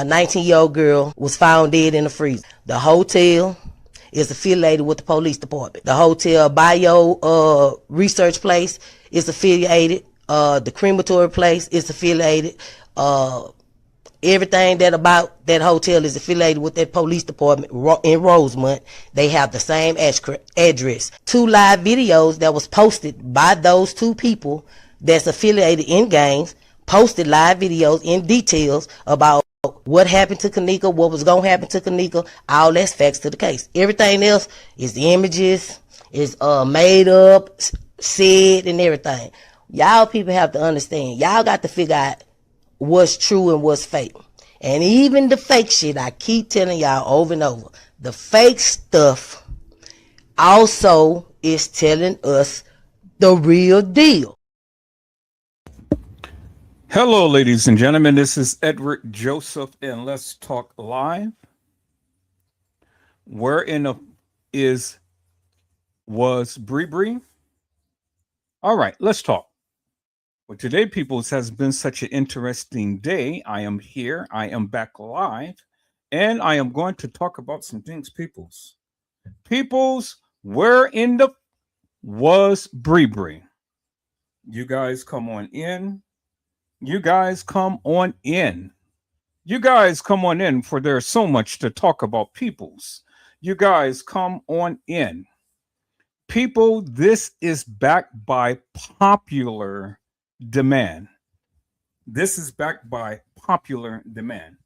A 19-year-old girl was found dead in the freezer. The hotel is affiliated with the police department. The hotel bio research place is affiliated. The crematory place is affiliated. Everything that about that hotel is affiliated with that police department in Rosemont. They have the same address. 2 live videos that was posted by those 2 people that's affiliated in gangs, posted live videos in details about what happened to Kanika, what was going to happen to Kanika. All that's facts to the case. Everything else is the images, is made up, said, and everything. Y'all people have to understand. Y'all got to figure out what's true and what's fake. And even the fake shit, I keep telling y'all over and over, the fake stuff also is telling us the real deal. Hello, ladies and gentlemen. This is Edward Joseph, and let's talk live. Where in the was Bree Bree? All right, let's talk. Well, today, peoples, has been such an interesting day. I am here. I am back live, and I am going to talk about some things, peoples. Peoples, where in the was Bree Bree? You guys come on in. You guys come on in. You guys come on in, for there's so much to talk about, peoples. You guys come on in. People, this is backed by popular demand. This is backed by popular demand.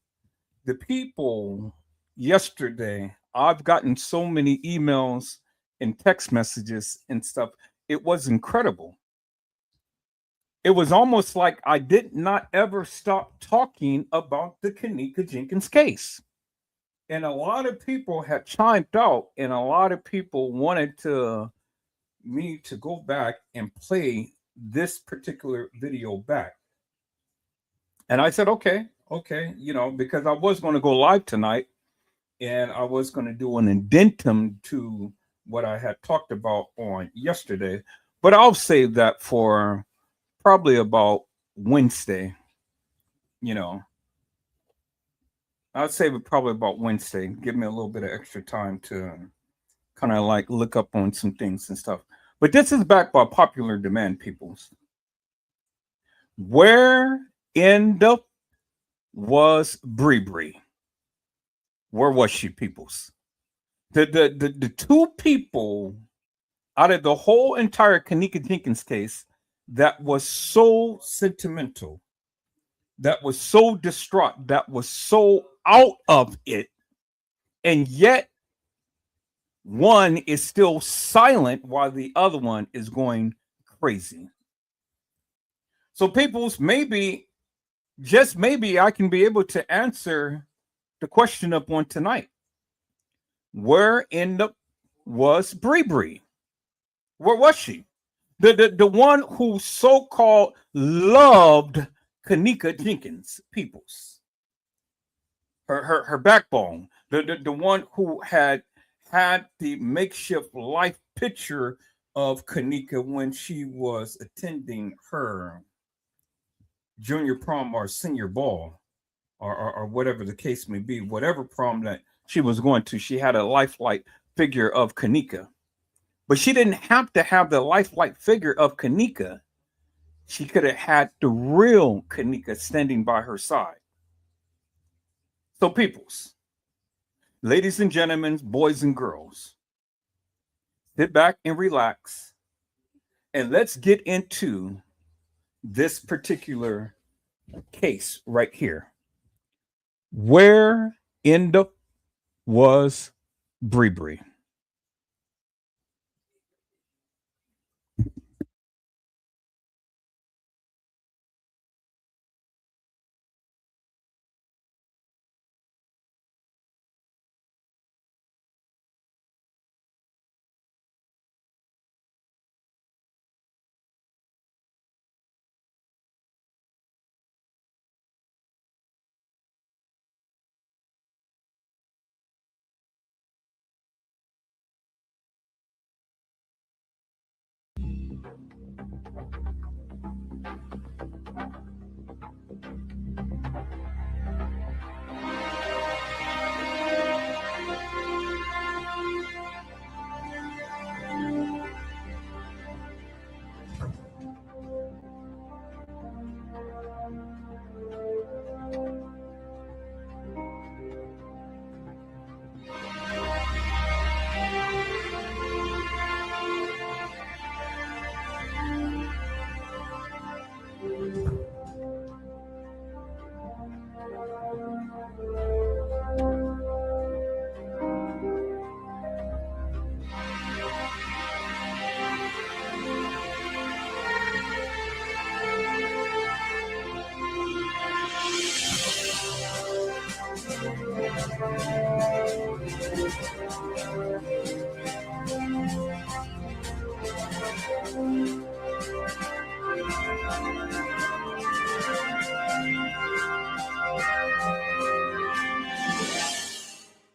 The people yesterday, I've gotten so many emails and text messages and stuff. It was incredible. It was almost like I did not ever stop talking about the Kanika Jenkins case. And a lot of people had chimed out, and a lot of people wanted me to go back and play this particular video back. And I said, okay, because I was going to go live tonight, and I was going to do an addendum to what I had talked about on yesterday. But I'll save that for probably about Wednesday. I'll save it probably about Wednesday. Give me a little bit of extra time to kind of like look up on some things and stuff. But this is backed by popular demand, peoples. Where in the was Bree Bree? Where was she, peoples? The 2 people out of the whole entire Kanika Jenkins case that was so sentimental, that was so distraught, that was so out of it, and yet one is still silent while the other one is going crazy. So, peoples, maybe, just maybe, I can be able to answer the question up on tonight. Where in the was Bree Bree? Where was she? The one who so-called loved Kanika Jenkins, peoples. Her backbone. The one who had the makeshift life picture of Kanika when she was attending her junior prom or senior ball, or whatever the case may be, whatever prom that she was going to, she had a lifelike figure of Kanika. But she didn't have to have the lifelike figure of Kanika. She could have had the real Kanika standing by her side. So, peoples, ladies and gentlemen, boys and girls, sit back and relax, and let's get into this particular case right here. Where in the was Bree Bree?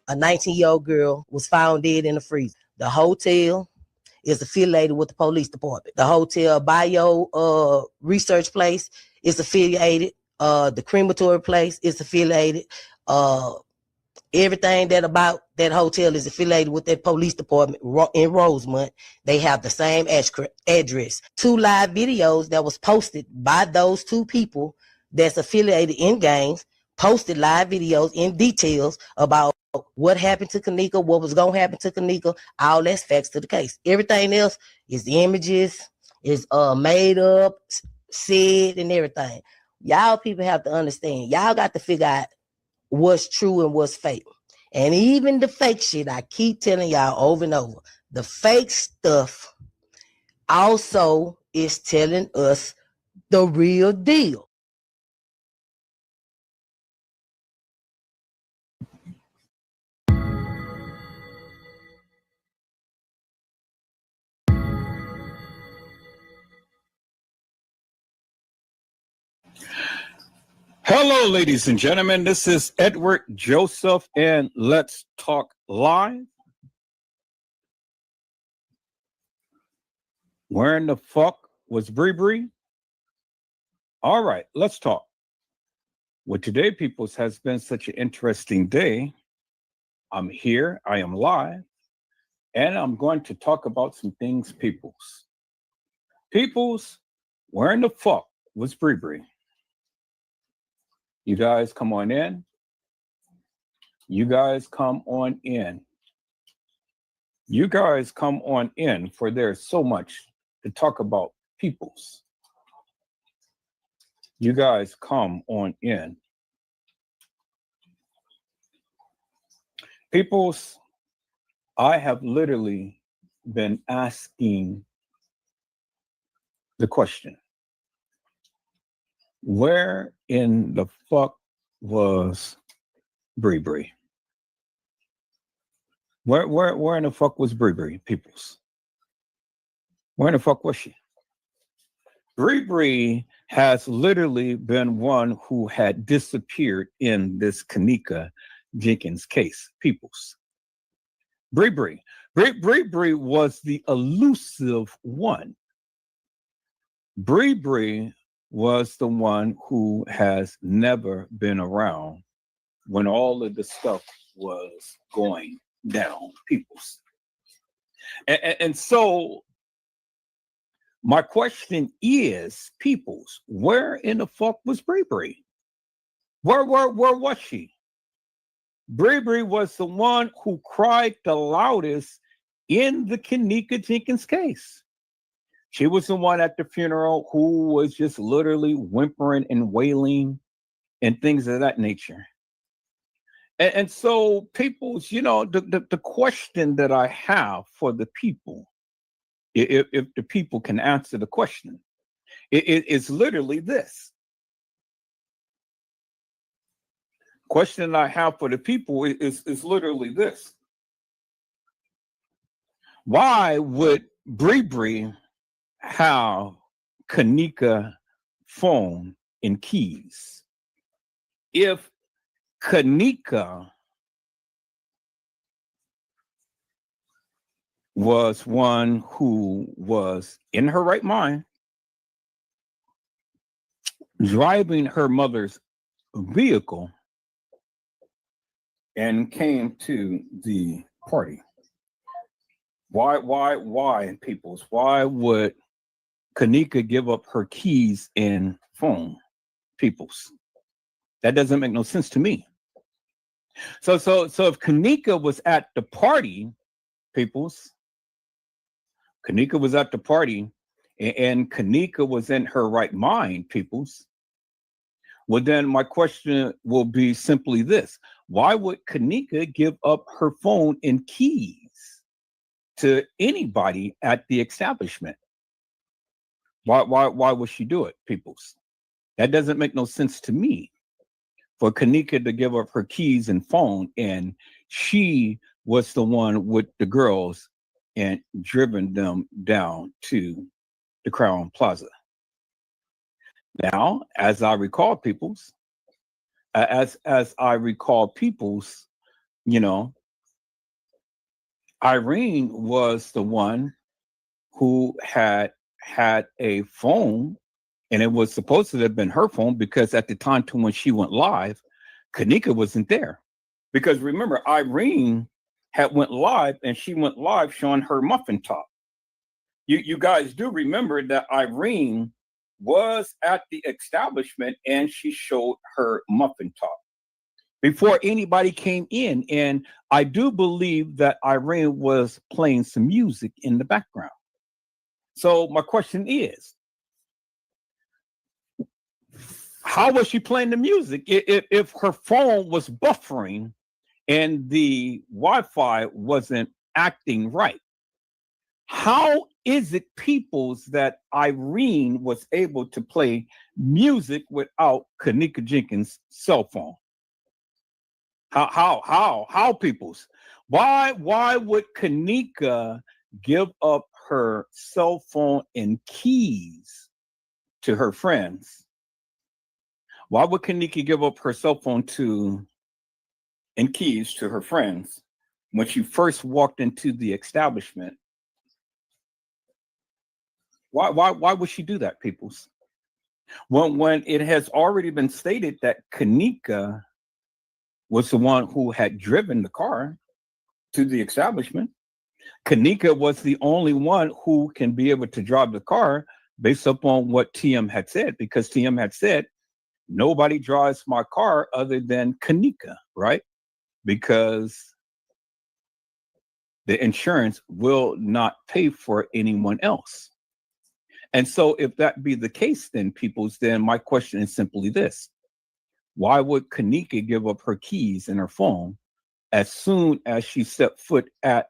a 19-year-old girl was found dead in the freezer. The hotel is affiliated with the police department. The hotel bio research place is affiliated. The crematory place is affiliated. Everything that about that hotel is affiliated with that police department in Rosemont. They have the same address. 2 live videos that was posted by those 2 people that's affiliated in gangs, posted live videos in details about what happened to Kanika, what was going to happen to Kanika, all that's facts to the case. Everything else is images, is made up, said, and everything. Y'all people have to understand. Y'all got to figure out what's true and what's fake. And even the fake shit, I keep telling y'all over and over, the fake stuff also is telling us the real deal. Hello, ladies and gentlemen. This is Edward Joseph, and let's talk live. Where in the fuck was Bree Bree? All right, let's talk. Well, today, peoples, has been such an interesting day. I'm here, I am live, and I'm going to talk about some things, peoples. Peoples, where in the fuck was Bree Bree? You guys come on in. You guys come on in. You guys come on in, for there's so much to talk about, peoples. You guys come on in. Peoples, I have literally been asking the question, where in the fuck was Bree Bree? Where in the fuck was Bree Bree, peoples? Where in the fuck was she? Bree Bree has literally been one who had disappeared in this Kanika Jenkins case, peoples. Bree Bree was the elusive one. Bree Bree was the one who has never been around when all of the stuff was going down, peoples. And so my question is, peoples, where in the fuck was Bree Bree? Where was she? Bree Bree was the one who cried the loudest in the Kanika Jenkins case. She was the one at the funeral who was just literally whimpering and wailing and things of that nature. And so, peoples, you know, the question that I have for the people, if the people can answer the question, it's literally this. Question I have for the people is literally this. Why would Bree Bree have Kanika phone and keys if Kanika was one who was in her right mind, driving her mother's vehicle, and came to the party? Why, peoples? Why would Kanika give up her keys and phone, peoples? That doesn't make no sense to me. So if Kanika was at the party, peoples, Kanika was at the party, and Kanika was in her right mind, peoples, well, then my question will be simply this. Why would Kanika give up her phone and keys to anybody at the establishment? Why would she do it, peoples? That doesn't make no sense to me. For Kanika to give up her keys and phone, and she was the one with the girls and driven them down to the Crown Plaza. Now, as I recall, peoples, you know, Irene was the one who had a phone, and it was supposed to have been her phone because at the time to when she went live, Kanika wasn't there. Because remember, Irene had went live, and she went live showing her muffin top. You guys do remember that Irene was at the establishment and she showed her muffin top before anybody came in. And I do believe that Irene was playing some music in the background. So my question is, how was she playing the music if her phone was buffering and the Wi-Fi wasn't acting right? How is it, peoples, that Irene was able to play music without Kanika Jenkins' cell phone? How, peoples? Why would Kanika give up her cell phone and keys to her friends? Why would Kanika give up her cell phone and keys to her friends when she first walked into the establishment? Why would she do that, peoples? When it has already been stated that Kanika was the one who had driven the car to the establishment. Kanika was the only one who can be able to drive the car based upon what TM had said, because TM had said, nobody drives my car other than Kanika, right? Because the insurance will not pay for anyone else. And so if that be the case, then peoples, then my question is simply this. Why would Kanika give up her keys and her phone as soon as she stepped foot at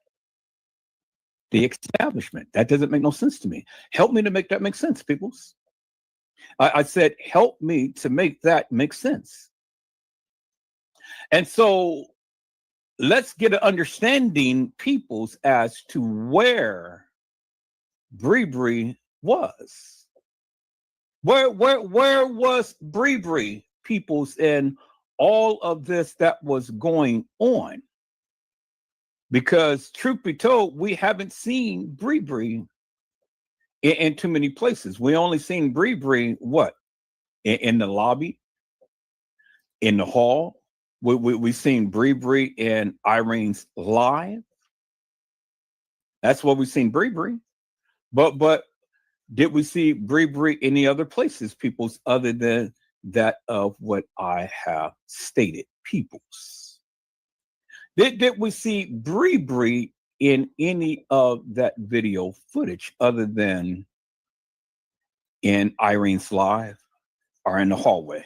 the establishment? That doesn't make no sense to me. Help me to make that make sense, peoples. I said, help me to make that make sense. And so let's get an understanding, peoples, as to where Bree Bree was. Where was Bree Bree, peoples, in all of this that was going on? Because truth be told, we haven't seen Bree Bree in too many places. We only seen Bree Bree, what? In the lobby, in the hall. We seen Bree Bree in Irene's live. That's what we've seen Bree Bree. But did we see Bree Bree any other places, peoples, other than that of what I have stated, peoples? Did we see Bree Bree in any of that video footage other than in Irene's live or in the hallway?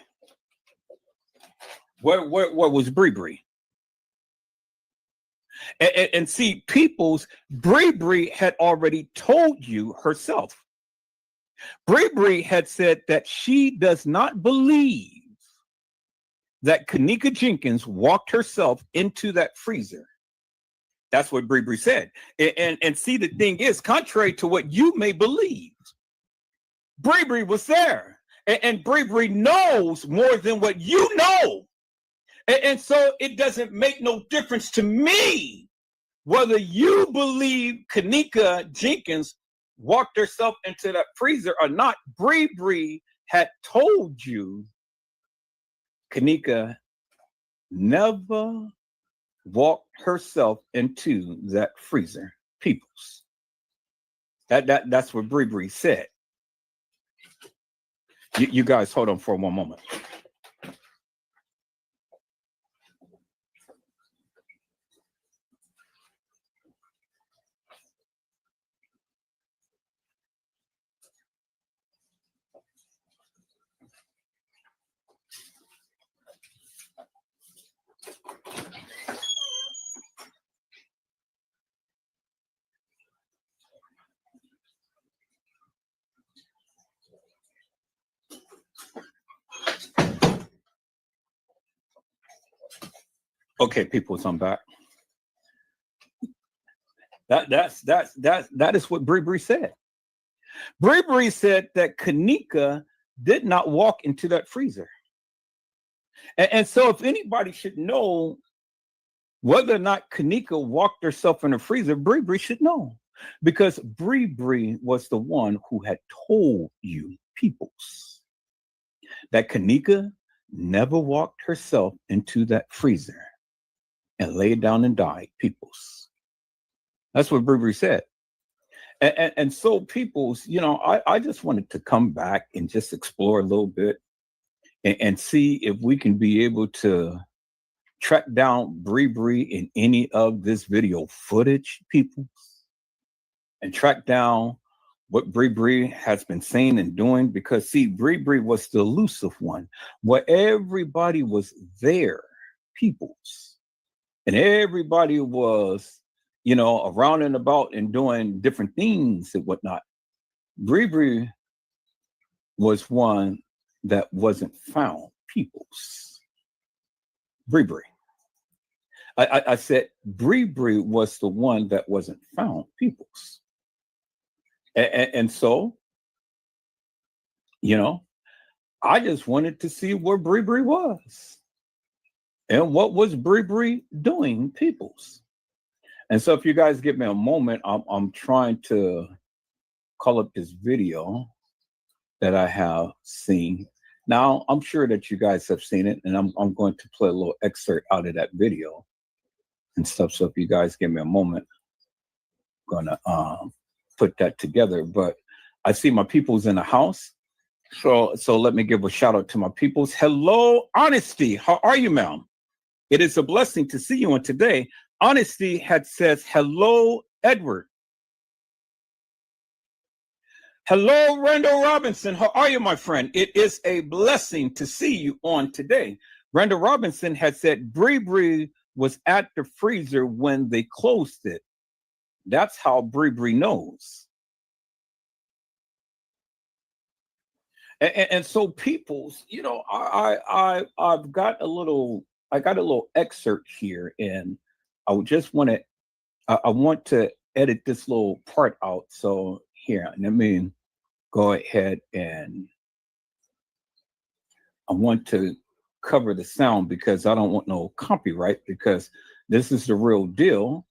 Where was Bree Bree? And see, peoples, Bree Bree had already told you herself. Bree Bree had said that she does not believe that Kanika Jenkins walked herself into that freezer. That's what Bree Bree said. And see, the thing is, contrary to what you may believe, Bree Bree was there. And Bree Bree knows more than what you know. And so it doesn't make no difference to me whether you believe Kanika Jenkins walked herself into that freezer or not. Bree Bree had told you Kanika never walked herself into that freezer, peoples. That's what Bree Bree said. You guys hold on for one moment. Okay, people, so I'm back. That is what Bree Bree said. Bree Bree said that Kanika did not walk into that freezer. And so if anybody should know Whether or not Kanika walked herself in the freezer, Bree Bree should know. Because Bree Bree was the one who had told you, peoples, that Kanika never walked herself into that freezer and laid down and died, peoples. That's what Bree Bree said. And so, peoples, I just wanted to come back and just explore a little bit and see if we can be able to track down Bree Bree in any of this video footage, people, and track down what Bree Bree has been saying and doing. Because, see, Bree Bree was the elusive one, where everybody was there, peoples, and everybody was, around and about and doing different things and whatnot. Bree Bree was one that wasn't found, peoples. Bree Bree. I said Bree Bree was the one that wasn't found, peoples. And so, I just wanted to see where Bree Bree was. And what was Bree Bree doing, peoples? And so if you guys give me a moment, I'm trying to call up this video that I have seen. Now, I'm sure that you guys have seen it, and I'm going to play a little excerpt out of that video and stuff. So if you guys give me a moment, I'm gonna put that together. But I see my peoples in the house. So let me give a shout out to my peoples. Hello, Honesty. How are you, ma'am? It is a blessing to see you on today. Honesty had says, hello, Edward. Hello, Randall Robinson. How are you, my friend? It is a blessing to see you on today. Randall Robinson had said Bree Bree was at the freezer when they closed it. That's how Bree Bree knows. And so, peoples, I've got a little excerpt here, and I just want to I want to edit this little part out. So here, let me go ahead, and I want to cover the sound because I don't want no copyright, because this is the real deal.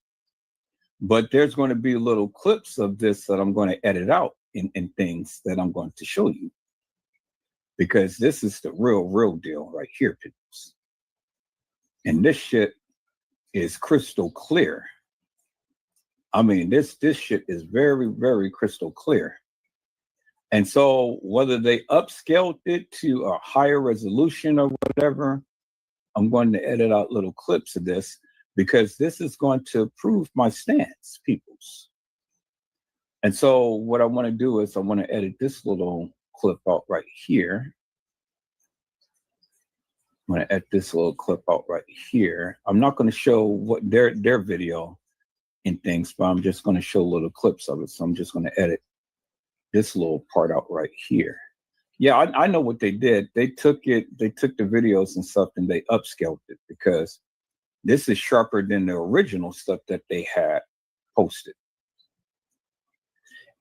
But there's going to be little clips of this that I'm going to edit out in things that I'm going to show you, because this is the real deal right here, people. And this shit is crystal clear. I mean, this shit is very, very crystal clear. And so whether they upscaled it to a higher resolution or whatever, I'm going to edit out little clips of this, because this is going to prove my stance, peoples. And so what I want to do is I want to edit this little clip out right here. I'm going to edit this little clip out right here. I'm not going to show what their video and things, but I'm just going to show little clips of it. So I'm just going to edit this little part out right here. Yeah, I know what they did. They took the videos and stuff and they upscaled it, because this is sharper than the original stuff that they had posted.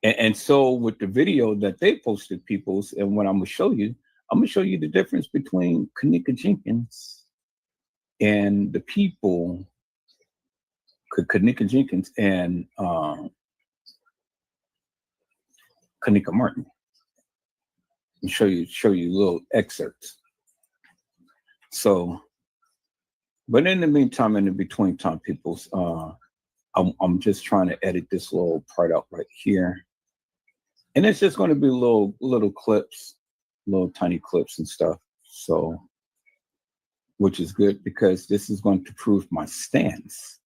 And so with the video that they posted, peoples, and what I'm going to show you the difference between Kanika Jenkins and the people, Kanika Jenkins and Kanika Martin. And show you little excerpts. So, but in the meantime, in the between time, peoples, I'm just trying to edit this little part out right here, and it's just going to be little clips, little tiny clips and stuff. So, which is good, because this is going to prove my stance.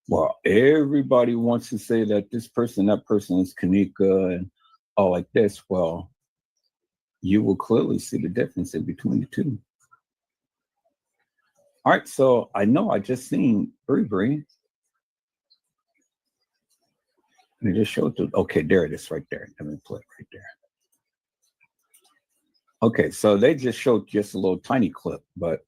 Well, everybody wants to say that this person, that person is Kanika and all like this. Well, you will clearly see the difference in between the two. All right, so I know I just seen Bree Bree. Let me just show it to, okay, there it is right there. Let me play it right there. Okay, so they just showed just a little tiny clip, but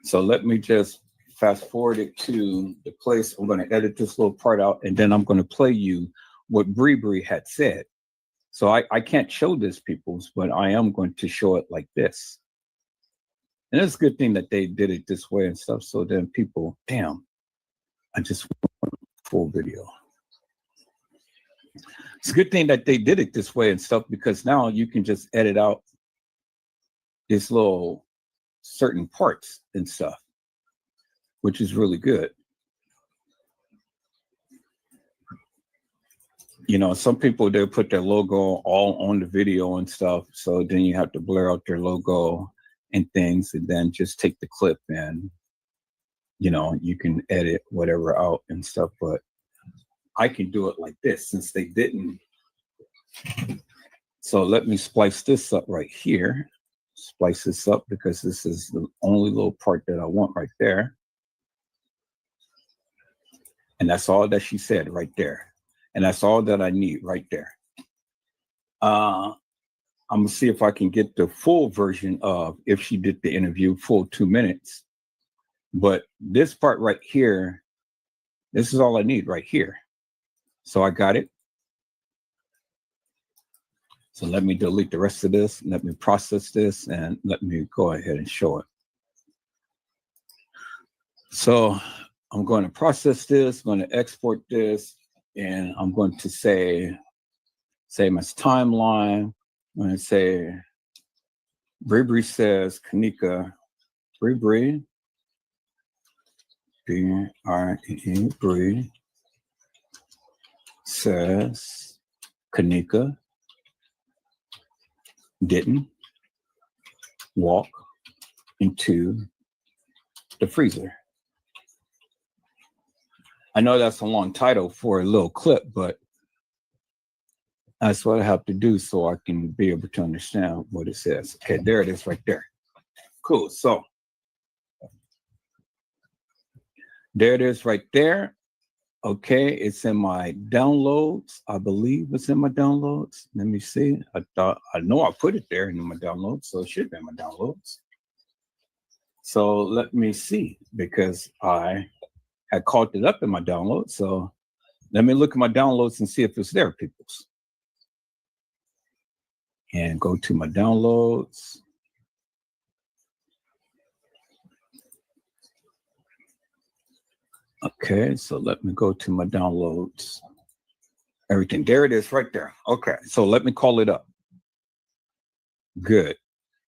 so let me just fast forward it to the place. I'm going to edit this little part out, and then I'm going to play you what Bree Bree had said. So I can't show this, peoples, but I am going to show it like this. And it's a good thing that they did it this way and stuff. So then people, damn, I just want full video. It's a good thing that they did it this way and stuff, because now you can just edit out this little certain parts and stuff, which is really good. You know, some people, they'll put their logo all on the video and stuff. So then you have to blur out their logo and things, and then just take the clip and, you know, you can edit whatever out and stuff. But I can do it like this since they didn't. So let me splice this up right here. Splice this up because this is the only little part that I want right there. And that's all that she said right there. And that's all that I need right there. I'm gonna see if I can get the full version of if she did the interview, full 2 minutes. But this part right here, this is all I need right here. So I got it. So let me delete the rest of this. Let me process this and let me go ahead and show it. So I'm going to process this, I'm going to export this, and I'm going to say, same as timeline. I'm going to say, Bree Bree says, Kanika, Bree Bree, B-R-E-E, Bree says, Kanika didn't walk into the freezer. I know that's a long title for a little clip, but that's what I have to do so I can be able to understand what it says. Okay, there it is right there. Cool. So there it is right there. Okay, it's in my downloads. I believe it's in my downloads. Let me see. I know I put it there in my downloads, so it should be in my downloads. So let me see, because I had called it up in my downloads. So let me look at my downloads and see if it's there, peoples. And go to my downloads. Okay, so let me go to my downloads. Everything, there it is right there. Okay, so let me call it up. Good.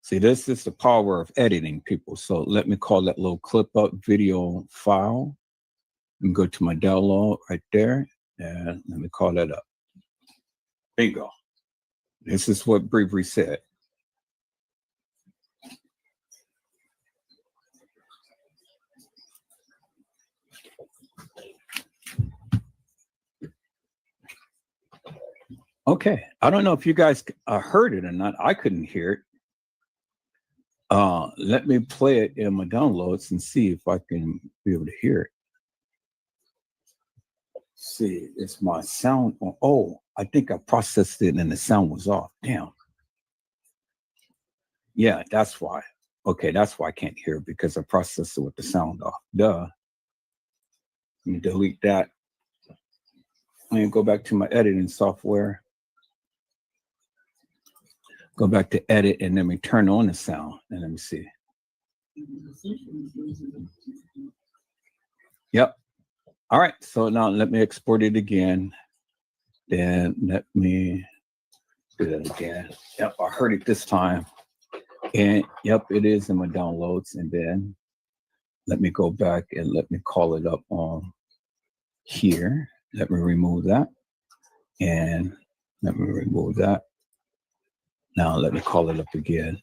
See, this is the power of editing, people. So let me call that little clip up video file and go to my download right there. And let me call that up. Bingo. This is what Bree Bree said. Okay, I don't know if you guys heard it or not. I couldn't hear it. Let me play it in my downloads and see if I can be able to hear it. See, it's my sound. Oh, I think I processed it and the sound was off. Damn. Yeah, that's why. Okay, that's why I can't hear it, because I processed it with the sound off. Duh. Let me delete that. Let me go back to my editing software. Go back to edit and then we turn on the sound and let me see. Yep. All right. So now let me export it again. Then let me do that again. Yep. I heard it this time. And yep, it is in my downloads. And then let me go back and let me call it up on here. Let me remove that. And let me remove that. Now let me call it up again.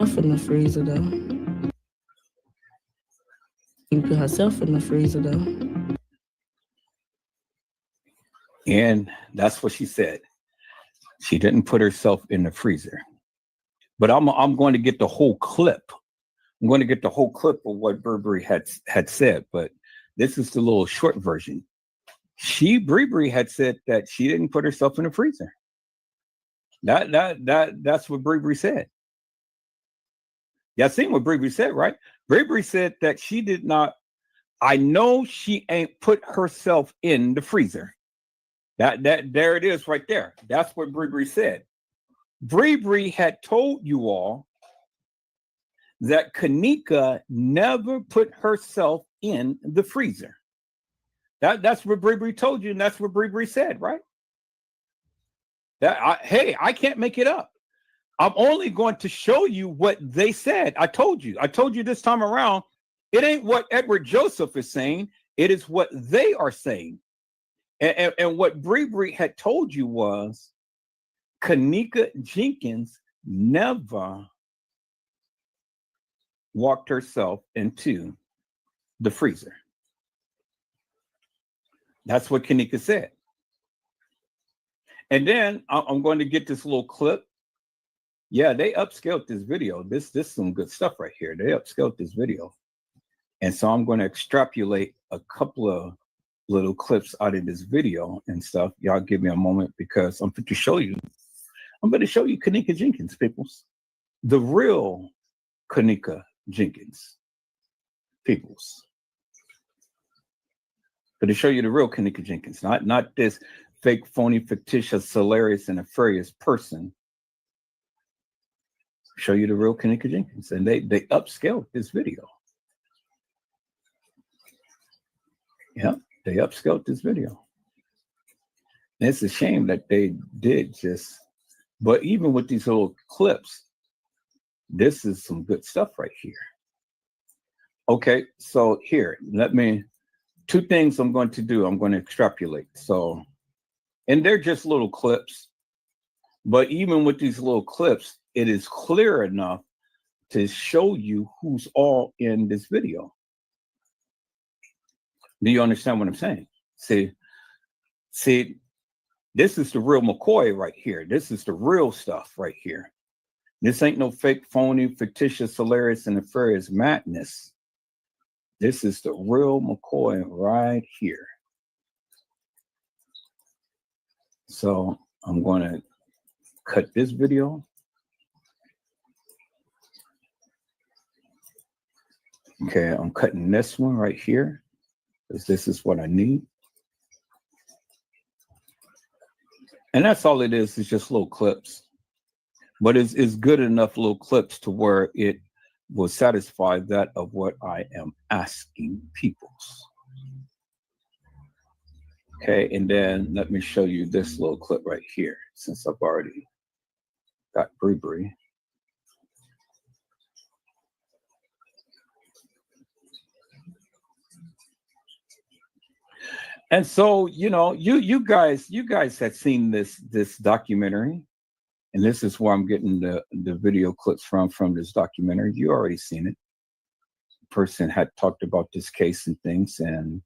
In the freezer though. You put herself in the freezer though. And that's what she said. She didn't put herself in the freezer. But I'm going to get the whole clip. I'm going to get the whole clip of what Bree Bree had said, but this is the little short version. Bree Bree had said that she didn't put herself in the freezer. That's what Bree Bree said. Y'all seen what Bree Bree said, right? Bree Bree said that she did not. I know she ain't put herself in the freezer. There it is right there. That's what Bree Bree said. Bree Bree had told you all that Kanika never put herself in the freezer. That's what Bree Bree told you, and that's what Bree Bree said, right? Hey, I can't make it up. I'm only going to show you what they said. I told you this time around, it ain't what Edward Joseph is saying, it is what they are saying. And what Bree Bree had told you was Kanika Jenkins never walked herself into the freezer. That's what Kanika said. And then I'm going to get this little clip. Yeah, they upscaled this video. This is some good stuff right here. They upscaled this video. And so I'm going to extrapolate a couple of little clips out of this video and stuff. Y'all give me a moment because I'm going to show you. I'm going to show you Kanika Jenkins, peoples. The real Kanika Jenkins, peoples. But to show you the real Kanika Jenkins, not this fake, phony, fictitious, hilarious, and nefarious person. Show you the real Kanika Jenkins. And they upscaled this video. Yeah, they upscaled this video. And it's a shame that they did just, but even with these little clips, this is some good stuff right here. Okay, so here, two things I'm going to do. I'm going to extrapolate. So, and they're just little clips, but even with these little clips, it is clear enough to show you who's all in this video. Do you understand what I'm saying? See, this is the real McCoy right here. This is the real stuff right here. This ain't no fake, phony, fictitious, hilarious, and nefarious madness. This is the real McCoy right here. So I'm going to cut this video. Okay, I'm cutting this one right here because this is what I need. And that's all it is just little clips. But it's good enough little clips to where it will satisfy that of what I am asking people. Okay, and then let me show you this little clip right here, since I've already got Bree Bree. And so, you know, you guys had seen this documentary, and this is where I'm getting the video clips from this documentary. You already seen it. The person had talked about this case and things, and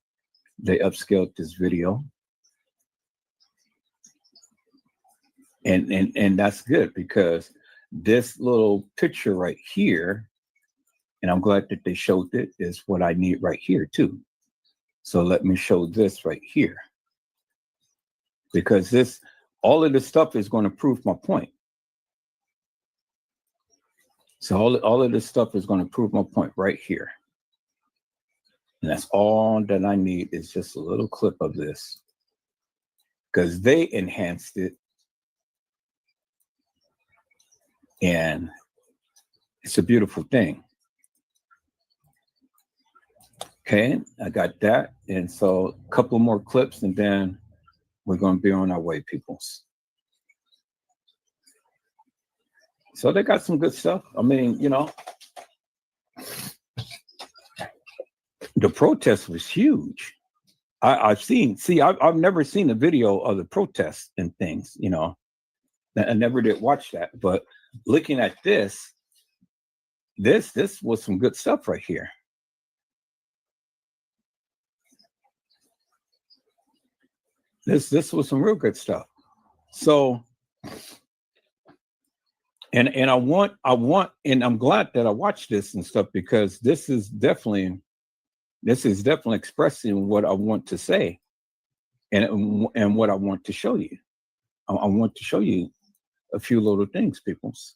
they upscaled this video. And that's good because this little picture right here, and I'm glad that they showed it, is what I need right here too. So let me show this right here, because all of this stuff is going to prove my point. So all of this stuff is going to prove my point right here. And that's all that I need is just a little clip of this, because they enhanced it. And it's a beautiful thing. Okay, I got that. And so a couple more clips and then we're going to be on our way, peoples. So they got some good stuff. I mean, you know, the protest was huge. I've never seen a video of the protests and things, you know. I never did watch that, but looking at this was some good stuff right here. This was some real good stuff. So, and I want, and I'm glad that I watched this and stuff, because this is definitely expressing what I want to say, and what I want to show you. I want to show you a few little things, peoples.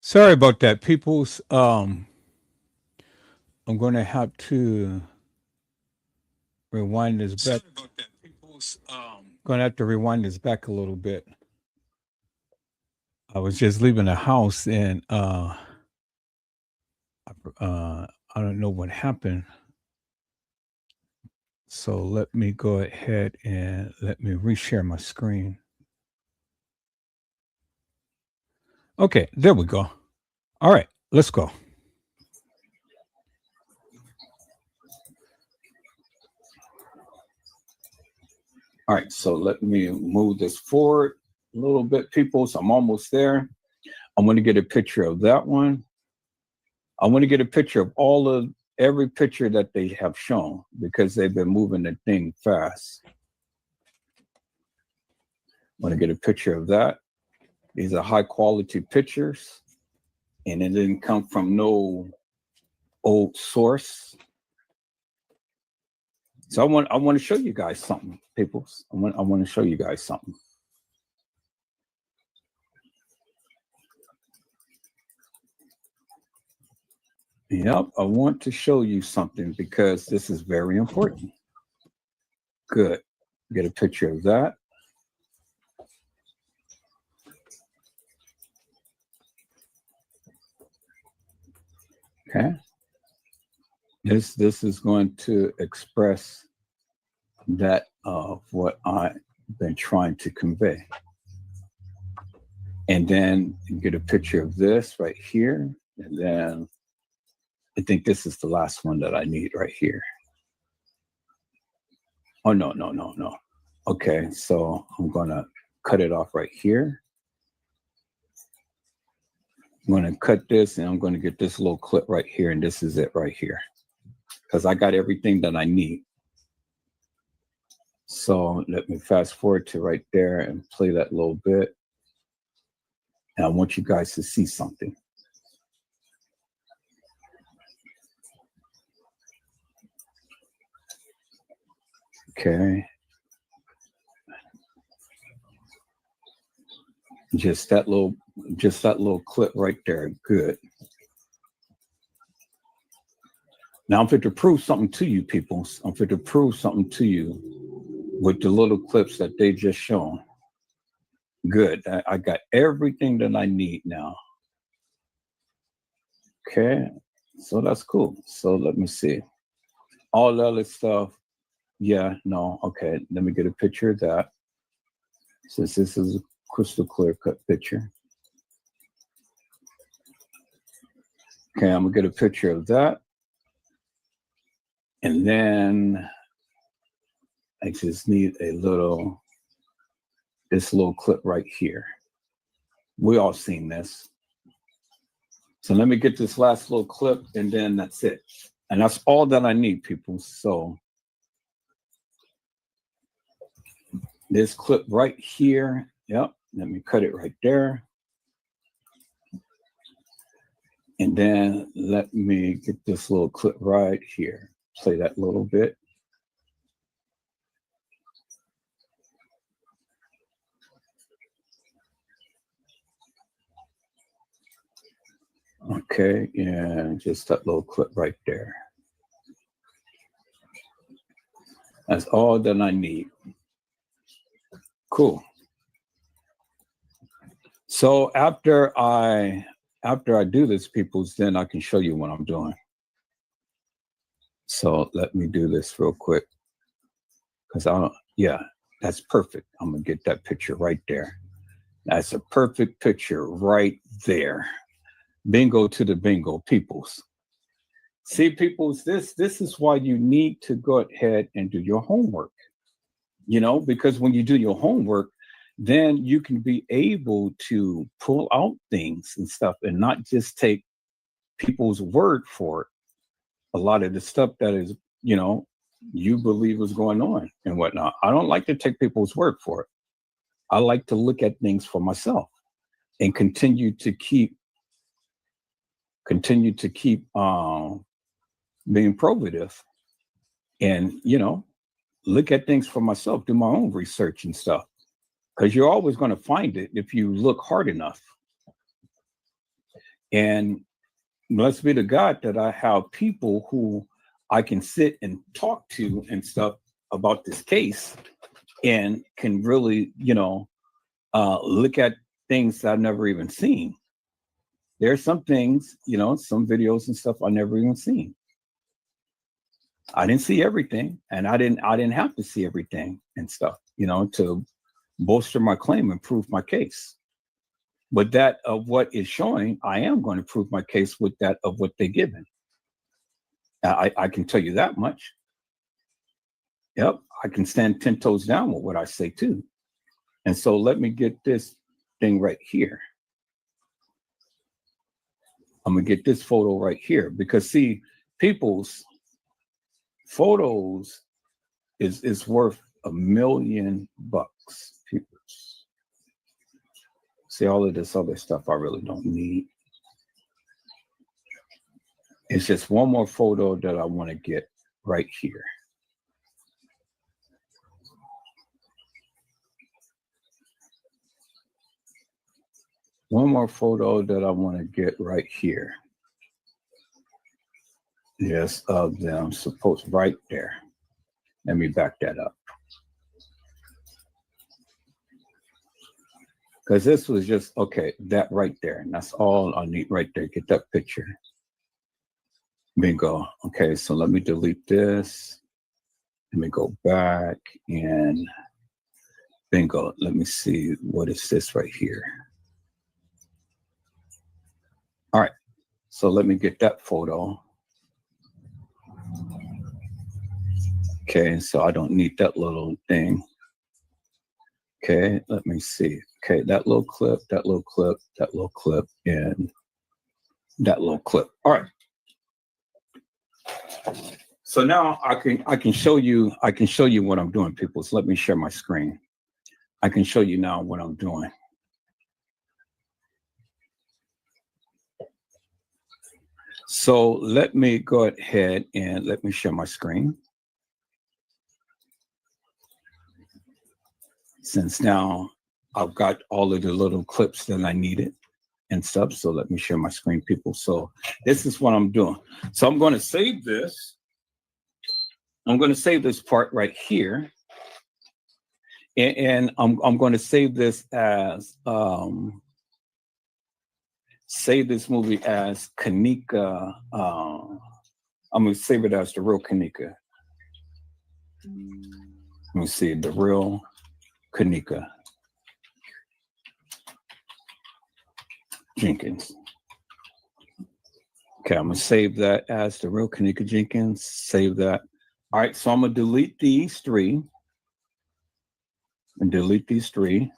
Sorry about that, peoples. I'm going to have to rewind this back. Sorry about that, peoples. Going to have to rewind this back a little bit. I was just leaving the house and I don't know what happened. So let me go ahead and let me reshare my screen. Okay, there we go. All right, let's go. All right, so let me move this forward a little bit, people. So I'm almost there. I want to get a picture of that one. I want to get a picture of every picture that they have shown because they've been moving the thing fast. I want to get a picture of that. These are high quality pictures and it didn't come from no old source. So I want to show you guys something, people. I want to show you guys something. Yep, I want to show you something because this is very important. Good. Get a picture of that. Okay. This is going to express that of what I've been trying to convey. And then get a picture of this right here. And then I think this is the last one that I need right here. Oh, no. Okay, so I'm gonna cut it off right here. I'm gonna cut this and I'm gonna get this little clip right here. And this is it right here. Because I got everything that I need. So let me fast forward to right there and play that little bit. And I want you guys to see something. Okay. Just that little clip right there. Good. Now I'm fit to prove something to you, people. I'm fit to prove something to you with the little clips that they just shown. Good. I got everything that I need now. Okay. So that's cool. So let me see. All the other stuff. Yeah, no. Okay. Let me get a picture of that. Since this is a crystal clear cut picture. Okay, I'm gonna get a picture of that. And then I just need this little clip right here. We all seen this. So let me get this last little clip and then that's it. And that's all that I need, people. So this clip right here. Yep. Let me cut it right there. And then let me get this little clip right here. Play that little bit. Okay, and just that little clip right there. That's all that I need. Cool. So after I do this, peoples, then I can show you what I'm doing. So let me do this real quick. Yeah, that's perfect. I'm gonna get that picture right there. That's a perfect picture right there. Bingo to the bingo, peoples. See, peoples, this is why you need to go ahead and do your homework. You know, because when you do your homework, then you can be able to pull out things and stuff and not just take people's word for it. A lot of the stuff that is, you know, you believe is going on and whatnot. I don't like to take people's word for it. I like to look at things for myself and continue to keep being probative and, you know, look at things for myself, do my own research and stuff. Because you're always going to find it if you look hard enough. And blessed be to God that I have people who I can sit and talk to and stuff about this case and can really, look at things that I've never even seen. There's some things, some videos and stuff I never even seen. I didn't see everything, and I didn't have to see everything and stuff, to bolster my claim and prove my case. But that of what is showing, I am going to prove my case with that of what they're given. I can tell you that much. Yep, I can stand 10 toes down with what I say too. And so let me get this thing right here. I'm gonna get this photo right here because see, people's photos is worth $1 million. People's. See, all of this other stuff I really don't need. It's just one more photo that I want to get right here. One more photo that I want to get right here. Yes, of them supposed right there. Let me back that up. Because this was just, okay, that right there. And that's all I need right there. Get that picture. Bingo. Okay, so let me delete this. Let me go back and bingo. Let me see, what is this right here? All right, so let me get that photo. Okay, so I don't need that little thing. Okay, let me see. Okay, that little clip, that little clip, that little clip, and that little clip. All right. So now I can show you what I'm doing, people. So let me share my screen. I can show you now what I'm doing. So let me go ahead and let me share my screen. Since now I've got all of the little clips that I needed and stuff. So let me share my screen, people. So this is what I'm doing. So I'm going to save this. I'm going to save this part right here. And I'm going to save this as, save this movie as Kanika. I'm going to save it as the real Kanika. Let me see, the real Kanika Jenkins. Okay, I'm going to save that as the real Kanika Jenkins. Save that. All right, so I'm going to delete these three. And delete these three.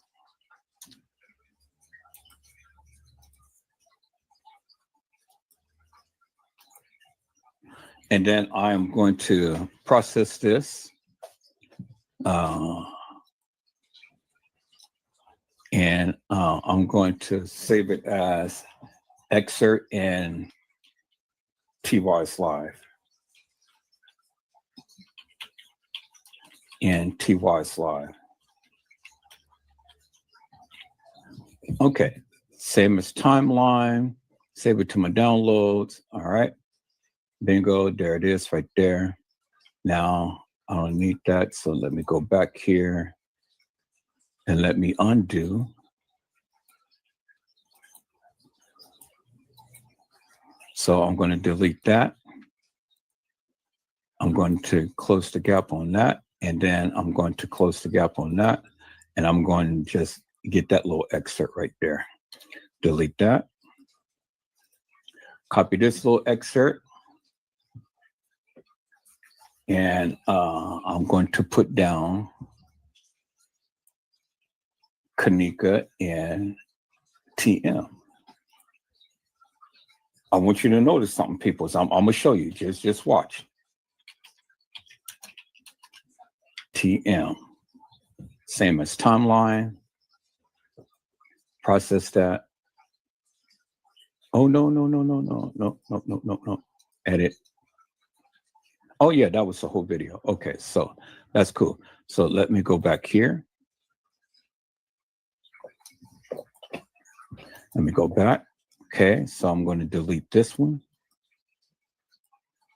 And then I'm going to process this. And I'm going to save it as excerpt and TY's Live. And TY's Live. Okay, same as timeline, save it to my downloads. All right, bingo, there it is right there. Now I don't need that, so let me go back here and let me undo. So I'm going to delete that. I'm going to close the gap on that, and then I'm going to close the gap on that, and I'm going to just get that little excerpt right there. Delete that. Copy this little excerpt. And I'm going to put down Kanika and TM. I want you to notice something, people. So I'm going to show you. Just watch. TM. Same as timeline. Process that. Oh, no. Edit. Oh, yeah, that was the whole video. Okay, so that's cool. So let me go back here. Let me go back. Okay, so I'm going to delete this one.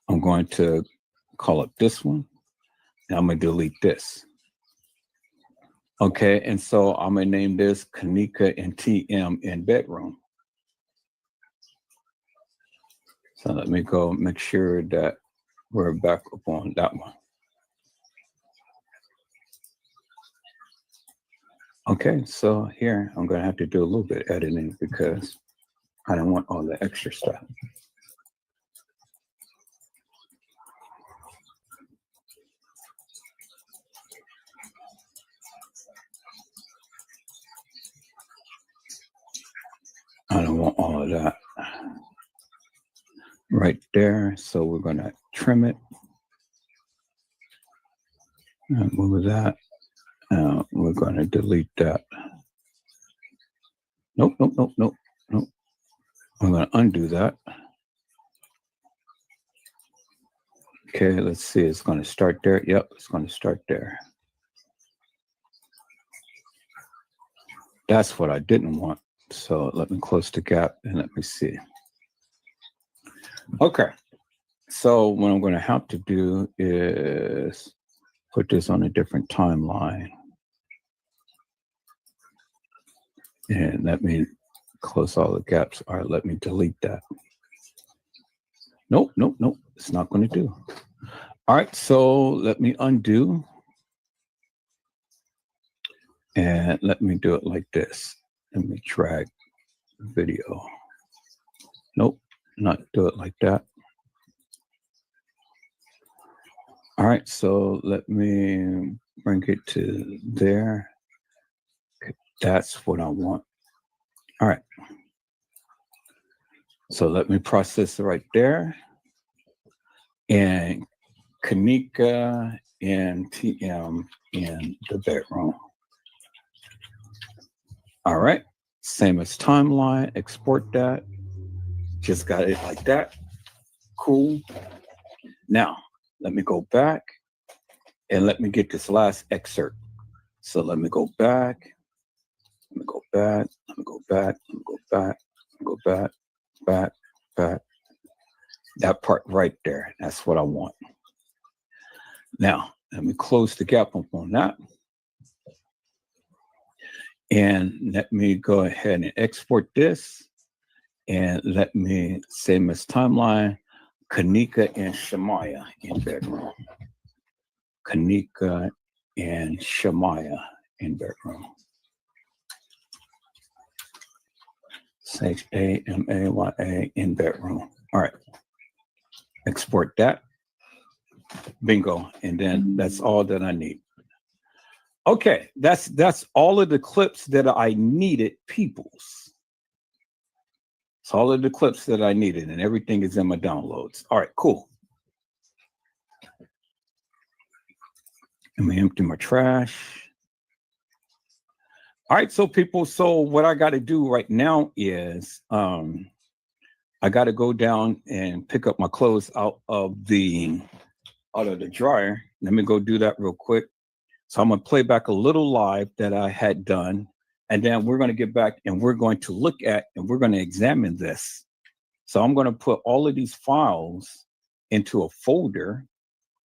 I'm going to call up this one. And I'm going to delete this. Okay, and so I'm going to name this Kanika and TM in bedroom. So let me go make sure that we're back up on that one. Okay, so here I'm going to have to do a little bit of editing because I don't want all the extra stuff. I don't want all of that right there. So we're going to trim it. And move that. We're going to delete that. Nope. I'm going to undo that. Okay, let's see. It's going to start there. Yep, it's going to start there. That's what I didn't want. So let me close the gap and let me see. Okay, so what I'm going to have to do is put this on a different timeline. And let me close all the gaps. All right, let me delete that. Nope. It's not going to do. All right, so let me undo. And let me do it like this. Let me drag the video. Nope, not do it like that. All right, so let me bring it to there. Okay, that's what I want. All right. So let me process it right there. And Kanika and TM in the bedroom. All right, same as timeline, export that. Just got it like that. Cool. Now, let me go back and let me get this last excerpt. So let me go back. Let me go back. Let me go back. Let me go back. Let me go back. Back. That part right there. That's what I want. Now, let me close the gap up on that. And let me go ahead and export this. And let me, same as timeline, Kanika and Shemaya in bedroom. Kanika and Shemaya in bedroom. Shamaya in bedroom. All right. Export that. Bingo. And then that's all that I need. Okay, that's all of the clips that I needed, peoples. It's all of the clips that I needed, and everything is in my downloads. All right, cool. Let me empty my trash. All right, so people, so what I got to do right now is I got to go down and pick up my clothes out of the dryer. Let me go do that real quick. So I'm going to play back a little live that I had done, and then we're going to get back and we're going to look at and we're going to examine this. So I'm going to put all of these files into a folder,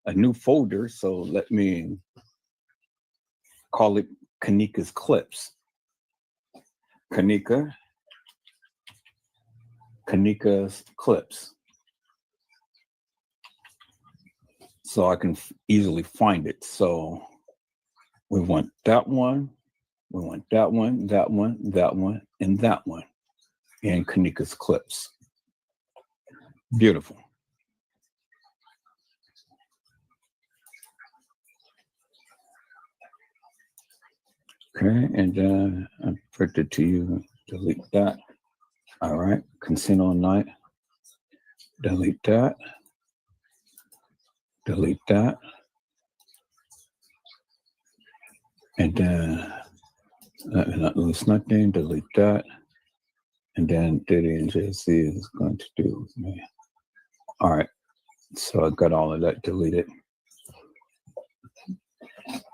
a new folder. So let me call it Kanika's Clips. Kanika's Clips. So I can easily find it. So we want that one, we want that one, that one, that one, and that one in Kanika's Clips. Beautiful. Okay, and then I put it to you, delete that. All right, Casino Night, delete that. Delete that. And then not lose nothing, delete that. And then Diddy and JC is going to do with me. All right, so I got all of that deleted.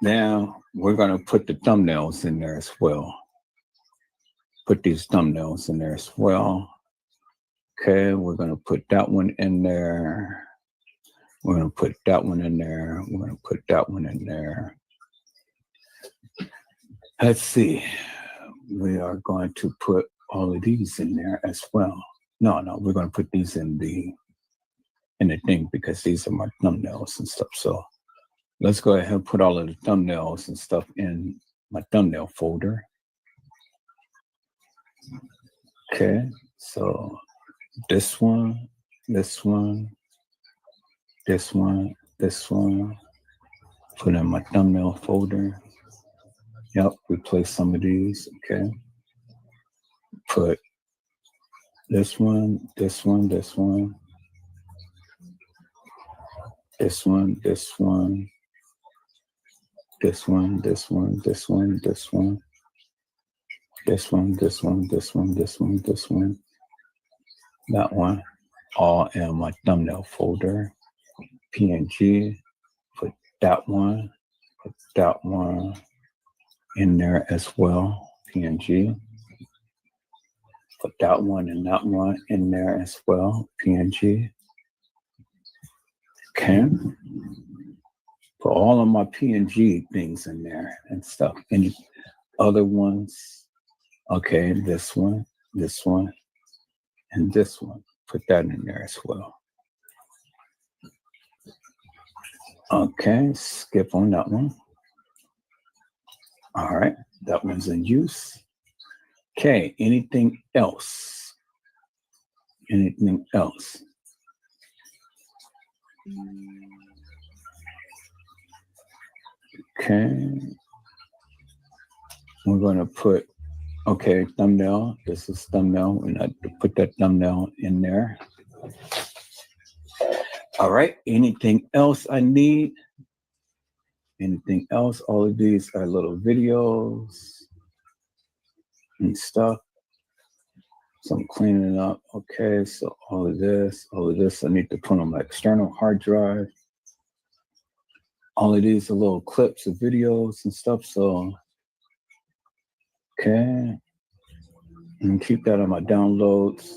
Now we're going to put the thumbnails in there as well. Put these thumbnails in there as well. Okay, we're going to put that one in there. We're going to put that one in there. We're going to put that one in there. Let's see. We are going to put all of these in there as well. No, we're going to put these in the thing because these are my thumbnails and stuff. So let's go ahead and put all of the thumbnails and stuff in my thumbnail folder. Okay, so this one, this one, this one, this one, put in my thumbnail folder. Yep, replace some of these, okay. Put this one, this one, this one, this one, this one, this one, this one, this one, this one, this one, this one, this one, this one, this one, that one, all in my thumbnail folder. PNG, put that one in there as well. PNG, put that one and that one in there as well. PNG. Okay. Put all of my PNG things in there and stuff. Any other ones? Okay, this one, and this one. Put that in there as well. Okay, skip on that one. All right, that one's in use. Okay, anything else? Anything else? Okay, we're going to put, okay, thumbnail. This is thumbnail, and I put that thumbnail in there. All right, anything else I need? Anything else? All of these are little videos and stuff. So I'm cleaning up. Okay, so all of this I need to put on my external hard drive. All of these are little clips of videos and stuff. So, okay. And keep that on my downloads.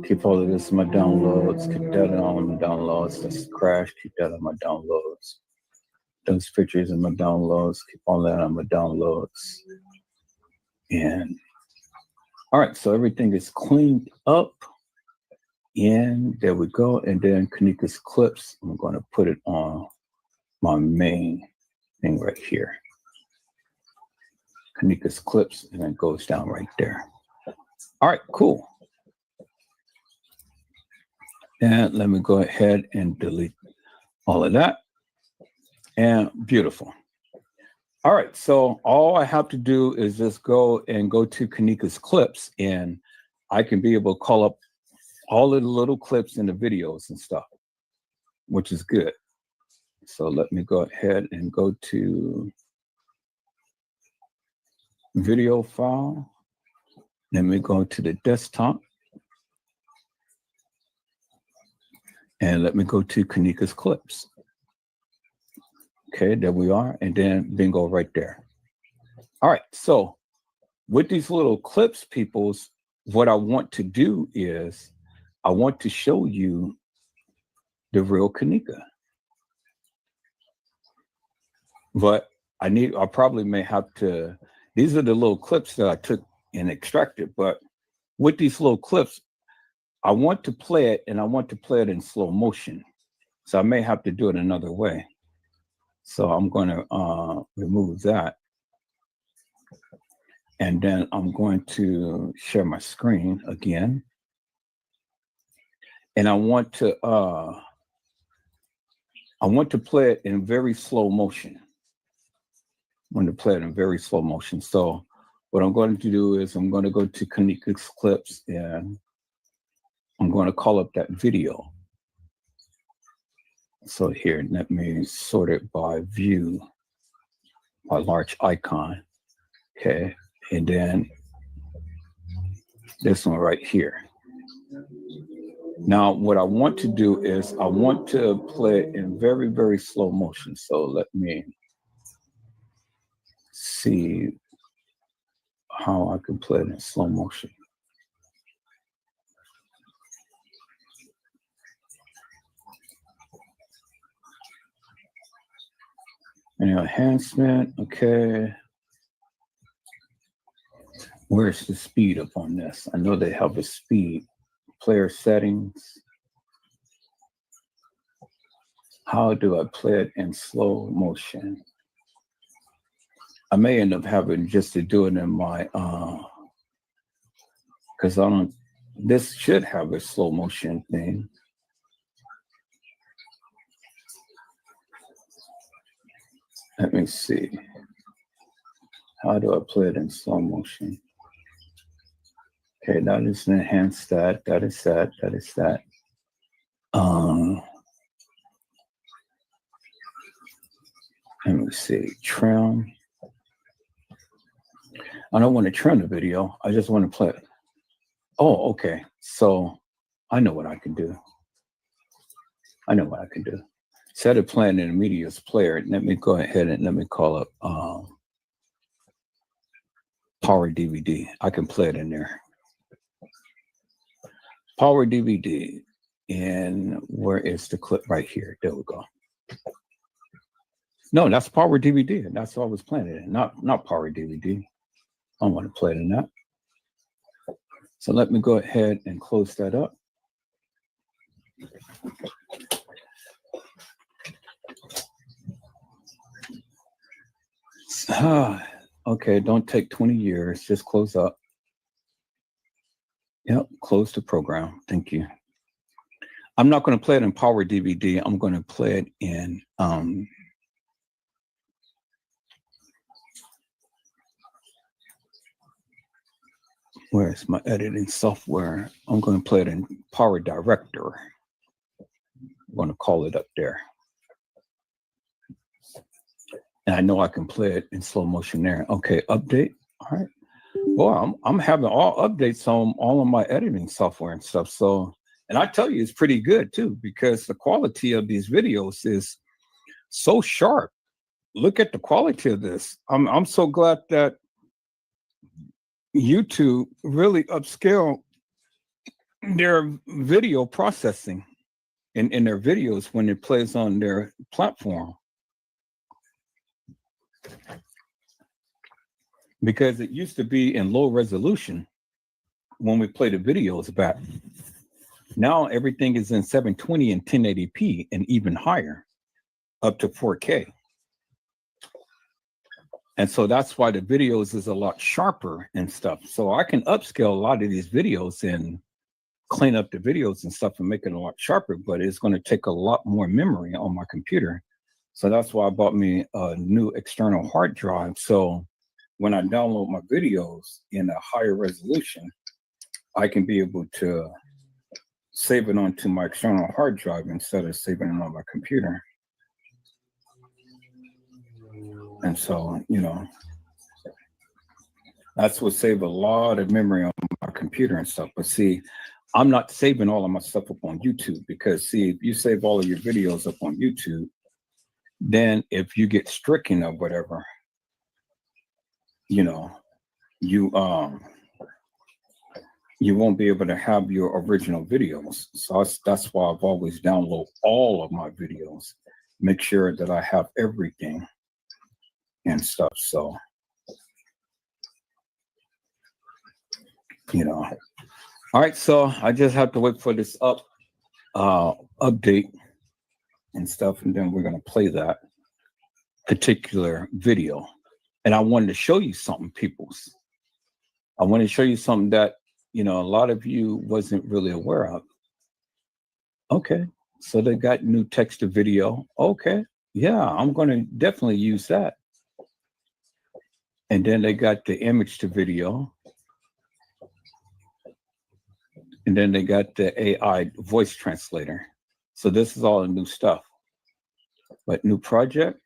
Keep all of this in my downloads. Keep that on my downloads. That's crash. Keep that on my downloads. Those pictures in my downloads. Keep all that on my downloads. And all right, so everything is cleaned up. And there we go. And then Kanika's clips, I'm going to put it on my main thing right here. Kanika's clips, and it goes down right there. All right, cool. And let me go ahead and delete all of that. And beautiful. All right, so all I have to do is just go to Kanika's clips, and I can be able to call up all of the little clips in the videos and stuff, which is good. So let me go ahead and go to video file. Let me go to the desktop. And let me go to Kanika's clips. Okay, there we are. And then bingo right there. All right, so with these little clips, peoples, what I want to do is I want to show you the real Kanika. But I probably may have to, these are the little clips that I took and extracted, but with these little clips, I want to play it, and I want to play it in slow motion. So I may have to do it another way. So I'm going to remove that. And then I'm going to share my screen again. And I want to play it in very slow motion. I want to play it in very slow motion. So what I'm going to do is I'm going to go to Kanika's clips, and I'm going to call up that video. So here, let me sort it by view, by large icon. Okay, and then this one right here. Now, what I want to do is I want to play it in very, very slow motion. So let me see how I can play it in slow motion. Enhancement. Okay. Where's the speed up on this? I know they have a speed. Player settings. How do I play it in slow motion? I may end up having just to do it in my because I don't. This should have a slow motion thing. Let me see. How do I play it in slow motion? Okay, that is an enhanced that. That is that. That is that. Let me see. Trim. I don't want to trim the video. I just want to play it. Oh, okay. So I know what I can do. I know what I can do. Instead of playing in a media's player, let me go ahead and let me call up Power DVD. I can play it in there. Power DVD. And where is the clip? Right here. There we go. No, that's Power DVD. That's what I was playing it in. Not Power DVD. I want to play it in that. So let me go ahead and close that up. Okay, don't take 20 years. Just close up. Yep, close the program. Thank you. I'm not going to play it in Power DVD. I'm going to play it in where's my editing software? I'm going to play it in Power Director. I'm going to call it up there. And I know I can play it in slow motion there. Okay, update. All right. Well, I'm having all updates on all of my editing software and stuff. So, and I tell you, it's pretty good too, because the quality of these videos is so sharp. Look at the quality of this. I'm so glad that YouTube really upscale their video processing in their videos when it plays on their platform. Because it used to be in low resolution when we play the videos back. Now everything is in 720 and 1080p and even higher, up to 4K. And so that's why the videos is a lot sharper and stuff. So I can upscale a lot of these videos and clean up the videos and stuff and make it a lot sharper, but it's going to take a lot more memory on my computer. So that's why I bought me a new external hard drive. So when I download my videos in a higher resolution, I can be able to save it onto my external hard drive instead of saving it on my computer. And so, you know, that's what saved a lot of memory on my computer and stuff. But see, I'm not saving all of my stuff up on YouTube because, see, if you save all of your videos up on YouTube, then if you get stricken or whatever, you know, you won't be able to have your original videos. So that's why I've always downloaded all of my videos, make sure that I have everything and stuff. So, you know, all right. So I just have to wait for this update and stuff, and then we're gonna play that particular video. And I wanted to show you something, peoples. I want to show you something that, you know, a lot of you wasn't really aware of. Okay, so they got new text to video. Okay, yeah, I'm going to definitely use that. And then they got the image to video. And then they got the AI voice translator. So this is all the new stuff. But new project.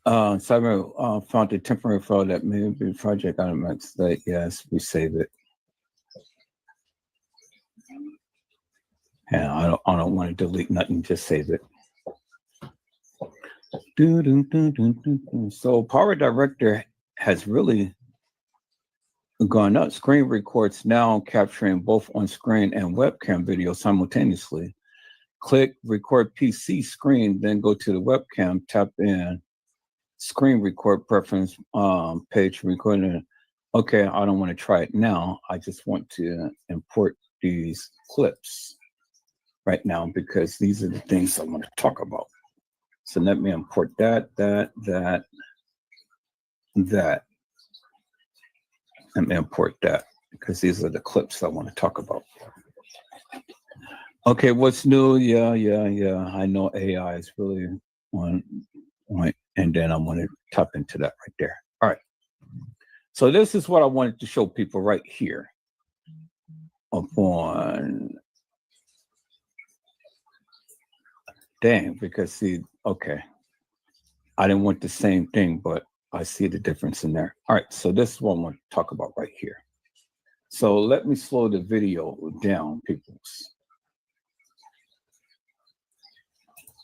Cyber found a temporary file that may be project elements that, yes, we save it. Yeah, I don't want to delete nothing, just save it. So Power Director has really gone up. Screen records now capturing both on screen and webcam video simultaneously. Click record PC screen, then go to the webcam, tap in screen record preference page recording. Okay, I don't want to try it now. I just want to import these clips right now because these are the things I want to talk about. So let me import that. Let me import that because these are the clips I want to talk about. Okay, what's new? Yeah. I know AI is really one point, and then I'm going to tap into that right there. All right. So this is what I wanted to show people right here upon. Dang, because see, okay. I didn't want the same thing, but I see the difference in there. All right, so this is what I want to talk about right here. So let me slow the video down, peoples.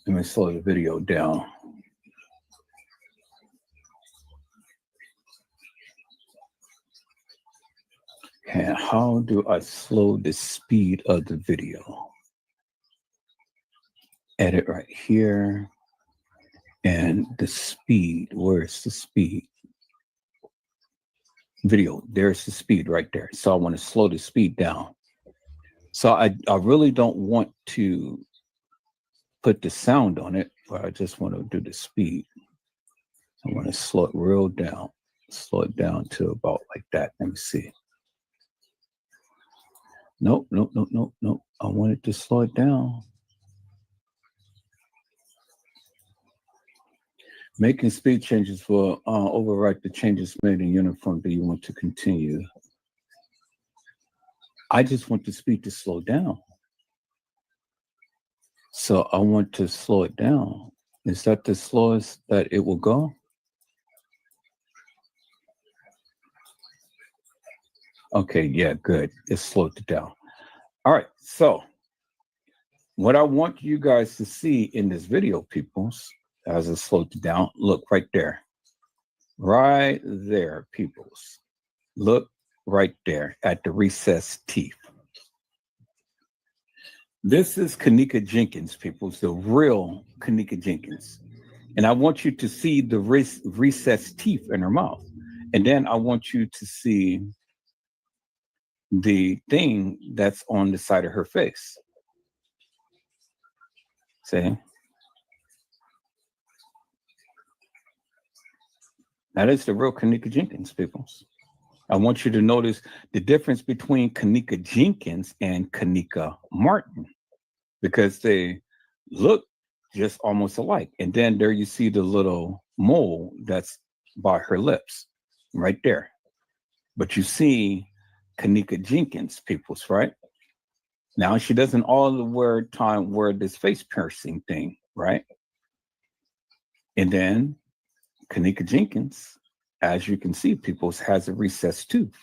Let me slow the video down. And how do I slow the speed of the video? Edit right here. And the speed, where's the speed? Video, there's the speed right there. So I want to slow the speed down. So I really don't want to put the sound on it, but I just want to do the speed. I want to slow it real down, slow it down to about like that. Let me see. Nope. I wanted to slow it down. Making speed changes will overwrite the changes made in uniform that you want to continue. I just want the speed to slow down. So I want to slow it down. Is that the slowest that it will go? Okay, yeah, good. It slowed it down. All right, so what I want you guys to see in this video, peoples, as it slowed it down, look right there. Right there, peoples. Look right there at the recessed teeth. This is Kanika Jenkins, peoples, the real Kanika Jenkins. And I want you to see the recessed teeth in her mouth. And then I want you to see the thing that's on the side of her face. See? That is the real Kanika Jenkins, peoples. I want you to notice the difference between Kanika Jenkins and Kanika Martin, because they look just almost alike. And then there you see the little mole that's by her lips, right there. But you see Kanika Jenkins, peoples, right? Now she doesn't all the time wear this face piercing thing, right? And then Kanika Jenkins, as you can see, peoples, has a recessed tooth.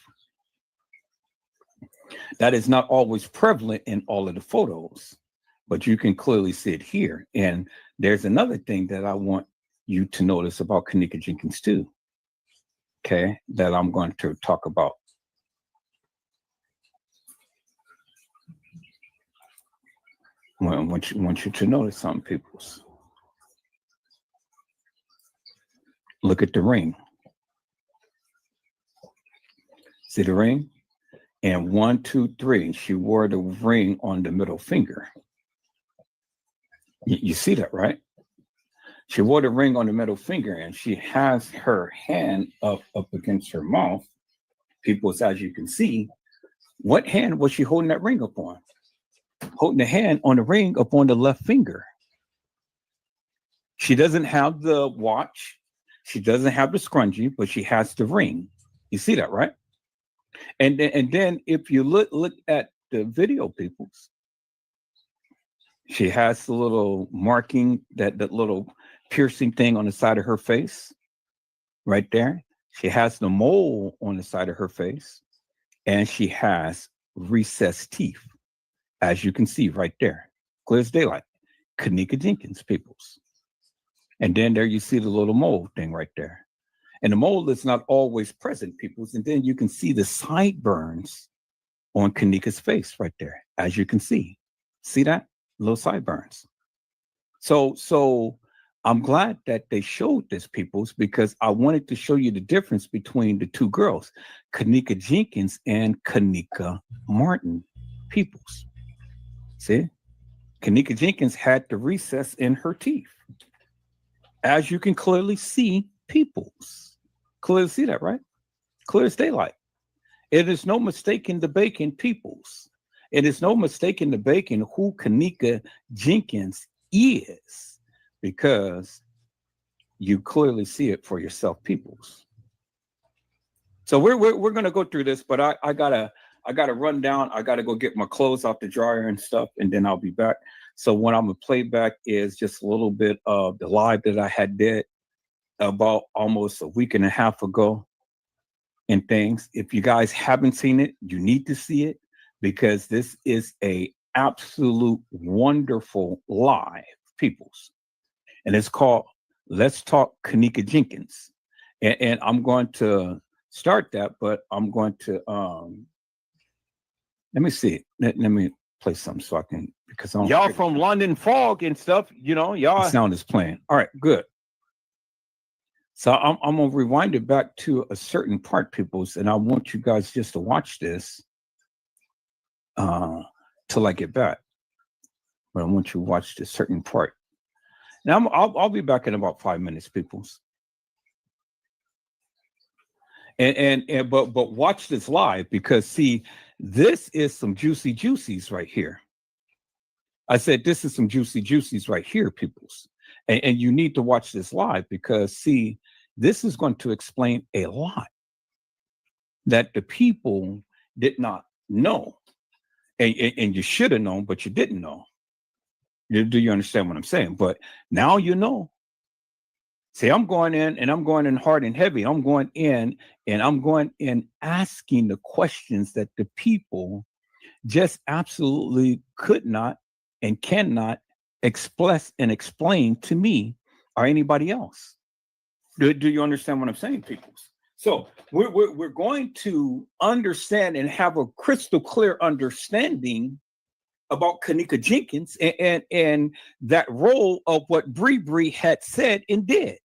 That is not always prevalent in all of the photos, but you can clearly see it here. And there's another thing that I want you to notice about Kanika Jenkins too, okay, that I'm going to talk about. I want you to notice something, peoples. Look at the ring. See the ring? And 1, 2, 3, she wore the ring on the middle finger. You see that, right? She wore the ring on the middle finger and she has her hand up against her mouth. People, as you can see, what hand was she holding that ring up on? Holding the hand on the ring up on the left finger. She doesn't have the watch. She doesn't have the scrunchie, but she has the ring. You see that, right? And then if you look at the video, peoples, she has the little marking, that little piercing thing on the side of her face, right there. She has the mole on the side of her face, and she has recessed teeth, as you can see right there, clear as daylight. Kanika Jenkins, peoples. And then there you see the little mole thing right there. And the mole is not always present, peoples. And then you can see the sideburns on Kanika's face right there, as you can see. See that? little sideburns. So I'm glad that they showed this, peoples, because I wanted to show you the difference between the two girls, Kanika Jenkins and Kanika Martin, peoples. See, Kanika Jenkins had the recess in her teeth, as you can clearly see, peoples. Clearly see that, right? Clear as daylight. It is no mistake in the bacon, peoples. It is no mistake in the bacon who Kanika Jenkins is, because you clearly see it for yourself, peoples. So we're gonna go through this, but I gotta run down. I gotta go get my clothes out the dryer and stuff, and then I'll be back. So what I'm gonna play back is just a little bit of the live that I had did about almost a week and a half ago and things. If you guys haven't seen it, you need to see it, because this is a absolute wonderful live, peoples. And it's called Let's Talk Kanika Jenkins. And I'm going to start that, but I'm going to let me see. Let me play something so I can, because I'm y'all from London Fog and stuff, you know, y'all the sound is playing. All right, good. So I'm gonna rewind it back to a certain part, peoples, and I want you guys just to watch this till I get back. But I want you to watch this certain part. Now I'll be back in about 5 minutes, peoples. And but watch this live, because see, this is some juicy juicies right here. I said this is some juicy juicies right here, peoples. And you need to watch this live, because see, this is going to explain a lot that the people did not know. And you should have known, but you didn't know. Do you understand what I'm saying? But now you know. See, I'm going in, and I'm going in hard and heavy. I'm going in, and I'm going in asking the questions that the people just absolutely could not and cannot express and explain to me or anybody else. Do you understand what I'm saying, people? So we're going to understand and have a crystal clear understanding about Kanika Jenkins and that role of what Bree Bree had said and did.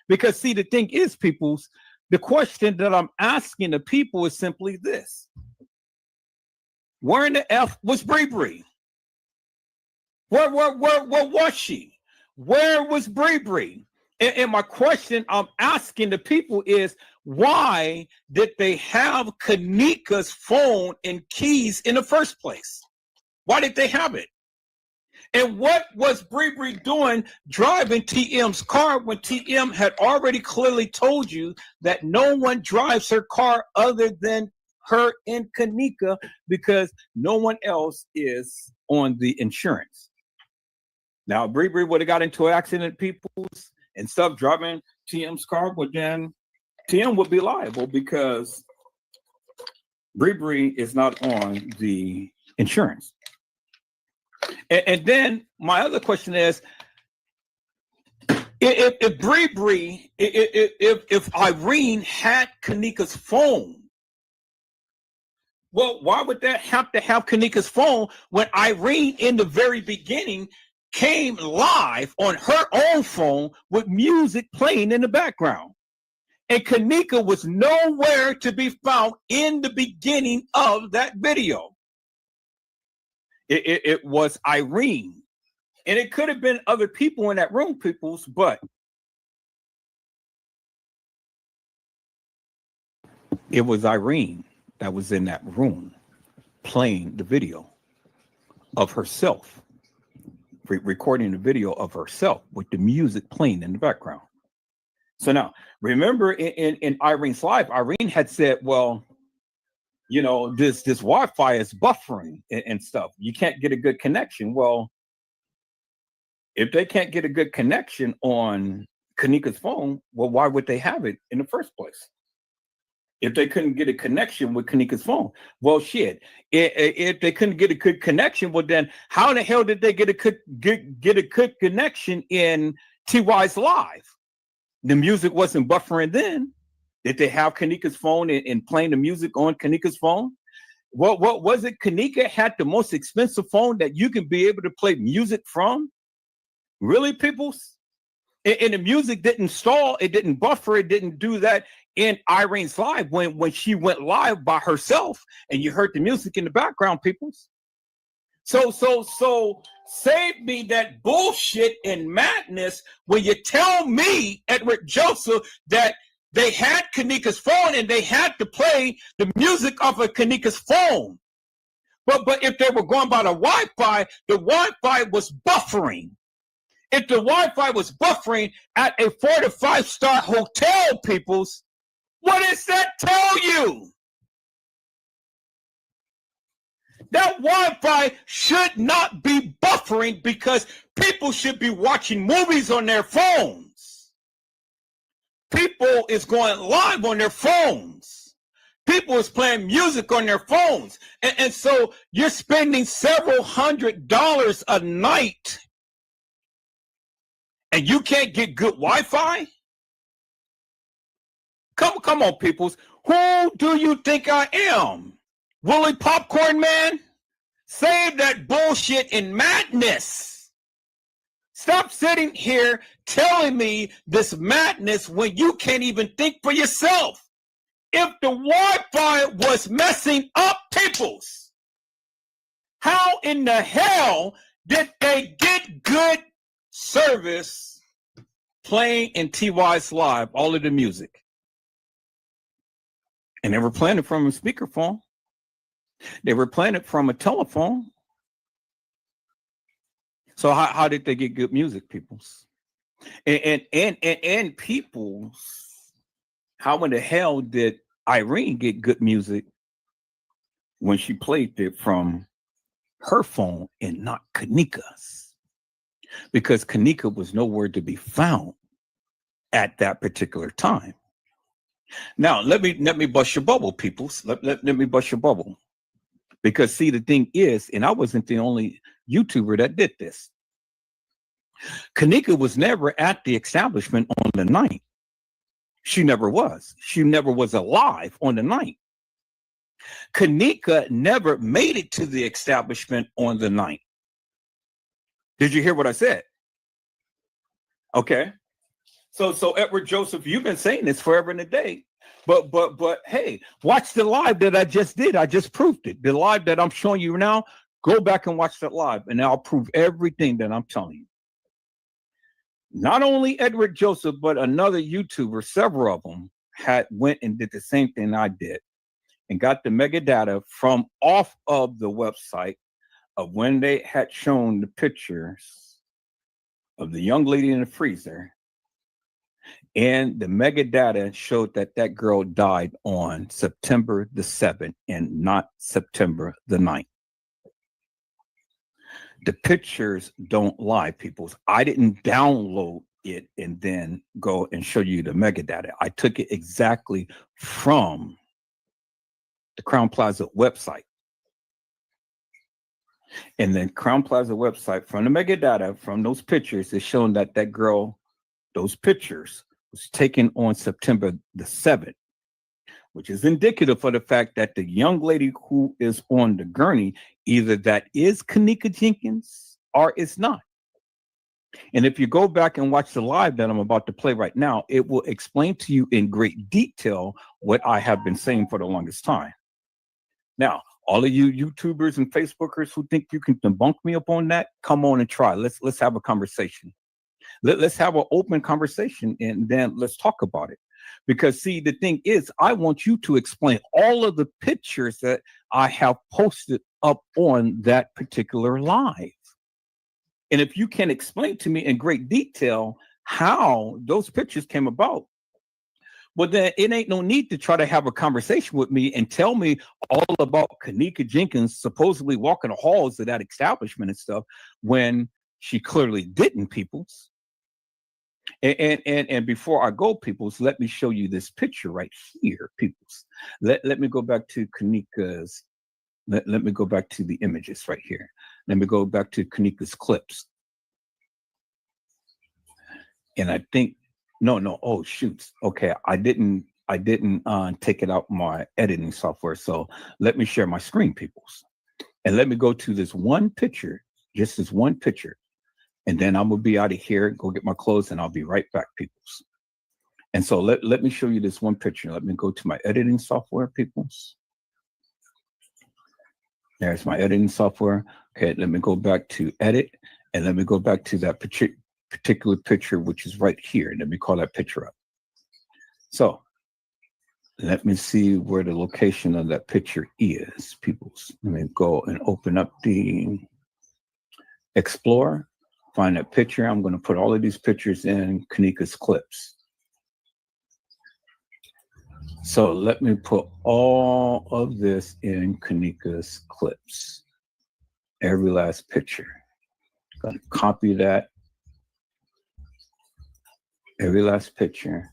Because see, the thing is, peoples, the question that I'm asking the people is simply this: where in the F was Bree Bree? Where was she? Where was Bree Bree? And my question I'm asking the people is, why did they have Kanika's phone and keys in the first place? Why did they have it? And what was Bree Bree doing driving TM's car when TM had already clearly told you that no one drives her car other than her and Kanika, because no one else is on the insurance? Now, Bree Bree would have got into an accident, peoples, and stuff driving TM's car, but then TM would be liable because Bree Bree is not on the insurance. And then my other question is, if Bree Bree, if Irene had Kanika's phone, well, why would that have to have Kanika's phone when Irene in the very beginning came live on her own phone with music playing in the background? And Kanika was nowhere to be found in the beginning of that video. It was Irene. And it could have been other people in that room, peoples, but it was Irene that was in that room playing the video of herself, recording the video of herself with the music playing in the background. So now, remember in Irene's live, Irene had said, well, you know, this Wi-Fi is buffering and stuff. You can't get a good connection. Well, if they can't get a good connection on Kanika's phone, well, why would they have it in the first place? If they couldn't get a connection with Kanika's phone, well, shit. If they couldn't get a good connection, well, then how the hell did they get a good connection in TY's live? The music wasn't buffering then. Did they have Kanika's phone and playing the music on Kanika's phone? What was it? Kanika had the most expensive phone that you can be able to play music from. Really, peoples? And the music didn't stall, it didn't buffer, it didn't do that in Irene's live when she went live by herself, and you heard the music in the background, peoples. So save me that bullshit and madness when you tell me, Edward Joseph, that they had Kanika's phone and they had to play the music off of Kanika's phone. But if they were going by the Wi-Fi was buffering. If the Wi-Fi was buffering at a 4 to 5 star hotel, peoples, what does that tell you? That Wi-Fi should not be buffering because people should be watching movies on their phones. People is going live on their phones. People is playing music on their phones. And so you're spending several $100s a night and you can't get good Wi-Fi? Come on, peoples. Who do you think I am? Willie Popcorn Man? Save that bullshit and madness. Stop sitting here telling me this madness when you can't even think for yourself. If the Wi-Fi was messing up, peoples, how in the hell did they get good service playing in TY's live, all of the music? And they were playing it from a speakerphone. They were playing it from a telephone. So how did they get good music, peoples? And peoples, how in the hell did Irene get good music when she played it from her phone and not Kanika's? Because Kanika was nowhere to be found at that particular time. Now, let me bust your bubble, peoples. Let me bust your bubble. Because see, the thing is, and I wasn't the only YouTuber that did this. Kanika was never at the establishment on the night. She never was. She never was alive on the night. Kanika never made it to the establishment on the night. Did you hear what I said? Okay. So Edward Joseph, you've been saying this forever and a day. But hey, watch the live that I just did. I just proved it. The live that I'm showing you now, go back and watch that live, and I'll prove everything that I'm telling you. Not only Edward Joseph, but another YouTuber, several of them, went and did the same thing I did and got the mega data from off of the website of when they had shown the pictures of the young lady in the freezer. And the mega data showed that that girl died on September the 7th and not September the 9th. The pictures don't lie, peoples. I didn't download it and then go and show you the mega data. I took it exactly from the Crown Plaza website. And then Crown Plaza website, from the mega data, from those pictures, is showing that that girl, those pictures, was taken on September the 7th, which is indicative of the fact that the young lady who is on the gurney, either that is Kanika Jenkins or it's not. And if you go back and watch the live that I'm about to play right now, it will explain to you in great detail what I have been saying for the longest time. Now, all of you YouTubers and Facebookers who think you can debunk me upon that, come on and try. Let's have a conversation. Let's have an open conversation, and then let's talk about it. Because see, the thing is, I want you to explain all of the pictures that I have posted up on that particular live. And if you can explain to me in great detail how those pictures came about, well, then it ain't no need to try to have a conversation with me and tell me all about Kanika Jenkins supposedly walking the halls of that establishment and stuff when she clearly didn't, peoples. And before I go, peoples, let me show you this picture right here, peoples. Let me go back to Kanika's. Let me go back to the images right here. Let me go back to Kanika's clips. And I think, no, oh, shoots. Okay, I didn't I didn't take it out my editing software. So let me share my screen, peoples. And let me go to this one picture, just this one picture. And then I'm going to be out of here, go get my clothes, and I'll be right back, peoples. And so let me show you this one picture. Let me go to my editing software, peoples. There's my editing software. Okay, let me go back to edit, and let me go back to that particular picture, which is right here. Let me call that picture up. So let me see where the location of that picture is, peoples. Let me go and open up the Explorer, find that picture. I'm going to put all of these pictures in Kanika's clips. So let me put all of this in Kanika's clips. Every last picture. I'm going to copy that. Every last picture.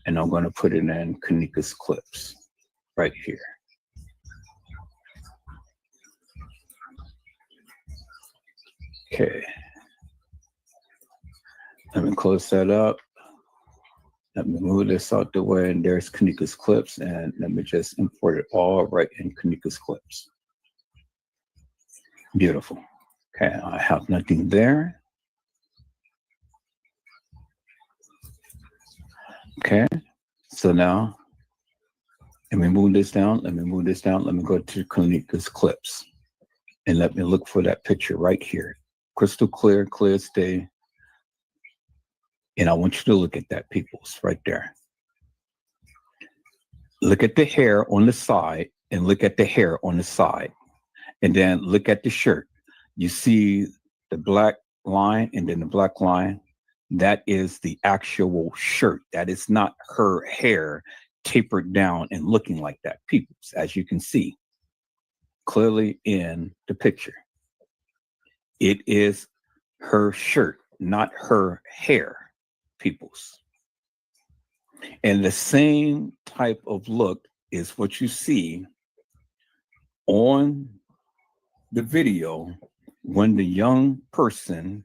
And I'm going to put it in Kanika's clips right here. Okay. Let me close that up. Let me move this out the way, and there's Kanika's clips, and let me just import it all right in Kanika's clips. Beautiful. Okay, I have nothing there. Okay, so now let me move this down. Let me move this down. Let me go to Kanika's clips, and let me look for that picture right here. Crystal clear, clear as day. And I want you to look at that, peoples, right there. Look at the hair on the side, and look at the hair on the side. And then look at the shirt. You see the black line and then the black line. That is the actual shirt. That is not her hair tapered down and looking like that, peoples, as you can see clearly in the picture. It is her shirt, not her hair, peoples. And the same type of look is what you see on the video when the young person,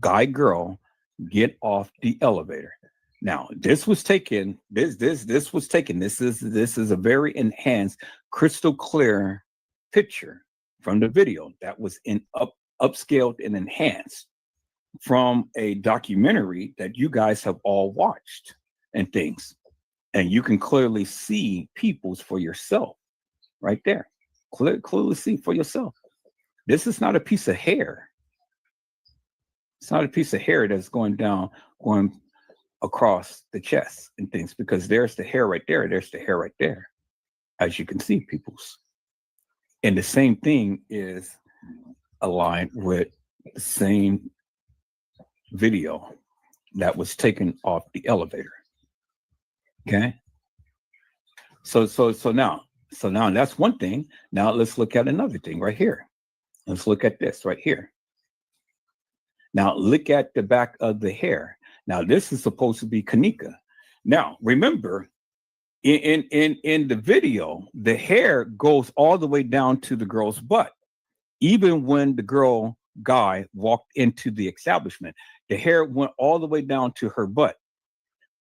guy, girl, get off the elevator. Now, this was taken. This was taken. This is a very enhanced, crystal clear picture from the video that was upscaled and enhanced from a documentary that you guys have all watched and things. And you can clearly see peoples for yourself right there. Clearly see for yourself. This is not a piece of hair. It's not a piece of hair that's going across the chest and things, because there's the hair right there. There's the hair right there, as you can see, peoples. And the same thing is aligned with the same video that was taken off the elevator. Okay. So now that's one thing. Now let's look at another thing right here. Let's look at this right here. Now look at the back of the hair. Now this is supposed to be Kanika. Now remember, in the video, the hair goes all the way down to the girl's butt. Even when the guy walked into the establishment, the hair went all the way down to her butt.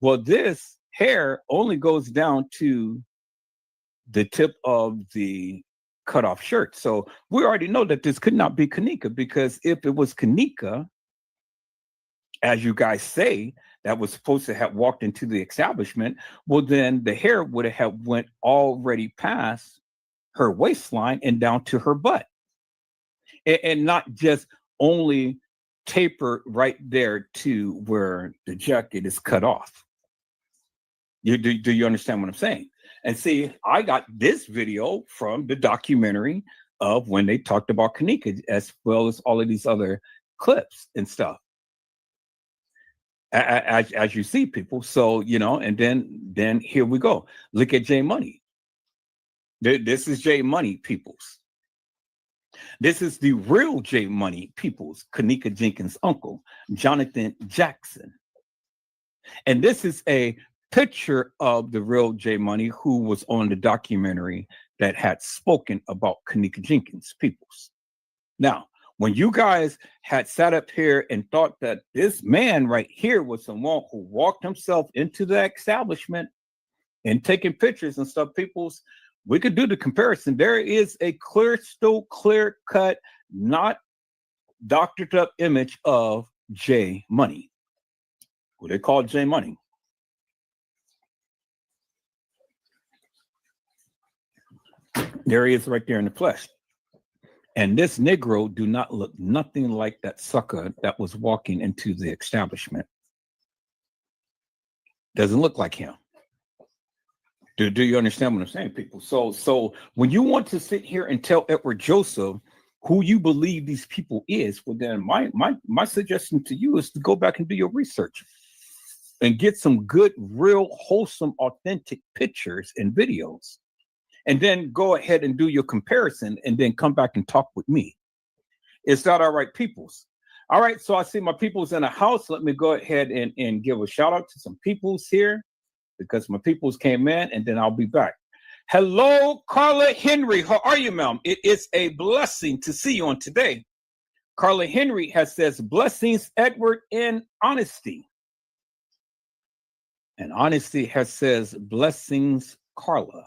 Well, this hair only goes down to the tip of the cut off shirt. So we already know that this could not be Kanika, because if it was Kanika, as you guys say, that was supposed to have walked into the establishment, well, then the hair would have went already past her waistline and down to her butt. And not just only taper right there to where the jacket is cut off. Do you understand what I'm saying? And see, I got this video from the documentary of when they talked about Kanika, as well as all of these other clips and stuff. As you see, people. So, and then here we go. Look at J Money. This is J Money, peoples. This is the real J Money, peoples. Kanika Jenkins' uncle, Jonathan Jackson. And this is a picture of the real J Money, who was on the documentary that had spoken about Kanika Jenkins, peoples. Now, When you guys had sat up here and thought that this man right here was someone who walked himself into the establishment and taking pictures and stuff, we could do the comparison. There is a clear cut, not doctored up image of J Money, who they call J Money. There he is right there in the flesh. And this Negro do not look nothing like that sucker that was walking into the establishment. Doesn't look like him. Do you understand what I'm saying, people? So when you want to sit here and tell Edward Joseph who you believe these people is, well, then my suggestion to you is to go back and do your research and get some good, real, wholesome, authentic pictures and videos. And then go ahead and do your comparison and then come back and talk with me. Is that all right, peoples? All right, so I see my peoples in the house. Let me go ahead and give a shout out to some peoples here because my peoples came in, and then I'll be back. Hello, Carla Henry. How are you, ma'am? It is a blessing to see you on today. Carla Henry says, blessings, Edward, in honesty. And honesty says, blessings, Carla.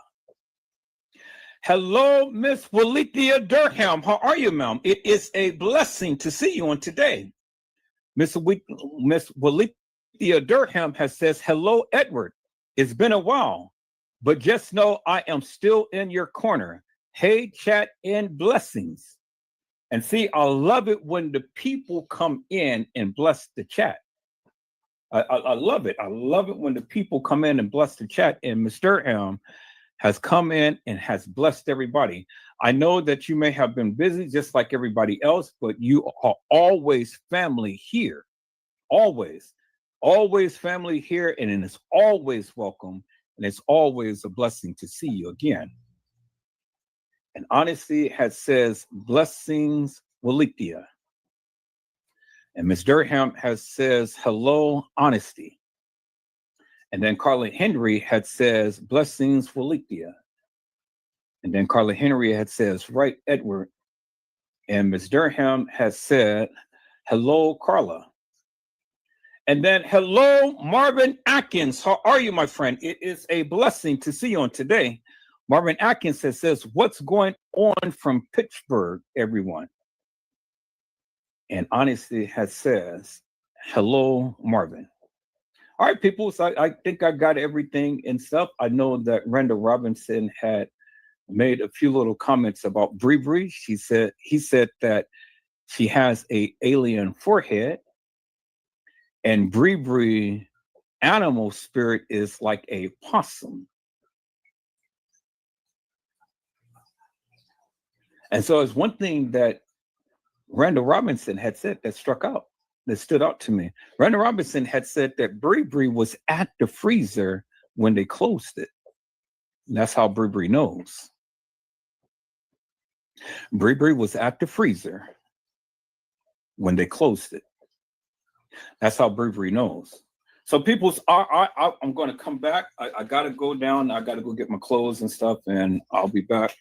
Hello, Miss Walithia Durham. How are you, ma'am? It is a blessing to see you on today. Miss Walithia Durham says, hello, Edward. It's been a while, but just know I am still in your corner. Hey, chat, and blessings. And see, I love it when the people come in and bless the chat. I love it. I love it when the people come in and bless the chat. And Miss Durham has come in and has blessed everybody. I know that you may have been busy just like everybody else, but you are always family here. Always family here, and it's always welcome, and it's always a blessing to see you again. And honesty says, blessings, Walithia. And Miss Durham says, hello, honesty. And then Carla Henry says, blessings, Walithia. And then Carla Henry says, right, Edward. And Miss Durham said, hello, Carla. And then, hello, Marvin Atkins. How are you, my friend? It is a blessing to see you on today. Marvin Atkins says, what's going on from Pittsburgh, everyone? And honesty says, hello, Marvin. All right, people, so I think I got everything and stuff. I know that Randall Robinson had made a few little comments about Bree Bree. He said that she has a alien forehead, and Bree Bree animal spirit is like a possum. And so it's one thing that Randall Robinson had said that stood out to me. Randall Robinson had said that Bree Bree was at the freezer when they closed it. And that's how Bree Bree knows. Bree Bree was at the freezer when they closed it. That's how Bree Bree knows. So people's, I'm going to come back. I got to go down. I got to go get my clothes and stuff, and I'll be back.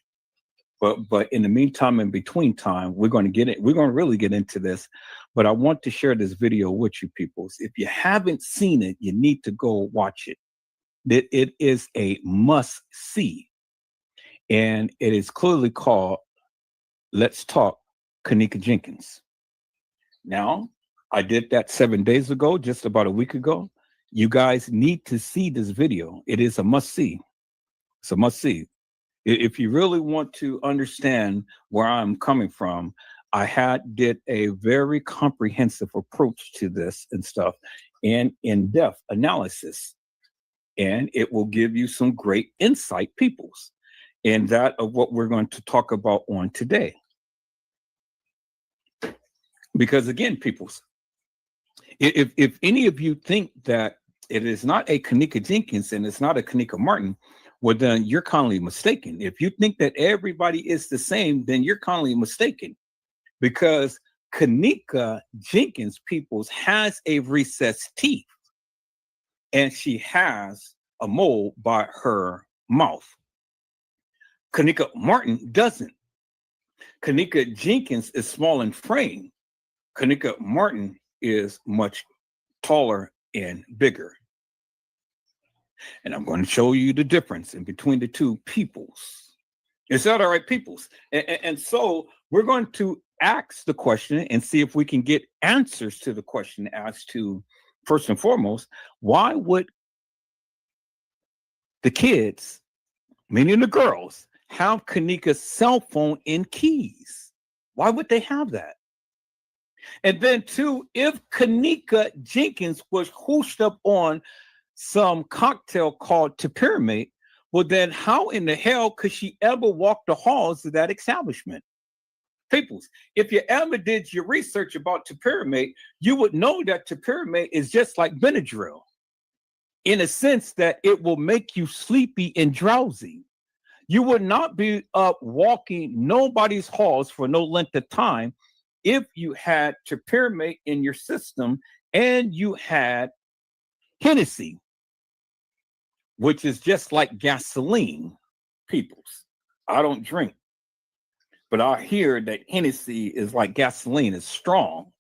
But in the meantime, in between time, we're going to really get into this. But I want to share this video with you peoples. If you haven't seen it, you need to go watch it. It is a must see. And it is clearly called Let's Talk Kenneka Jenkins. Now, I did that 7 days ago, just about a week ago. You guys need to see this video. It is a must see. It's a must see. If you really want to understand where I'm coming from, I did a very comprehensive approach to this and stuff, and in-depth analysis. And it will give you some great insight, peoples, and that of what we're going to talk about on today. Because again, peoples, if any of you think that it is not a Kenneka Jenkins and it's not a Kenneka Martin, well, then you're kindly mistaken. If you think that everybody is the same, then you're kindly mistaken. Because Kenneka Jenkins, peoples, has a recessed teeth. And she has a mole by her mouth. Kenneka Martin doesn't. Kanika Jenkins is small in frame. Kanika Martin is much taller and bigger. And I'm going to show you the difference in between the two peoples. Is that all right, peoples? And so we're going to ask the question and see if we can get answers to the question as to, first and foremost, why would the kids, meaning the girls, have Kanika's cell phone in keys? Why would they have that? And then two, if Kanika Jenkins was hooshed up on some cocktail called Pyramid, well, then how in the hell could she ever walk the halls of that establishment? Peoples, if you ever did your research about Pyramid, you would know that Pyramid is just like Benadryl, in a sense that it will make you sleepy and drowsy. You would not be up walking nobody's halls for no length of time if you had Pyramid in your system and you had Hennessy, which is just like gasoline. Peoples, I don't drink, but I hear that Hennessy is like gasoline, it's strong.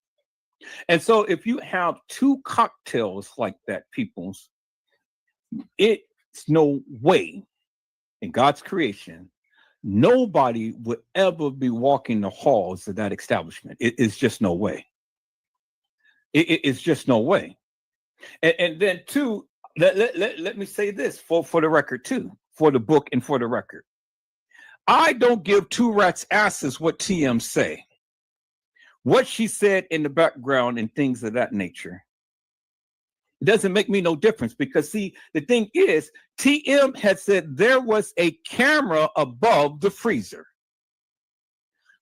And so if you have two cocktails like that, peoples, it's no way in God's creation, nobody would ever be walking the halls of that establishment. It's just no way. It's just no way. And then two, let me say this for the record too, for the book and for the record. I don't give two rats' asses what TM say. What she said in the background and things of that nature. It doesn't make me no difference because, see, the thing is, TM had said there was a camera above the freezer.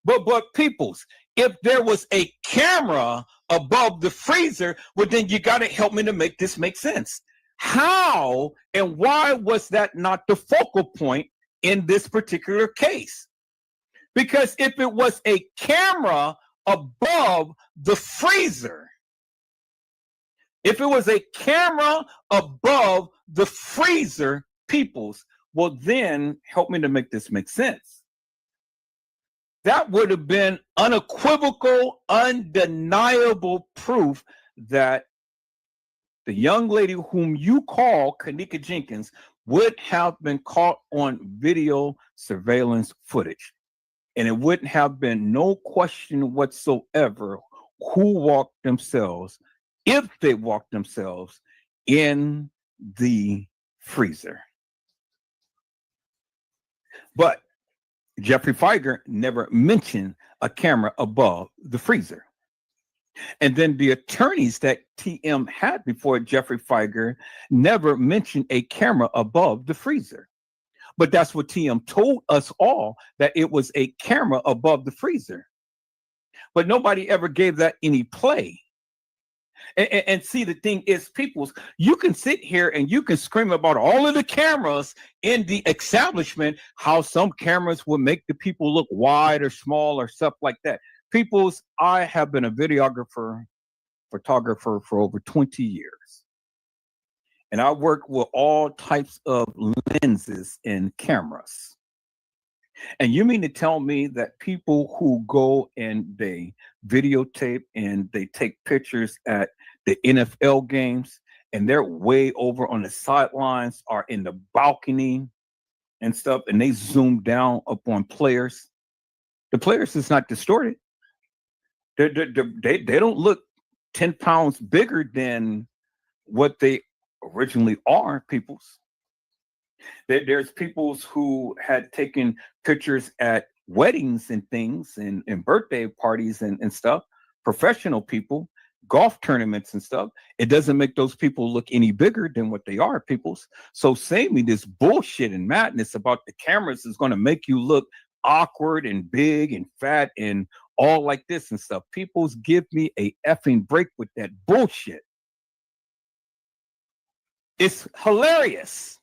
But peoples, if there was a camera above the freezer, well, then you got to help me to make this make sense. How and why was that not the focal point in this particular case? Because if it was a camera above the freezer, if it was a camera above the freezer, peoples, well, then help me to make this make sense. That would have been unequivocal, undeniable proof that the young lady whom you call Kanika Jenkins would have been caught on video surveillance footage. And it wouldn't have been no question whatsoever who walked themselves, if they walked themselves, in the freezer. But Jeffrey Feiger never mentioned a camera above the freezer. And then the attorneys that TM had before Jeffrey Feiger never mentioned a camera above the freezer. But that's what TM told us all, that it was a camera above the freezer. But nobody ever gave that any play. And see, the thing is, peoples, you can sit here and you can scream about all of the cameras in the establishment, how some cameras will make the people look wide or small or stuff like that. Peoples, I have been a photographer for over 20 years. And I work with all types of lenses and cameras. And you mean to tell me that people who go and they videotape and they take pictures at the NFL games and they're way over on the sidelines or in the balcony and stuff, and they zoom down upon players, the players is not distorted. They don't look 10 pounds bigger than what they originally are, peoples. There's peoples who had taken pictures at weddings and things and birthday parties and stuff, professional people, golf tournaments and stuff. It doesn't make those people look any bigger than what they are, peoples. So saying me this bullshit and madness about the cameras is going to make you look awkward and big and fat and all like this and stuff. Peoples, give me a effing break with that bullshit. It's hilarious.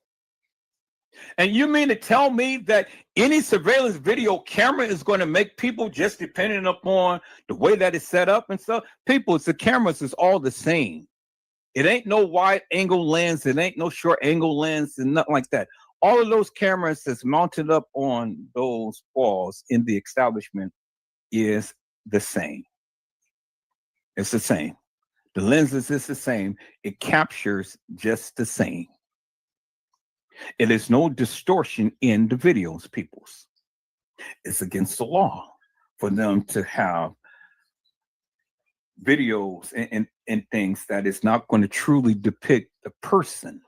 And you mean to tell me that any surveillance video camera is going to make people just depending upon the way that it's set up and stuff? People, the cameras is all the same. It ain't no wide angle lens. It ain't no short angle lens and nothing like that. All of those cameras that's mounted up on those walls in the establishment is the same. It's the same. The lenses is the same. It captures just the same. It is no distortion in the videos, peoples. It's against the law for them to have videos and things that is not going to truly depict the person.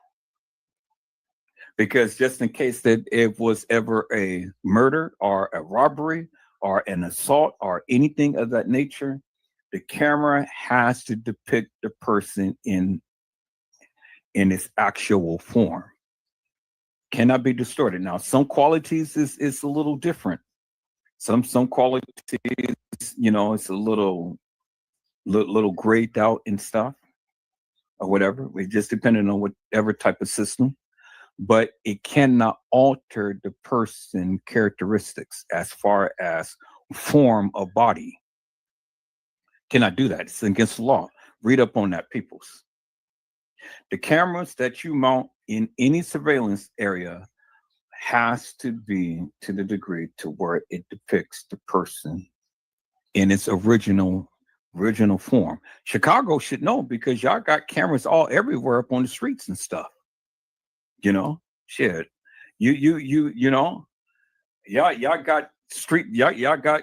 Because just in case that it was ever a murder or a robbery or an assault or anything of that nature, the camera has to depict the person in its actual form. Cannot be distorted. Now, some qualities is a little different. Some qualities, you know, it's a little grayed out and stuff or whatever. It just depending on whatever type of system. But it cannot alter the person characteristics as far as form of body. Cannot do that. It's against the law. Read up on that, peoples. The cameras that you mount in any surveillance area has to be to the degree to where it depicts the person in its original form. Chicago should know because y'all got cameras all everywhere up on the streets and stuff. You know, shit. You know, y'all got y'all got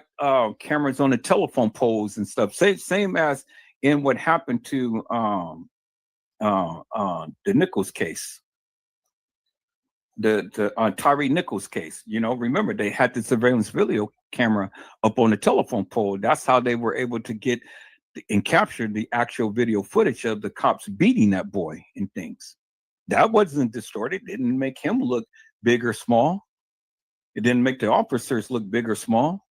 cameras on the telephone poles and stuff. Same as in what happened to the Nichols case. The Tyree Nichols case, you know, remember they had the surveillance video camera up on the telephone pole. That's how they were able to get and capture the actual video footage of the cops beating that boy and things. That wasn't distorted. It didn't make him look big or small. It didn't make the officers look big or small.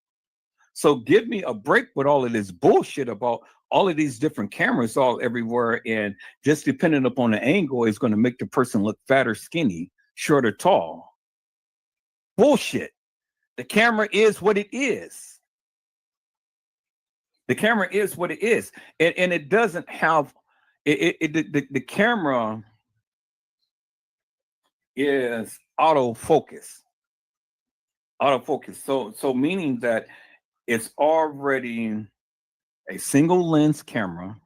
So give me a break with all of this bullshit about all of these different cameras all everywhere, and just depending upon the angle is going to make the person look fat or skinny, short or tall. Bullshit. The camera is what it is. The camera is what it is. And it doesn't have the camera is autofocus. Autofocus. So meaning that it's already a single lens camera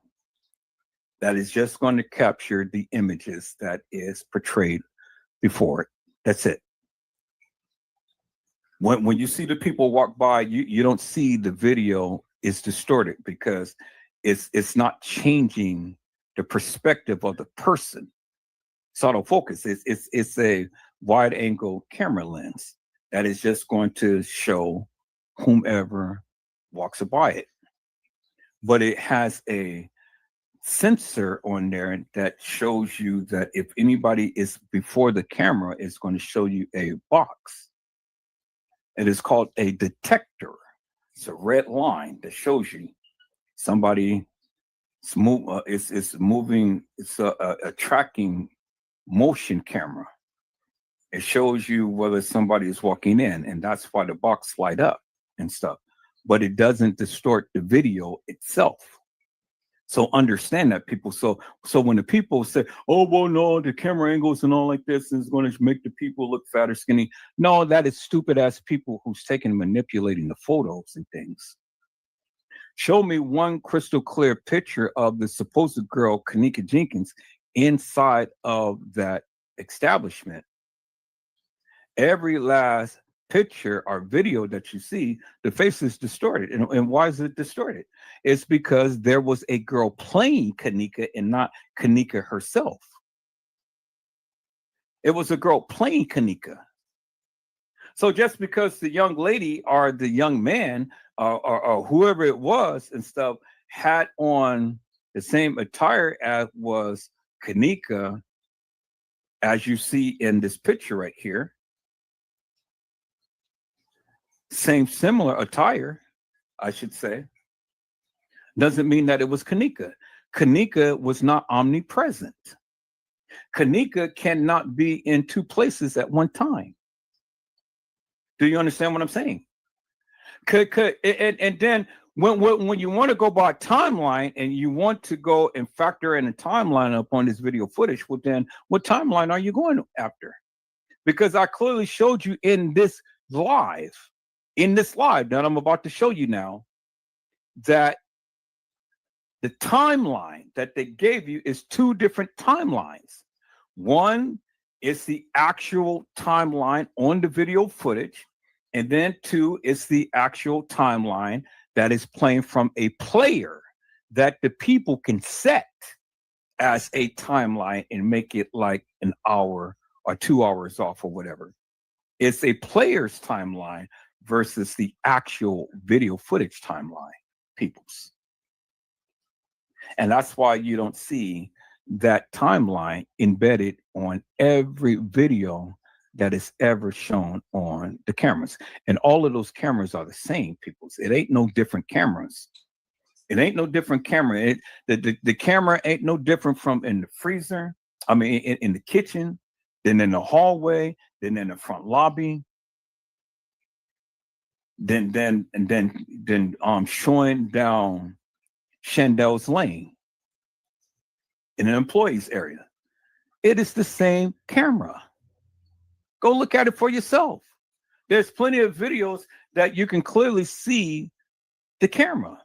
that is just going to capture the images that is portrayed before it. That's it. When you see the people walk by, you don't see the video is distorted because it's not changing the perspective of the person. It's autofocus. It's a wide angle camera lens that is just going to show whomever walks by it. But it has a sensor on there that shows you that if anybody is before the camera, it's going to show you a box. It is called a detector. It's a red line that shows you somebody is moving. It's a tracking motion camera. It shows you whether somebody is walking in, and that's why the box light up and stuff. But it doesn't distort the video itself. So understand that, people. So when the people say, "Oh, well, no, the camera angles and all like this is going to make the people look fat or skinny," no, that is stupid ass people who's taking manipulating the photos and things. Show me one crystal clear picture of the supposed girl, Kanika Jenkins, inside of that establishment. Every last picture or video that you see, the face is distorted. And why is it distorted? It's because there was a girl playing Kanika and not Kanika herself. It was a girl playing Kanika. So just because the young lady or the young man or whoever it was and stuff had on the same attire as was Kanika, as you see in this picture right here, similar attire, I should say, doesn't mean that it was Kanika. Kanika was not omnipresent. Kanika cannot be in two places at one time. Do you understand what I'm saying? And then when you want to go by timeline and you want to go and factor in a timeline upon this video footage, well, then what timeline are you going after? because I clearly showed you in this live that I'm about to show you now, that the timeline that they gave you is two different timelines. One is the actual timeline on the video footage, and then two is the actual timeline that is playing from a player that the people can set as a timeline and make it like an hour or 2 hours off or whatever. It's a player's timeline versus the actual video footage timeline, peoples. And that's why you don't see that timeline embedded on every video that is ever shown on the cameras. And all of those cameras are the same, peoples. It ain't no different cameras. It ain't no different camera. The camera ain't no different from in the freezer. I mean, in the kitchen, then in the hallway, then in the front lobby, then showing down Chandel's lane in an employee's area. It is the same camera. Go look at it for yourself. There's plenty of videos that you can clearly see the camera.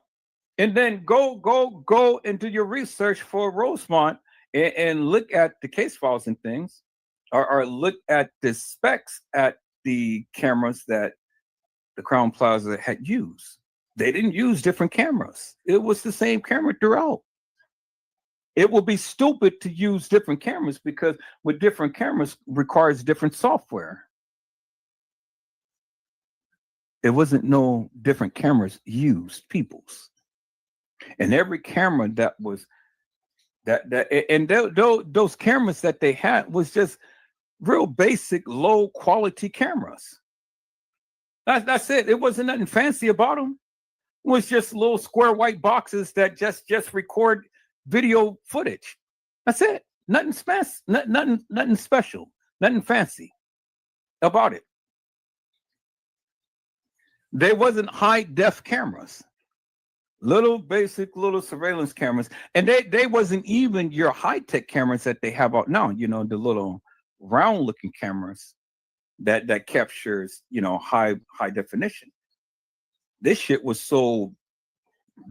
And then go and do your research for Rosemont and look at the case files and things, or look at the specs at the cameras that the Crown Plaza had used. They didn't use different cameras. It was the same camera throughout. It will be stupid to use different cameras because with different cameras requires different software. It wasn't no different cameras used, peoples. And every camera that was those cameras that they had was just real basic, low quality cameras. That's it. It wasn't nothing fancy about them. It was just little square white boxes that just record video footage. That's it. Nothing special, nothing special, nothing fancy about it. They wasn't high def cameras. Little basic little surveillance cameras. And they wasn't even your high-tech cameras that they have out now, you know, the little round looking cameras that captures, you know, high definition. This shit was so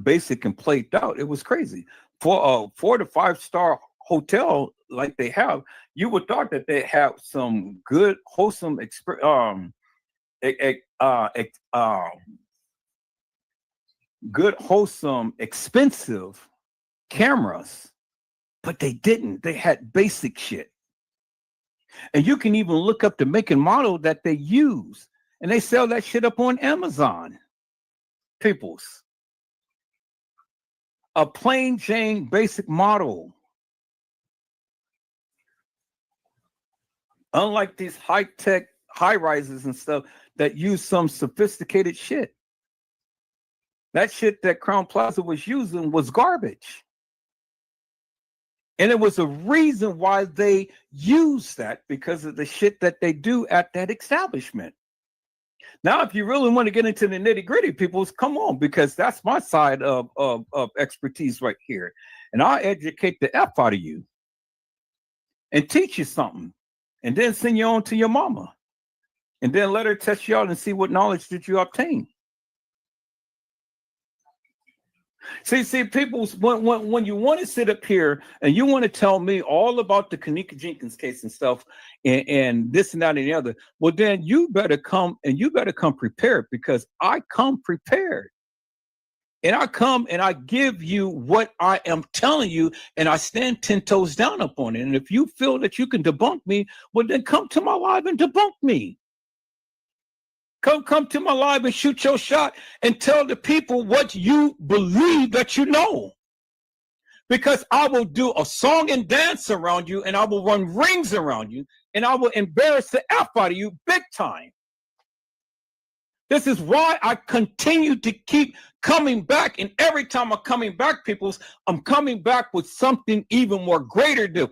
basic and played out. It was crazy. For a 4 to 5 star hotel like they have, you would thought that they have some good, wholesome good, wholesome, expensive cameras, but they didn't. They had basic shit. And you can even look up the make and model that they use, and they sell that shit up on Amazon. Peoples. A plain Jane basic model. Unlike these high-tech high-rises and stuff that use some sophisticated shit. That shit that Crown Plaza was using was garbage. And it was a reason why they used that, because of the shit that they do at that establishment. Now, if you really want to get into the nitty-gritty, people, come on, because that's my side of expertise right here. And I'll educate the F out of you and teach you something, and then send you on to your mama, and then let her test you out and see what knowledge did you obtain. See, people, when you want to sit up here and you want to tell me all about the Kenneka Jenkins case and stuff, and this and that and the other, well, then you better come prepared, because I come prepared. And I come and I give you what I am telling you, and I stand 10 toes down up on it. And if you feel that you can debunk me, well, then come to my live and debunk me. Come to my live and shoot your shot and tell the people what you believe that you know. Because I will do a song and dance around you, and I will run rings around you, and I will embarrass the F out of you big time. This is why I continue to keep coming back. And every time I'm coming back, peoples, I'm coming back with something even more greater than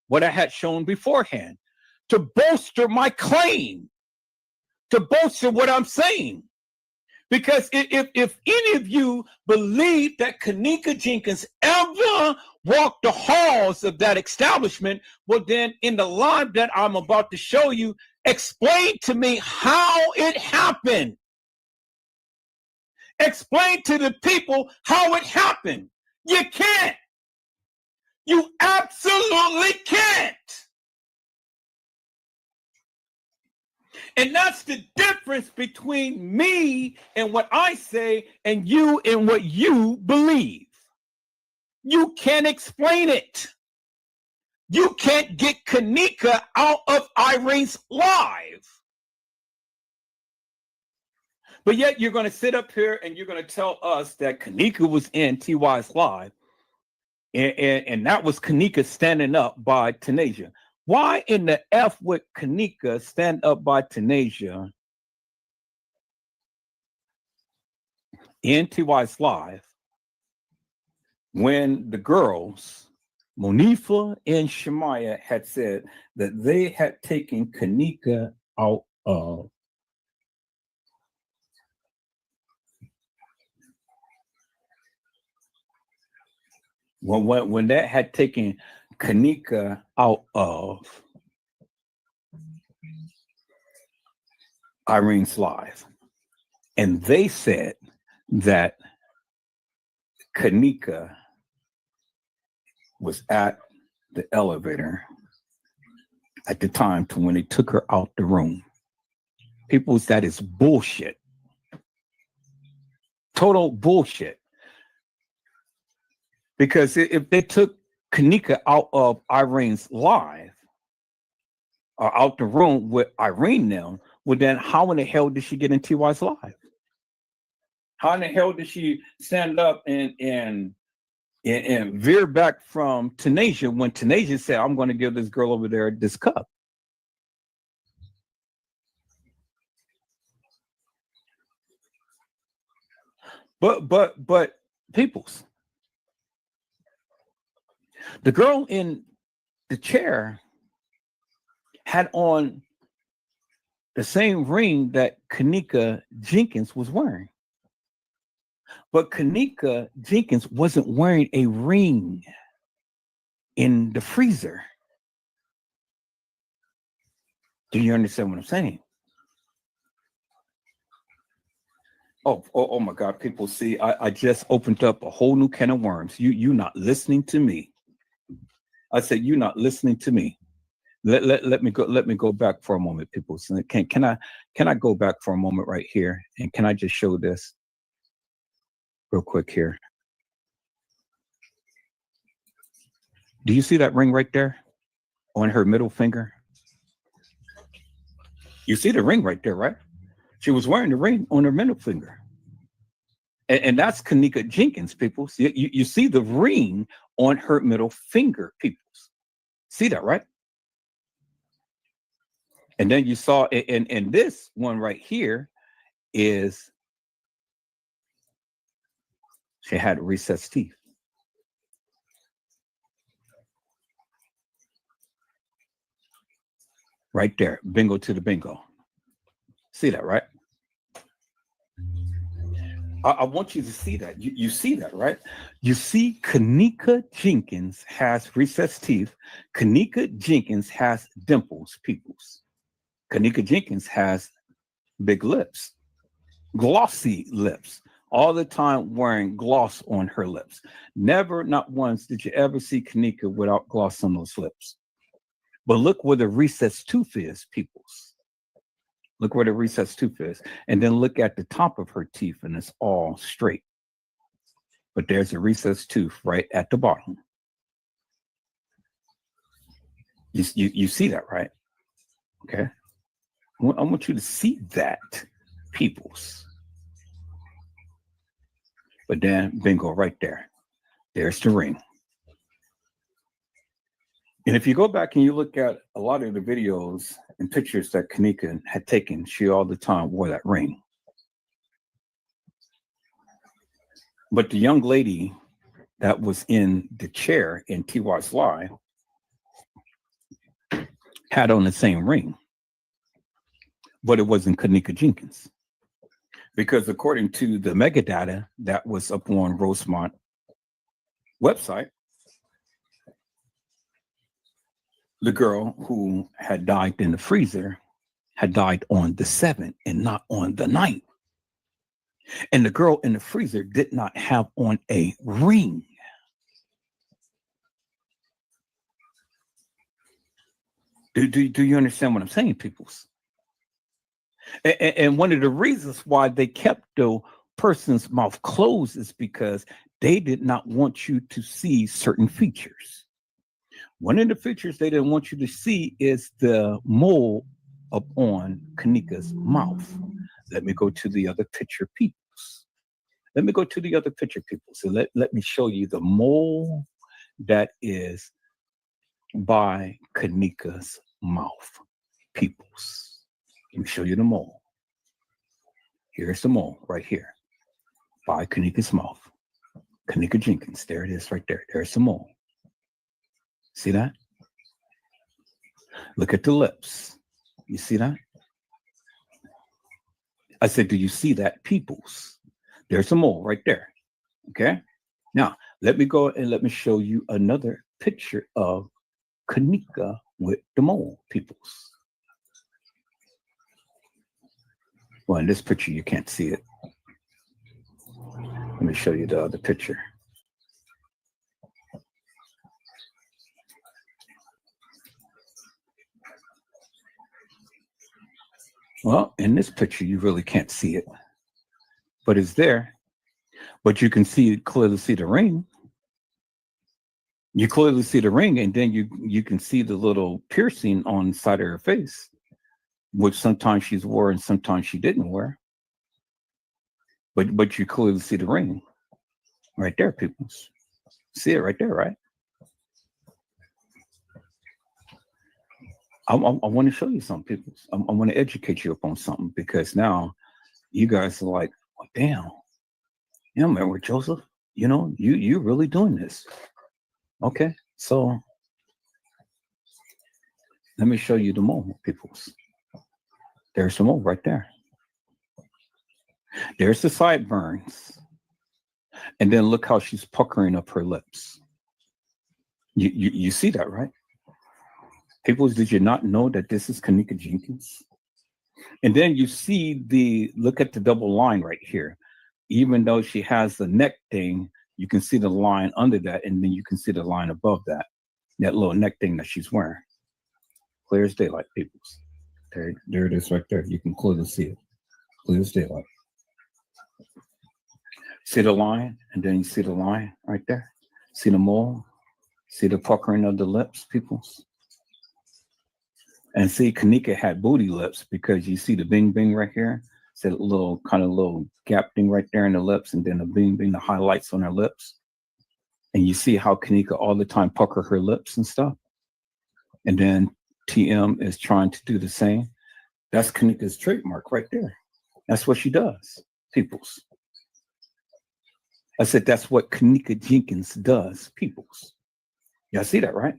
what I had shown beforehand, to bolster my claim, to bolster what I'm saying. Because if any of you believe that Kenneka Jenkins ever walk the halls of that establishment. Well, then in the live that I'm about to show you, explain to me how it happened. Explain to the people how it happened. You can't. You absolutely can't. And that's the difference between me and what I say and you and what you believe. You can't explain it. You can't get Kanika out of Irene's live. But yet you're going to sit up here and you're going to tell us that Kanika was in TY's live. And that was Kanika standing up by Tanasia. Why in the F would Kanika stand up by Tanasia in TY's live when the girls, Monifa and Shemaya, had said that they had taken Kanika out of when that had taken Kanika out of Irene's live, and they said that Kanika was at the elevator at the time to when they took her out the room. People, that is bullshit. Total bullshit. Because if they took Kanika out of Irene's live or out the room with Irene now, well then how in the hell did she get in TY's live? How in the hell did she stand up and veer back from Tanasia when Tanasia said, I'm going to give this girl over there this cup? But peoples, the girl in the chair had on the same ring that Kanika Jenkins was wearing. But Kanika Jenkins wasn't wearing a ring in the freezer. Do you understand what I'm saying? Oh my God, people, see, I just opened up a whole new can of worms. You not listening to me. I said, you're not listening to me. Let me go back for a moment, people. So can I go back for a moment right here? And can I just show this real quick here? Do you see that ring right there on her middle finger? You see the ring right there, right? She was wearing the ring on her middle finger. And that's Kanika Jenkins, people. You see the ring on her middle finger, people. See that, right? And then you saw, and this one right here is, she had recessed teeth. Right there, bingo to the bingo. See that, right? I want you to see that. You see that, right? You see Kanika Jenkins has recessed teeth. Kanika Jenkins has dimples, peoples. Kanika Jenkins has big lips, glossy lips, all the time wearing gloss on her lips. Never, not once, did you ever see Kanika without gloss on those lips. But look where the recessed tooth is, peoples. Look where the recessed tooth is. And then look at the top of her teeth, and it's all straight. But there's a recessed tooth right at the bottom. You see that, right? Okay. I want you to see that, peoples. But then, bingo, right there. There's the ring. And if you go back and you look at a lot of the videos and pictures that Kanika had taken, she all the time wore that ring. But the young lady that was in the chair in TY's live had on the same ring. But it wasn't Kanika Jenkins. Because according to the metadata that was up on Rosemont website, The girl who had died in the freezer had died on the 7th and not on the 9th. And the girl in the freezer did not have on a ring. Do you understand what I'm saying, peoples? And one of the reasons why they kept the person's mouth closed is because they did not want you to see certain features. One of the features they didn't want you to see is the mole up on Kanika's mouth. Let me go to the other picture, peoples. Let me go to the other picture, people. So let me show you the mole that is by Kanika's mouth, peoples. Let me show you the mole. Here's the mole right here by Kanika's mouth. Kanika Jenkins, there it is right there. There's the mole. See that? Look at the lips. You see that? I said, do you see that, peoples? There's a mole right there. Okay. Now, let me go and let me show you another picture of Kanika with the mole, peoples. Well, in this picture, you can't see it. Let me show you the other picture. Well, in this picture, you really can't see it, but it's there. But you can clearly see the ring. You clearly see the ring, and then you can see the little piercing on the side of her face, which sometimes she's wore and sometimes she didn't wear. But you clearly see the ring right there, people. See it right there, right? I want to show you something, people. I want to educate you upon something, because now you guys are like, oh, damn, yeah, remember Joseph? You know, you really doing this. Okay, so let me show you the mole, peoples. There's the mole right there. There's the sideburns. And then look how she's puckering up her lips. You see that, right? People, did you not know that this is Kanika Jenkins? And then you see look at the double line right here. Even though she has the neck thing, you can see the line under that, and then you can see the line above that little neck thing that she's wearing. Clear as daylight, people. There it is right there. You can clearly see it. Clear as daylight. See the line, and then you see the line right there. See the mole? See the puckering of the lips, peoples? And see, Kanika had booty lips, because you see the bing bing right here. See a little gap thing right there in the lips, and then the bing bing, the highlights on her lips. And you see how Kanika all the time pucker her lips and stuff. And then TM is trying to do the same. That's Kanika's trademark right there. That's what she does, peoples. I said, that's what Kanika Jenkins does, peoples. Y'all see that, right?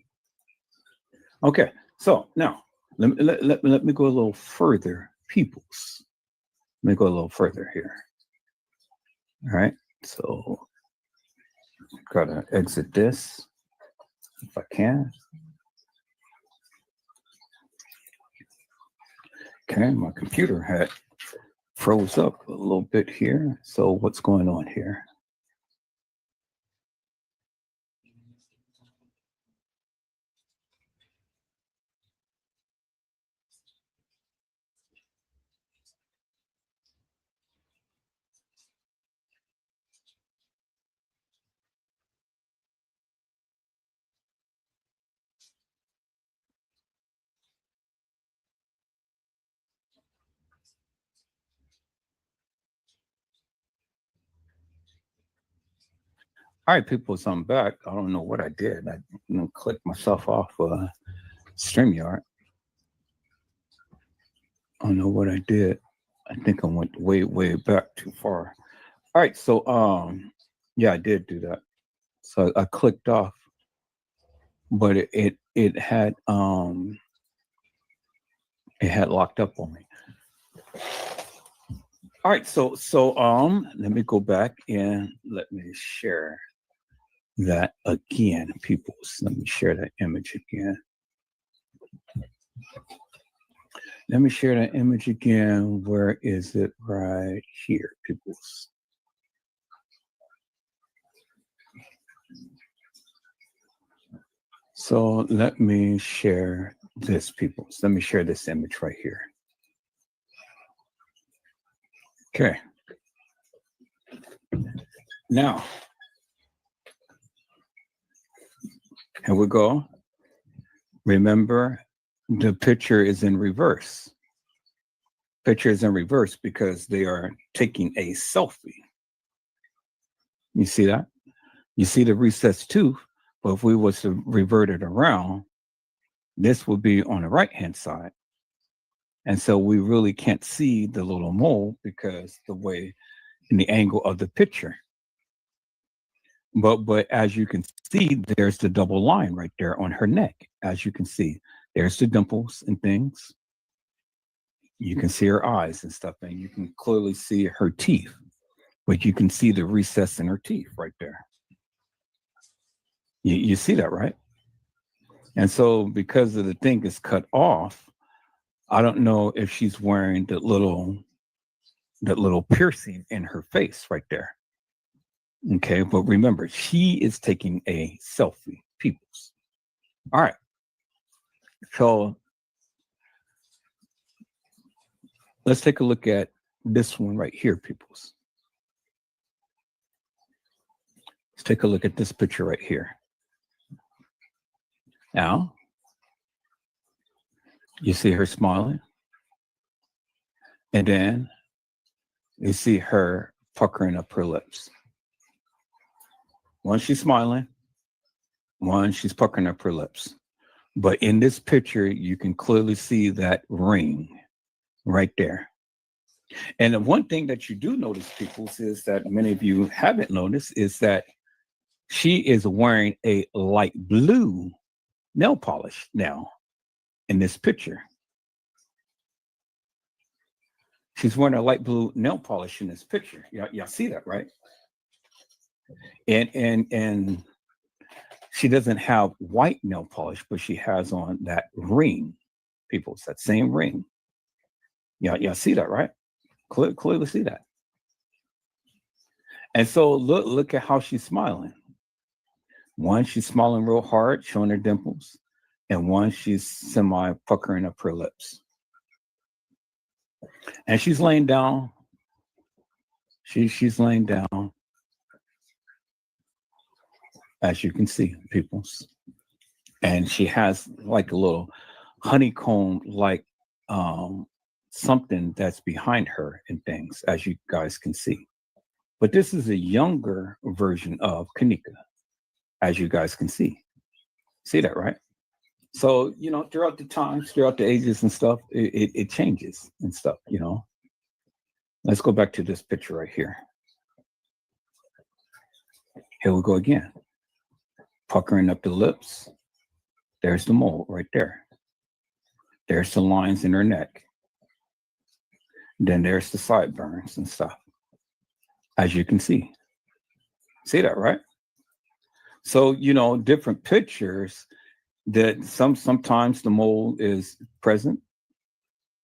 Okay, so now let me go a little further, peoples. Let me go a little further here. All right, so gotta exit this if I can. Okay, my computer had froze up a little bit here. So what's going on here? All right, people, so I'm back. I don't know what I did. I clicked myself off StreamYard. I don't know what I did. I think I went way back too far. All right, so yeah, I did do that. So I clicked off, but it had locked up on me. All right, so let me go back and let me share that again, people. Let me share that image again. Let me share that image again. Where is it? Right here, peoples. So let me share this, peoples. Let me share this image right here. Okay. Now, here we go. Remember, the picture is in reverse. Picture is in reverse because they are taking a selfie. You see that? You see the recessed tooth, but if we was to revert it around, this would be on the right-hand side. And so we really can't see the little mole because the way in the angle of the picture. But as you can see, there's the double line right there on her neck. As you can see, there's the dimples and things. You can see her eyes and stuff, and you can clearly see her teeth, but you can see the recess in her teeth right there. You see that, right? And so because of the thing is cut off, I don't know if she's wearing that little piercing in her face right there. Okay, but remember, she is taking a selfie, peoples. All right. So let's take a look at this one right here, peoples. Let's take a look at this picture right here. Now, you see her smiling, and then you see her puckering up her lips. One, she's smiling. One, she's puckering up her lips. But in this picture, you can clearly see that ring right there. And the one thing that you do notice, people, is that many of you haven't noticed is that she is wearing a light blue nail polish now in this picture. She's wearing a light blue nail polish in this picture. Y'all see that, right? And she doesn't have white nail polish, but she has on that ring, people. It's that same ring. Y'all see that, right? Clearly see that. And so look at how she's smiling. One, she's smiling real hard, showing her dimples, and one, she's semi puckering up her lips. And she's laying down. She's laying down, as you can see, peoples. And she has like a little honeycomb, like something that's behind her and things, as you guys can see. But this is a younger version of Kanika, as you guys can see. See that, right? So, you know, throughout the times, throughout the ages and stuff, it changes and stuff, you know. Let's go back to this picture right here. Here we go again. Puckering up the lips. There's the mole right there. There's the lines in her neck. Then there's the sideburns and stuff, as you can see. See that, right? So, you know, different pictures that sometimes the mole is present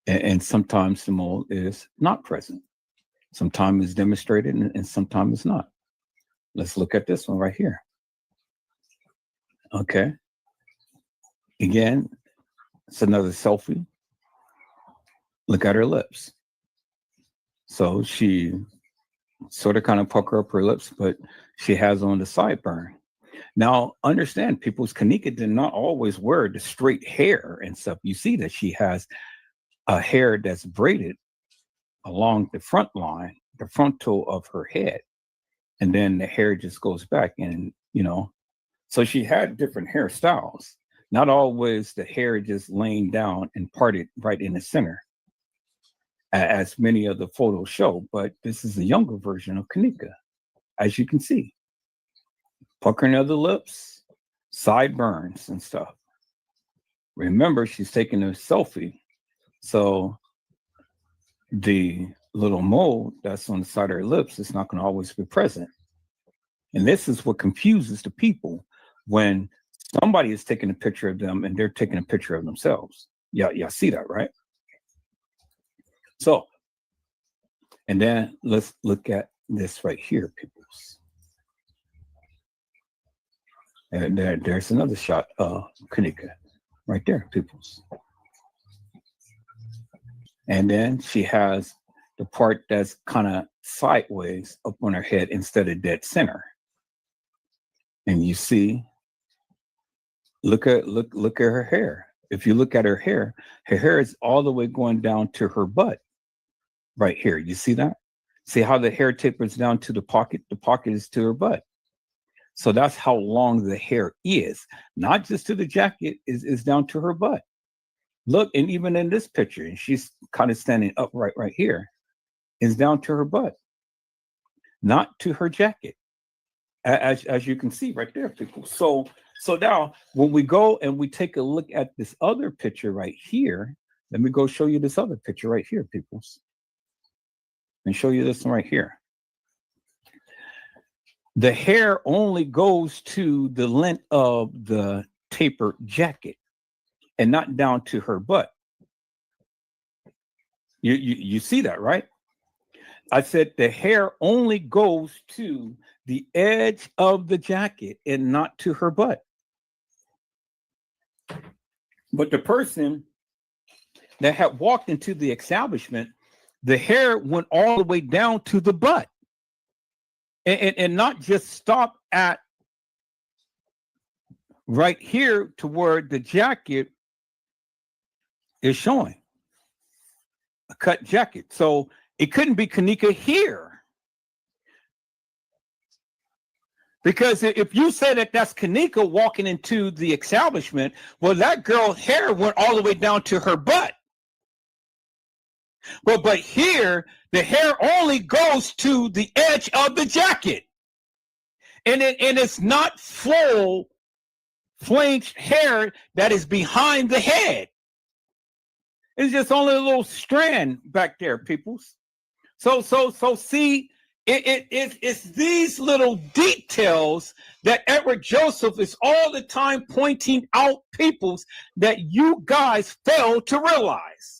and sometimes the mole is not present. Sometimes it's demonstrated and sometimes it's not. Let's look at this one right here. Okay. Again, it's another selfie. Look at her lips. So she sort of kind of pucker up her lips, but she has on the sideburn. Now, understand, people's Kanika did not always wear the straight hair and stuff. You see that she has a hair that's braided along the front line, the frontal of her head. And then the hair just goes back and, you know, so she had different hairstyles. Not always the hair just laying down and parted right in the center, as many of the photos show, but this is a younger version of Kanika, as you can see. Puckering of the lips, sideburns and stuff. Remember, she's taking a selfie, so the little mole that's on the side of her lips is not going to always be present. And this is what confuses the people when somebody is taking a picture of them and they're taking a picture of themselves. Yeah, y'all see that, right? So, and then let's look at this right here, peoples. And there's another shot of Kanika right there, peoples. And then she has the part that's kind of sideways up on her head instead of dead center. And you see, look at her hair. If you look at her hair is all the way going down to her butt right here. You see that? See how the hair tapers down to the pocket? The pocket is to her butt. So that's how long the hair is. Not just to the jacket, is down to her butt. Look, and even in this picture, and she's kind of standing upright right here, is down to her butt, not to her jacket, as you can see right there, people. So now when we go and we take a look at this other picture right here, let me go show you this other picture right here, peoples, and show you this one right here. The hair only goes to the length of the tapered jacket and not down to her butt. You see that, right? I said the hair only goes to the edge of the jacket and not to her butt. But the person that had walked into the establishment, the hair went all the way down to the butt and not just stop at right here to where the jacket is showing, a cut jacket. So it couldn't be Kanika here. Because if you say that that's Kanika walking into the establishment, well, that girl's hair went all the way down to her butt. But here, the hair only goes to the edge of the jacket. And it's not full flanged hair that is behind the head. It's just only a little strand back there, peoples. So see, it's these little details that Edward Joseph is all the time pointing out, peoples, that you guys fail to realize.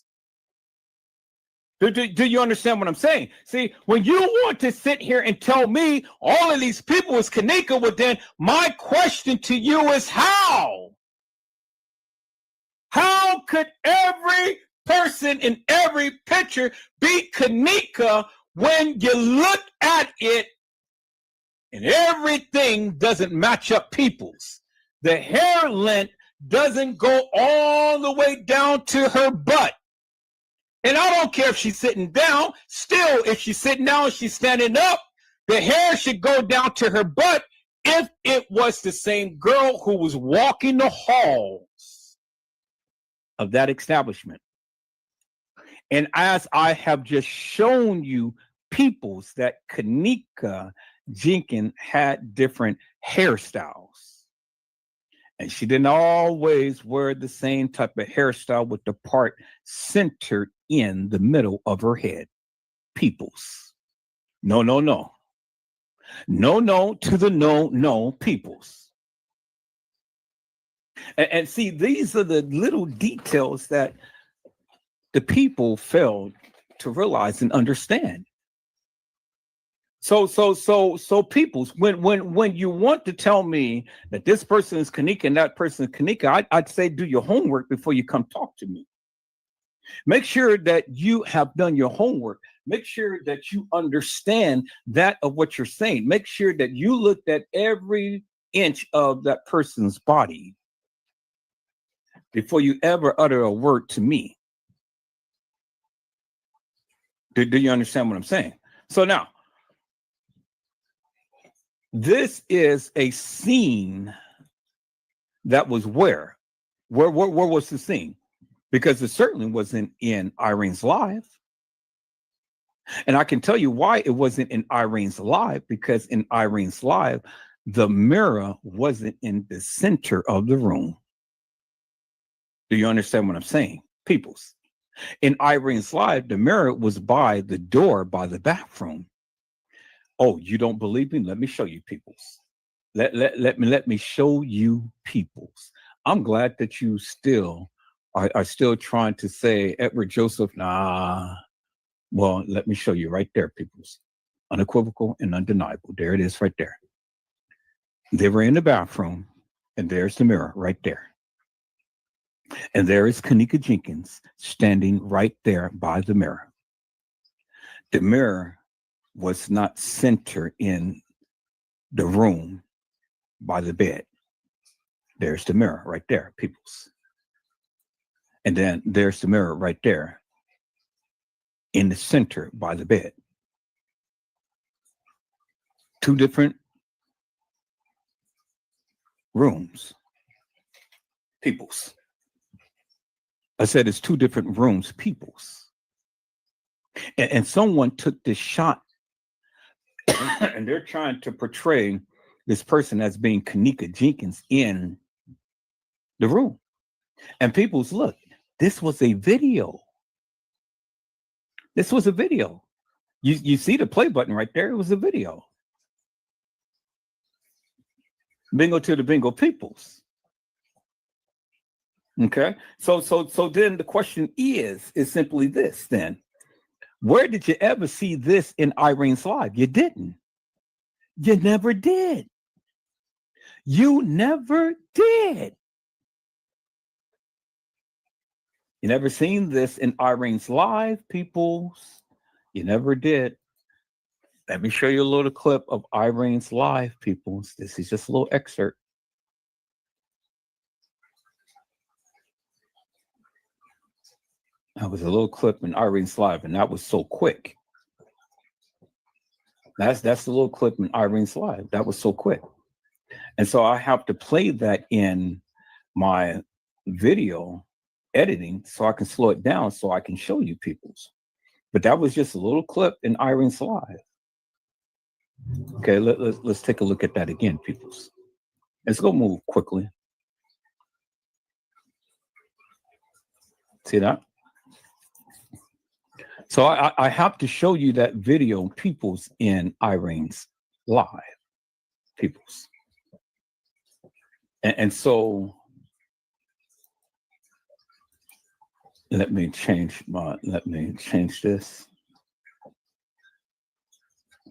Do you understand what I'm saying? See, when you want to sit here and tell me all of these people is Kanika, well, then my question to you is how? How could every person in every picture be Kanika when you look at it and everything doesn't match up, peoples? The hair length doesn't go all the way down to her butt. And I don't care if she's sitting down. Still, if she's sitting down, she's standing up, the hair should go down to her butt if it was the same girl who was walking the halls of that establishment. And as I have just shown you, peoples, that Kanika Jenkins had different hairstyles. And she didn't always wear the same type of hairstyle with the part centered in the middle of her head. Peoples. No, no, no. No, no to the no, no, peoples. And see, these are the little details that the people failed to realize and understand. So peoples, when you want to tell me that this person is Kanika and that person is Kanika, I'd say do your homework before you come talk to me. Make sure that you have done your homework. Make sure that you understand that of what you're saying. Make sure that you looked at every inch of that person's body before you ever utter a word to me. Do you understand what I'm saying? So now, this is a scene that was where was the scene? Because it certainly wasn't in Irene's live. And I can tell you why it wasn't in Irene's live, because in Irene's live, the mirror wasn't in the center of the room. Do you understand what I'm saying? Peoples. In Irene's live, the mirror was by the door, by the bathroom. Oh, you don't believe me? Let me show you, peoples. Let me show you peoples. I'm glad that you still are still trying to say Edward Joseph. Nah. Well, let me show you right there, peoples. Unequivocal and undeniable. There it is right there. They were in the bathroom, and there's the mirror right there. And there is Kanika Jenkins standing right there by the mirror. The mirror was not centered in the room by the bed. There's the mirror right there, peoples. And then there's the mirror right there in the center by the bed. Two different rooms, peoples. I said it's two different rooms, peoples. And someone took this shot and they're trying to portray this person as being Kanika Jenkins in the room. And people's, look, this was a video. This was a video. You see the play button right there? It was a video. Bingo to the bingo peoples. Okay. So then the question is simply this then. Where did you ever see this in Irene's life? You didn't. You never did. You never did. You never seen this in Irene's live, peoples. You never did. Let me show you a little clip of Irene's live, peoples. This is just a little excerpt. That was a little clip in Irene's live, and that was so quick. That's the little clip in Irene's live. That was so quick. And so I have to play that in my video editing so I can slow it down so I can show you peoples. But that was just a little clip in Irene's live. Okay, let's take a look at that again, peoples. Let's go move quickly. See that? So I have to show you that video, peoples, in Irene's live, peoples. And so let me change this.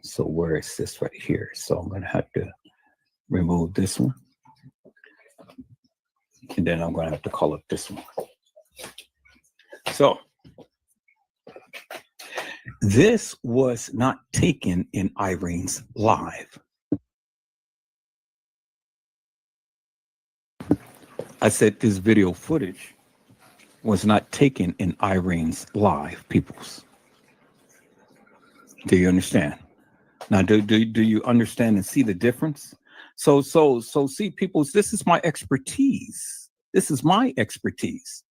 So where is this right here? So I'm going to have to remove this one. And then I'm going to have to call up this one. So this was not taken in Irene's live. I said this video footage was not taken in Irene's live, peoples. Do you understand? Now, do you understand and see the difference? So see, peoples, this is my expertise. This is my expertise.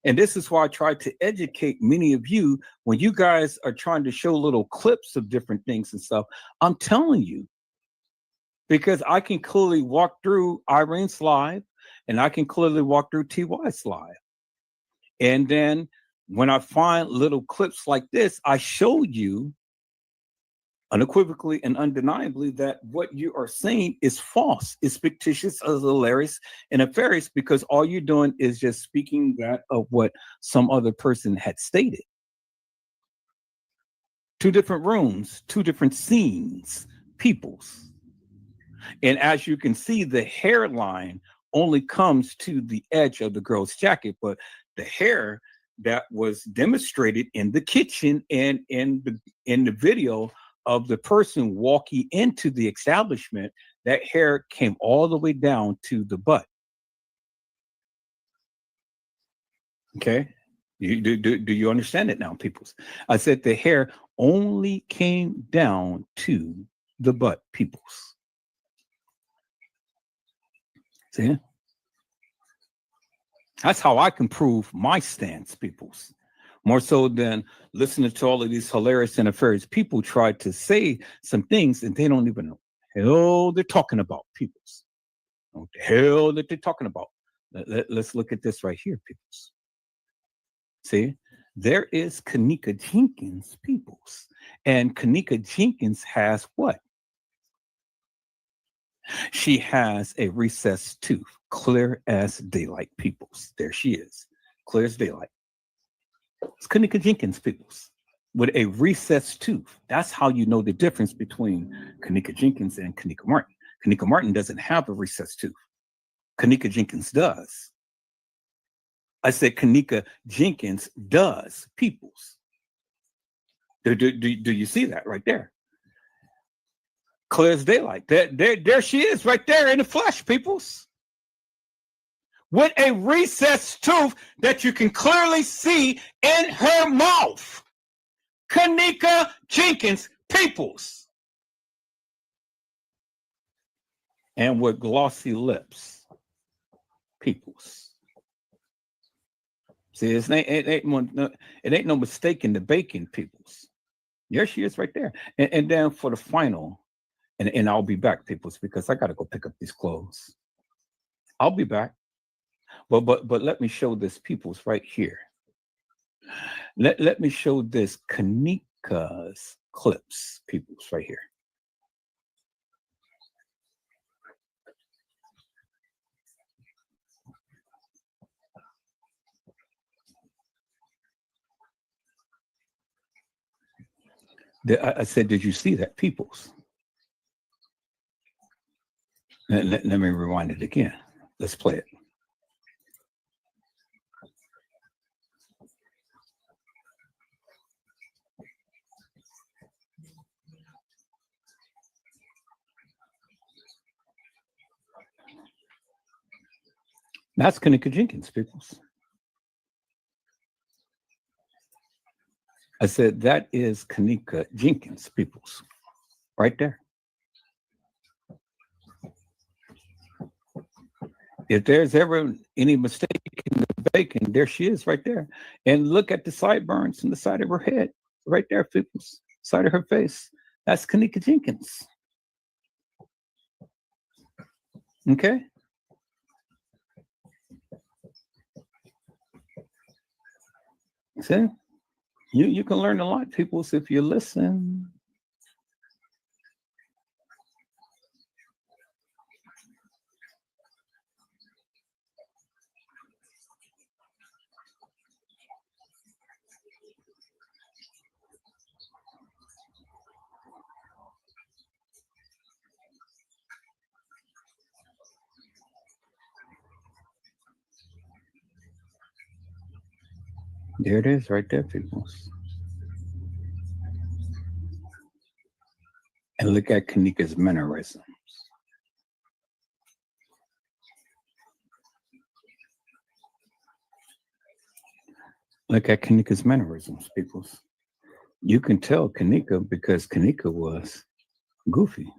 And this is why I try to educate many of you when you guys are trying to show little clips of different things and stuff. I'm telling you, because I can clearly walk through Irene's live and I can clearly walk through TY's live. And then when I find little clips like this, I show you unequivocally and undeniably that what you are saying is false, is fictitious, is hilarious, and nefarious, because all you're doing is just speaking that of what some other person had stated. Two different rooms, two different scenes, peoples. And as you can see, the hairline only comes to the edge of the girl's jacket, but the hair that was demonstrated in the kitchen and in the video of the person walking into the establishment, that hair came all the way down to the butt. Okay, do you understand it now, peoples? I said the hair only came down to the butt, peoples. See? That's how I can prove my stance, peoples. More so than listening to all of these hilarious and nefarious people try to say some things and they don't even know what the hell they're talking about, peoples. What the hell that they're talking about. Let's look at this right here, peoples. See, there is Kanika Jenkins, peoples. And Kanika Jenkins has what? She has a recessed tooth, clear as daylight, peoples. There she is, clear as daylight. It's Kanika Jenkins, peoples, with a recessed tooth. That's how you know the difference between Kanika Jenkins and Kanika Martin. Kanika Martin doesn't have a recessed tooth. Kanika Jenkins does. I said Kanika Jenkins does, peoples. Do you see that right there? Clear as daylight. There she is right there in the flesh, peoples. With a recessed tooth that you can clearly see in her mouth. Kanika Jenkins, peoples. And with glossy lips, peoples. See, it ain't no mistake in the bacon, peoples. There she is right there. And then for the final, and I'll be back, peoples, because I got to go pick up these clothes. I'll be back. But let me show this, peoples, right here. Let me show this Kanika's clips, peoples, right here. I said, did you see that, peoples? Let me rewind it again. Let's play it. That's Kanika Jenkins, peoples. I said, that is Kanika Jenkins, peoples, right there. If there's ever any mistake in the bacon, there she is right there. And look at the sideburns on the side of her head, right there, peoples, side of her face. That's Kanika Jenkins. Okay. See, you can learn a lot, peoples, if you listen. There it is, right there, peoples. And look at Kanika's mannerisms. Look at Kanika's mannerisms, peoples. You can tell Kanika because Kanika was goofy.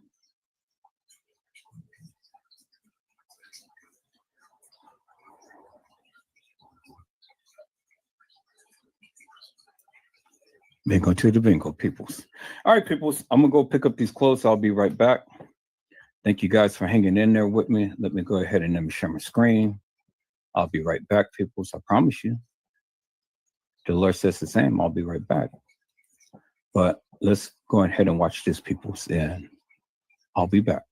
Bingo to the bingo, peoples. All right, peoples, I'm going to go pick up these clothes. I'll be right back. Thank you guys for hanging in there with me. Let me go ahead and let me share my screen. I'll be right back, peoples. I promise you. The Lord says the same. I'll be right back. But let's go ahead and watch this, peoples, and I'll be back.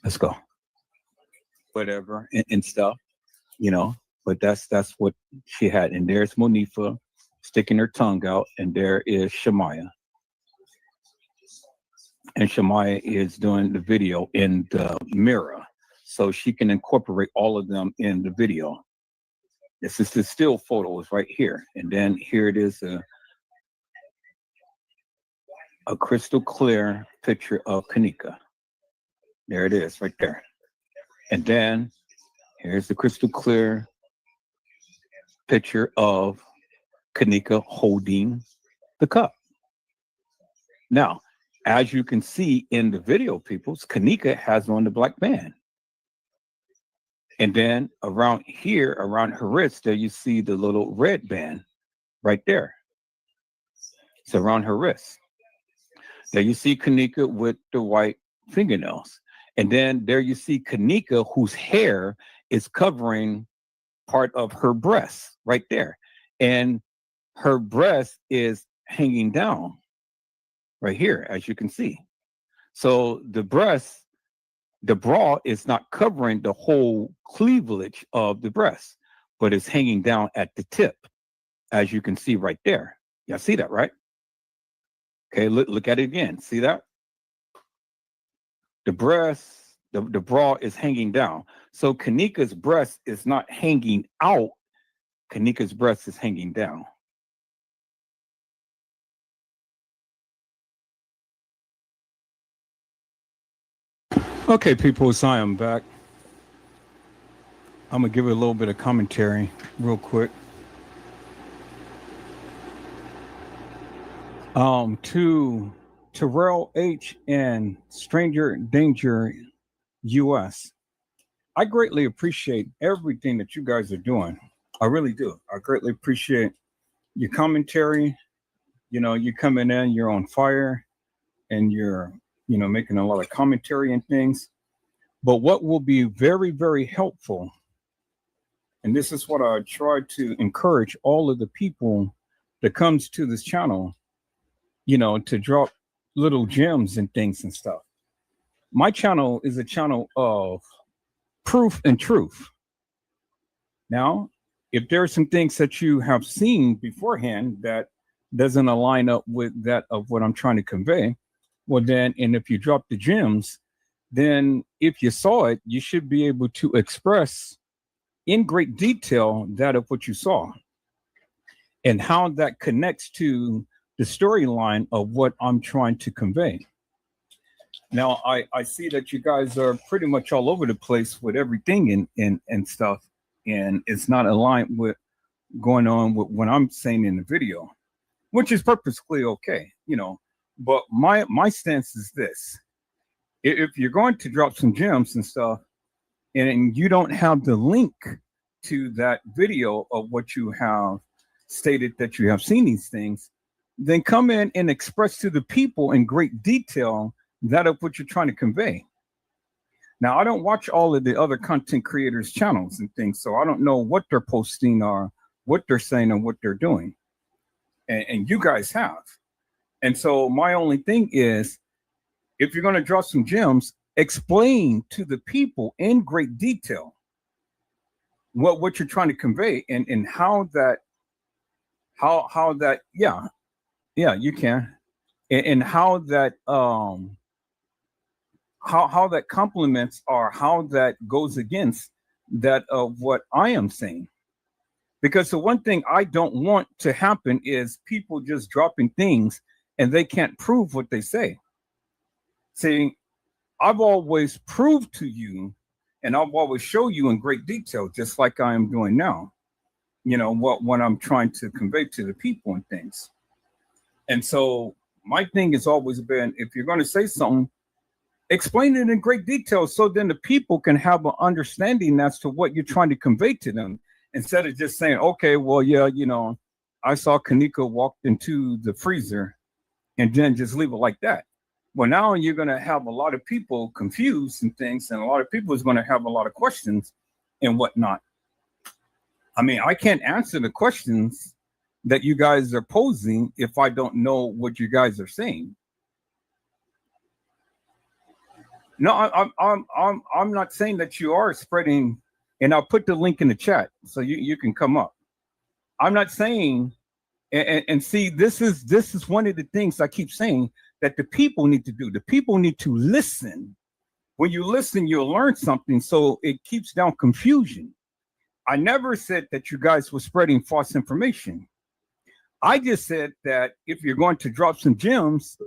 Let's go. Whatever and stuff, you know, but that's what she had. And there's Monifa sticking her tongue out, and there is Shemaya. And Shemaya is doing the video in the mirror, so she can incorporate all of them in the video. This is the still photos right here. And then here it is, a crystal clear picture of Kanika. There it is right there. And then here's the crystal clear picture of Kanika holding the cup. Now, as you can see in the video, peoples, Kanika has on the black band. And then around here, around her wrist, there you see the little red band right there. It's around her wrist. There you see Kanika with the white fingernails. And then there you see Kanika, whose hair is covering part of her breast right there. And her breast is hanging down right here, as you can see. So the breast The bra is not covering the whole cleavage of the breast, but it's hanging down at the tip, as you can see right there. Y'all see that, right? Okay, look at it again. See that? The breast, the bra is hanging down. So Kanika's breast is not hanging out. Kanika's breast is hanging down. Okay, people, so I am back. I'm going to give it a little bit of commentary real quick. To Terrell H and Stranger Danger US, I greatly appreciate everything that you guys are doing. I really do. I greatly appreciate your commentary. You know, you coming in, you're on fire, and you're, you know, making a lot of commentary and things. But what will be very, very helpful, and this is what I try to encourage all of the people that comes to this channel, you know, to drop little gems and things and stuff. My channel is a channel of proof and truth. Now, if there are some things that you have seen beforehand that doesn't align up with that of what I'm trying to convey, well then, and if you drop the gems, then if you saw it, you should be able to express in great detail that of what you saw and how that connects to the storyline of what I'm trying to convey. Now, I see that you guys are pretty much all over the place with everything and stuff, and it's not aligned with going on with what I'm saying in the video, which is perfectly okay, you know. But my stance is this: if you're going to drop some gems and stuff, and you don't have the link to that video of what you have stated that you have seen these things, then come in and express to the people in great detail that of what you're trying to convey. Now, I don't watch all of the other content creators' channels and things, so I don't know what they're posting or what they're saying and what they're doing. And you guys have. And so my only thing is, if you're going to drop some gems, explain to the people in great detail what you're trying to convey and how that yeah you can, and how that how that complements or how that goes against that of what I am saying. Because the one thing I don't want to happen is people just dropping things and they can't prove what they say. See, I've always proved to you, and I've always show you in great detail, just like I am doing now, you know, what I'm trying to convey to the people and things. And so my thing has always been, if you're going to say something, explain it in great detail so then the people can have an understanding as to what you're trying to convey to them, instead of just saying, okay, well, yeah, you know, I saw Kanika walked into the freezer and then just leave it like that. Well, now you're going to have a lot of people confused and things, and a lot of people is going to have a lot of questions and whatnot. I mean, I can't answer the questions that you guys are posing if I don't know what you guys are saying. No, I'm not saying that you are spreading, and I'll put the link in the chat so you can come up. I'm not saying, and see, this is one of the things I keep saying that the people need to do. The people need to listen. When you listen, you'll learn something, so it keeps down confusion. I never said that you guys were spreading false information. I just said that if you're going to drop some gems,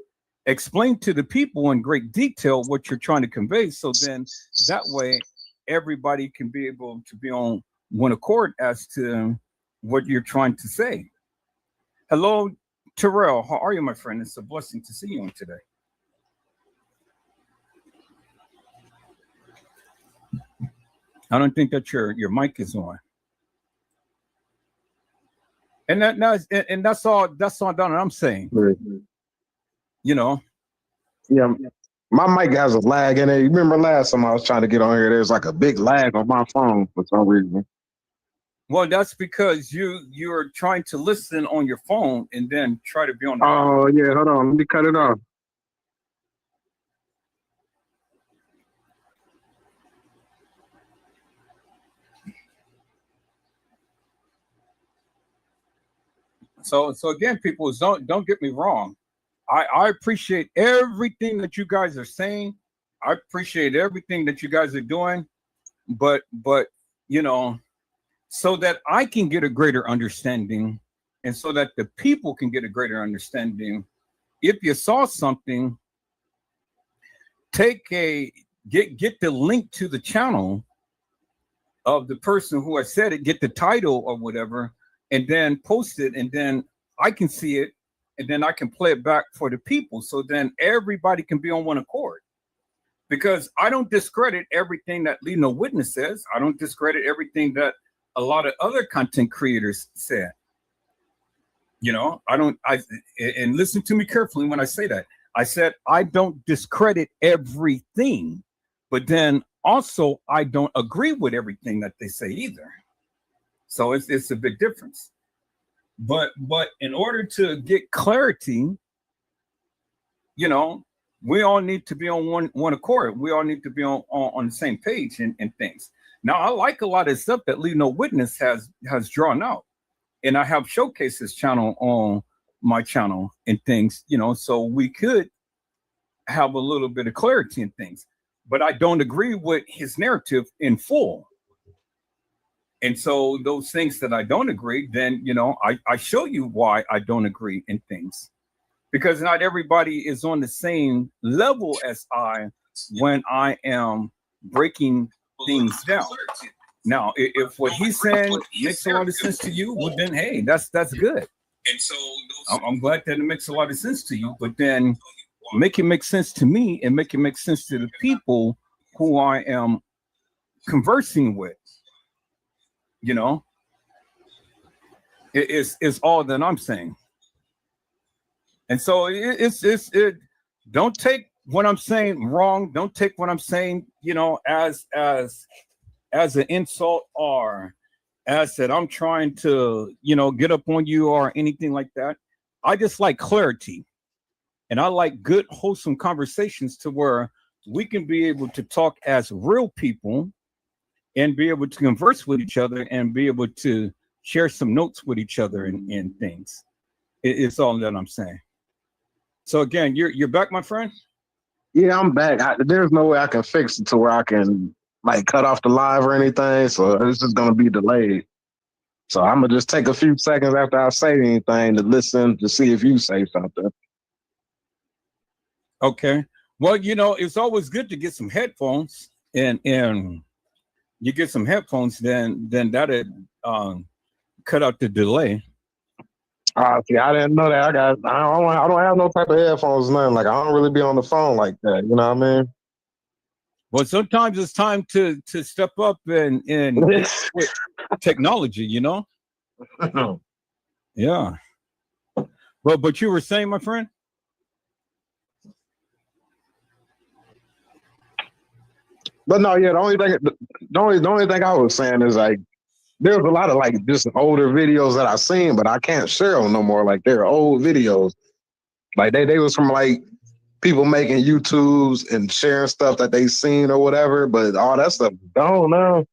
explain to the people in great detail what you're trying to convey, so then that way everybody can be able to be on one accord as to what you're trying to say. Hello, Terrell. How are you, my friend? It's a blessing to see you today. I don't think that your mic is on. And that's all done. I'm saying, you know. Yeah, my mic has a lag in it. You remember last time I was trying to get on here, there's like a big lag on my phone for some reason. Well, that's because you're trying to listen on your phone and then try to be on the Oh, yeah, hold on. Let me cut it off. So again, people, don't get me wrong. I appreciate everything that you guys are saying. I appreciate everything that you guys are doing, but you know, so that I can get a greater understanding, and so that the people can get a greater understanding. If you saw something, get the link to the channel of the person who has said it, get the title or whatever, and then post it, and then I can see it, and then I can play it back for the people, so then everybody can be on one accord. Because I don't discredit everything that Lead No Witness says. I don't discredit everything that a lot of other content creators said. You know, and listen to me carefully when I say that. I said I don't discredit everything, but then also I don't agree with everything that they say either. So it's a big difference. But in order to get clarity, you know, we all need to be on one accord. We all need to be on the same page and things. Now, I like a lot of stuff that Lead No Witness has drawn out, and I have showcased his channel on my channel and things, you know, so we could have a little bit of clarity in things. But I don't agree with his narrative in full. And so those things that I don't agree, then, you know, I show you why I don't agree in things. Because not everybody is on the same level as I when I am breaking things down. Now, if what he's saying makes a lot of sense to you, well, then, hey, that's good. And so I'm glad that it makes a lot of sense to you. But then make it make sense to me and make it make sense to the people who I am conversing with. You know, it's all that I'm saying. And so it don't take what I'm saying wrong. Don't take what I'm saying, you know, as an insult or as that I'm trying to, you know, get up on you or anything like that. I just like clarity, and I like good, wholesome conversations to where we can be able to talk as real people and be able to converse with each other and be able to share some notes with each other and things. It's all that I'm saying. So again, you're back, my friend? Yeah, I'm back. There's no way I can fix it to where I can like cut off the live or anything. So it's just gonna be delayed. So I'm gonna just take a few seconds after I say anything to listen to see if you say something. Okay. Well, you know, it's always good to get some headphones, and you get some headphones, then that'll cut out the delay. See, I didn't know that. I don't have no type of headphones, nothing. Like, I don't really be on the phone like that. You know what I mean? Well, sometimes it's time to step up and with technology, you know? Yeah. But you were saying, my friend? But no, yeah, the only thing I was saying is like there's a lot of like just older videos that I've seen, but I can't share them no more. Like they're old videos. Like they was from like people making YouTubes and sharing stuff that they seen or whatever, but all that stuff gone now.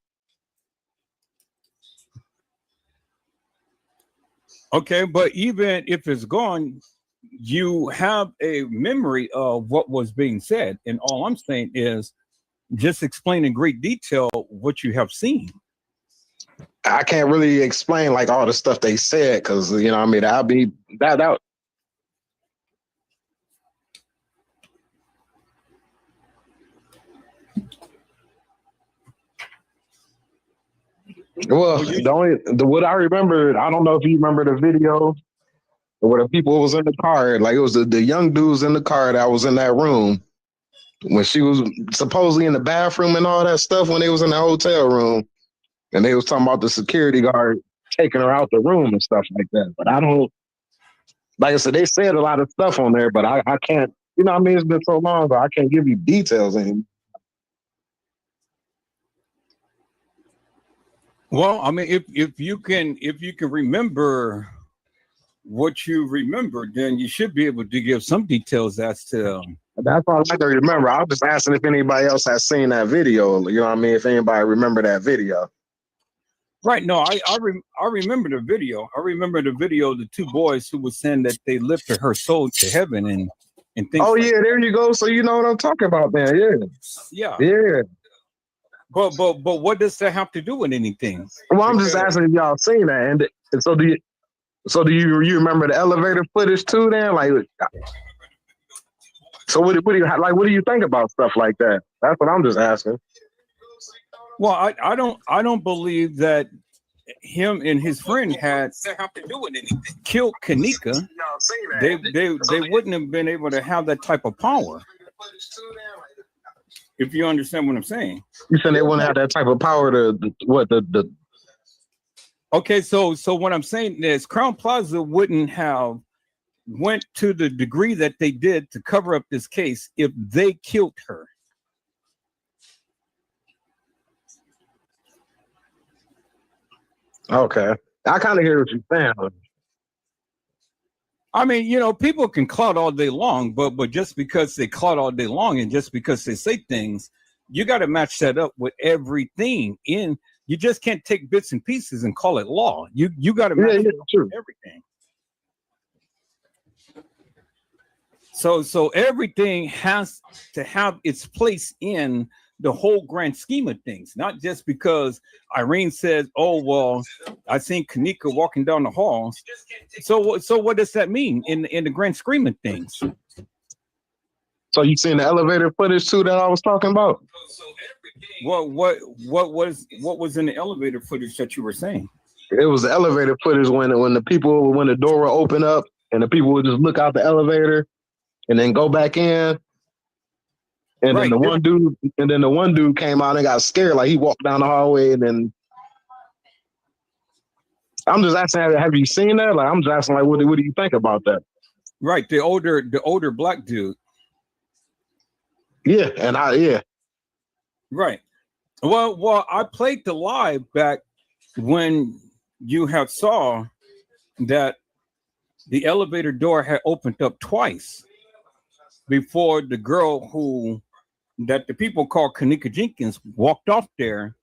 Okay, but even if it's gone, you have a memory of what was being said. And all I'm saying is just explain in great detail what you have seen. I can't really explain like all the stuff they said because, you know what I mean, that'll be that out. Well, what I remember, I don't know if you remember the video where the people was in the car, like it was the young dudes in the car that was in that room when she was supposedly in the bathroom and all that stuff when they was in the hotel room, and they was talking about the security guard taking her out the room and stuff like that. But I don't, like I said, they said a lot of stuff on there, but I can't, you know what I mean? It's been so long, but I can't give you details anymore. Well, I mean, if you can remember what you remember, then you should be able to give some details as to. That's all I can remember. I was just asking if anybody else has seen that video. You know what I mean? If anybody remember that video. Right. No, I remember the video. I remember the video of the two boys who were saying that they lifted her soul to heaven and things Oh like yeah, that. there you go. So you know what I'm talking about, man. Yeah. Yeah. But what does that have to do with anything? Well, I'm just asking if y'all seen that, and so do you remember the elevator footage too? Then, like, so what do you like? What do you think about stuff like that? That's what I'm just asking. Well, I don't believe that him and his friend had killed Kanika. They wouldn't have been able to have that type of power. If you understand what I'm saying. You said they wouldn't have that type of power to what the. Okay, so what I'm saying is Crown Plaza wouldn't have went to the degree that they did to cover up this case if they killed her. Okay, I kind of hear what you're saying. I mean, you know, people can clout all day long, but just because they clout all day long and just because they say things, you got to match that up with everything in. You just can't take bits and pieces and call it law. You got to match it up with everything. So everything has to have its place in the whole grand scheme of things, not just because Irene says, "Oh well, I seen Kanika walking down the hall." So what does that mean in the grand scheme of things? So you seen the elevator footage too that I was talking about? What was in the elevator footage that you were saying? It was the elevator footage when the door would open up and the people would just look out the elevator and then go back in. And then the one dude came out and got scared, like he walked down the hallway, and then I'm just asking, have you seen that? Like I'm just asking, like, what do you think about that? Right, the older black dude. Yeah, Right. Well, I played the live back when you had saw that the elevator door had opened up twice before the girl that the people call Kanika Jenkins walked off there,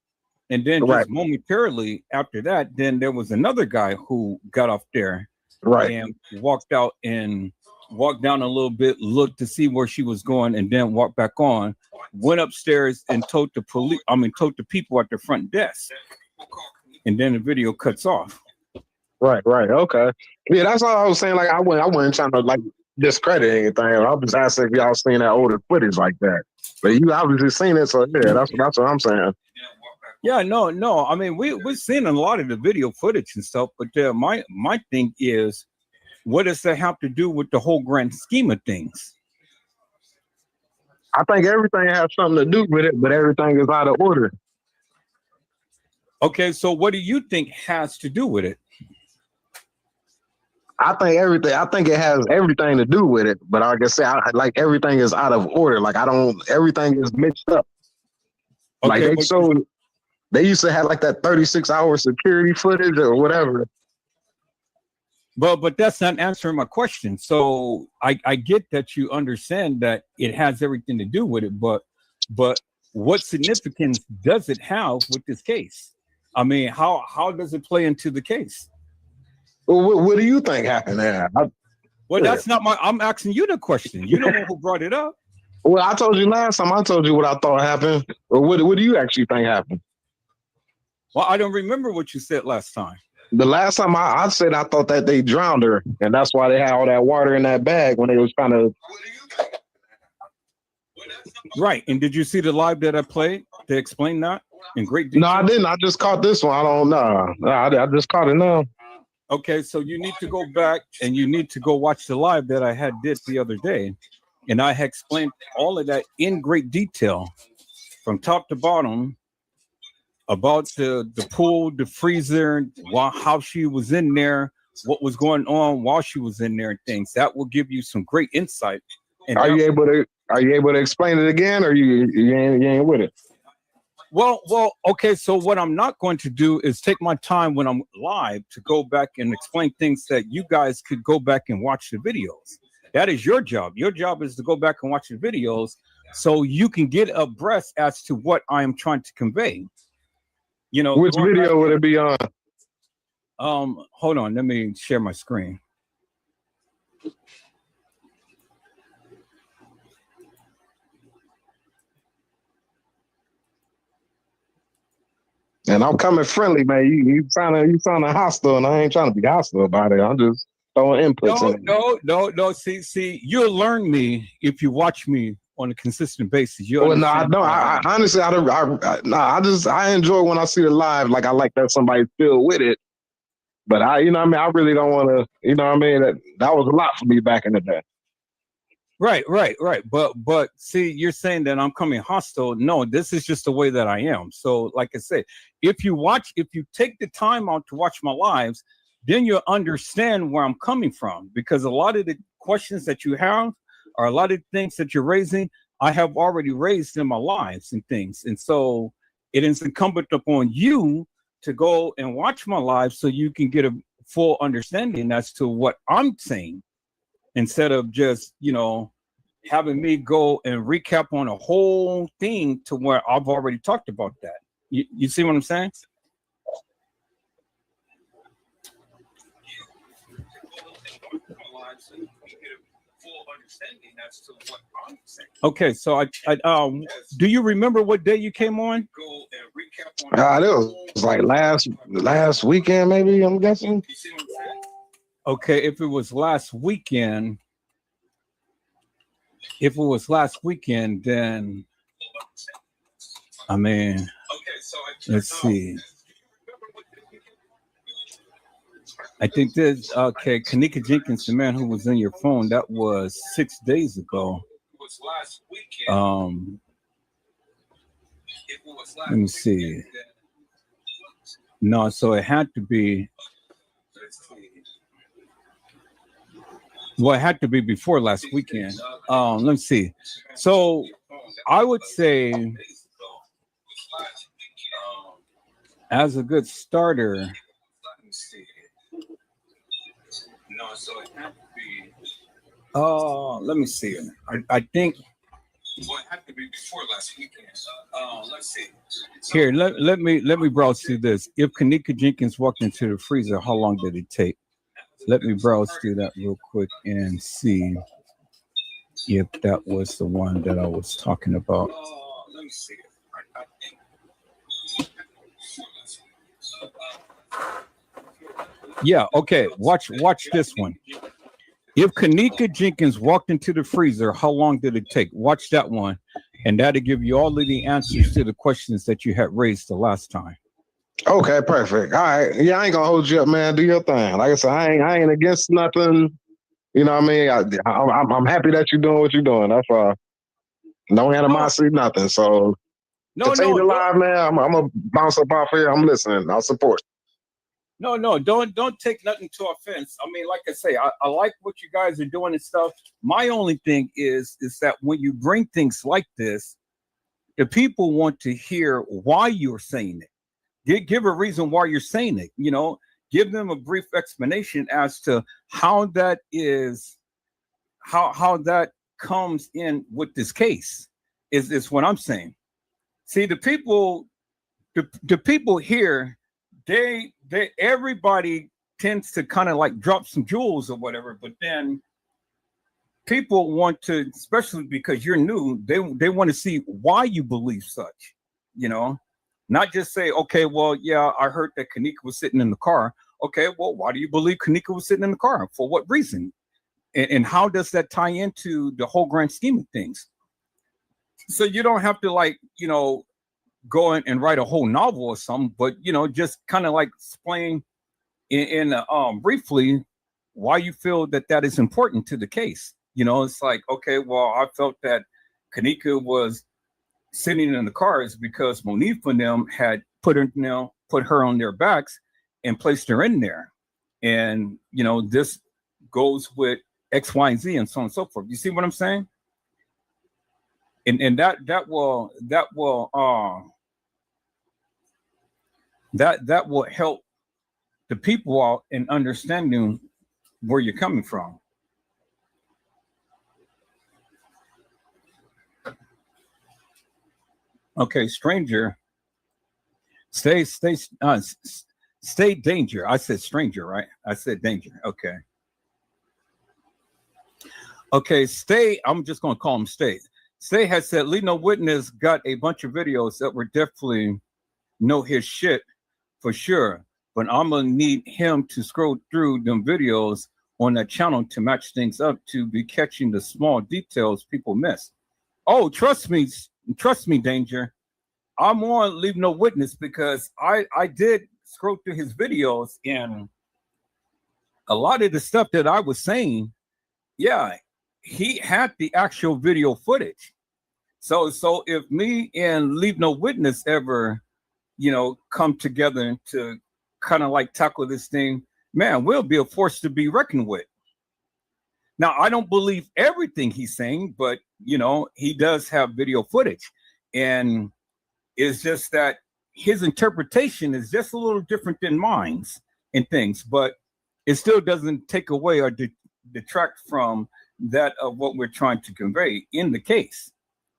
and then just momentarily after that, then there was another guy who got off there, and walked out and walked down a little bit, looked to see where she was going, and then walked back on, went upstairs and told the people at the front desk, and then the video cuts off. Right. Okay. Yeah, that's all I was saying. Like I wasn't trying to like discredit anything. I was just asking if y'all seen that older footage like that. But you obviously seen it, so yeah, that's what I'm saying. Yeah, no. I mean, we've seen a lot of the video footage and stuff, but my thing is, what does that have to do with the whole grand scheme of things? I think everything has something to do with it, but everything is out of order. Okay, so what do you think has to do with it? I think it has everything to do with it, but like I said, like everything is out of order. Like everything is mixed up. Okay, like they used to have like that 36-hour security footage or whatever. But that's not answering my question. So I get that you understand that it has everything to do with it, but what significance does it have with this case? I mean, how does it play into the case? Well, what do you think happened there? That's not I'm asking you the question. You don't know who brought it up. Well, I told you last time. I told you what I thought happened. Or what do you actually think happened? Well, I don't remember what you said last time. The last time I said I thought that they drowned her, and that's why they had all that water in that bag when they was trying to. Right, and did you see the live that I played to explain that in great detail? No, I didn't. I just caught this one. I don't know. I just caught it now. Okay, so you need to go back and you need to go watch the live that I did the other day, and I had explained all of that in great detail, from top to bottom, about the pool, the freezer, how she was in there, what was going on while she was in there, and things that will give you some great insight. And are you able to explain it again, or you ain't with it? Well, okay. So what I'm not going to do is take my time when I'm live to go back and explain things that you guys could go back and watch the videos. That is your job. Your job is to go back and watch the videos so you can get abreast as to what I am trying to convey. You know, Which going video back, would it be on? hold on, let me share my screen. And I'm coming friendly, man. You sounding hostile, and I ain't trying to be hostile about it. I'm just throwing inputs in. No. See, you'll learn me if you watch me on a consistent basis. You Well, no, I understand? don't. I honestly, I enjoy when I see it live. Like I like that somebody's still with it. But you know what I mean? I really don't want to, you know what I mean? That was a lot for me back in the day. Right. But see, you're saying that I'm coming hostile. No, this is just the way that I am. So, like I said, if you take the time out to watch my lives, then you'll understand where I'm coming from. Because a lot of the questions that you have, or a lot of things that you're raising, I have already raised in my lives and things. And so it is incumbent upon you to go and watch my live so you can get a full understanding as to what I'm saying, instead of just, having me go and recap on a whole thing to where I've already talked about that. You see what I'm saying? Okay, so I do you remember what day you came on? It was like last weekend, maybe, I'm guessing. Okay, if it was last weekend, then I mean, let's see. I think there's Kanika Jenkins, the man who was in your phone, that was 6 days ago. Let me see. No, so it had to be. Well, it had to be before last weekend. Let me see. So I would say, as a good starter, let me see. No, so it had to be. Let me see. I think. Well, it had to be before last weekend. Let's see. Here, let me browse through this. If Kanika Jenkins walked into the freezer, how long did it take? Let me browse through that real quick and see if that was the one that I was talking about. Let me see. Yeah, okay. Watch this one. If Kanika Jenkins walked into the freezer, how long did it take? Watch that one, and that'll give you all of the answers to the questions that you had raised the last time. Okay, perfect. All right. Yeah, I ain't gonna hold you up, man. Do your thing. Like I said, I ain't against nothing. You know what I mean? I'm happy that you're doing what you're doing. That's all. No animosity, nothing. So continue to live, man. I'm gonna bounce up off here. I'm listening. I'll support. No, don't take nothing to offense. I mean, like I say, I like what you guys are doing and stuff. My only thing is that when you bring things like this, the people want to hear why you're saying it. Give a reason why you're saying it. Give them a brief explanation as to how that is, how that comes in with this case. Is what I'm saying. See, the people here, they everybody tends to kind of like drop some jewels or whatever, but then people want to, especially because you're new, they want to see why you believe such, not just say, okay, well, yeah, I heard that Kanika was sitting in the car. Okay, well, why do you believe Kanika was sitting in the car? For what reason? And how does that tie into the whole grand scheme of things? So you don't have to go in and write a whole novel or something, but just kind of like explain in briefly why you feel that is important to the case. It's like, okay, well, I felt that Kanika was sitting in the car is because Monique and them had put her on their backs and placed her in there, and this goes with X, Y, and Z, and so on and so forth. You see what I'm saying? And that will help the people out in understanding where you're coming from. Okay, stranger Stay danger. I said stranger, right? I said danger. Okay. Okay, Stay. I'm just gonna call him Stay. Stay has said Leave No Witness got a bunch of videos that were definitely know his shit for sure. But I'm gonna need him to scroll through them videos on that channel to match things up to be catching the small details people miss. Oh, trust me, Danger. I'm on Leave No Witness because I did scroll through his videos, and a lot of the stuff that I was saying, yeah, he had the actual video footage. So if me and Leave No Witness ever, come together to kind of like tackle this thing, man, we'll be a force to be reckoned with. Now, I don't believe everything he's saying, but he does have video footage, and it's just that his interpretation is just a little different than mine's and things, but it still doesn't take away or detract from that of what we're trying to convey in the case.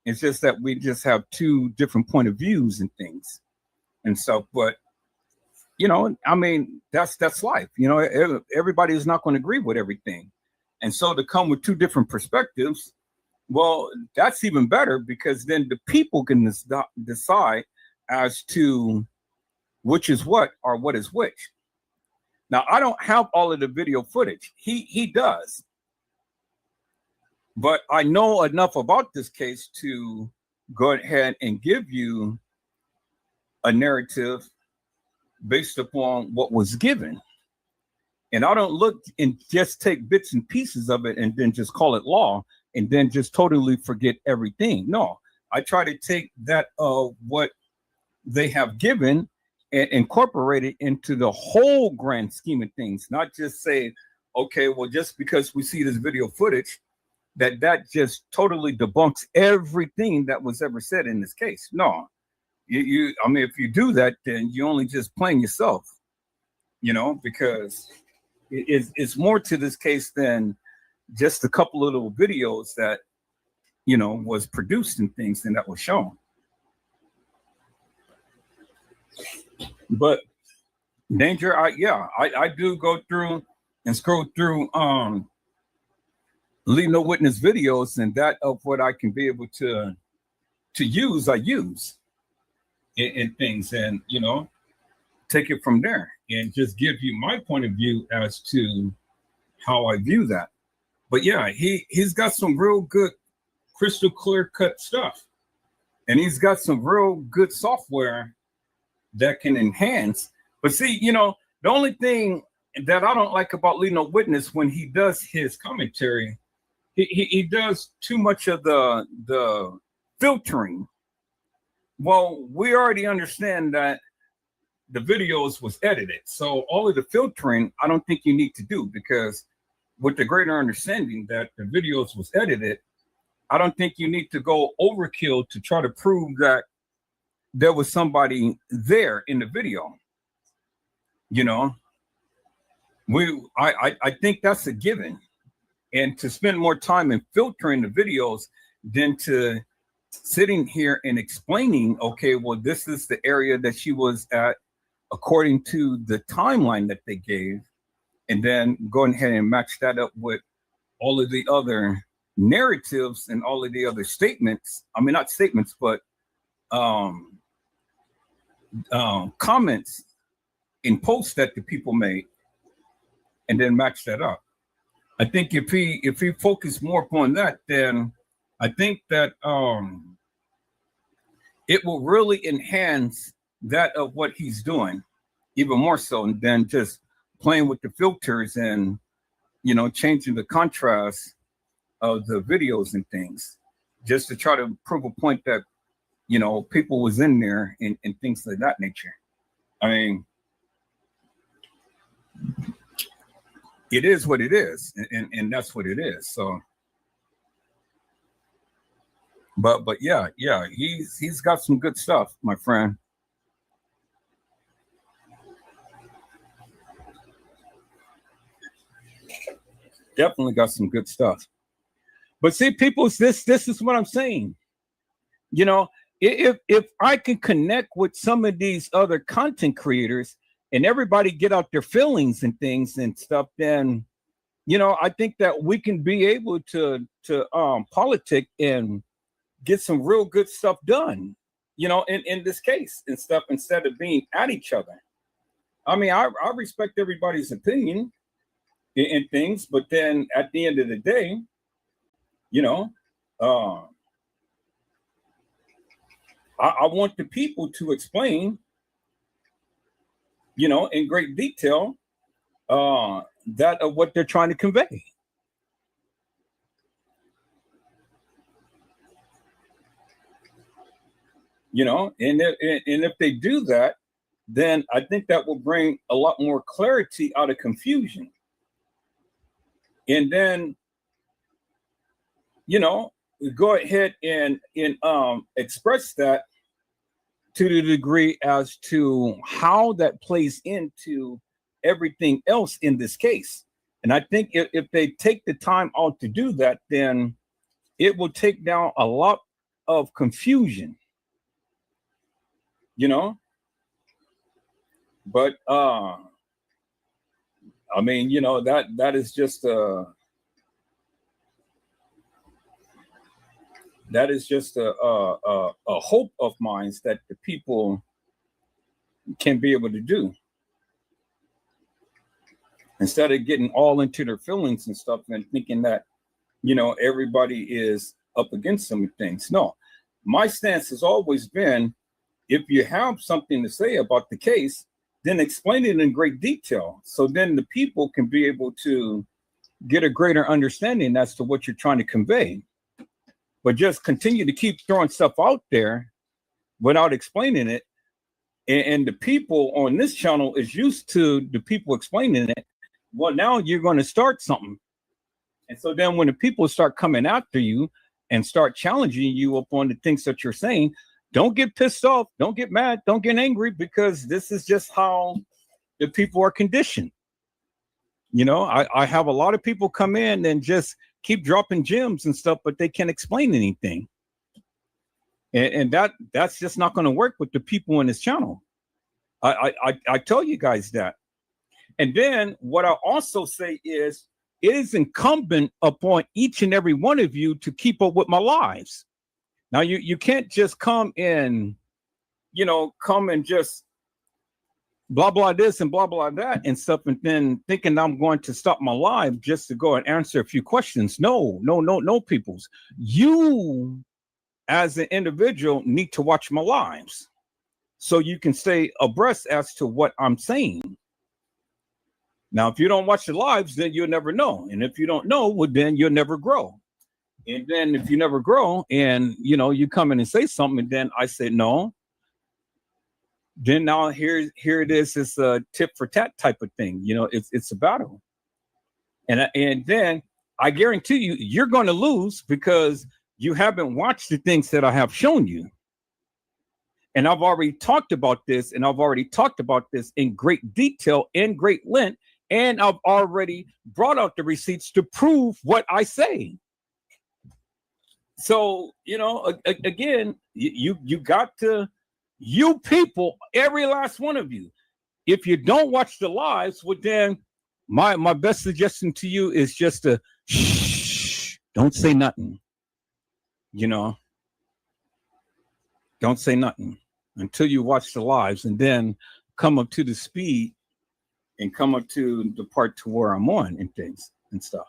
It's just that we just have two different point of views and things and stuff. But I mean, that's life. Everybody is not going to agree with everything, and so to come with two different perspectives, well, that's even better, because then the people can decide as to which is what or what is which. Now, I don't have all of the video footage. He does. But I know enough about this case to go ahead and give you a narrative based upon what was given. And I don't look and just take bits and pieces of it and then just call it law and then just totally forget everything. No, I try to take that what they have given and incorporate it into the whole grand scheme of things, not just say, okay, well, just because we see this video footage, that just totally debunks everything that was ever said in this case. No, I mean, if you do that, then you're only just playing yourself, because it's more to this case than just a couple of little videos that, was produced and things and that was shown. But Danger, I do go through and scroll through Leave No Witness videos, and that of what I can be able to use, I use in things, and take it from there and just give you my point of view as to how I view that. But yeah, he's got some real good, crystal clear cut stuff, and he's got some real good software that can enhance. But see, the only thing that I don't like about Leave No Witness, when he does his commentary, he does too much of the filtering. Well, we already understand that the videos was edited, so all of the filtering I don't think you need to do, because with the greater understanding that the videos was edited, I don't think you need to go overkill to try to prove that there was somebody there in the video. I think that's a given. And to spend more time in filtering the videos than to sitting here and explaining, okay, well, this is the area that she was at according to the timeline that they gave, and then going ahead and match that up with all of the other narratives and all of the other statements. I mean, not statements, but comments in posts that the people made, and then match that up. I think if he focused more upon that, then I think that it will really enhance that of what he's doing, even more so than just playing with the filters and changing the contrast of the videos and things, just to try to prove a point that people was in there and things of that nature. I mean, it is what it is, and that's what it is. So, but yeah, he's got some good stuff, my friend. Definitely got some good stuff. But see, people, this is what I'm saying. if I can connect with some of these other content creators and everybody get out their feelings and things and stuff, then I think that we can be able to politic and get some real good stuff done, in this case and stuff, instead of being at each other. I mean, I respect everybody's opinion in things, but then at the end of the day, I want the people to explain, in great detail, that of what they're trying to convey. And if they do that, then I think that will bring a lot more clarity out of confusion. And then, go ahead and express that to the degree as to how that plays into everything else in this case. And I think if they take the time out to do that, then it will take down a lot of confusion, But I mean, that is just a hope of mine that the people can be able to do, instead of getting all into their feelings and stuff and thinking that everybody is up against some things. No, my stance has always been, if you have something to say about the case, then explain it in great detail, so then the people can be able to get a greater understanding as to what you're trying to convey. But just continue to keep throwing stuff out there without explaining it. And the people on this channel is used to the people explaining it. Well, now you're going to start something. And so then when the people start coming after you and start challenging you upon the things that you're saying, don't get pissed off. Don't get mad. Don't get angry, because this is just how the people are conditioned. I have a lot of people come in and just keep dropping gems and stuff, but they can't explain anything. And that's just not going to work with the people in this channel. I tell you guys that. And then what I also say is, it is incumbent upon each and every one of you to keep up with my lives. Now, you can't just come and just blah, blah, this and blah, blah, that and stuff, and then thinking I'm going to stop my live just to go and answer a few questions. No, peoples. You, as an individual, need to watch my lives so you can stay abreast as to what I'm saying. Now, if you don't watch the lives, then you'll never know. And if you don't know, well, then you'll never grow. And then if you never grow and, you come in and say something, and then I say, no, then now here it is. It's a tit for tat type of thing. It's a battle. And then I guarantee you're going to lose, because you haven't watched the things that I have shown you. And I've already talked about this, in great detail and great length. And I've already brought out the receipts to prove what I say. So, again, you got to, you people, every last one of you, if you don't watch the lives, well, then my best suggestion to you is just to shh, don't say nothing. Don't say nothing until you watch the lives, and then come up to the speed and come up to the part to where I'm on and things and stuff.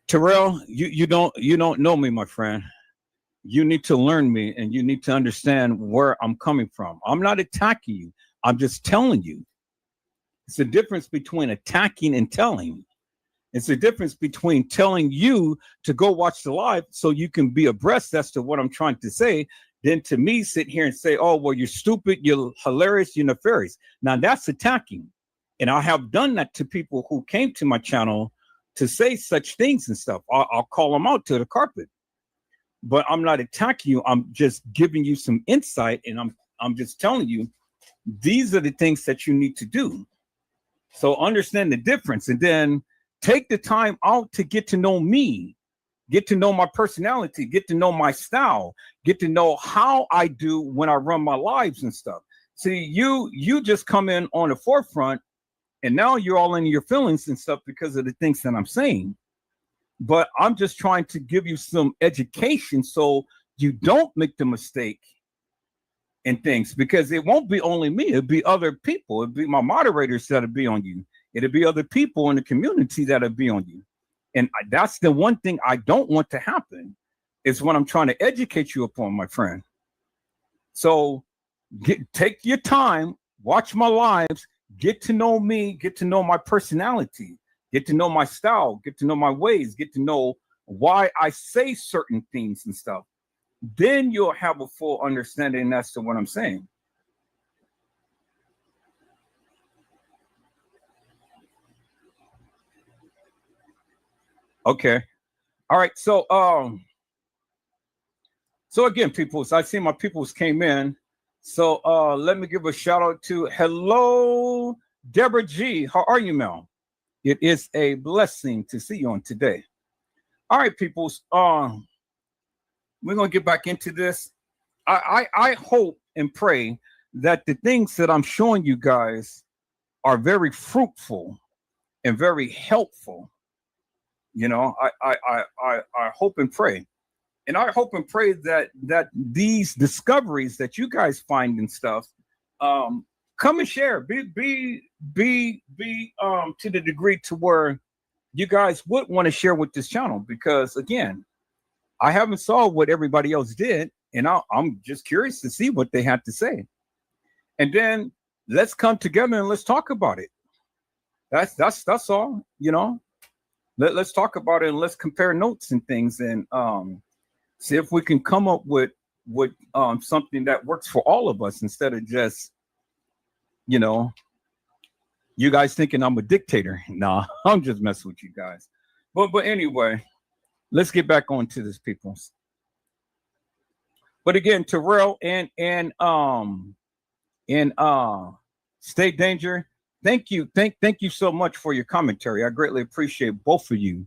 Terrell, you don't know me, my friend. You need to learn me, and you need to understand where I'm coming from. I'm not attacking you. I'm just telling you. It's a difference between attacking and telling. It's a difference between telling you to go watch the live so you can be abreast as to what I'm trying to say, than to me sit here and say, oh, well, you're stupid, you're hilarious, you're nefarious. Now that's attacking. And I have done that to people who came to my channel to say such things and stuff. I'll call them out to the carpet. But I'm not attacking you. I'm just giving you some insight, and I'm just telling you these are the things that you need to do. So understand the difference, and then take the time out to get to know me get to know my personality, get to know my style, get to know how I do when I run my lives and stuff. See, you just come in on the forefront, and now you're all in your feelings and stuff because of the things that I'm saying. But I'm just trying to give you some education so you don't make the mistake and things, because it won't be only me, it'll be other people, it'll be my moderators that'll be on you, it'll be other people in the community that'll be on you. And that's the one thing I don't want to happen, is when I'm trying to educate you upon, my friend. So take your time, watch my lives, get to know me, get to know my personality, get to know my style, get to know my ways, get to know why I say certain things and stuff. Then you'll have a full understanding as to what I'm saying. Okay. All right. So again, peoples, I see my peoples came in. So let me give a shout out to hello, Deborah G. How are you, Mel? It is a blessing to see you on today. All right, peoples. We're gonna get back into this. I hope and pray that the things that I'm showing you guys are very fruitful and very helpful. You know, I hope and pray. And I hope and pray that these discoveries that you guys find and stuff, come and share. Be to the degree to where you guys would want to share with this channel, because again, I haven't saw what everybody else did, and I'm just curious to see what they had to say. And then let's come together and let's talk about it. That's all, you know. Let's talk about it and let's compare notes and things, and see if we can come up with something that works for all of us, instead of just, you know, you guys thinking I'm a dictator. Nah, I'm just messing with you guys. But anyway, let's get back on to this, people. But again, Terrell and Stay Danger, thank you so much for your commentary. I greatly appreciate both of you.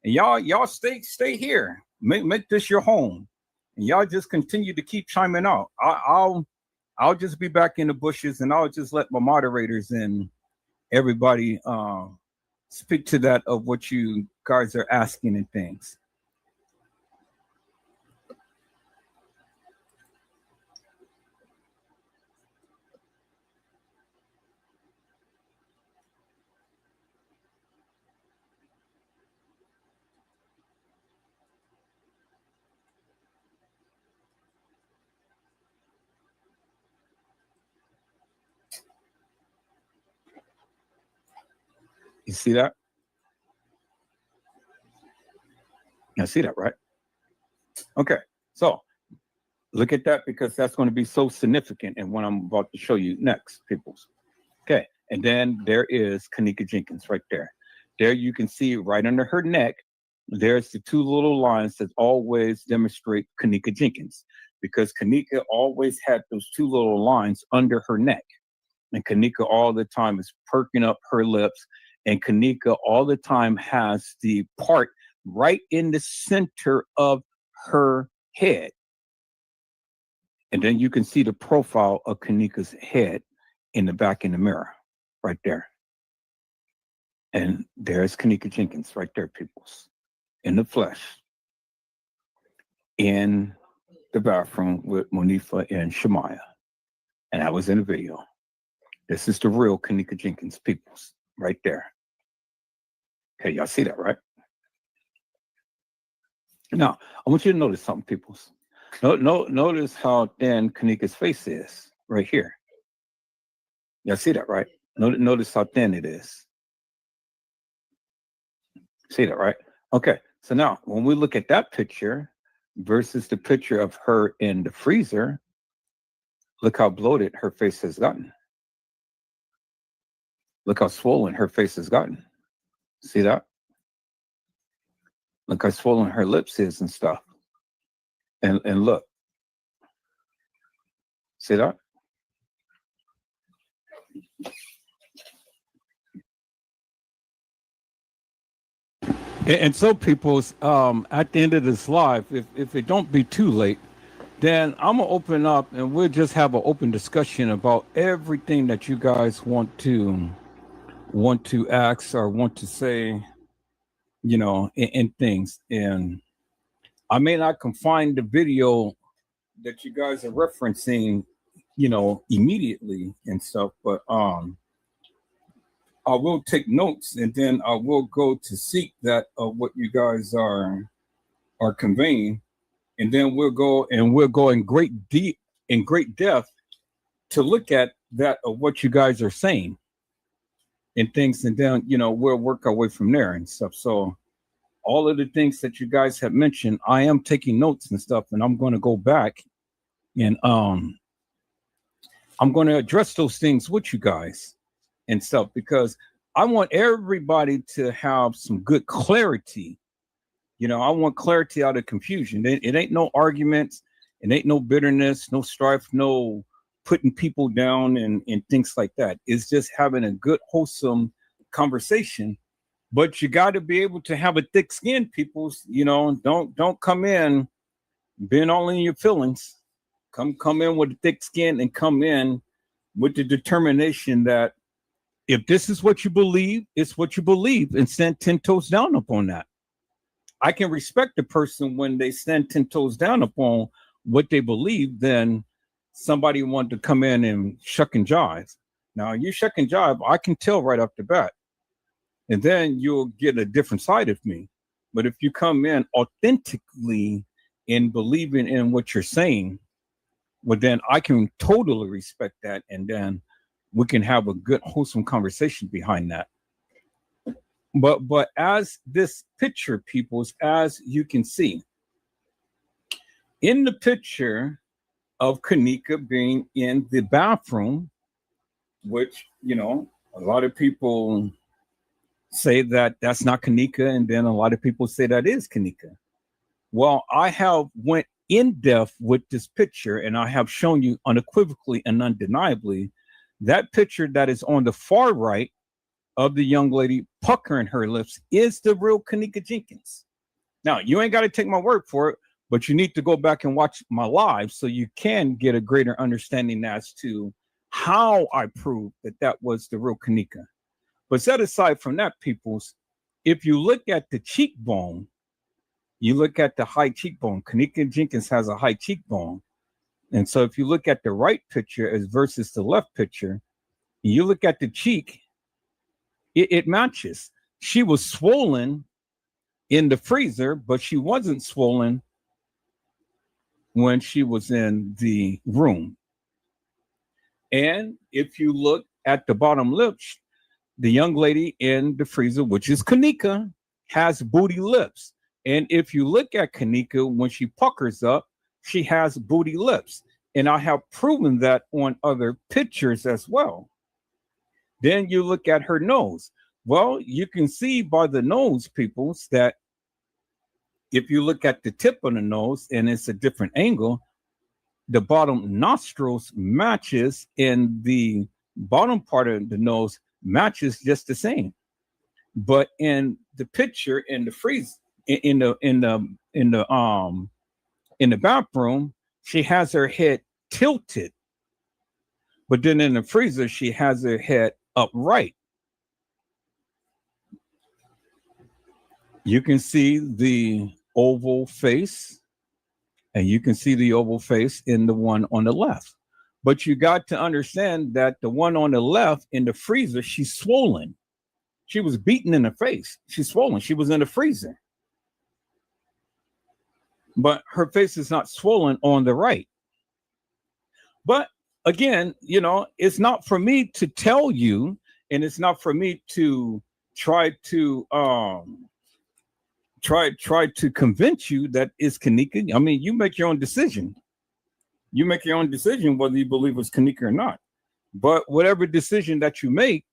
And y'all stay here. Make this your home. And y'all just continue to keep chiming out. I'll just be back in the bushes, and I'll just let my moderators and everybody speak to that of what you guys are asking and things. You see that? You see that, right? Okay, so look at that, because that's going to be so significant in what I'm about to show you next, peoples. Okay, and then there is Kenneka Jenkins right there. There you can see right under her neck, there's the two little lines that always demonstrate Kenneka Jenkins, because Kenneka always had those two little lines under her neck. And Kenneka all the time is perking up her lips, and Kenneka all the time has the part right in the center of her head. And then you can see the profile of Kenneka's head in the back in the mirror, right there. And there's Kenneka Jenkins right there, peoples, in the flesh, in the bathroom with Monifa and Shemaya. And I was in the video. This is the real Kenneka Jenkins, peoples, right there. Okay, y'all see that, right? Now, I want you to notice something, peoples. Notice how thin Kenneka's face is right here. Y'all see that, right? Notice how thin it is. See that, right? Okay, so now when we look at that picture versus the picture of her in the freezer, look how bloated her face has gotten. Look how swollen her face has gotten. See that? Look how swollen her lips is and stuff. And look. See that? And so people's at the end of this live, if it don't be too late, then I'm gonna open up and we'll just have an open discussion about everything that you guys want to ask or want to say, you know, in things. And I may not confine the video that you guys are referencing, you know, immediately and stuff, but I will take notes and then I will go to seek that of what you guys are conveying, and then we'll go in great depth to look at that of what you guys are saying and things, and then you know we'll work our way from there and stuff. So all of the things that you guys have mentioned, I am taking notes and stuff, and I'm going to go back and I'm going to address those things with you guys and stuff, because I want everybody to have some good clarity. You know, I want clarity out of confusion. It ain't no arguments, it ain't no bitterness, no strife, no putting people down and things like that. It's just having a good, wholesome conversation. But you got to be able to have a thick skin, people. You know, don't come in being all in your feelings. Come in with a thick skin and come in with the determination that if this is what you believe, it's what you believe, and stand 10 toes down upon that. I can respect the person when they stand 10 toes down upon what they believe, then somebody want to come in and shuck and jive. Now, you shuck and jive, I can tell right off the bat. And then you'll get a different side of me. But if you come in authentically in believing in what you're saying, well, then I can totally respect that. And then we can have a good, wholesome conversation behind that. But as this picture, peoples, as you can see, in the picture of Kanika being in the bathroom, which, you know, a lot of people say that that's not Kanika, and then a lot of people say that is Kanika. Well, I have went in depth with this picture, and I have shown you unequivocally and undeniably that picture that is on the far right of the young lady puckering her lips is the real Kanika Jenkins. Now, you ain't got to take my word for it, but you need to go back and watch my live so you can get a greater understanding as to how I proved that that was the real Kanika. But set aside from that, peoples, if you look at the cheekbone, you look at the high cheekbone. Kanika Jenkins has a high cheekbone. And so if you look at the right picture as versus the left picture, you look at the cheek, it matches. She was swollen in the freezer, but she wasn't swollen when she was in the room. And if you look at the bottom lips, the young lady in the freezer, which is Kanika, has booty lips. And if you look at Kanika, when she puckers up, she has booty lips. And I have proven that on other pictures as well. Then you look at her nose. Well, you can see by the nose, peoples, that if you look at the tip of the nose and it's a different angle, the bottom nostrils matches and the bottom part of the nose matches just the same. But in the picture in the freeze in the bathroom, she has her head tilted. But then in the freezer, she has her head upright. You can see the oval face, and you can see the oval face in the one on the left. But you got to understand that the one on the left in the freezer, she's swollen. She was beaten in the face. She's swollen. She was in the freezer. But her face is not swollen on the right. But again, you know, it's not for me to tell you, and it's not for me to try to convince you that it's Kanika. I mean, you make your own decision. You make your own decision whether you believe it's Kanika or not. But whatever decision that you make,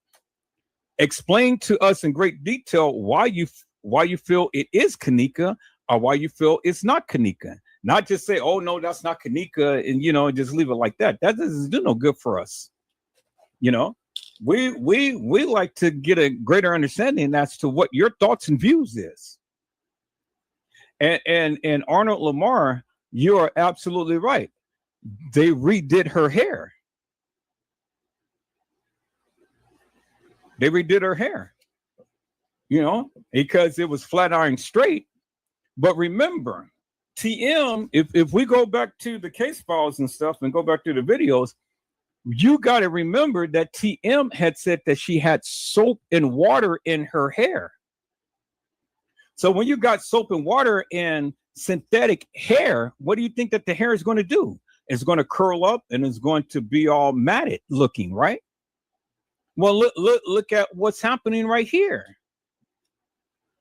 explain to us in great detail why you feel it is Kanika or why you feel it's not Kanika. Not just say, oh no, that's not Kanika, and you know, just leave it like that. That doesn't do no good for us. You know, we like to get a greater understanding as to what your thoughts and views is. And Arnold Lamar, you are absolutely right. They redid her hair. They redid her hair, you know, because it was flat iron straight. But remember, TM, if we go back to the case files and stuff and go back to the videos, you got to remember that TM had said that she had soap and water in her hair. So when you got soap and water in synthetic hair, what do you think that the hair is going to do? It's going to curl up and it's going to be all matted looking, right? Well, look at what's happening right here.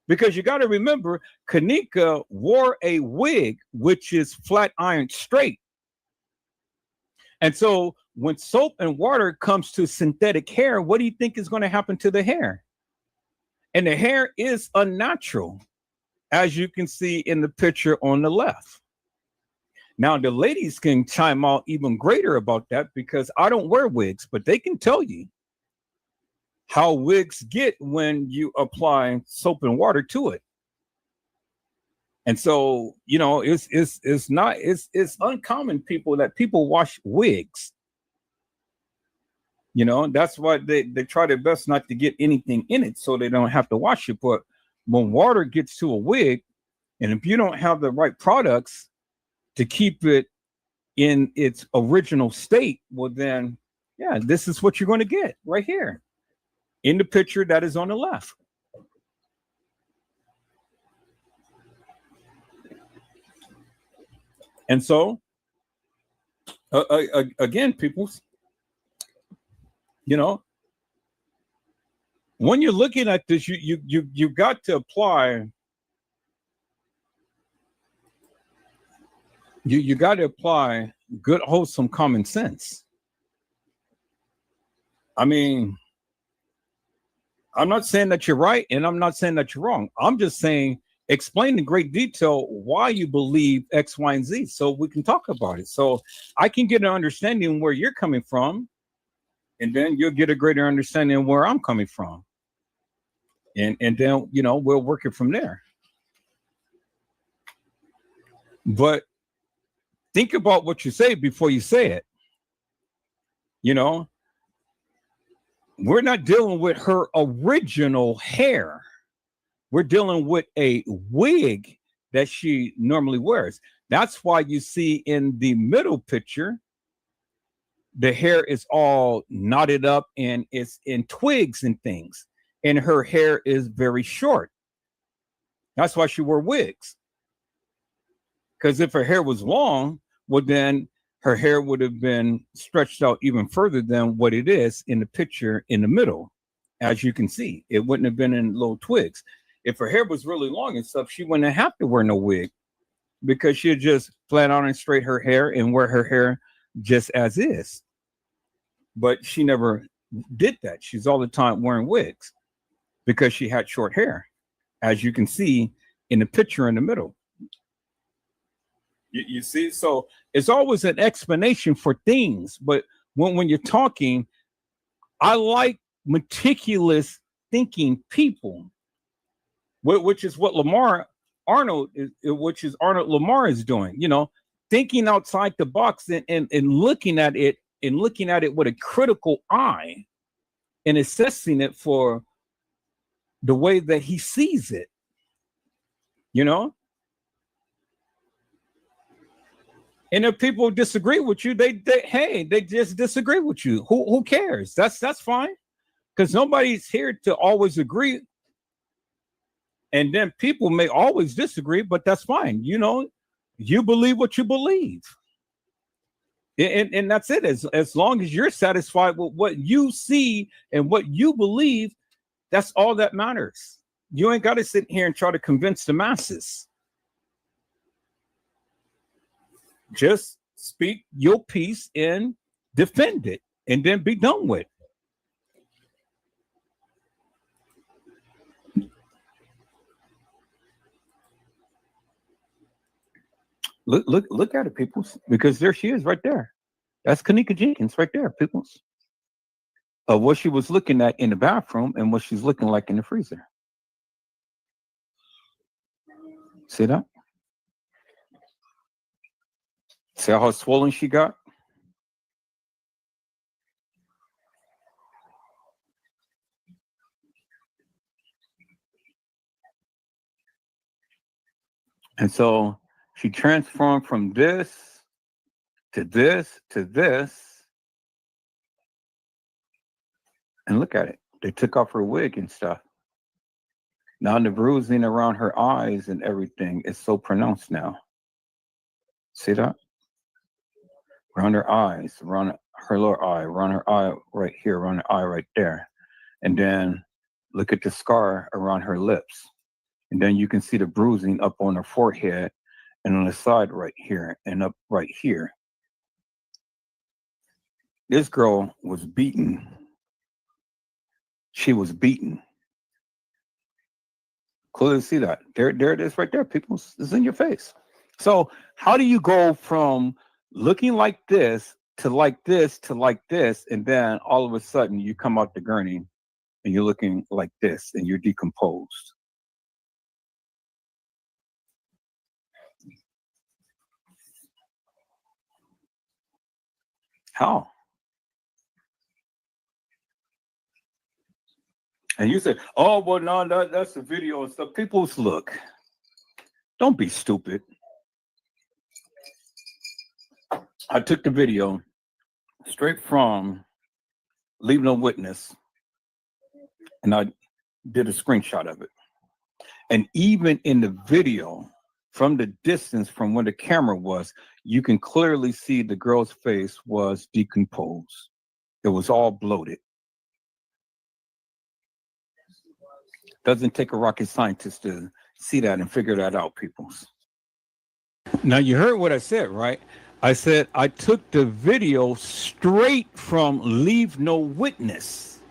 Because you got to remember, Kanika wore a wig, which is flat iron straight. And so when soap and water comes to synthetic hair, what do you think is going to happen to the hair? And the hair is unnatural, as you can see in the picture on the left. Now, the ladies can chime out even greater about that because I don't wear wigs, but they can tell you how wigs get when you apply soap and water to it. And so, you know, it's uncommon people wash wigs. You know, that's why they try their best not to get anything in it so they don't have to wash it. But when water gets to a wig, and if you don't have the right products to keep it in its original state, well then, yeah, this is what you're going to get right here in the picture that is on the left. And so, again, people, you know, when you're looking at this, you got to apply. You got to apply good, wholesome common sense. I mean, I'm not saying that you're right, and I'm not saying that you're wrong. I'm just saying, explain in great detail why you believe X, Y, and Z, so we can talk about it. So I can get an understanding where you're coming from, and then you'll get a greater understanding where I'm coming from. And then, you know, we'll work it from there. But think about what you say before you say it. You know, we're not dealing with her original hair. We're dealing with a wig that she normally wears. That's why you see in the middle picture, the hair is all knotted up and it's in twigs and things. And her hair is very short. That's why she wore wigs. Because if her hair was long, well, then her hair would have been stretched out even further than what it is in the picture in the middle. As you can see, it wouldn't have been in little twigs. If her hair was really long and stuff, she wouldn't have to wear no wig because she'd just flat out and straight her hair and wear her hair just as is. But she never did that. She's all the time wearing wigs because she had short hair, as you can see in the picture in the middle. You see, so it's always an explanation for things. But when you're talking, I like meticulous thinking people, which is what Arnold Lamar is doing, you know, thinking outside the box and looking at it with a critical eye and assessing it for the way that he sees it, you know. And if people disagree with you, they just disagree with you. Who cares? That's fine, because nobody's here to always agree. And then people may always disagree, but that's fine. You know, you believe what you believe. And that's it. As long as you're satisfied with what you see and what you believe, that's all that matters. You ain't got to sit here and try to convince the masses. Just speak your piece and defend it, and then be done with it. Look at it, peoples, because there she is right there. That's Kanika Jenkins right there, peoples. Of what she was looking at in the bathroom and what she's looking like in the freezer. See that? See how swollen she got? And so she transformed from this to this to this. And look at it. They took off her wig and stuff. Now the bruising around her eyes and everything is so pronounced now. See that? Around her eyes, around her lower eye, around her eye right here, around her eye right there. And then look at the scar around her lips. And then you can see the bruising up on her forehead and on the side right here and up right here. This girl was beaten. She was beaten. Clearly see that. There it is right there, people. It's in your face. So how do you go from looking like this to like this to like this, and then all of a sudden you come out the gurney and you're looking like this and you're decomposed? How? And you say, oh, well, no, that's the video and stuff. People's look. Don't be stupid. I took the video straight from Leave No Witness, and I did a screenshot of it. And even in the video, from the distance from where the camera was, you can clearly see the girl's face was decomposed. It was all bloated. Doesn't take a rocket scientist to see that and figure that out, peoples. Now, you heard what I said, right? I said I took the video straight from Leave No Witness.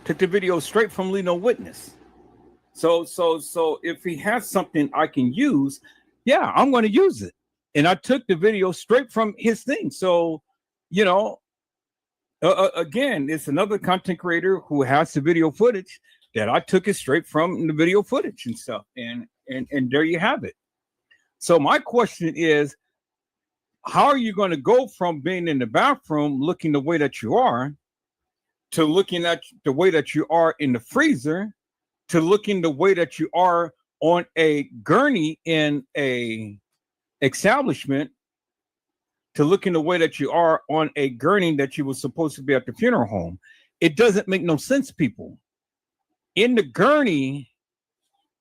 Took the video straight from Leave No Witness. So if he has something I can use, yeah, I'm going to use it. And I took the video straight from his thing. So, you know, again, it's another content creator who has the video footage that I took it straight from the video footage and stuff. And there you have it. So my question is, how are you going to go from being in the bathroom looking the way that you are to looking at the way that you are in the freezer to looking the way that you are on a gurney in a establishment to looking the way that you are on a gurney that you were supposed to be at the funeral home? It doesn't make no sense, people. In the gurney,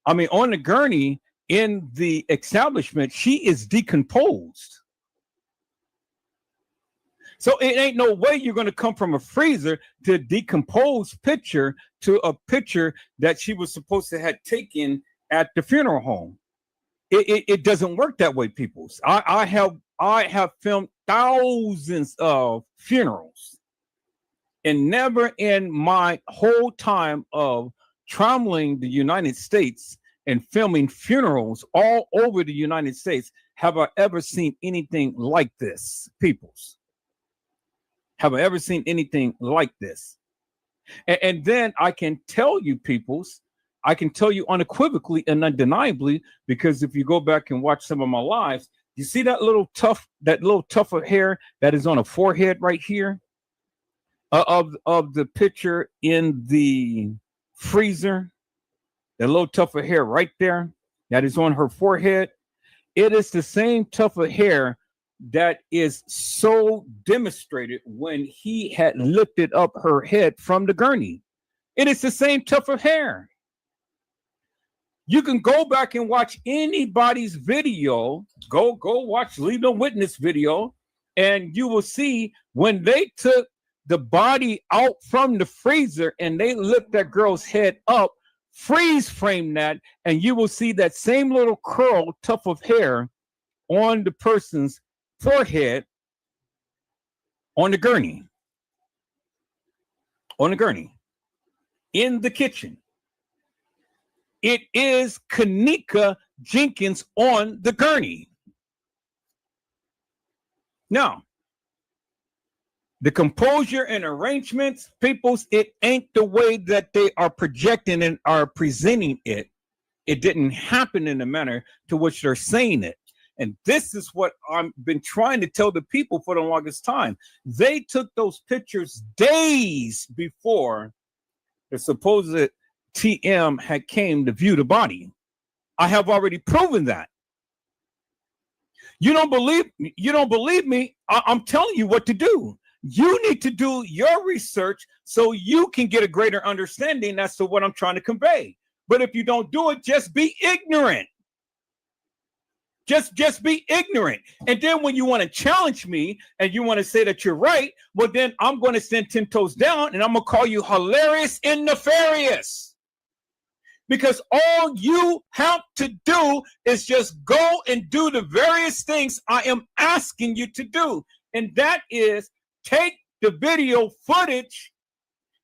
on the gurney in the establishment, she is decomposed. So it ain't no way you're going to come from a freezer to a decomposed picture to a picture that she was supposed to have taken at the funeral home. It doesn't work that way, people. I have filmed thousands of funerals, and never in my whole time of traveling the United States and filming funerals all over the United States have I ever seen anything like this, peoples. Have I ever seen anything like this? And then I can tell you, peoples, I can tell you unequivocally and undeniably, because if you go back and watch some of my lives, you see that little tuft of hair that is on a forehead right here of the picture in the freezer, that little tuft of hair right there that is on her forehead. It is the same tuft of hair that is so demonstrated when he had lifted up her head from the gurney. It is the same tuft of hair. You can go back and watch anybody's video. Go watch Leave No Witness video, and you will see when they took the body out from the freezer and they lift that girl's head up, freeze frame that, and you will see that same little curl tuft of hair on the person's forehead on the gurney. On the gurney. In the kitchen. It is Kanika Jenkins on the gurney. Now, the composure and arrangements, peoples, it ain't the way that they are projecting and are presenting it. It didn't happen in the manner to which they're saying it. And this is what I've been trying to tell the people for the longest time. They took those pictures days before the supposed TM had came to view the body. I have already proven that. You don't believe me? I'm telling you what to do. You need to do your research so you can get a greater understanding as to what I'm trying to convey. But if you don't do it, just be ignorant. Just be ignorant. And then when you want to challenge me and you want to say that you're right, well, then I'm going to stand 10 toes down and I'm going to call you hilarious and nefarious. Because all you have to do is just go and do the various things I am asking you to do. And that is take the video footage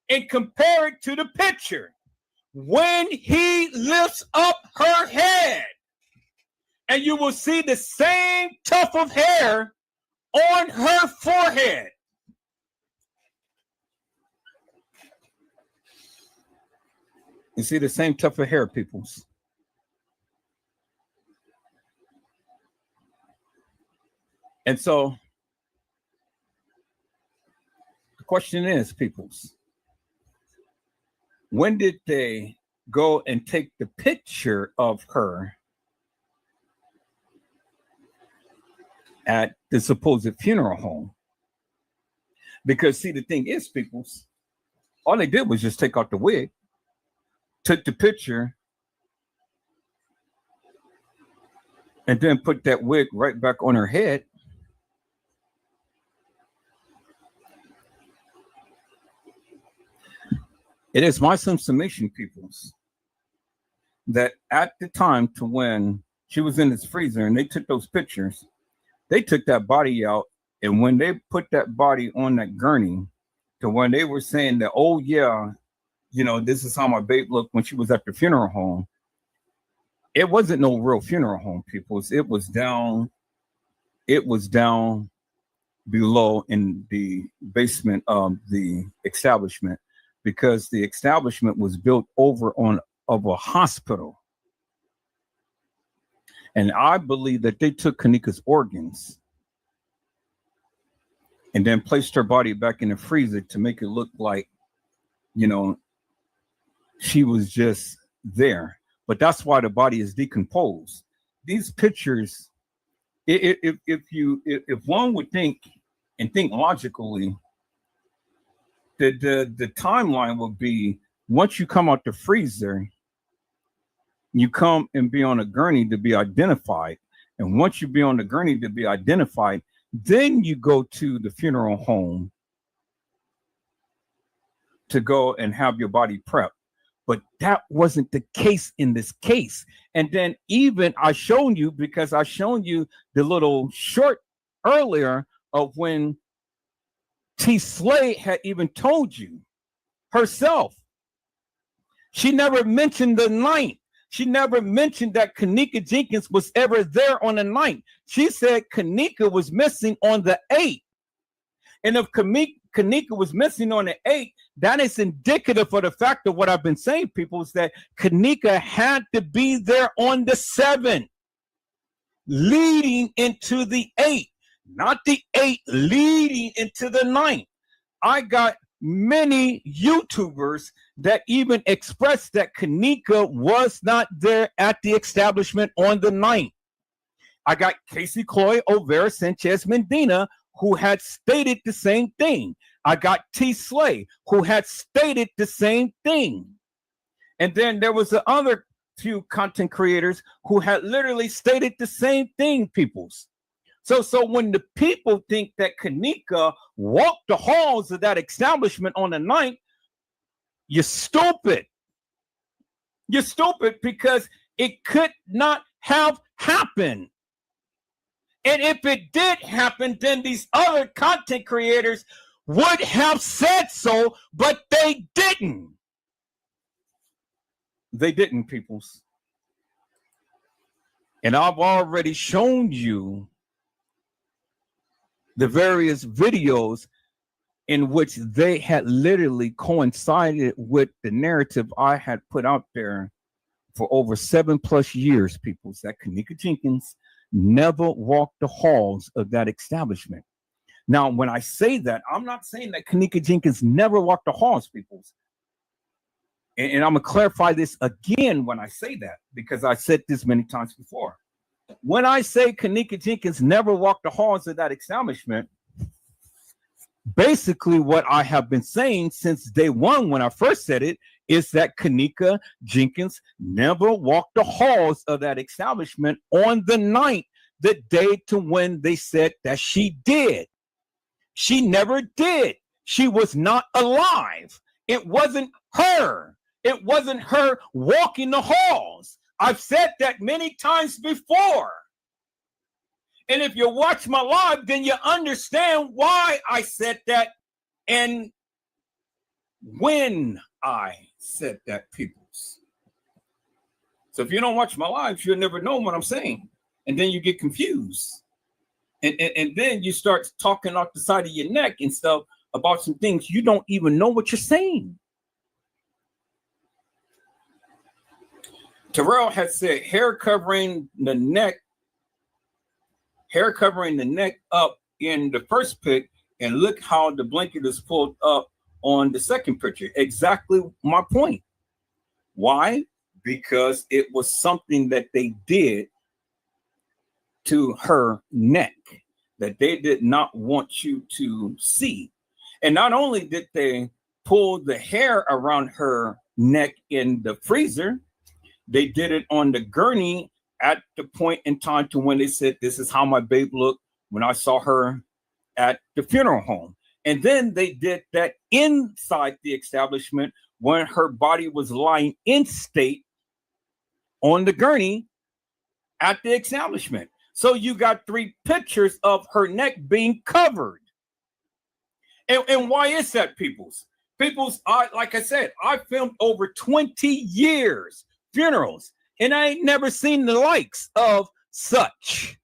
and compare it to the picture. When he lifts up her head, and you will see the same tuft of hair on her forehead. You see the same tuft of hair, peoples. And so the question is, peoples, when did they go and take the picture of her at the supposed funeral home? Because see, the thing is, peoples, all they did was just take out the wig, took the picture, and then put that wig right back on her head. It is my summation, peoples, that at the time to when she was in this freezer and they took those pictures, they took that body out, and when they put that body on that gurney, to when they were saying that, oh yeah, you know, this is how my babe looked when she was at the funeral home. It wasn't no real funeral home, people. It was down below in the basement of the establishment, because the establishment was built over of a hospital. And I believe that they took Kanika's organs and then placed her body back in the freezer to make it look like, you know, she was just there. But that's why the body is decomposed. These pictures, if one would think and think logically, the timeline would be, once you come out the freezer, you come and be on a gurney to be identified. And once you be on the gurney to be identified, then you go to the funeral home to go and have your body prepped. But that wasn't the case in this case. And then even I shown you, because I shown you the little short earlier of when T. Slay had even told you herself. She never mentioned the 9th. She never mentioned that Kanika Jenkins was ever there on the 9th. She said Kanika was missing on the 8th. And if Kanika was missing on the 8th, that is indicative of the fact of what I've been saying, people, is that Kanika had to be there on the 7th, leading into the 8th, not the 8th, leading into the 9th. I got many YouTubers that even expressed that Kanika was not there at the establishment on the 9th. I got Casey Chloe Olvera Sanchez Medina, who had stated the same thing. I got T. Slay, who had stated the same thing. And then there was the other few content creators who had literally stated the same thing, peoples. So when the people think that Kanika walked the halls of that establishment on the 9th, you're stupid. You're stupid, because it could not have happened. And if it did happen, then these other content creators would have said so, but they didn't. They didn't, peoples. And I've already shown you the various videos in which they had literally coincided with the narrative I had put out there for over 7+ years, peoples, that Kanika Jenkins never walked the halls of that establishment. Now, when I say that, I'm not saying that Kenneka Jenkins never walked the halls, people. And I'm going to clarify this again when I say that, because I said this many times before. When I say Kenneka Jenkins never walked the halls of that establishment, basically what I have been saying since day one when I first said it is that Kenneka Jenkins never walked the halls of that establishment on the night, the day to when they said that she did. She never did. She was not alive. It wasn't her. It wasn't her walking the halls. I've said that many times before. And if you watch my live, then you understand why I said that and when I said that, peoples. So if you don't watch my lives, you'll never know what I'm saying. And then you get confused. And then you start talking off the side of your neck and stuff about some things you don't even know what you're saying. Terrell has said hair covering the neck up in the first pic, and look how the blanket is pulled up on the second picture. Exactly my point. Why? Because it was something that they did to her neck that they did not want you to see. And not only did they pull the hair around her neck in the freezer, they did it on the gurney at the point in time to when they said, this is how my babe looked when I saw her at the funeral home. And then they did that inside the establishment when her body was lying in state on the gurney at the establishment. So you got 3 pictures of her neck being covered. And why is that, peoples? Peoples, like I said, I filmed over 20 years funerals, and I ain't never seen the likes of such.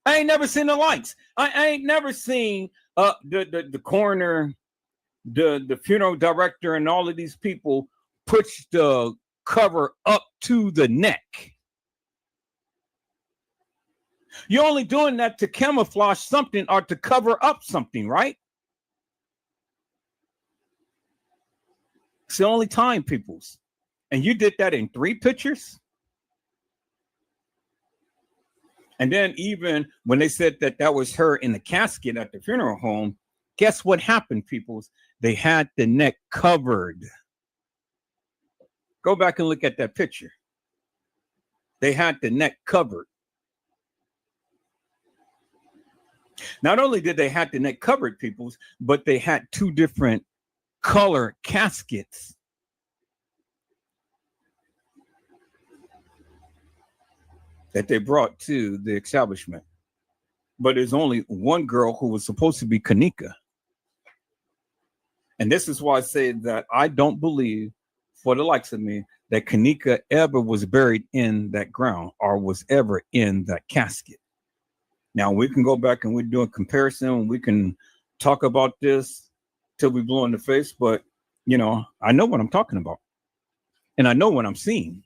I ain't never seen the likes. I ain't never seen the coroner, the funeral director, and all of these people push the cover up to the neck. You're only doing that to camouflage something or to cover up something, right? It's the only time, peoples. And you did that in 3 pictures? And then even when they said that that was her in the casket at the funeral home, guess what happened, peoples? They had the neck covered. Go back and look at that picture. They had the neck covered. Not only did they have the neck covered, peoples, but they had 2 different color caskets. That they brought to the establishment. But there's only one girl who was supposed to be Kenneka. And this is why I say that I don't believe, for the likes of me, that Kenneka ever was buried in that ground or was ever in that casket. Now, we can go back and we do a comparison, and we can talk about this till we blow in the face, but, you know, I know what I'm talking about. And I know what I'm seeing.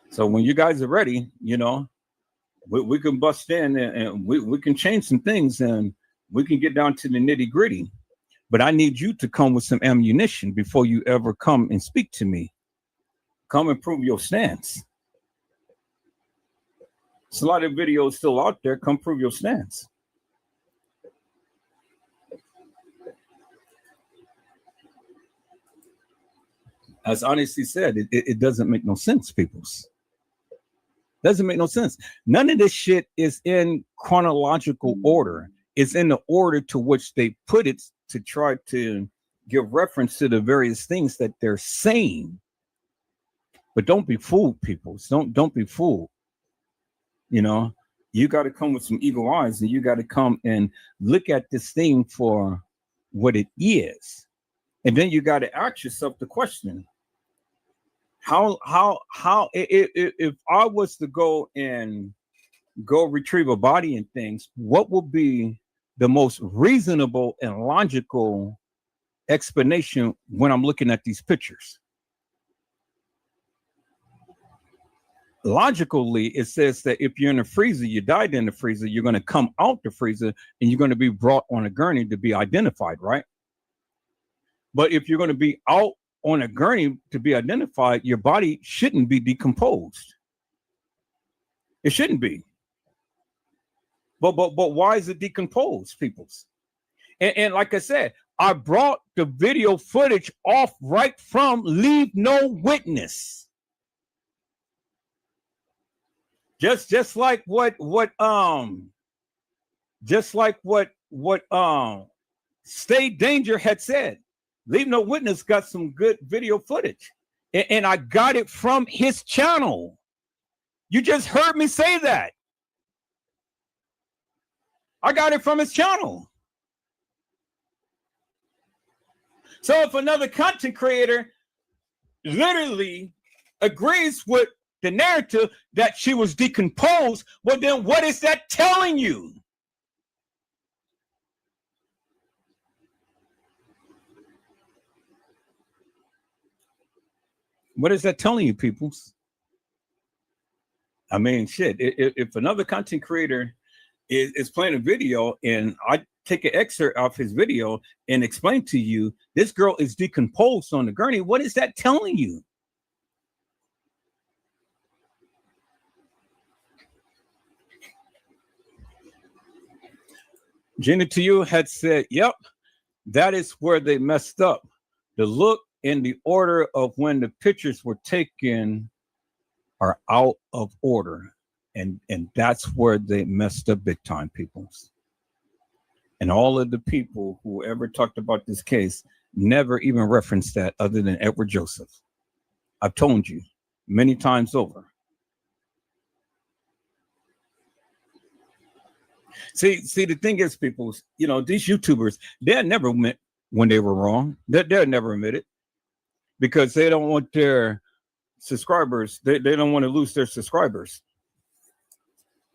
So when you guys are ready, you know, we can bust in and we can change some things and we can get down to the nitty gritty. But I need you to come with some ammunition before you ever come and speak to me. Come and prove your stance. There's a lot of videos still out there. Come prove your stance. As Honesty said, it doesn't make no sense, peoples. Doesn't make no sense. None of this shit is in chronological order. It's in the order to which they put it to try to give reference to the various things that they're saying. But don't be fooled, people. Don't be fooled. You know, you got to come with some eagle eyes, and you got to come and look at this thing for what it is. And then you got to ask yourself the question: How if I was to go retrieve a body and things, what would be the most reasonable and logical explanation when I'm looking at these pictures? logically, it says that if you're in a freezer, you died in the freezer, you're going to come out the freezer and you're going to be brought on a gurney to be identified, right? But if you're going to be out on a gurney to be identified, your body shouldn't be decomposed. It shouldn't be. But why is it decomposed, peoples? And like I said, I brought the video footage off right from Leave No Witness. Just like what Stay Danger had said. Leave No Witness got some good video footage. And I got it from his channel. You just heard me say that. I got it from his channel. So if another content creator literally agrees with the narrative that she was decomposed, well, then what is that telling you? What is that telling you, peoples? I mean, shit, if another content creator is playing a video and I take an excerpt of his video and explain to you, this girl is decomposed on the gurney, what is that telling you? Jenny to you had said, yep, that is where they messed up. The look and the order of when the pictures were taken are out of order. And that's where they messed up big time, peoples. And all of the people who ever talked about this case never even referenced that other than Edward Joseph. I've told you many times over. See, the thing is, people, you know, these YouTubers, they'll never admit when they were wrong. They'll never admit it because they don't want their subscribers. They don't want to lose their subscribers.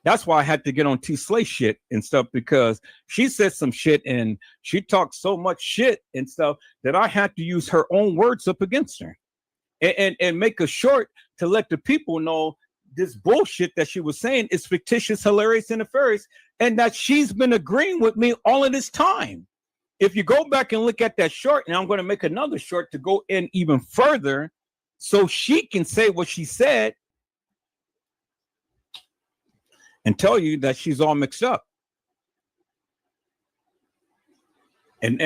That's why I had to get on T Slay shit and stuff, because she said some shit and she talked so much shit and stuff that I had to use her own words up against her and make a short to let the people know this bullshit that she was saying is fictitious, hilarious, and nefarious, and that she's been agreeing with me all of this time. If you go back and look at that short, and I'm going to make another short to go in even further so she can say what she said and tell you that she's all mixed up. And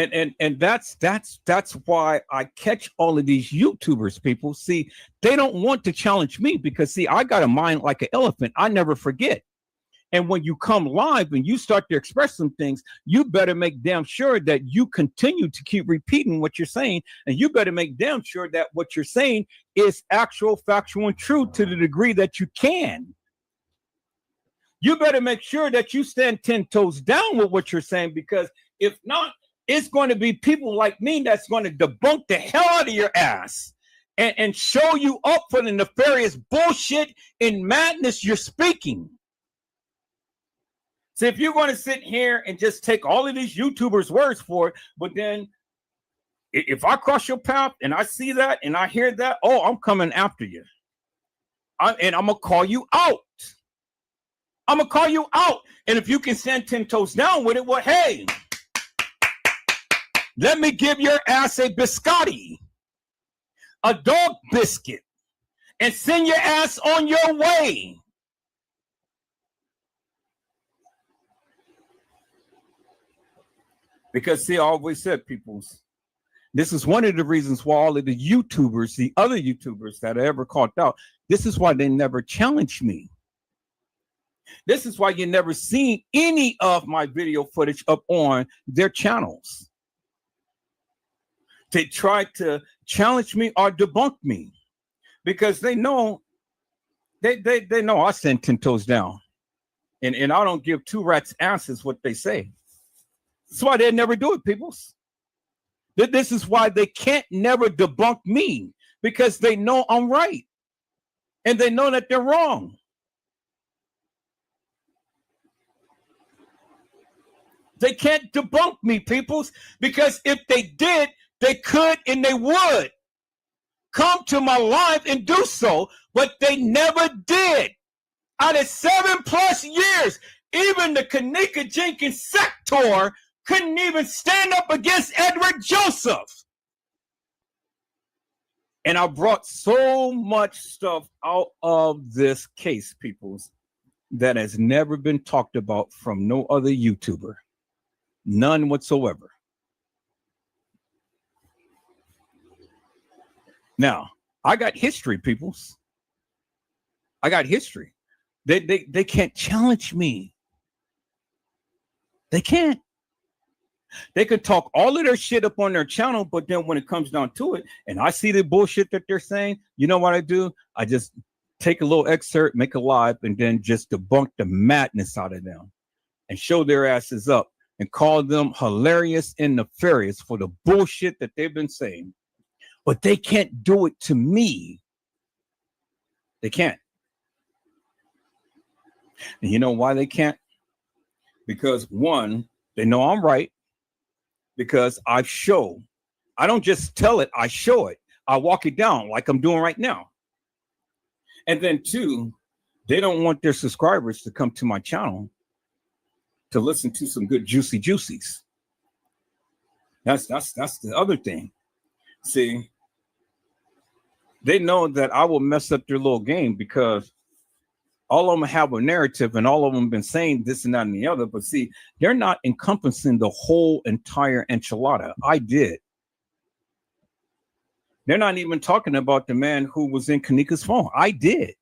that's why I catch all of these YouTubers, people. See, they don't want to challenge me because, see, I got a mind like an elephant. I never forget. And when you come live and you start to express some things, you better make damn sure that you continue to keep repeating what you're saying. And you better make damn sure that what you're saying is actual, factual, and true to the degree that you can. You better make sure that you stand 10 toes down with what you're saying, because if not, it's going to be people like me that's going to debunk the hell out of your ass and show you up for the nefarious bullshit and madness you're speaking. So if you're going to sit here and just take all of these YouTubers' words for it, but then if I cross your path and I see that and I hear that, oh, I'm coming after you. And I'm going to call you out. I'm going to call you out. And if you can stand 10 toes down with it, well, hey, let me give your ass a biscotti, a dog biscuit, and send your ass on your way. Because, see, I always said, peoples, this is one of the reasons why all of the YouTubers, the other YouTubers that I ever called out, this is why they never challenged me. This is why you never seen any of my video footage up on their channels. They try to challenge me or debunk me because they know they know I stand 10 toes down. And I don't give two rats asses what they say. That's why they never do it, peoples. This is why they can't never debunk me, because they know I'm right. And they know that they're wrong. They can't debunk me, peoples, because if they did, they could and they would come to my live and do so, but they never did. Out of 7+ years, even the Kanika Jenkins sector couldn't even stand up against Edward Joseph. And I brought so much stuff out of this case, peoples, that has never been talked about from no other YouTuber. None whatsoever. Now, I got history, peoples. I got history. They can't challenge me. They can't. They could talk all of their shit up on their channel, but then when it comes down to it, and I see the bullshit that they're saying, you know what I do? I just take a little excerpt, make a live, and then just debunk the madness out of them and show their asses up and call them hilarious and nefarious for the bullshit that they've been saying. But they can't do it to me. They can't. And you know why they can't? Because one, they know I'm right. Because I show. I don't just tell it, I show it. I walk it down like I'm doing right now. And then two, they don't want their subscribers to come to my channel to listen to some good juicy juicies. That's the other thing. See, they know that I will mess up their little game because all of them have a narrative and all of them been saying this and that and the other. But see, they're not encompassing the whole entire enchilada. I did. They're not even talking about the man who was in Kanika's phone. I did.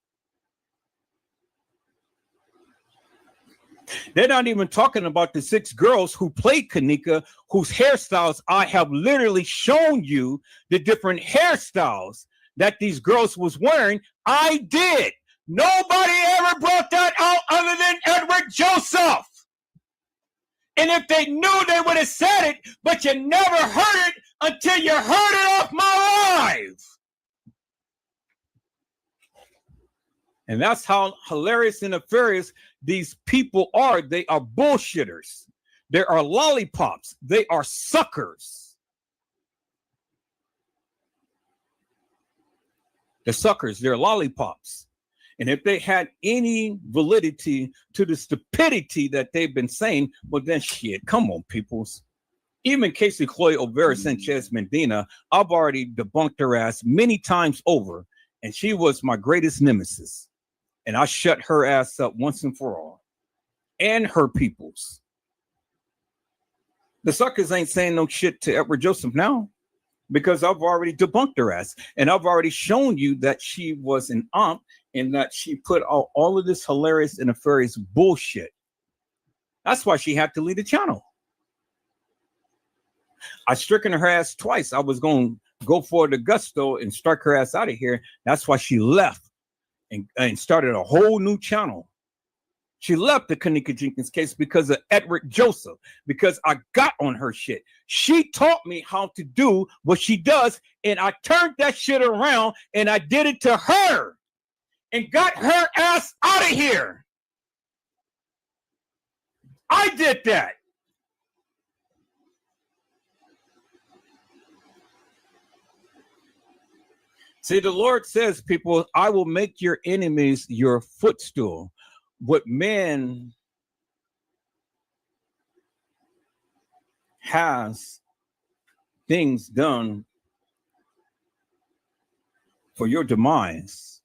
They're not even talking about the 6 girls who played Kanika, whose hairstyles I have literally shown you the different hairstyles that these girls was wearing. I did. Nobody ever brought that out other than Edward Joseph. And if they knew, they would have said it, but you never heard it until you heard it off my live. And that's how hilarious and nefarious these people are. They are bullshitters. They are lollipops. They are suckers. They're suckers. They're lollipops. And if they had any validity to the stupidity that they've been saying, well, then shit, come on, peoples. Even Casey Chloe O'Vera Sanchez Medina, I've already debunked her ass many times over, and she was my greatest nemesis. And I shut her ass up once and for all. And her peoples. The suckers ain't saying no shit to Edward Joseph now, because I've already debunked her ass. And I've already shown you that she was an ump and that she put out all of this hilarious and nefarious bullshit. That's why she had to leave the channel. I stricken her ass twice. I was going to go for the gusto and strike her ass out of here. That's why she left and started a whole new channel. She left the Kanika Jenkins case because of Edward Joseph, because I got on her shit. She taught me how to do what she does, and I turned that shit around, and I did it to her and got her ass out of here. I did that. See, the Lord says, people, I will make your enemies your footstool. What man has things done for your demise,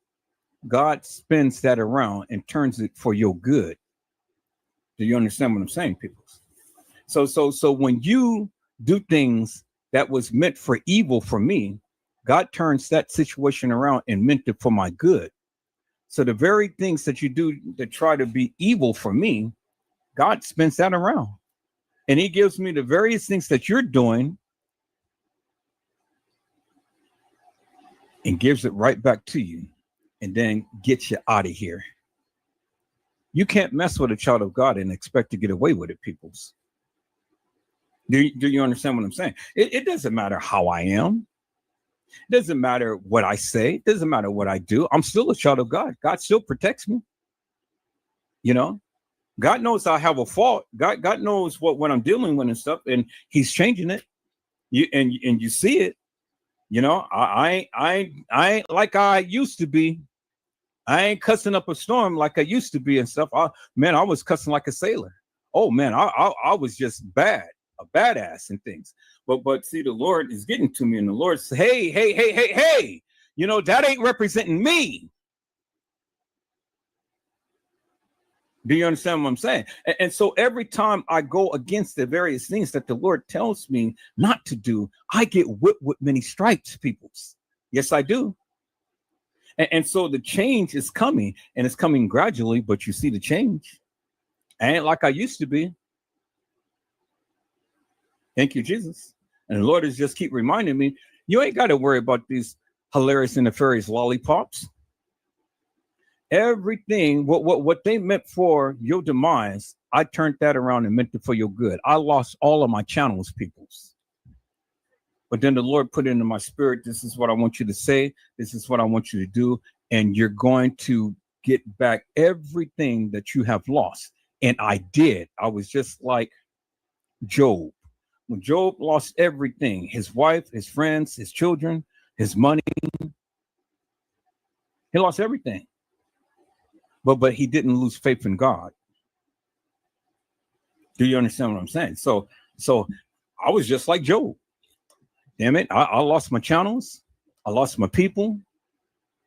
God spins that around and turns it for your good. Do you understand what I'm saying, people? So when you do things that was meant for evil for me, God turns that situation around and meant it for my good. So the very things that you do that try to be evil for me, God spins that around. And he gives me the various things that you're doing and gives it right back to you and then gets you out of here. You can't mess with a child of God and expect to get away with it, peoples. Do you understand what I'm saying? It doesn't matter how I am. It doesn't matter what I say. It doesn't matter what I do. I'm still a child of God. God still protects me. You know, God knows I have a fault. God knows what I'm dealing with and stuff, and he's changing it. You see it. You know, I ain't like I used to be. I ain't cussing up a storm like I used to be and stuff. I was cussing like a sailor. Oh man, I was just a badass and things. But see, the Lord is getting to me, and the Lord says, hey, you know, that ain't representing me. Do you understand what I'm saying? And so every time I go against the various things that the Lord tells me not to do, I get whipped with many stripes, peoples. Yes, I do. And so the change is coming, and it's coming gradually, but you see the change. I ain't like I used to be. Thank you, Jesus. And the Lord is just keep reminding me, you ain't got to worry about these hilarious and nefarious lollipops. Everything, what they meant for your demise, I turned that around and meant it for your good. I lost all of my channels, peoples. But then the Lord put into my spirit, this is what I want you to say. This is what I want you to do. And you're going to get back everything that you have lost. And I did. I was just like Job. When Job lost everything, his wife, his friends, his children, his money, he lost everything. But he didn't lose faith in God. Do you understand what I'm saying? So I was just like Job. Damn it, I lost my channels. I lost my people.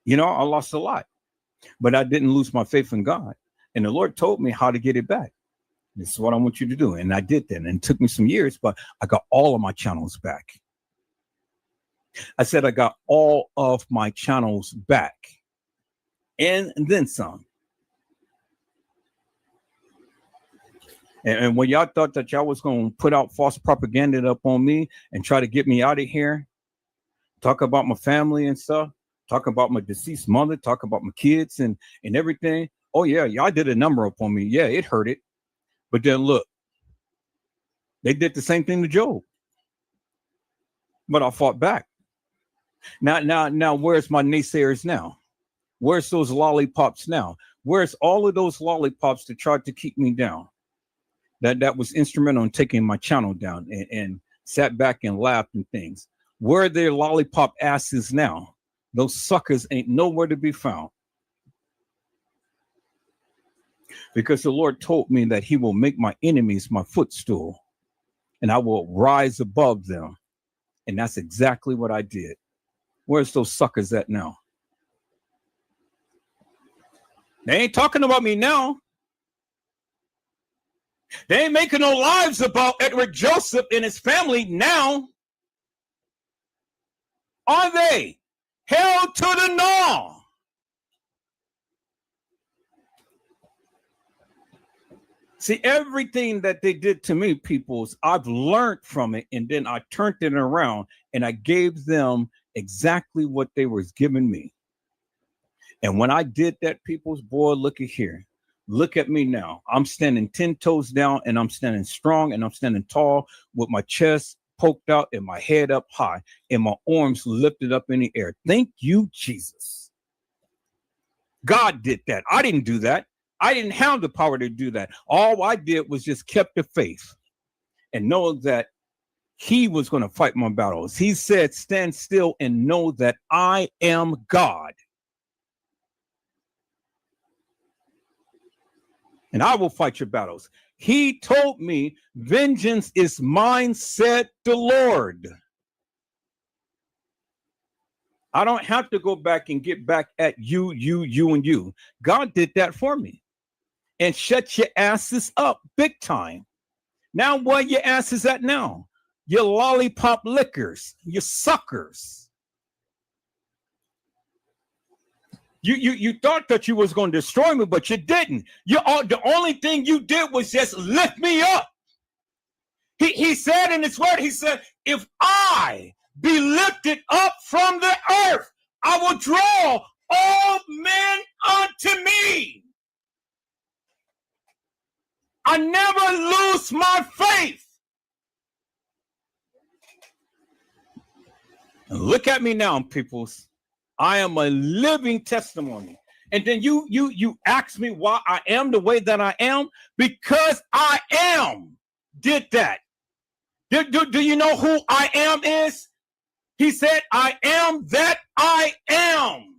You know, I lost a lot. But I didn't lose my faith in God. And the Lord told me how to get it back. This is what I want you to do. And I did that. And it took me some years, but I got all of my channels back. I said I got all of my channels back. And then some. And when y'all thought that y'all was going to put out false propaganda up on me and try to get me out of here, talk about my family and stuff, talk about my deceased mother, talk about my kids and everything. Oh, yeah, y'all did a number up on me. Yeah, it hurt it. But then look, they did the same thing to Job. But I fought back. Now, where's my naysayers now? Where's those lollipops now? Where's all of those lollipops that tried to keep me down? That was instrumental in taking my channel down and sat back and laughed and things. Where are their lollipop asses now? Those suckers ain't nowhere to be found. Because the Lord told me that he will make my enemies my footstool and I will rise above them. And that's exactly what I did. Where's those suckers at now? They ain't talking about me now. They ain't making no lives about Edward Joseph and his family now. Are they? Hell to the no. See, everything that they did to me, peoples, I've learned from it, and then I turned it around and I gave them exactly what they were giving me. And when I did that, peoples, boy, look at here. Look at me now. I'm standing 10 toes down and I'm standing strong and I'm standing tall with my chest poked out and my head up high and my arms lifted up in the air. Thank you, Jesus. God did that. I didn't do that. I didn't have the power to do that. All I did was just kept the faith and know that he was going to fight my battles. He said, stand still and know that I am God. And I will fight your battles. He told me, vengeance is mine, said the Lord. I don't have to go back and get back at you, and you. God did that for me. And shut your asses up big time. Now where your asses at now? You lollipop lickers, you suckers. You thought that you was going to destroy me, but you didn't. The only thing you did was just lift me up. He said in his word, he said, if I be lifted up from the earth, I will draw all men unto me. I never lose my faith. And look at me now, peoples. I am a living testimony. And then you ask me why I am the way that I am? Because I am did that. Do you know who I am is? He said, I am that I am.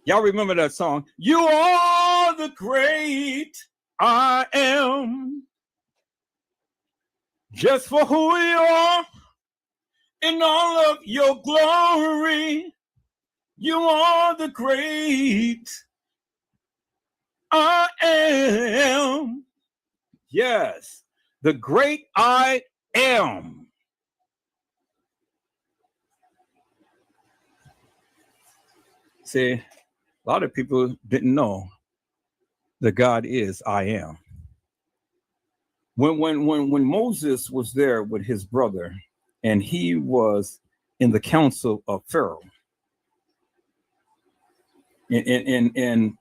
Y'all remember that song? You are the great I am. Just for who you are in all of your glory. You are the great I am. Yes, the great I am. See, a lot of people didn't know that God is I am. When Moses was there with his brother, and he was in the council of Pharaoh, and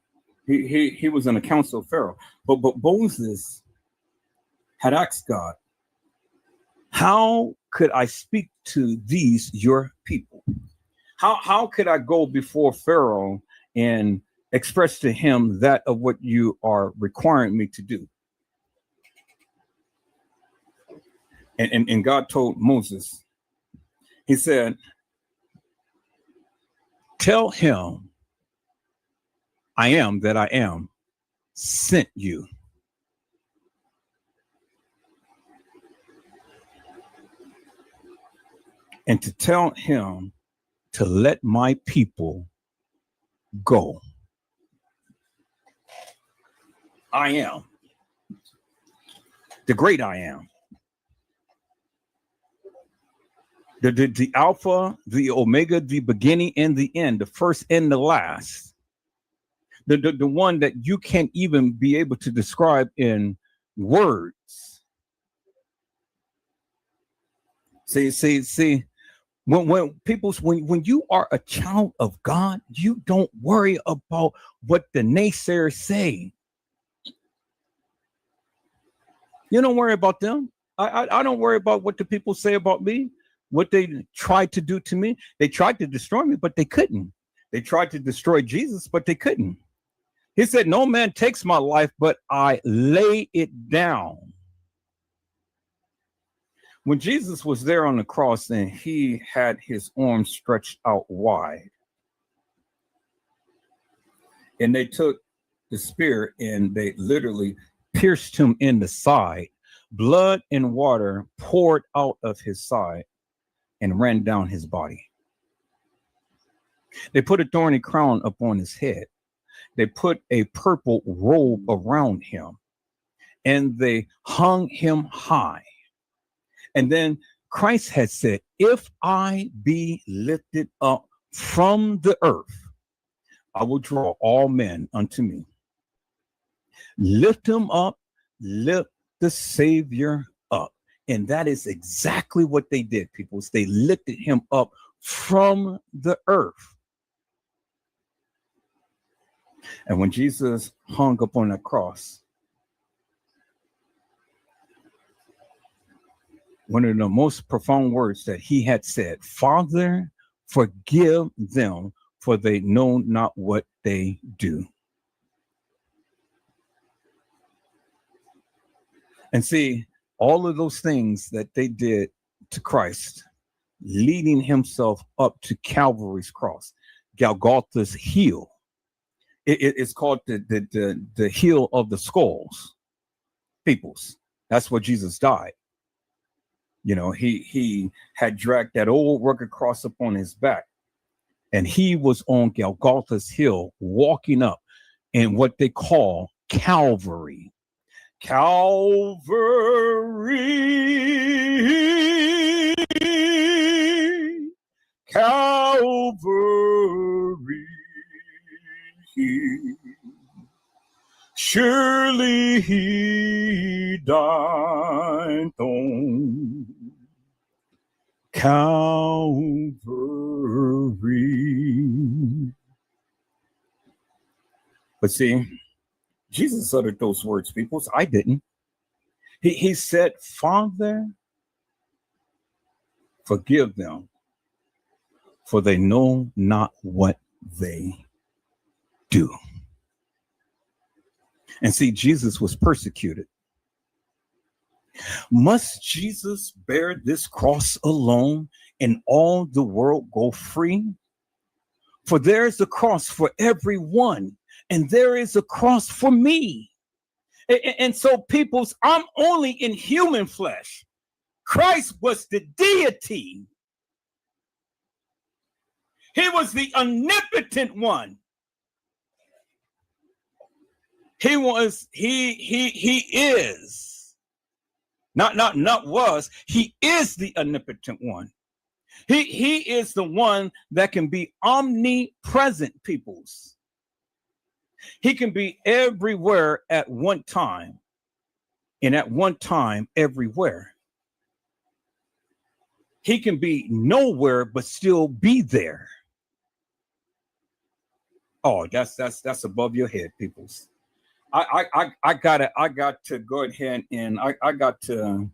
he was in the council of Pharaoh, but Moses had asked God, how could I speak to these your people? How could I go before Pharaoh and express to him that of what you are requiring me to do? And God told Moses, he said, tell him I am that I am sent you. And to tell him to let my people go. I am the great I am. The Alpha, the Omega, the beginning and the end, the first and the last. The one that you can't even be able to describe in words. See. When you are a child of God, you don't worry about what the naysayers say. You don't worry about them. I don't worry about what the people say about me, what they tried to do to me. They tried to destroy me, but they couldn't. They tried to destroy Jesus, but they couldn't. He said, no man takes my life, but I lay it down. When Jesus was there on the cross and he had his arms stretched out wide, and they took the spear and they literally pierced him in the side, blood and water poured out of his side and ran down his body. They put a thorny crown upon his head. They put a purple robe around him and they hung him high. And then Christ had said, if I be lifted up from the earth, I will draw all men unto me. Lift him up, lift the Savior up. And that is exactly what they did, people. They lifted him up from the earth. And when Jesus hung up on that cross, one of the most profound words that he had said, Father, forgive them, for they know not what they do. And see, all of those things that they did to Christ, leading himself up to Calvary's cross, Golgotha's heel. It's called the heel of the skulls, peoples. That's where Jesus died. You know, he had dragged that old rugged cross upon his back, and he was on Golgotha's hill walking up in what they call Calvary. Calvary, Calvary. Surely he died on Calvary. But see, Jesus uttered those words, people. I didn't. He said, Father, forgive them, for they know not what they do. And see, Jesus was persecuted. Must Jesus bear this cross alone and all the world go free? For there is a cross for everyone, and there is a cross for me. And so, peoples, I'm only in human flesh. Christ was the deity. He was the omnipotent one. He is. Not was. He is the omnipotent one. He is the one that can be omnipresent, peoples. He can be everywhere at one time, and at one time everywhere. He can be nowhere but still be there. Oh, that's above your head, peoples. I got to go ahead and I got to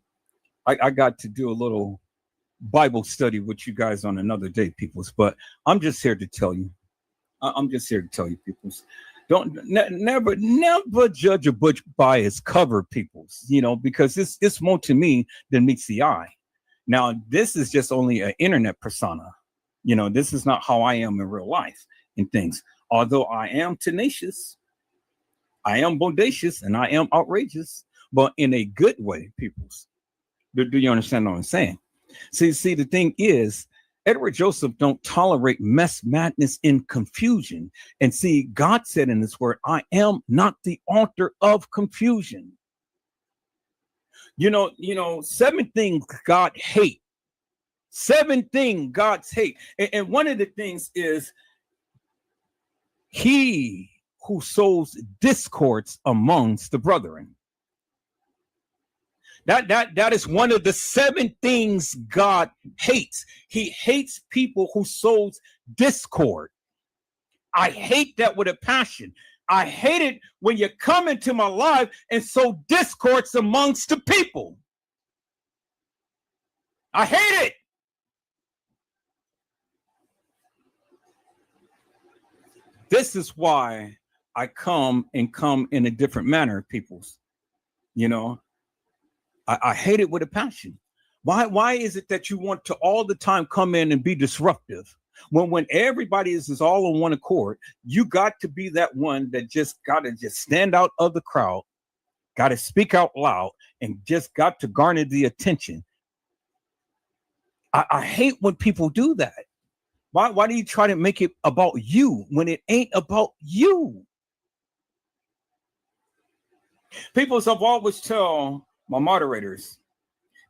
do a little Bible study with you guys on another day, peoples. But I'm just here to tell you. I'm just here to tell you, peoples. Never judge a book by its cover, peoples. You know, because it's more to me than meets the eye. Now, this is just only an internet persona. You know, this is not how I am in real life and things. Although I am tenacious, I am bodacious, and I am outrageous, but in a good way, peoples. Do you understand what I'm saying? See, the thing is, Edward Joseph don't tolerate mess, madness, and confusion. And see, God said in his word, I am not the author of confusion. You know, 7 things God hate. 7 things God's hate. And one of the things is he who sows discords amongst the brethren. That is one of the 7 things God hates. He hates people who sows discord. I hate that with a passion. I hate it when you come into my life and sow discords amongst the people. I hate it. This is why I come in a different manner, peoples. You know, I hate it with a passion. Why is it that you want to all the time come in and be disruptive? When everybody is all on one accord, you got to be that one that just got to just stand out of the crowd, got to speak out loud, and just got to garner the attention. I hate when people do that. Why do you try to make it about you when it ain't about you? People have always tell my moderators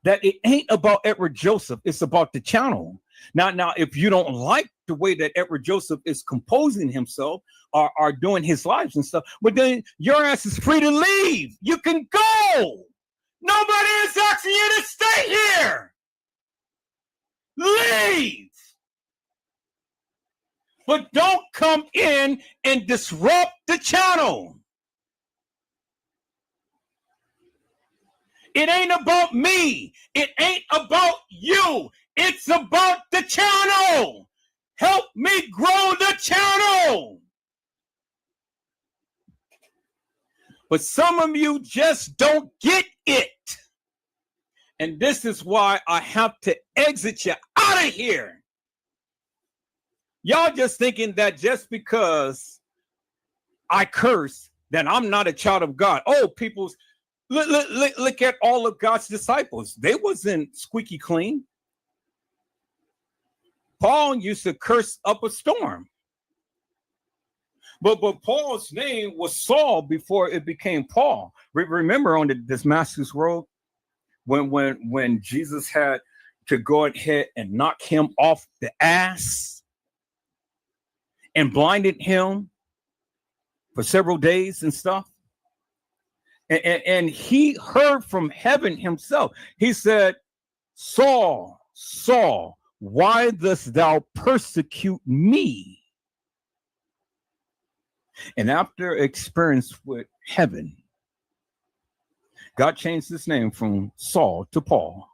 that it ain't about Edward Joseph, it's about the channel. Now, if you don't like the way that Edward Joseph is composing himself or doing his lives and stuff, but then your ass is free to leave. You can go. Nobody is asking you to stay here. Leave. But don't come in and disrupt the channel. It ain't about me. It ain't about you. It's about the channel. Help me grow the channel. But some of you just don't get it. And this is why I have to exit you out of here. Y'all just thinking that just because I curse, that I'm not a child of God. Oh, people's look at all of God's disciples. They wasn't squeaky clean. Paul used to curse up a storm. But Paul's name was Saul before it became Paul. Remember on the Damascus road when Jesus had to go ahead and knock him off the ass and blinded him for several days and stuff. And he heard from heaven himself. He said, Saul, Saul, why dost thou persecute me? And after experience with heaven, God changed his name from Saul to Paul.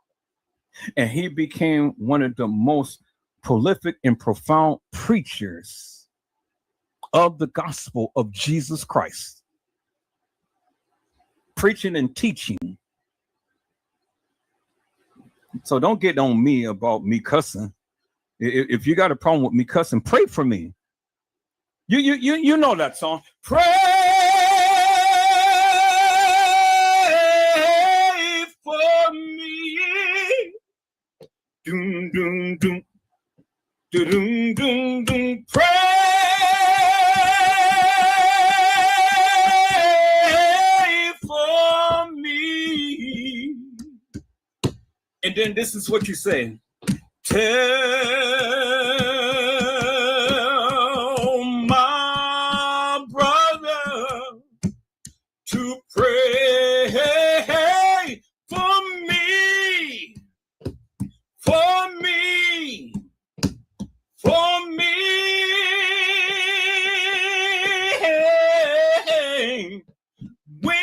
And he became one of the most prolific and profound preachers of the gospel of Jesus Christ. Preaching and teaching So don't get on me about me cussing. If you got a problem with me cussing, pray for me. You know that song. Pray for me. Doom doom doom. Doom doom doom. Pray for me. And then this is what you say. Tell my brother to pray for me, for me, for me. When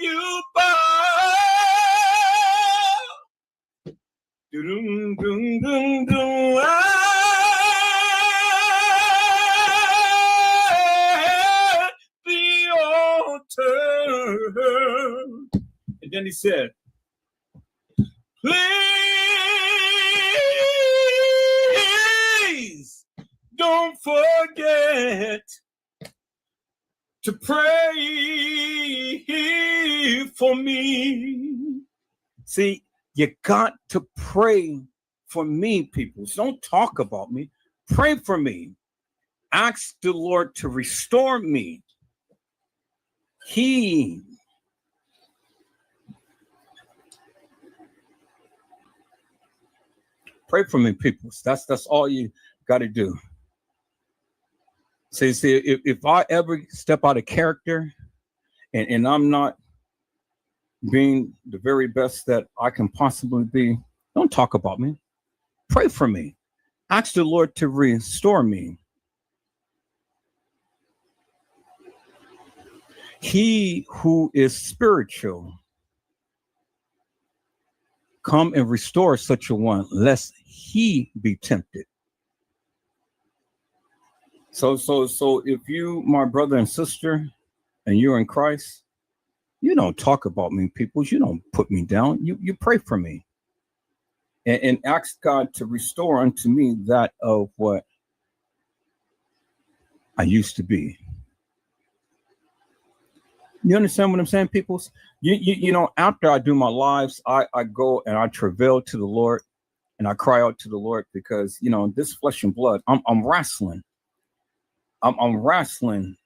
you bow, doom, doom, doom, doom, at the altar. And then he said, please don't forget to pray for me. See, you got to pray for me, people. Don't talk about me. Pray for me. Ask the Lord to restore me. Pray for me, people. That's all you got to do. See, if I ever step out of character and I'm not being the very best that I can possibly be, don't talk about me. Pray for me. Ask the Lord to restore me. He who is spiritual, come and restore such a one, lest he be tempted. So if you, my brother and sister, and you're in Christ, you don't talk about me, people. You don't put me down. You pray for me. And ask God to restore unto me that of what I used to be. You understand what I'm saying, peoples? You know, after I do my lives, I go and I travail to the Lord and I cry out to the Lord because, you know, this flesh and blood, I'm wrestling. I'm wrestling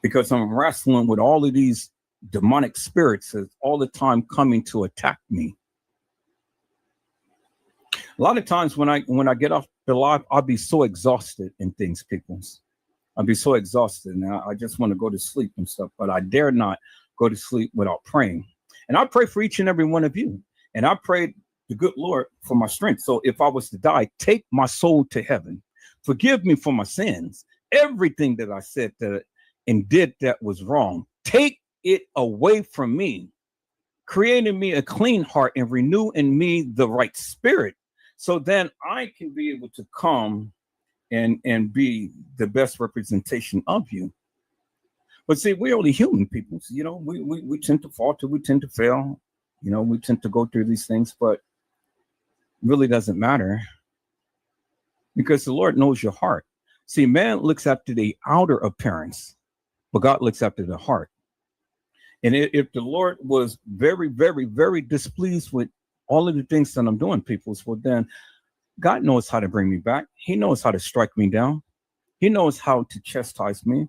because I'm wrestling with all of these demonic spirits that's all the time coming to attack me. A lot of times when I get off the live, I'll be so exhausted in things, peoples. I'll be so exhausted now. I just want to go to sleep and stuff, but I dare not go to sleep without praying. And I pray for each and every one of you. And I prayed the good Lord for my strength. So if I was to die, take my soul to heaven. Forgive me for my sins. Everything that I said that and did that was wrong. Take it away from me. Create in me a clean heart and renew in me the right spirit. So then I can be able to come and be the best representation of you. But see, we're only human people. So, you know, we tend to falter, we tend to fail, you know, we tend to go through these things, but really doesn't matter because the Lord knows your heart. See, man looks after the outer appearance, but God looks after the heart. And if the Lord was very, very, very displeased with all of the things that I'm doing, people, well, then God knows how to bring me back. He knows how to strike me down. He knows how to chastise me.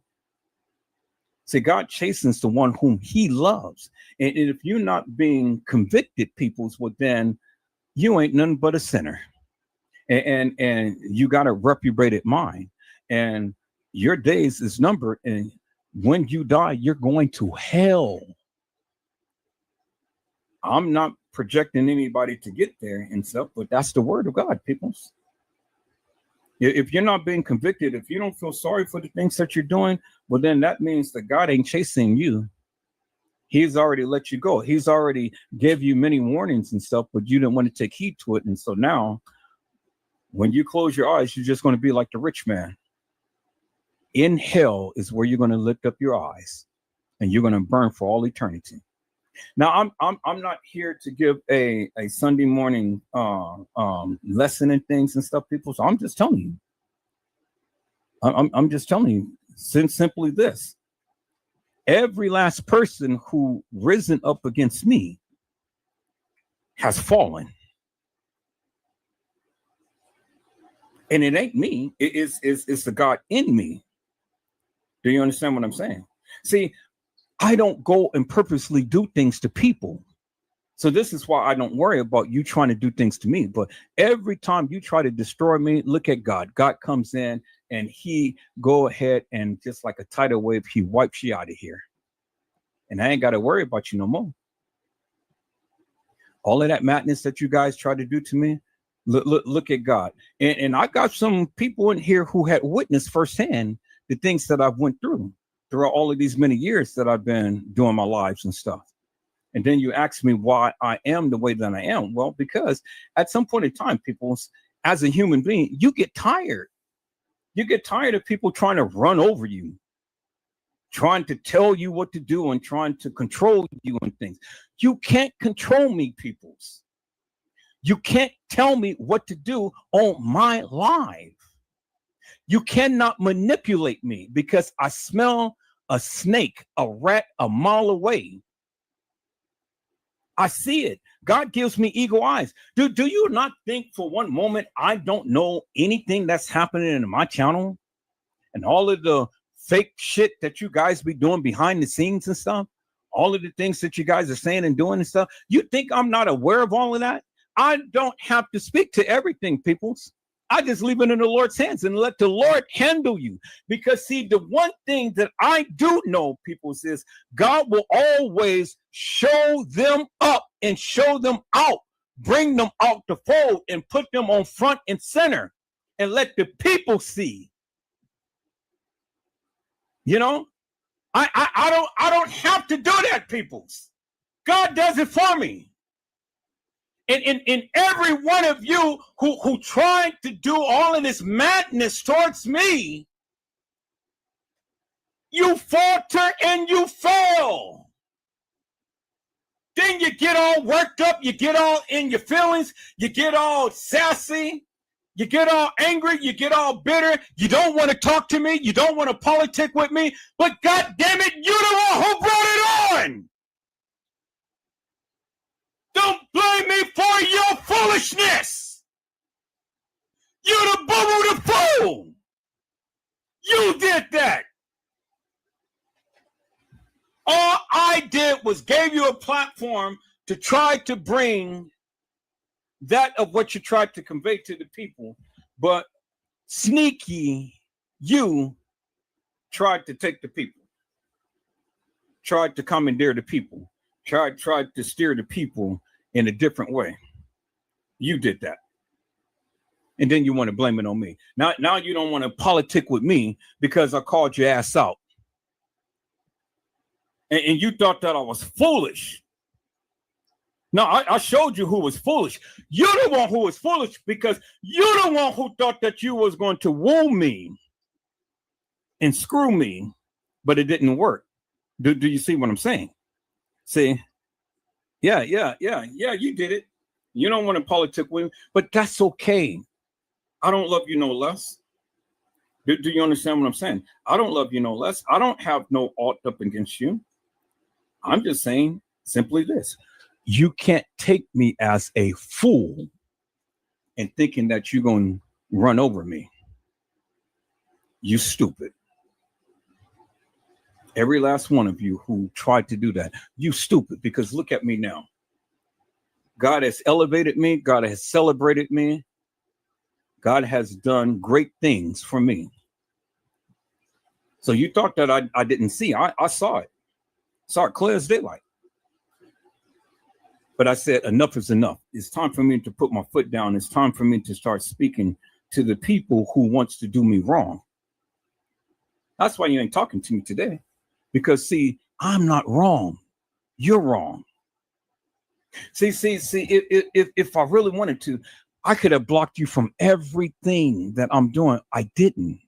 See, God chastens the one whom he loves. And if you're not being convicted, peoples, well, then you ain't nothing but a sinner. And you got a reprobated mind. And your days is numbered. And when you die, you're going to hell. I'm not projecting anybody to get there and stuff, but that's the word of God, peoples. If you're not being convicted, if you don't feel sorry for the things that you're doing, well, then that means that God ain't chasing you. He's already let you go. He's already gave you many warnings and stuff, but you didn't want to take heed to it. And so now when you close your eyes, you're just going to be like the rich man, in hell is where you're going to lift up your eyes and you're going to burn for all eternity. Now, I'm not here to give a Sunday morning lesson and things and stuff, people. So I'm just telling you. I'm just telling you simply this. Every last person who risen up against me has fallen. And it ain't me. It's the God in me. Do you understand what I'm saying? See, I don't go and purposely do things to people. So this is why I don't worry about you trying to do things to me. But every time you try to destroy me, look at God. God comes in and he go ahead and just like a tidal wave, he wipes you out of here. And I ain't got to worry about you no more. All of that madness that you guys try to do to me, look at God. And I got some people in here who had witnessed firsthand the things that I've went through throughout all of these many years that I've been doing my lives and stuff. And then you ask me why I am the way that I am. Well, because at some point in time, people, as a human being, you get tired. You get tired of people trying to run over you, trying to tell you what to do and trying to control you and things. You can't control me, peoples. You can't tell me what to do on my live. You cannot manipulate me because I smell a snake, a rat a mile away. I see it. God gives me eagle eyes. Do you not think for one moment I don't know anything that's happening in my channel and all of the fake shit that you guys be doing behind the scenes and stuff? All of the things that you guys are saying and doing and stuff. You think I'm not aware of all of that? I don't have to speak to everything, peoples. I just leave it in the Lord's hands and let the Lord handle you. Because see, the one thing that I do know, peoples, is God will always show them up and show them out, bring them out the fold and put them on front and center and let the people see. You know, I don't have to do that, peoples. God does it for me. And every one of you who tried to do all of this madness towards me, you falter and you fail. Then you get all worked up, you get all in your feelings, you get all sassy, you get all angry, you get all bitter, you don't want to talk to me, you don't want to politic with me, but God damn it, you the one who brought it on. Don't blame me for your foolishness. You're the boo-boo the fool. You did that. All I did was gave you a platform to try to bring that of what you tried to convey to the people. But sneaky, you tried to take the people. Tried to commandeer the people. Tried to steer the people in a different way. You did that. And then you want to blame it on me. Now you don't want to politic with me because I called your ass out. And you thought that I was foolish. No, I showed you who was foolish. You're the one who was foolish because you're the one who thought that you was going to woo me and screw me, but it didn't work. Do you see what I'm saying? See? Yeah, you did it. You don't want to politic with me, but that's okay. I don't love you no less. Do you understand what I'm saying? I don't love you no less. I don't have no ought up against you. I'm just saying simply this. You can't take me as a fool and thinking that you're going to run over me. You stupid. Every last one of you who tried to do that, you stupid, because look at me now. God has elevated me. God has celebrated me. God has done great things for me. So you thought that I didn't see. I saw it. Saw it clear as daylight. But I said, enough is enough. It's time for me to put my foot down. It's time for me to start speaking to the people who wants to do me wrong. That's why you ain't talking to me today. Because, see, I'm not wrong. You're wrong. See, if I really wanted to, I could have blocked you from everything that I'm doing. I didn't.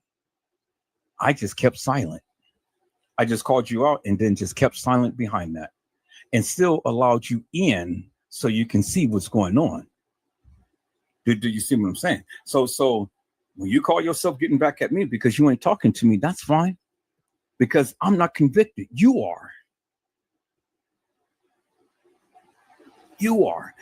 I just kept silent. I just called you out and then just kept silent behind that and still allowed you in so you can see what's going on. Do you see what I'm saying? So when you call yourself getting back at me because you ain't talking to me, that's fine. Because I'm not convicted. You are. You are.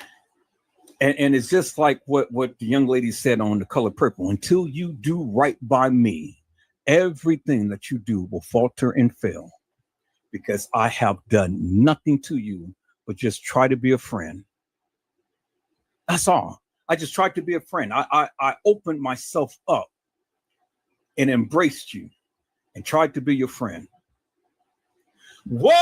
And it's just like what the young lady said on The Color Purple. Until you do right by me, everything that you do will falter and fail. Because I have done nothing to you but just try to be a friend. That's all. I just tried to be a friend. I opened myself up and embraced you and tried to be your friend. What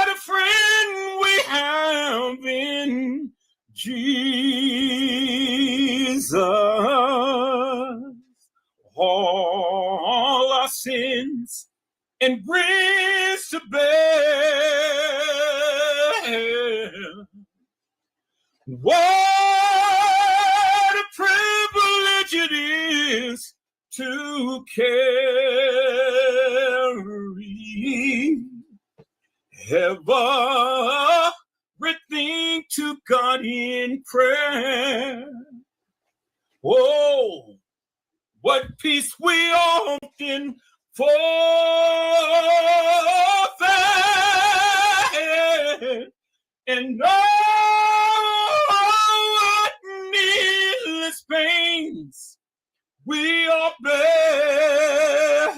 a friend we have in Jesus. All our sins and griefs to bear. What a privilege it is to carry everything to God in prayer. Oh, what peace we often forfeit, and what needless pains we are bear.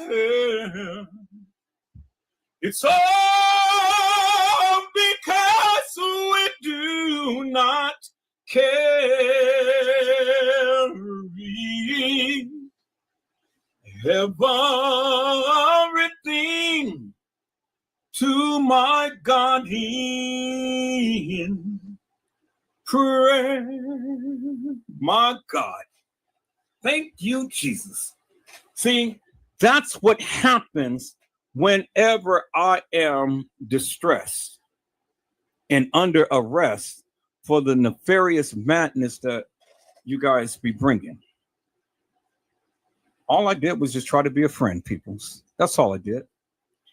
It's all because we do not carry everything to my God in prayer. My God. Thank you, Jesus. See, that's what happens whenever I am distressed and under arrest for the nefarious madness that you guys be bringing. All I did was just try to be a friend, peoples. That's all I did.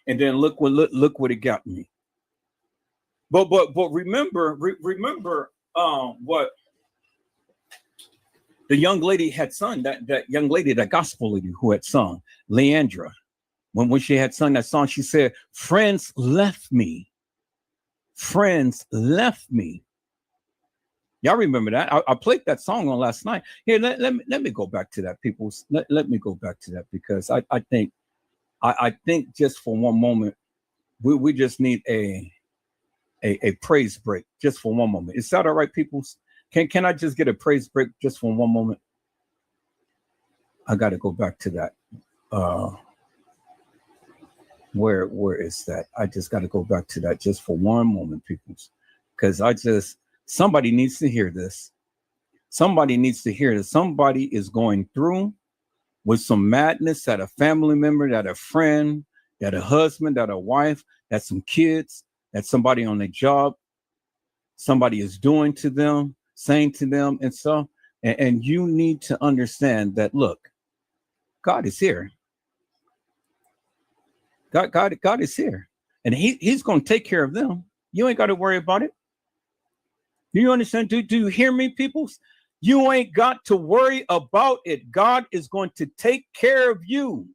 And then look what it got me. But remember what the young lady had sung, that young lady, that gospel lady who had sung, Leandra. When she had sung that song, she said, friends left me. Friends left me. Y'all remember that? I played that song on last night. Here, let me go back to that, people. Let me go back to that, because I think just for one moment, we just need a praise break just for one moment. Is that all right, people? Can I just get a praise break just for one moment? I got to go back to that. Where is that? I just got to go back to that just for one moment, people, because somebody needs to hear this. Somebody needs to hear this. Somebody is going through with some madness, that a family member, that a friend, that a husband, that a wife, that some kids, that somebody on their job, somebody is doing to them, saying to them, and so, and you need to understand that, look, God is here. God is here, and he's going to take care of them. You ain't got to worry about it. Do you understand? Do you hear me, people? You ain't got to worry about it. God is going to take care of you.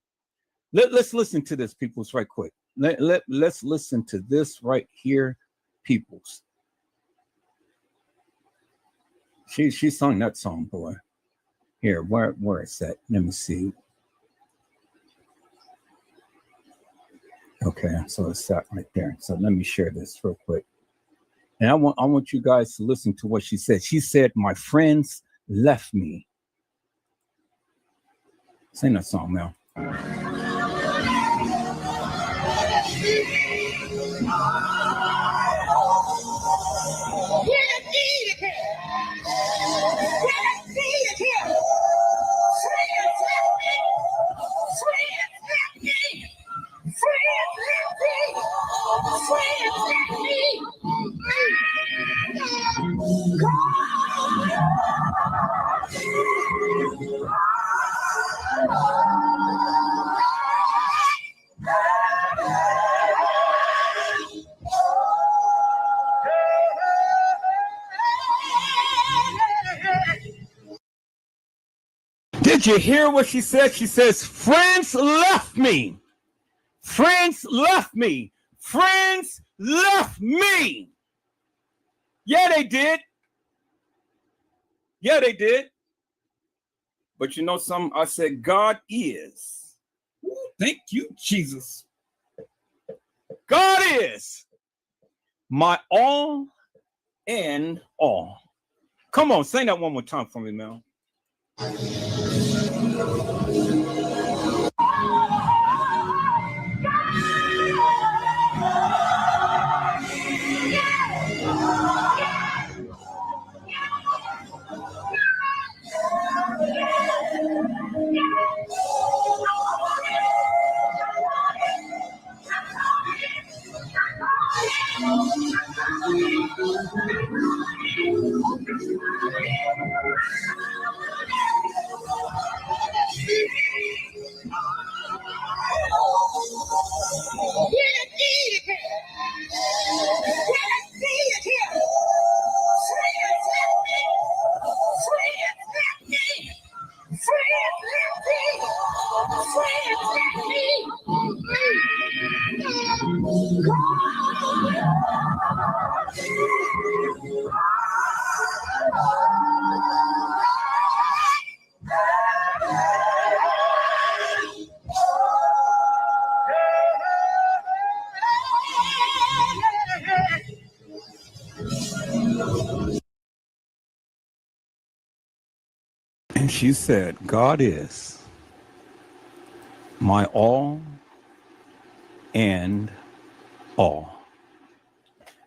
Let's listen to this, peoples, right quick. Let's listen to this right here, peoples. She sung that song, boy. Here, where is that? Let me see. Okay, so it's that right there. So let me share this real quick. And I want you guys to listen to what she said. She said, my friends left me. Sing that song now. Did you hear what she said? She says, friends left me. Friends left me. Friends left me. Yeah, they did. Yeah, they did. But you know something? I said, God is. Ooh, thank you, Jesus. God is my all and all. Come on, sing that one more time for me, Mel. And she said, God is my all and all.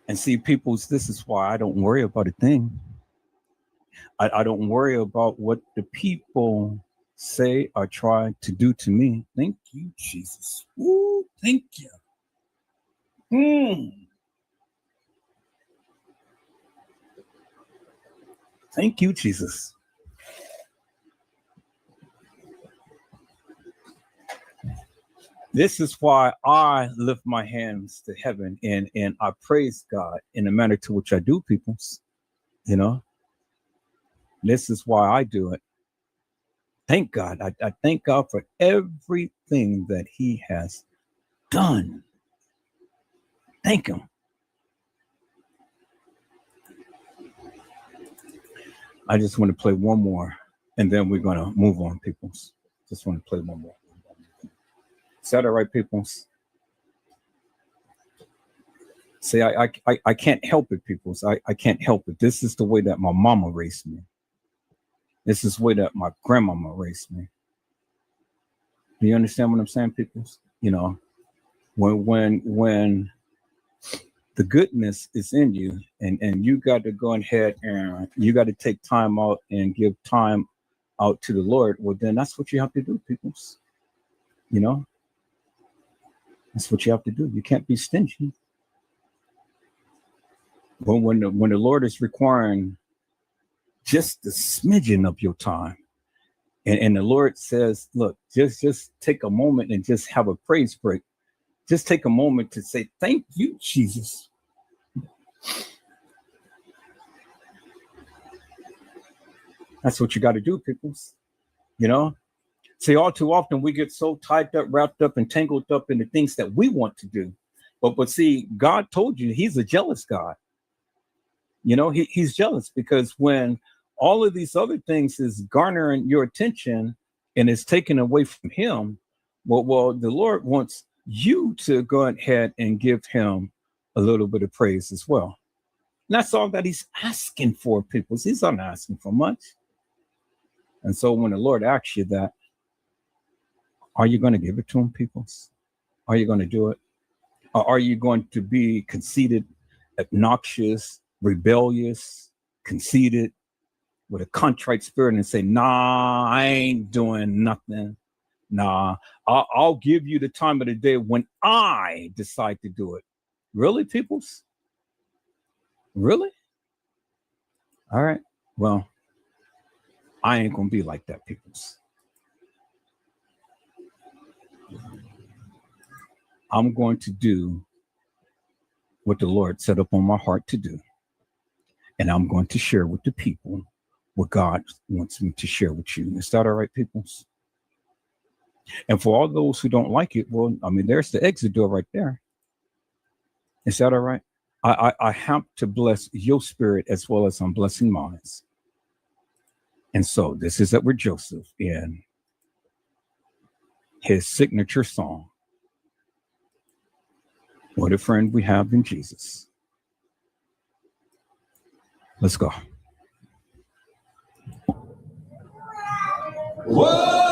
And see, peoples, this is why I don't worry about a thing. I don't worry about what the people say or try to do to me. Thank you, Jesus. Ooh, thank you. Thank you, Jesus. This is why I lift my hands to heaven and I praise God in the manner to which I do, peoples. You know, this is why I do it. Thank God. I thank God for everything that he has done. Thank him. I just want to play one more and then we're going to move on, peoples. Just want to play one more. Is that all right, peoples? See, I can't help it, peoples. I can't help it. This is the way that my mama raised me. This is the way that my grandmama raised me. Do you understand what I'm saying, peoples? You know, when the goodness is in you and you got to go ahead and you got to take time out and give time out to the Lord, well, then that's what you have to do, peoples. You know, that's what you have to do. You can't be stingy. But when the Lord is requiring just a smidgen of your time, and the Lord says, look, just take a moment and just have a praise break. Just take a moment to say, thank you, Jesus. That's what you got to do, peoples. You know, see, all too often we get so tied up, wrapped up, and tangled up in the things that we want to do. But see, God told you he's a jealous God. You know, he's jealous because when all of these other things is garnering your attention and is taken away from him, well, the Lord wants you to go ahead and give him a little bit of praise as well. And that's all that he's asking for, people. He's not asking for much. And so when the Lord asks you that, are you going to give it to him, people? Are you going to do it? Or are you going to be conceited, obnoxious, rebellious, conceited, with a contrite spirit and say, nah, I ain't doing nothing. Nah, I'll give you the time of the day when I decide to do it. Really, peoples? Really? All right. Well, I ain't going to be like that, peoples. I'm going to do what the Lord set up on my heart to do. And I'm going to share with the people what God wants me to share with you. Is that all right, peoples? And for all those who don't like it, well, I mean, there's the exit door right there. Is that all right? I have to bless your spirit as well as I'm blessing mine. And so this is Edward Joseph in his signature song, What a Friend We Have in Jesus. Let's go. Whoa!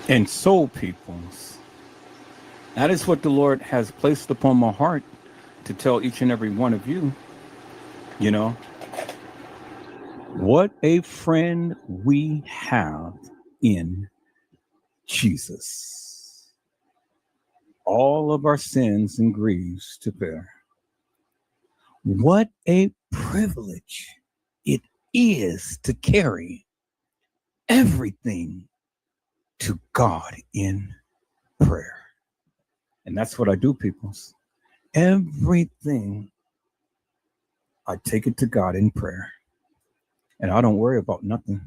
And so, peoples, that is what the Lord has placed upon my heart to tell each and every one of you, you know, what a friend we have in Jesus. All of our sins and griefs to bear. What a privilege it is to carry everything to God in prayer. And that's what I do, peoples. Everything, I take it to God in prayer. And I don't worry about nothing.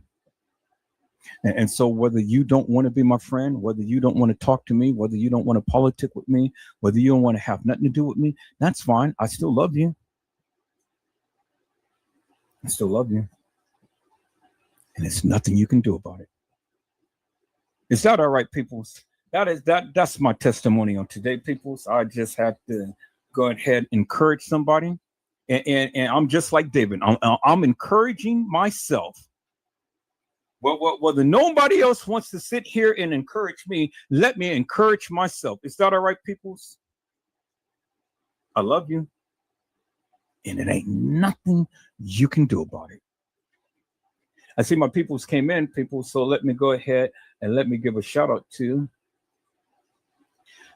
And so whether you don't want to be my friend, whether you don't want to talk to me, whether you don't want to politic with me, whether you don't want to have nothing to do with me, that's fine. I still love you. I still love you. And there's nothing you can do about it. Is that all right, peoples? That's my testimony on today, peoples. I just have to go ahead and encourage somebody. And I'm just like David. I'm encouraging myself. Whether nobody else wants to sit here and encourage me, let me encourage myself. Is that all right, peoples? I love you. And it ain't nothing you can do about it. I see my peoples came in, people. So let me go ahead and let me give a shout out to.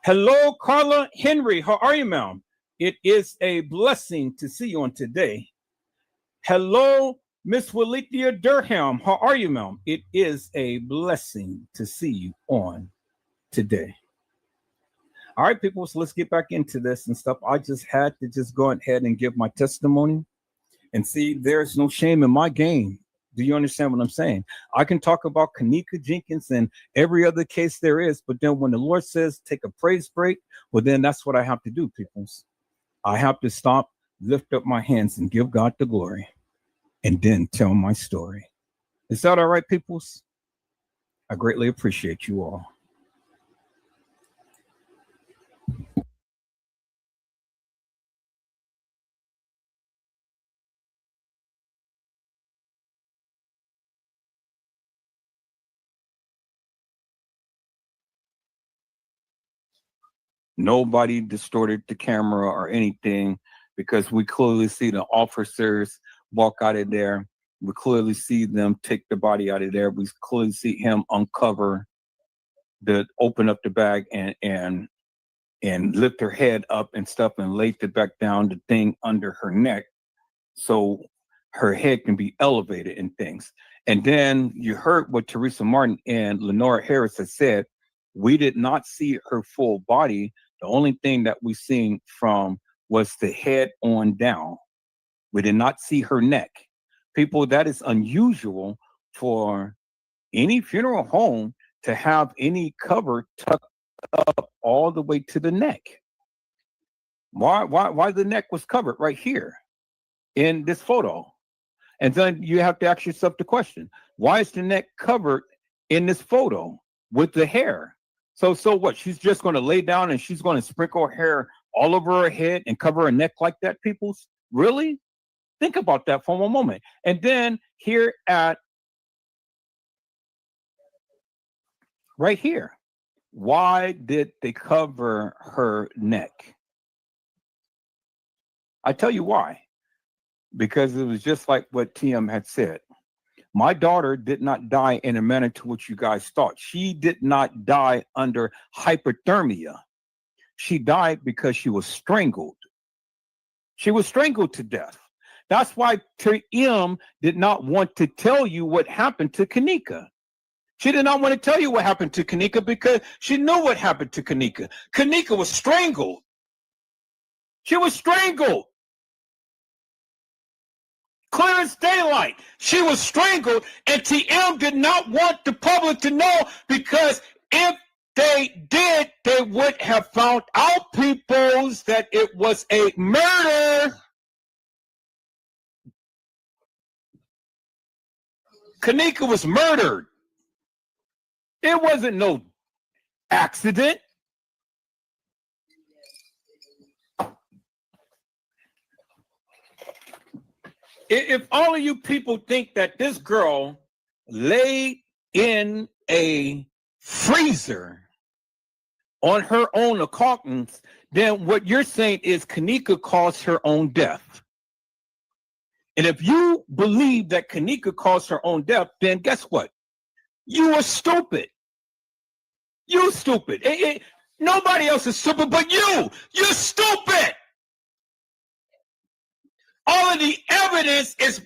Hello, Carla Henry. How are you, ma'am? It is a blessing to see you on today. Hello, Miss Walithia Durham. How are you, ma'am? It is a blessing to see you on today. All right, people, so let's get back into this and stuff. I just had to just go ahead and give my testimony and see there's no shame in my game. Do you understand what I'm saying? I can talk about Kanika Jenkins and every other case there is, but then when the Lord says take a praise break, well, then that's what I have to do, peoples. I have to stop, lift up my hands and give God the glory and then tell my story. Is that all right, peoples? I greatly appreciate you all. Nobody distorted the camera or anything because we clearly see the officers walk out of there. We clearly see them take the body out of there. We clearly see him uncover open up the bag and lift her head up and stuff and lay it back down, the thing under her neck, so her head can be elevated and things. And then you heard what Teresa Martin and Lenora Harris had said. We did not see her full body. The only thing that we seen from was the head on down. We did not see her neck. People, that is unusual for any funeral home to have any cover tucked up all the way to the neck. Why the neck was covered right here in this photo? And then you have to ask yourself the question, why is the neck covered in this photo with the hair? So what? She's just going to lay down and she's going to sprinkle her hair all over her head and cover her neck like that, peoples? Really? Think about that for a moment. And then here at right here, why did they cover her neck? I tell you why. Because it was just like what TM had said. My daughter did not die in a manner to which you guys thought. She did not die under hypothermia. She died because she was strangled. She was strangled to death. That's why TM did not want to tell you what happened to Kanika. She did not want to tell you what happened to Kanika because she knew what happened to Kanika. Kanika was strangled. She was strangled. Clear as daylight. She was strangled, and TM did not want the public to know, because if they did, they would have found out, peoples, that it was a murder. Kanika was murdered. It wasn't no accident. If all of you people think that this girl laid in a freezer on her own accountance, then what you're saying is Kanika caused her own death. And if you believe that Kanika caused her own death, then guess what? You are stupid. You stupid. Nobody else is stupid but you. You're stupid. All of the evidence is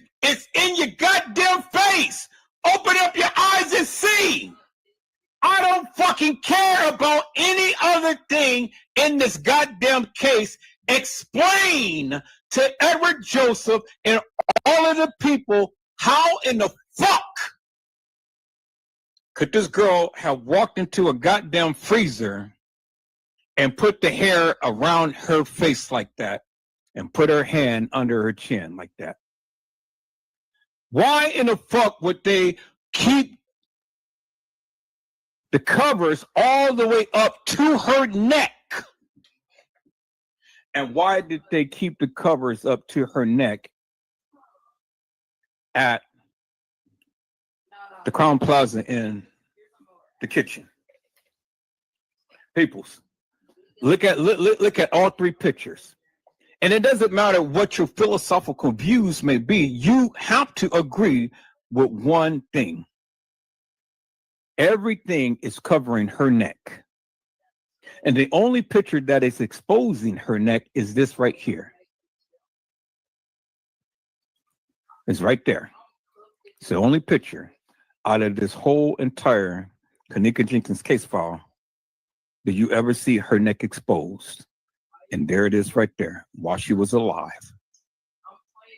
in your goddamn face. Open up your eyes and see. I don't fucking care about any other thing in this goddamn case. Explain to Edward Joseph and all of the people how in the fuck could this girl have walked into a goddamn freezer and put the hair around her face like that and put her hand under her chin like that? Why in the fuck would they keep the covers all the way up to her neck? And why did they keep the covers up to her neck at the Crown Plaza in the kitchen? Peoples, look at all three pictures. And it doesn't matter what your philosophical views may be, you have to agree with one thing. Everything is covering her neck. And the only picture that is exposing her neck is this right here. It's right there. It's the only picture out of this whole entire Kenneka Jenkins case file that you ever see her neck exposed. And there it is right there, while she was alive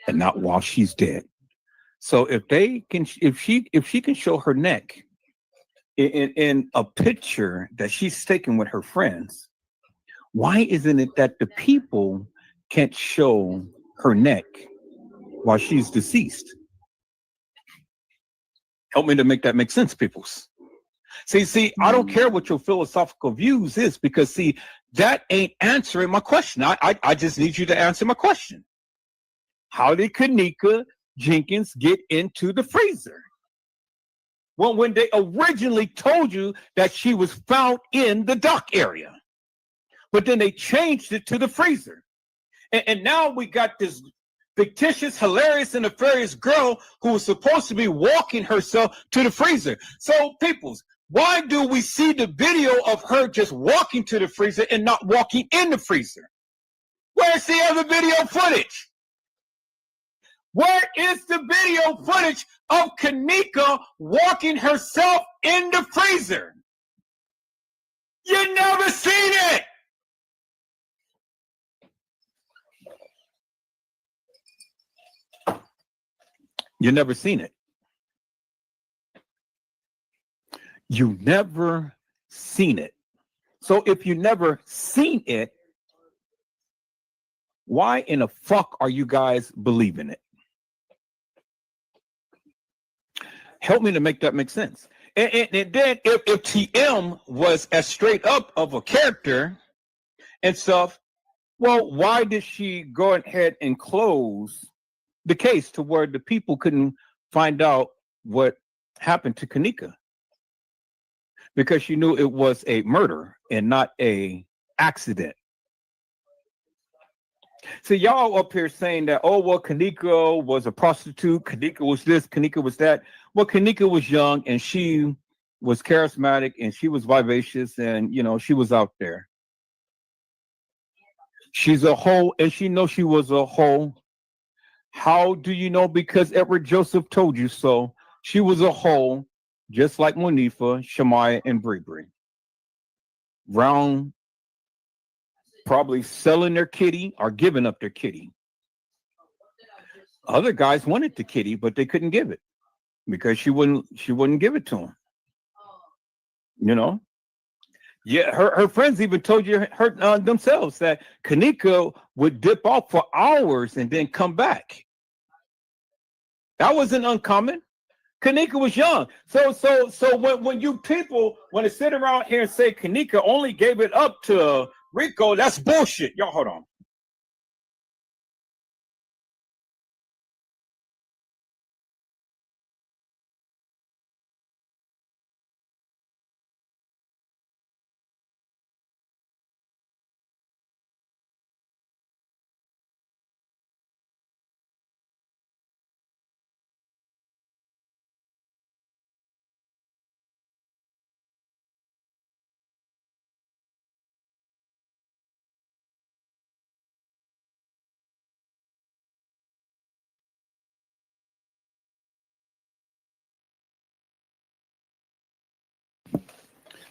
and not while she's dead. So if she can show her neck in a picture that she's taken with her friends, why isn't it that the people can't show her neck while she's deceased? Help me to make that make sense, peoples. See, I don't care what your philosophical views is, because see, that ain't answering my question. I just need you to answer my question. How did Kenneka Jenkins get into the freezer? Well, when they originally told you that she was found in the dock area, but then they changed it to the freezer. And now we got this fictitious, hilarious, and nefarious girl who was supposed to be walking herself to the freezer. So, peoples, why do we see the video of her just walking to the freezer and not walking in the freezer? Where's the other video footage? Where is the video footage of Kenneka walking herself in the freezer? You never seen it. You never seen it. You never seen it. So if you never seen it, why in the fuck are you guys believing it? Help me to make that make sense. And then if TM was as straight up of a character and stuff, well, why did she go ahead and close the case to where the people couldn't find out what happened to Kenneka? Because she knew it was a murder and not a accident. So y'all up here saying that, oh, well, Kenneka was a prostitute, Kenneka was this, Kenneka was that. Well, Kenneka was young and she was charismatic and she was vivacious and, you know, she was out there. She's a hoe and she knows she was a hoe. How do you know? Because Edward Joseph told you so. She was a hoe, just like Monifa, Shamaya, and Bree Bree. Round, probably selling their kitty or giving up their kitty. Other guys wanted the kitty, but they couldn't give it because she wouldn't give it to them. You know? Yeah, her friends even told you themselves that Kenneka would dip off for hours and then come back. That wasn't uncommon. Kenneka was young. So when you people want to sit around here and say Kenneka only gave it up to Rico, that's bullshit. Y'all hold on.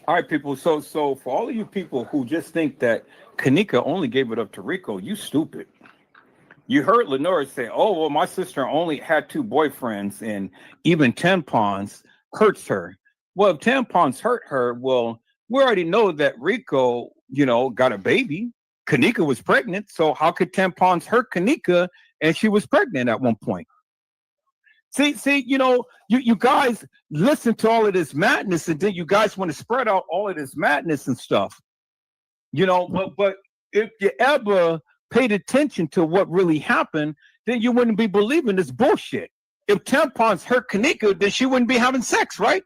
All right, people. So for all of you people who just think that Kenneka only gave it up to Rico, you stupid. You heard Lenora say, oh, well, my sister only had 2 boyfriends and even tampons hurts her. Well, if tampons hurt her, well, we already know that Rico, you know, got a baby. Kenneka was pregnant. So how could tampons hurt Kenneka? And she was pregnant at one point. See, you know, you guys listen to all of this madness and then you guys want to spread out all of this madness and stuff. You know, but if you ever paid attention to what really happened, then you wouldn't be believing this bullshit. If tampons hurt Kenneka, then she wouldn't be having sex, right?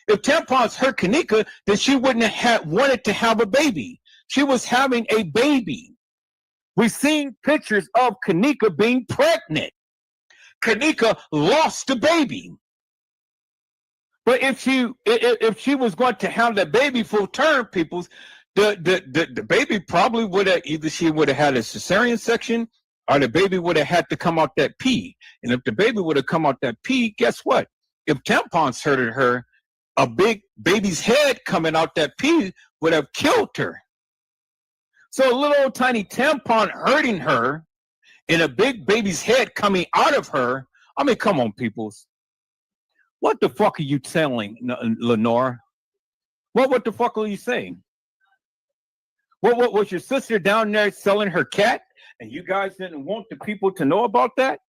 If tampons hurt Kenneka, then she wouldn't have wanted to have a baby. She was having a baby. We've seen pictures of Kenneka being pregnant. Kanika lost the baby. But if she was going to have the baby full term, peoples, the baby probably would have, either she would have had a cesarean section or the baby would have had to come out that pee. And if the baby would have come out that pee, guess what? If tampons hurted her, a big baby's head coming out that pee would have killed her. So a little old tiny tampon hurting her and a big baby's head coming out of her. I mean, come on, peoples. What the fuck are you telling, Lenore? What the fuck are you saying? What was your sister down there selling her cat and you guys didn't want the people to know about that?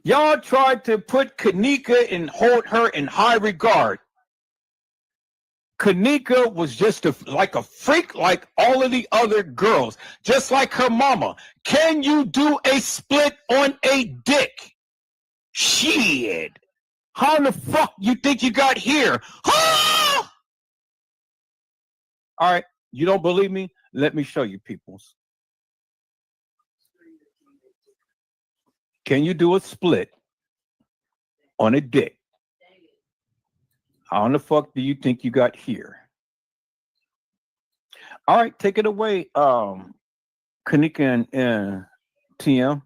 Y'all tried to put Kanika and hold her in high regard. Kanika was just like a freak like all of the other girls, just like her mama. Can you do a split on a dick? Shit. How in the fuck you think you got here? Ah! All right, you don't believe me? Let me show you, peoples. Can you do a split on a dick? How in the fuck do you think you got here? All right, take it away, Kanika and TM.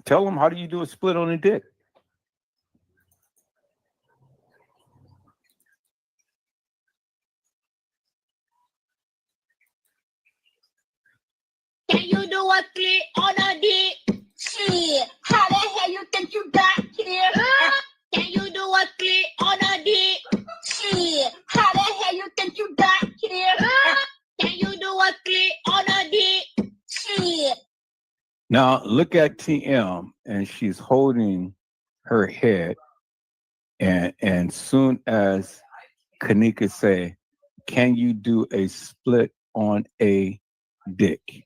Tell them, how do you do a split on a dick? Can you do a split on a dick? Shit, how the hell you think you got here? Can you do a split on a dick? Shit, how the hell you think you got here? Can you do a split on a dick? Shit. Now look at TM, and she's holding her head, and soon as Kanika say, "Can you do a split on a dick?"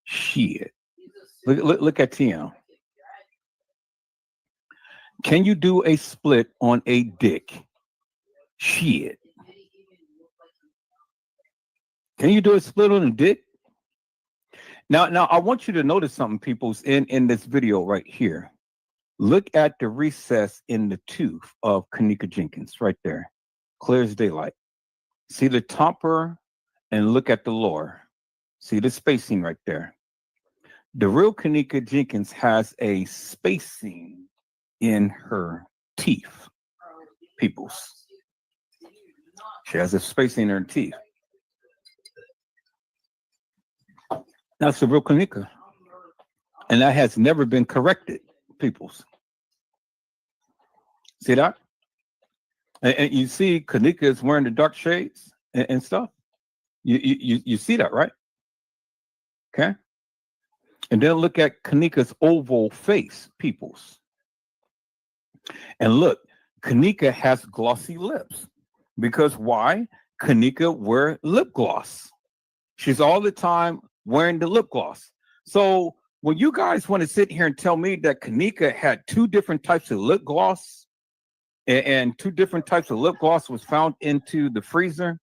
Shit. Look at TM. Can you do a split on a dick? Shit. Can you do a split on a dick? Now, I want you to notice something, peoples, in this video right here. Look at the recess in the tooth of Kanika Jenkins right there. Clear as daylight. See the topper and look at the lower. See the spacing right there. The real Kanika Jenkins has a spacing in her teeth, peoples. She has a spacing in her teeth. That's the real Kanika. And that has never been corrected, peoples. See that? And you see Kanika is wearing the dark shades and stuff. You see that, right? Okay. And then look at Kanika's oval face, peoples. And look, Kanika has glossy lips. Because why? Kanika wear lip gloss. She's all the time wearing the lip gloss. So when you guys want to sit here and tell me that Kanika had two different types of lip gloss and two different types of lip gloss was found into the freezer,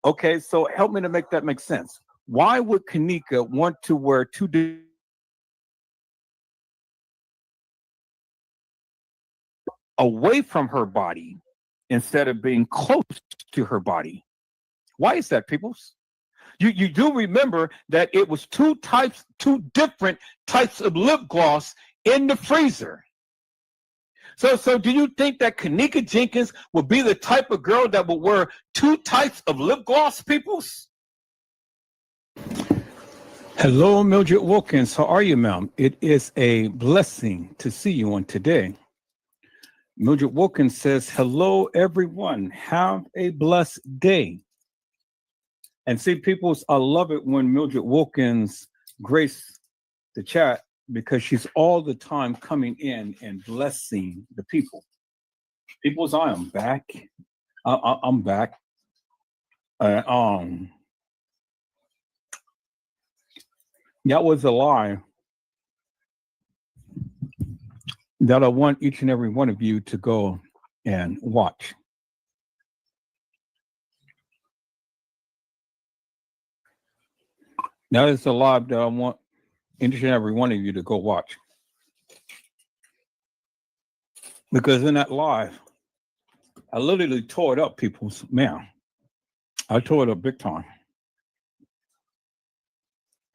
okay, so help me to make that make sense. Why would Kanika want to wear two different away from her body instead of being close to her body? Why is that, peoples? You do remember that it was two different types of lip gloss in the freezer. So do you think that Kanika Jenkins would be the type of girl that would wear two types of lip gloss, peoples? Hello, Mildred Wilkins. How are you, ma'am? It is a blessing to see you on today. Mildred Wilkins says, hello, everyone. Have a blessed day. And see, peoples, I love it when Mildred Wilkins grace the chat because she's all the time coming in and blessing the people. Peoples, I am back. I'm back. That was a lie that I want each and every one of you to go and watch. Now it's a live that I want each and every one of you to go watch. Because in that live, I literally tore it up, people's man. I tore it up big time.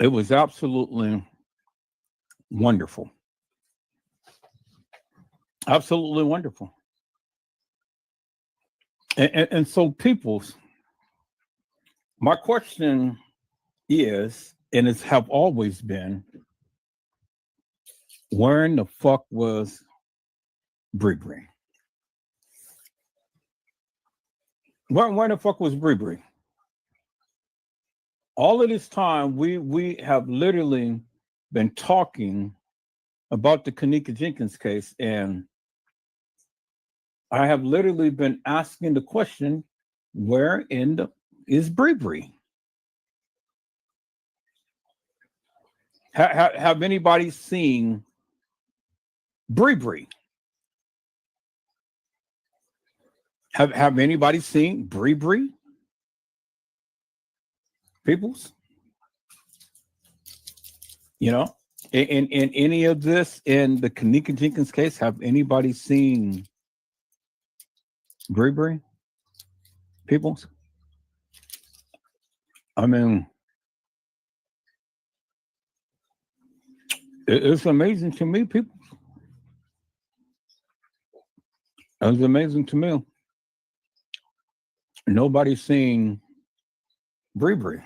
It was absolutely wonderful. Absolutely wonderful. And so, people's, my question is, and it's have always been, where in the fuck was Bree Bree? Where the fuck was Bree Bree? All of this time, we have literally been talking about the Kenneka Jenkins case, and I have literally been asking the question, where in the is Bree Bree? Have anybody seen Bree Bree? Have anybody seen Bree Bree? Peoples? You know, in any of this, in the Kenneka Jenkins case, have anybody seen Bree Bree? Peoples? I mean, it's amazing to me, people. It's amazing to me. Nobody's seen Bree Bree.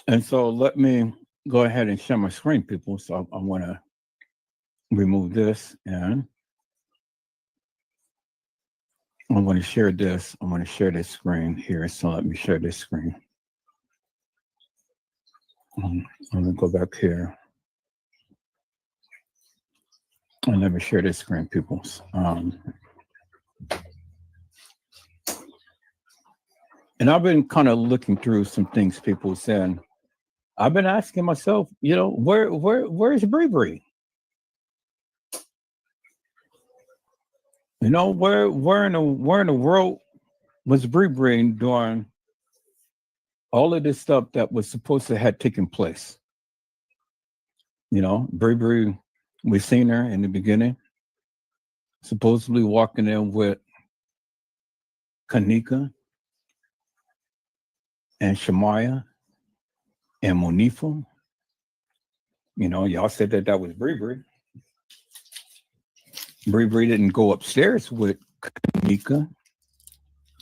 And so let me go ahead and share my screen, people. So I want to remove this, and I'm going to share this. I'm going to share this screen here. So let me share this screen. I'm going to go back here. And let me share this screen, people. And I've been kind of looking through some things people said. I've been asking myself, you know, where's Bree Bree? You know, where in the world was Bree Bree during all of this stuff that was supposed to have taken place? You know, Bree Bree, we seen her in the beginning, supposedly walking in with Kenneka and Shamaya and Monifa. You know, y'all said that was Bree Bree. Bree Bree didn't go upstairs with Kenneka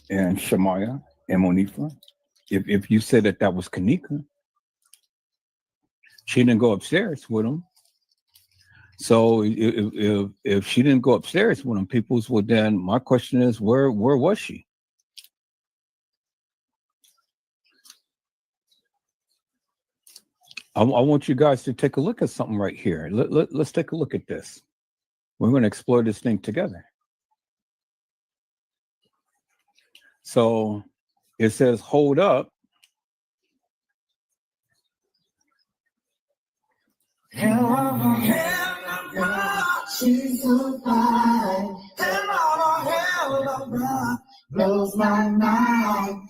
and Shamaya and Monifa. If you said that was Kenneka, she didn't go upstairs with them. So if she didn't go upstairs with them, peoples, well, then my question is, where was she? I want you guys to take a look at something right here. Let's take a look at this. We're going to explore this thing together. So it says, hold up. She's so fine. Blows my mind.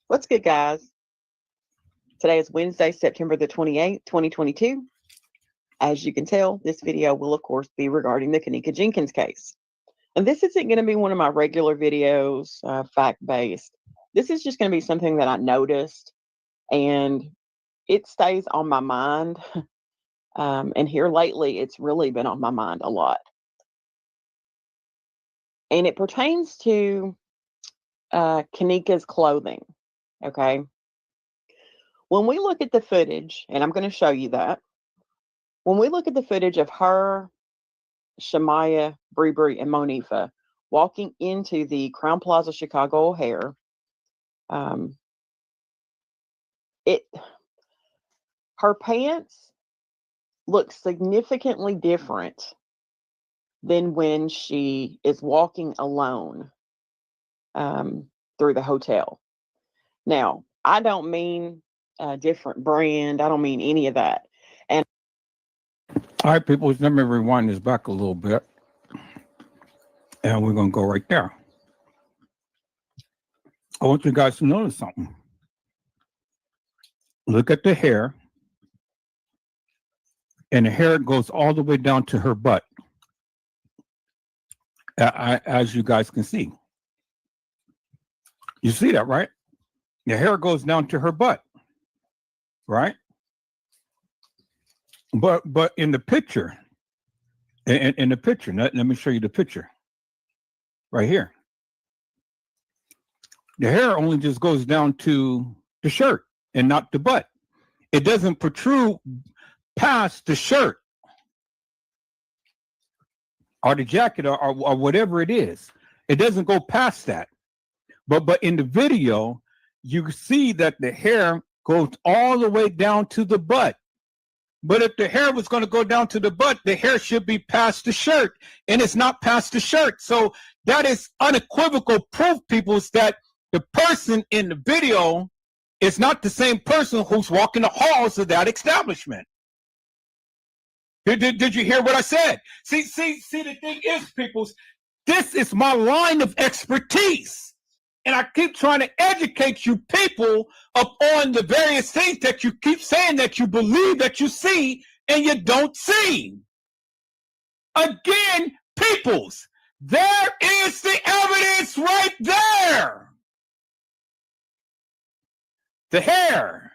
What's good, guys? Today is Wednesday, September the 28th, 2022. As you can tell, this video will, of course, be regarding the Kenneka Jenkins case. And this isn't going to be one of my regular videos, fact-based. This is just going to be something that I noticed, and it stays on my mind. And here lately, it's really been on my mind a lot. And it pertains to Kenneka's clothing, okay? When we look at the footage, and I'm going to show you that, when we look at the footage of her, Shamaya, Bree Bree, and Monifa walking into the Crown Plaza Chicago O'Hare, her pants look significantly different than when she is walking alone through the hotel. Now, I don't mean a different brand. I don't mean any of that. And all right, people, let me rewind this back a little bit. And we're going to go right there. I want you guys to notice something. Look at the hair. And the hair goes all the way down to her butt. As you guys can see. You see that, right? The hair goes down to her butt. Right? But in the picture, in the picture, let me show you the picture. Right here. The hair only just goes down to the shirt and not the butt. It doesn't protrude past the shirt or the jacket or whatever it is. It doesn't go past that. But in the video, you see that the hair goes all the way down to the butt. But if the hair was going to go down to the butt, the hair should be past the shirt, and it's not past the shirt. So that is unequivocal proof, people, that the person in the video is not the same person who's walking the halls of that establishment. Did you hear what I said? See, the thing is, people, this is my line of expertise. And I keep trying to educate you people upon the various things that you keep saying that you believe that you see and you don't see. Again, peoples, there is the evidence right there. The hair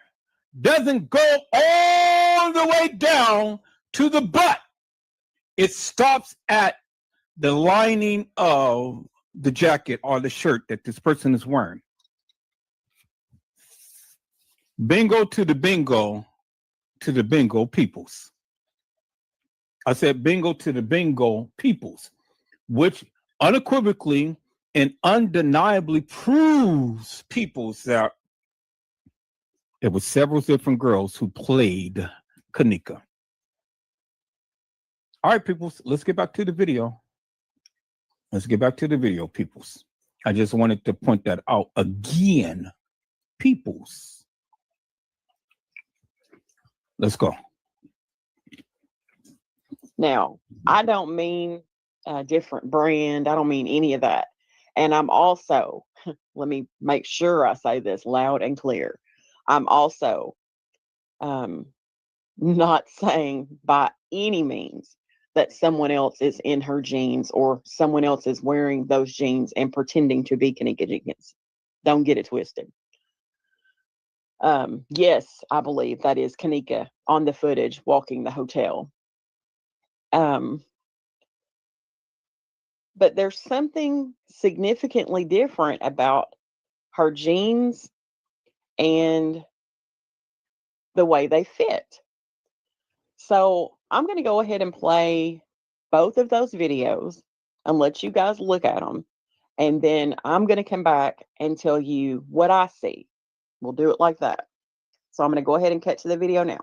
doesn't go all the way down to the butt. It stops at the lining of the jacket or the shirt that this person is wearing. Bingo to the bingo peoples. I said bingo to the bingo peoples, which unequivocally and undeniably proves peoples that there were several different girls who played Kanika. All right, peoples, let's get back to the video. Let's get back to the video, peoples. I just wanted to point that out again, peoples. Let's go. now, I don't mean a different brand. I don't mean any of that. And I'm also, let me make sure I say this loud and clear. I'm also not saying by any means that someone else is in her jeans or someone else is wearing those jeans and pretending to be Kanika Jenkins. Don't get it twisted. Yes, I believe that is Kanika on the footage walking the hotel. But there's something significantly different about her jeans and the way they fit. So I'm going to go ahead and play both of those videos and let you guys look at them. And then I'm going to come back and tell you what I see. We'll do it like that. So I'm going to go ahead and cut to the video now.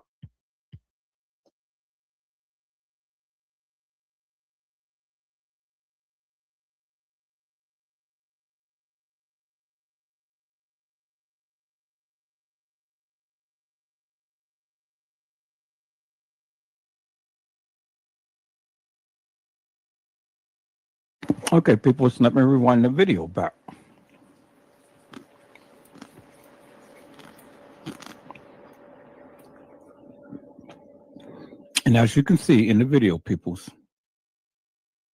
Okay, people, so let me rewind the video back. And as you can see in the video, peoples,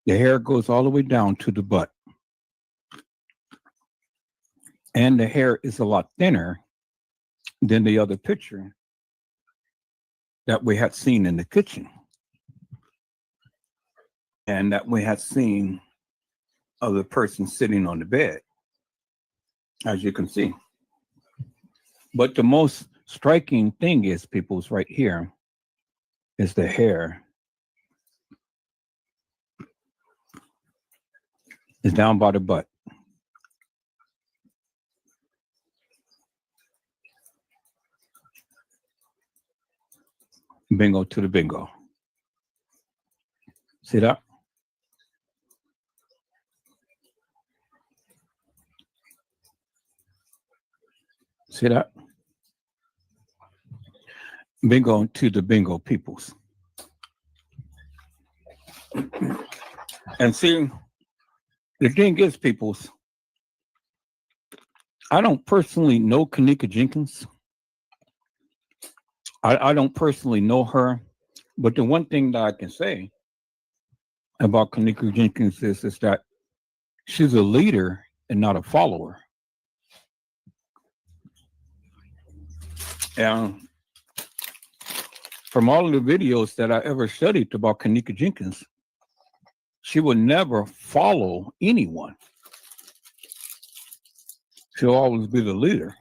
the hair goes all the way down to the butt. And the hair is a lot thinner than the other picture that we had seen in the kitchen. And that we had seen of the person sitting on the bed, as you can see. But the most striking thing is, people's, right here is the hair is down by the butt. Bingo to the bingo. See that? See that? Bingo to the bingo peoples. And see, the thing is, peoples, I don't personally know Kanika Jenkins. I don't personally know her, but the one thing that I can say about Kanika Jenkins is that she's a leader and not a follower. And from all of the videos that I ever studied about Kanika Jenkins, she would never follow anyone. She'll always be the leader.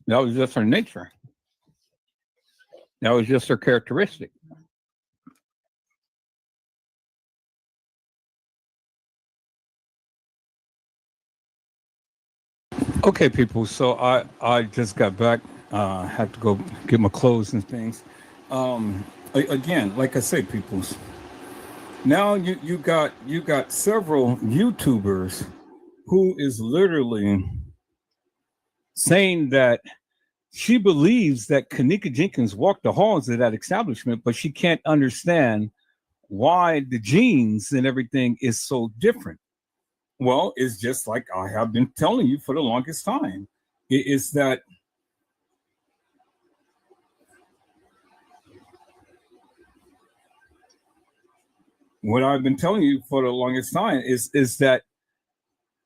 That was just her nature. That was just her characteristic. Okay, people. So I just got back. Had to go get my clothes and things. Again, like I say, peoples. Now you got several YouTubers who is literally saying that she believes that Kanika Jenkins walked the halls of that establishment, but she can't understand why the genes and everything is so different. Well, it's just like I have been telling you for the longest time. It is that what I've been telling you for the longest time is that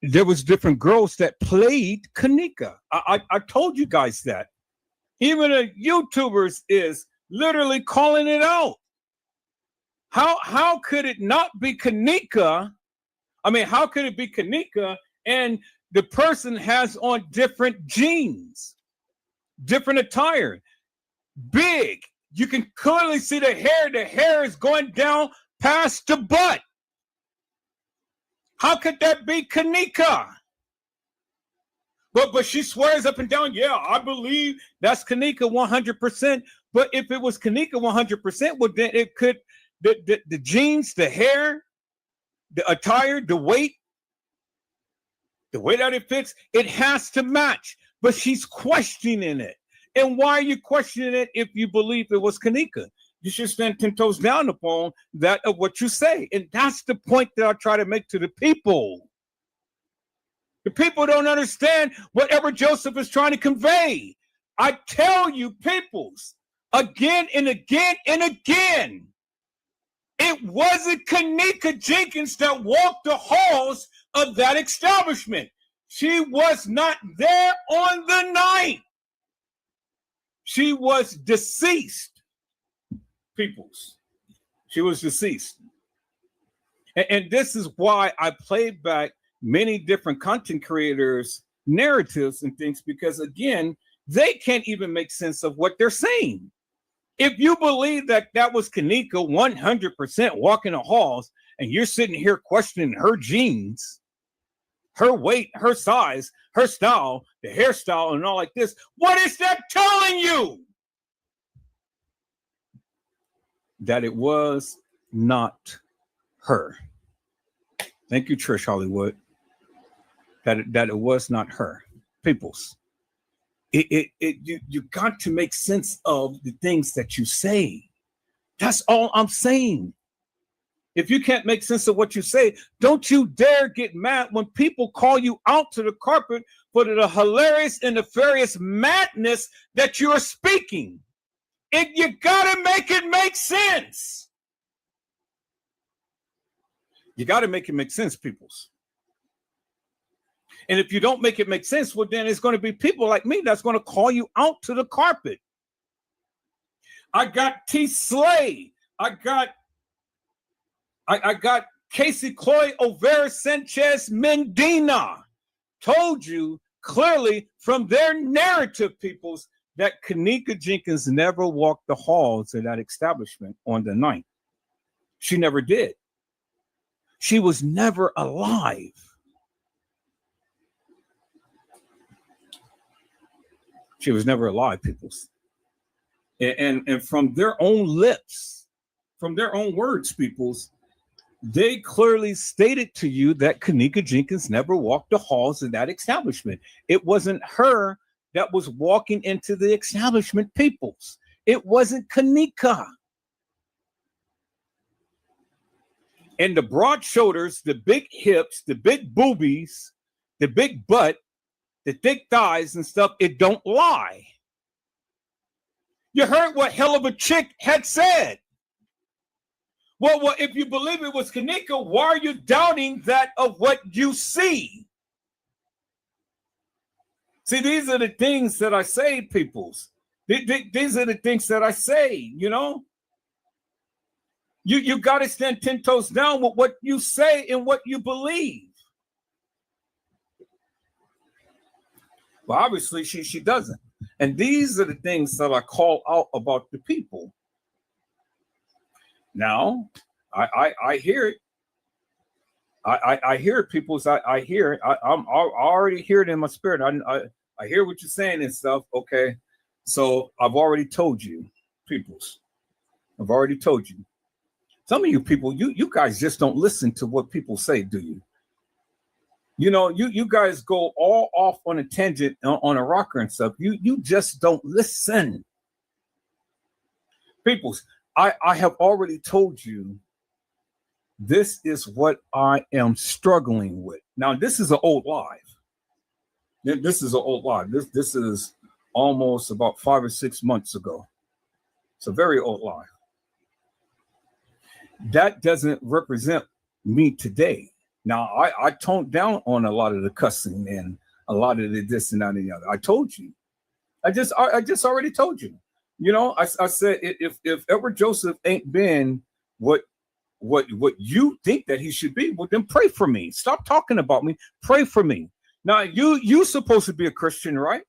there was different girls that played Kanika. I told you guys that. Even the YouTubers is literally calling it out. How could it not be Kanika? I mean, how could it be Kanika and the person has on different jeans, different attire, big? You can clearly see the hair. The hair is going down past the butt. How could that be Kanika? But she swears up and down, yeah, I believe that's Kanika 100%. But if it was Kanika 100%, well, then it could, the jeans, the hair, the attire, the way that it fits, it has to match. But she's questioning it. And why are you questioning it if you believe it was Kanika? You should stand 10 toes down upon that of what you say. And that's the point that I try to make to the people. The people don't understand whatever Joseph is trying to convey. I tell you, peoples, again and again and again, it wasn't Kanika Jenkins that walked the halls of that establishment. She was not there on the night. She was deceased, peoples. She was deceased. And this is why I played back many different content creators' narratives and things, because again, they can't even make sense of what they're saying. If you believe that was Kanika 100% walking the halls, and you're sitting here questioning her jeans, her weight, her size, her style, the hairstyle, and all like this, what is that telling you? That it was not her. Thank you, Trish Hollywood. That it was not her. Peoples. You got to make sense of the things that you say. That's all I'm saying. If you can't make sense of what you say, don't you dare get mad when people call you out to the carpet for the hilarious and nefarious madness that you're speaking. You gotta make it make sense. You gotta make it make sense, peoples. And if you don't make it make sense, well, then it's going to be people like me that's going to call you out to the carpet. I got T. Slay. I got Casey Chloe Overa Sanchez Mendina. Told you clearly from their narrative, peoples, that Kanika Jenkins never walked the halls of that establishment on the night. She never did. She was never alive. She was never alive, peoples. And from their own lips, from their own words, peoples, They clearly stated to you that Kanika Jenkins never walked the halls of that establishment. It wasn't her that was walking into the establishment, peoples. It wasn't Kanika. And the broad shoulders, the big hips, the big boobies, the big butt, the thick thighs and stuff, it don't lie. You heard what hell of a chick had said. Well, if you believe it was Kanika, why are you doubting that of what you see? See, these are the things that I say, peoples. These are the things that I say, you know? You got to stand 10 toes down with what you say and what you believe. Well, obviously, she doesn't. And these are the things that I call out about the people. Now, I hear it. I hear it, people. I hear it. I already hear it in my spirit. I hear what you're saying and stuff. Okay, so I've already told you, peoples. I've already told you. Some of you people, you guys just don't listen to what people say, do you? You know, you guys go all off on a tangent on a rocker and stuff. You just don't listen, peoples. I have already told you this is what I am struggling with. Now, this is an old live. This is an old live. This is almost about 5 or 6 months ago. It's a very old live. That doesn't represent me today. Now, I toned down on a lot of the cussing and a lot of the this and that and the other. I told you. I just already told you. You know, I said if Edward Joseph ain't been what you think that he should be, well, then pray for me. Stop talking about me. Pray for me. Now, you supposed to be a Christian, right?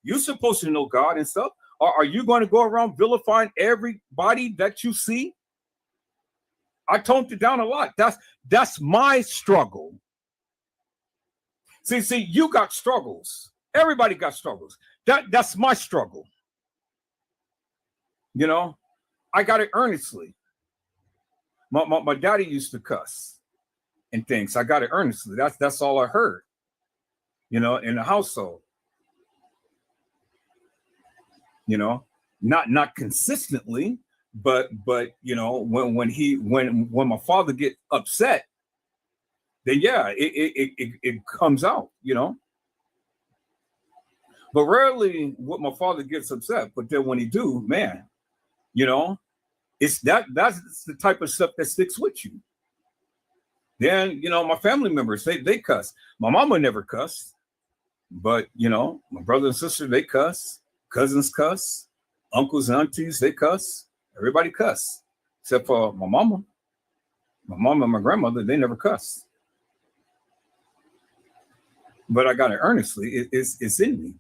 You're supposed to know God and stuff. Are you going to go around vilifying everybody that you see? I toned it down a lot. That's my struggle. See, you got struggles. Everybody got struggles. That's my struggle. You know, I got it earnestly. My daddy used to cuss and things. I got it earnestly. That's all I heard, you know, in the household. You know, not consistently, but you know, when my father get upset, then yeah, it comes out, you know. But rarely when my father gets upset, but then when he do, man, you know, that's the type of stuff that sticks with you. Then, you know, my family members, they cuss. My mama never cussed, but you know, my brother and sister, they cuss. Cousins cuss. Uncles and aunties, they cuss. Everybody cuss, except for my mama. My mom and my grandmother, they never cuss. But I got it earnestly. It's in me.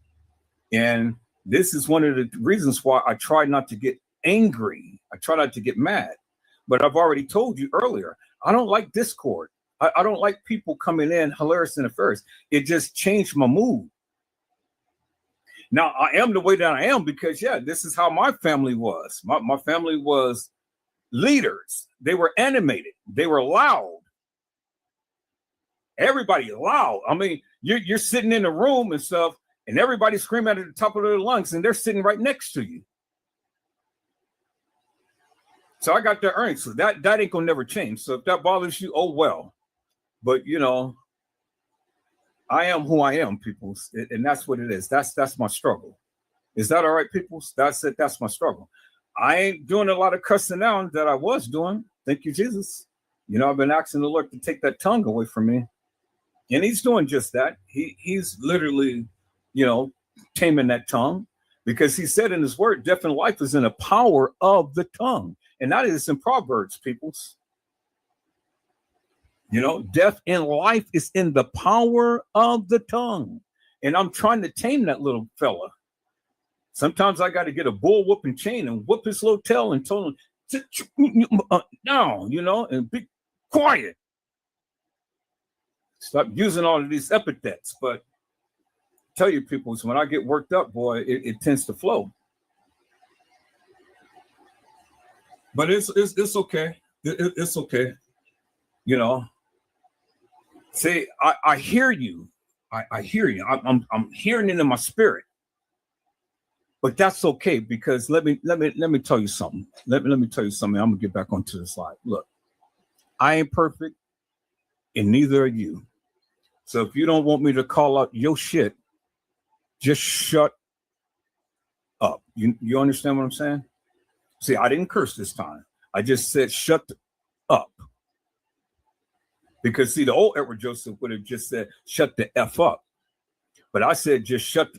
And this is one of the reasons why I try not to get angry. I try not to get mad. But I've already told you earlier, I don't like discord. I don't like people coming in hilarious and affairs. It just changed my mood. Now, I am the way that I am because, yeah, this is how my family was. My family was leaders. They were animated. They were loud. Everybody loud. I mean, you're sitting in a room and stuff, and everybody's screaming at the top of their lungs, and they're sitting right next to you. So I got that earnings. So that ain't gonna never change. So if that bothers you, oh well. But you know, I am who I am, people, and that's what it is. That's my struggle. Is that all right, people? That's it. That's my struggle. I ain't doing a lot of cussing now that I was doing. Thank you, Jesus. You know, I've been asking the Lord to take that tongue away from me, and He's doing just that. He's literally, you know, taming that tongue, because He said in His Word, death and life is in the power of the tongue, and that is in Proverbs, peoples. You know, death and life is in the power of the tongue. And I'm trying to tame that little fella. Sometimes I got to get a bull whooping chain and whoop his little tail and tell him, down, you know, and be quiet. Stop using all of these epithets. But tell you people, when I get worked up, boy, it tends to flow. But it's okay. It's okay. You know, see, I hear you. I hear you. I'm hearing it in my spirit. But that's okay, because let me tell you something. Let me tell you something. I'm gonna get back onto the slide. Look, I ain't perfect, and neither are you. So if you don't want me to call out your shit, just shut up. You understand what I'm saying? See, I didn't curse this time. I just said shut up. Because see, the old Edward Joseph would have just said shut the F up. But I said just shut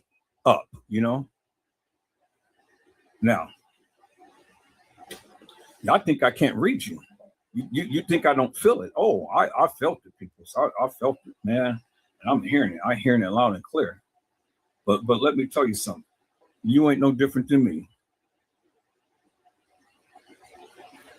up, you know? Now, y'all think I can't read you. You think I don't feel it. Oh, I felt it, people. So I felt it, man. And I'm hearing it. I'm hearing it loud and clear. But let me tell you something. You ain't no different than me.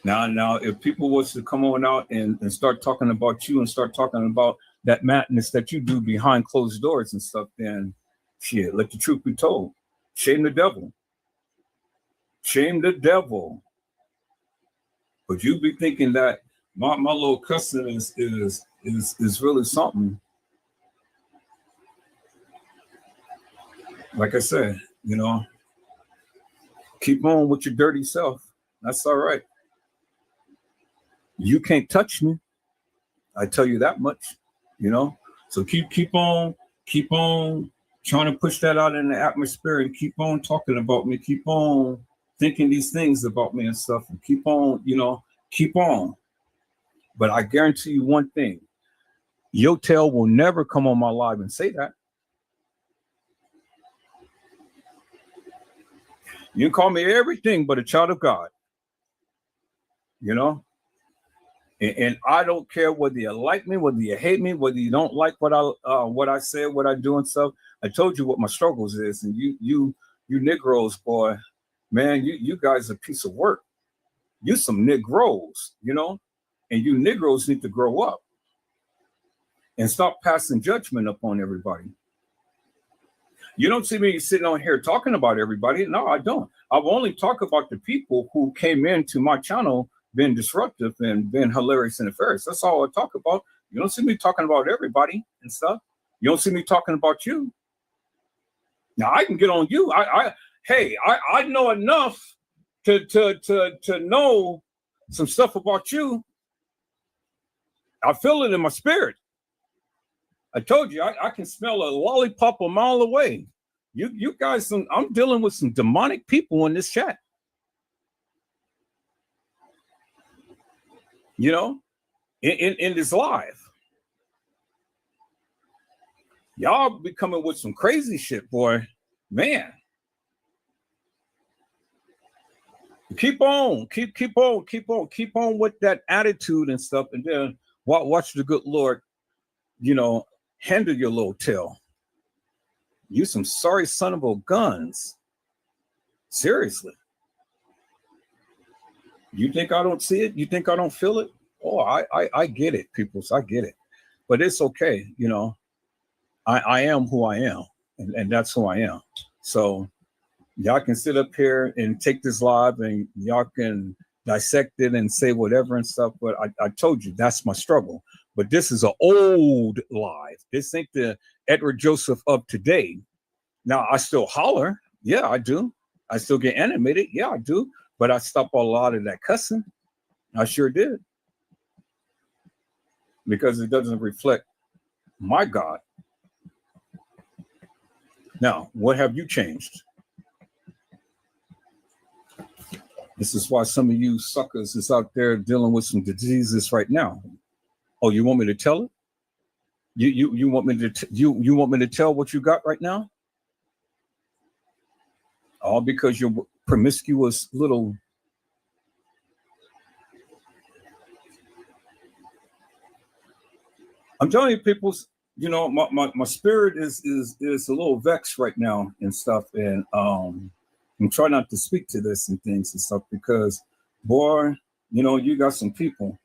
Now, if people was to come on out and start talking about you and start talking about that madness that you do behind closed doors and stuff, then shit, let the truth be told. Shame the devil. Shame the devil. But you be thinking that my little cussing is really something. Like I said, you know, keep on with your dirty self. That's all right. You can't touch me. I tell you that much, you know. So keep on trying to push that out in the atmosphere and keep on talking about me. Keep on thinking these things about me and stuff, and keep on, you know, keep on. But I guarantee you one thing: your tail will never come on my live and say that. You can call me everything but a child of God, you know. And I don't care whether you like me, whether you hate me, whether you don't like what I say, what I do and stuff. I told you what my struggles is, and you Negroes, boy, man, you guys are a piece of work. You some Negroes, you know, and you Negroes need to grow up and stop passing judgment upon everybody. You don't see me sitting on here talking about everybody. No, I don't. I will only talk about the people who came into my channel being disruptive and being hilarious and nefarious. That's all I talk about. You don't see me talking about everybody and stuff. You don't see me talking about you. Now I can get on you. I know enough to know some stuff about you. I feel it in my spirit. I told you I can smell a lollipop a mile away. You guys, I'm dealing with some demonic people in this chat. You know, in this live. Y'all be coming with some crazy shit, boy. Man. Keep on with that attitude and stuff, and then watch the good Lord, you know, handle your little tail. You some sorry son of a guns. Seriously. You think I don't see it? You think I don't feel it? Oh, I get it, peoples. I get it. But it's okay, you know. I am who I am, and that's who I am. So y'all can sit up here and take this live and y'all can dissect it and say whatever and stuff. But I told you that's my struggle. But this is an old live. This ain't the Edward Joseph of today. Now I still holler. Yeah, I do. I still get animated. Yeah, I do. But I stopped a lot of that cussing. I sure did. Because it doesn't reflect my God. Now, what have you changed? This is why some of you suckers is out there dealing with some diseases right now. Oh, you want me to tell it? You want me to you want me to tell what you got right now? All because you're promiscuous little. I'm telling you, people, you know, my spirit is a little vexed right now and stuff, and I'm trying not to speak to this and things and stuff because, boy, you know, you got some people.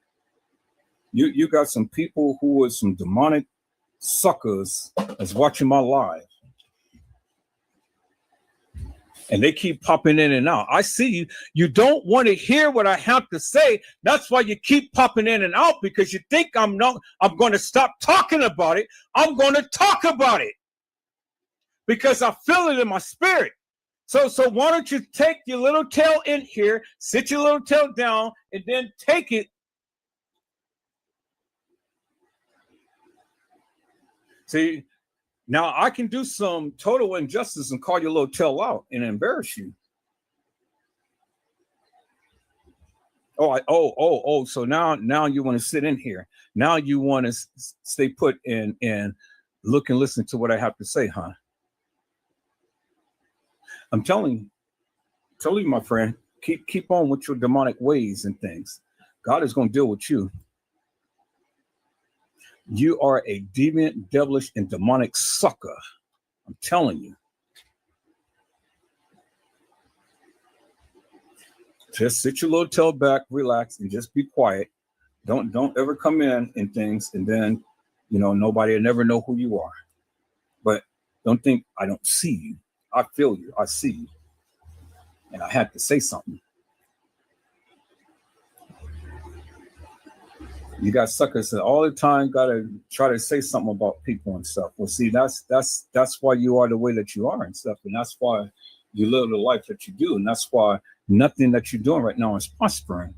You got some people who are some demonic suckers that's watching my live. And they keep popping in and out. I see you. You don't want to hear what I have to say. That's why you keep popping in and out, because you think I'm going to stop talking about it. I'm going to talk about it because I feel it in my spirit. So why don't you take your little tail in here, sit your little tail down, and then take it. See, now I can do some total injustice and call your little tail out and embarrass you. So now you want to sit in here. Now you want to stay put and look and listen to what I have to say, huh? I'm telling you, my friend, keep on with your demonic ways and things. God is going to deal with you. You are a deviant, devilish, and demonic sucker. I'm telling you. Just sit your little tail back, relax, and just be quiet. Don't ever come in things, and then, nobody will never know who you are. But don't think I don't see you. I feel you. I see you. And I had to say something. You got suckers that all the time got to try to say something about people and stuff. Well, see, that's why you are the way that you are and stuff. And that's why you live the life that you do. And that's why nothing that you're doing right now is prospering,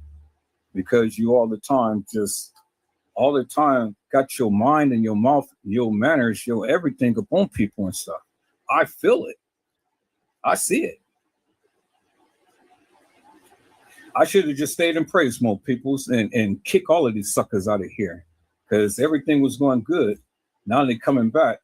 because you all the time got your mind and your mouth, your manners, your everything upon people and stuff. I feel it. I see it. I should have just stayed in praise mode, peoples, and kick all of these suckers out of here, because everything was going good. Now they're coming back.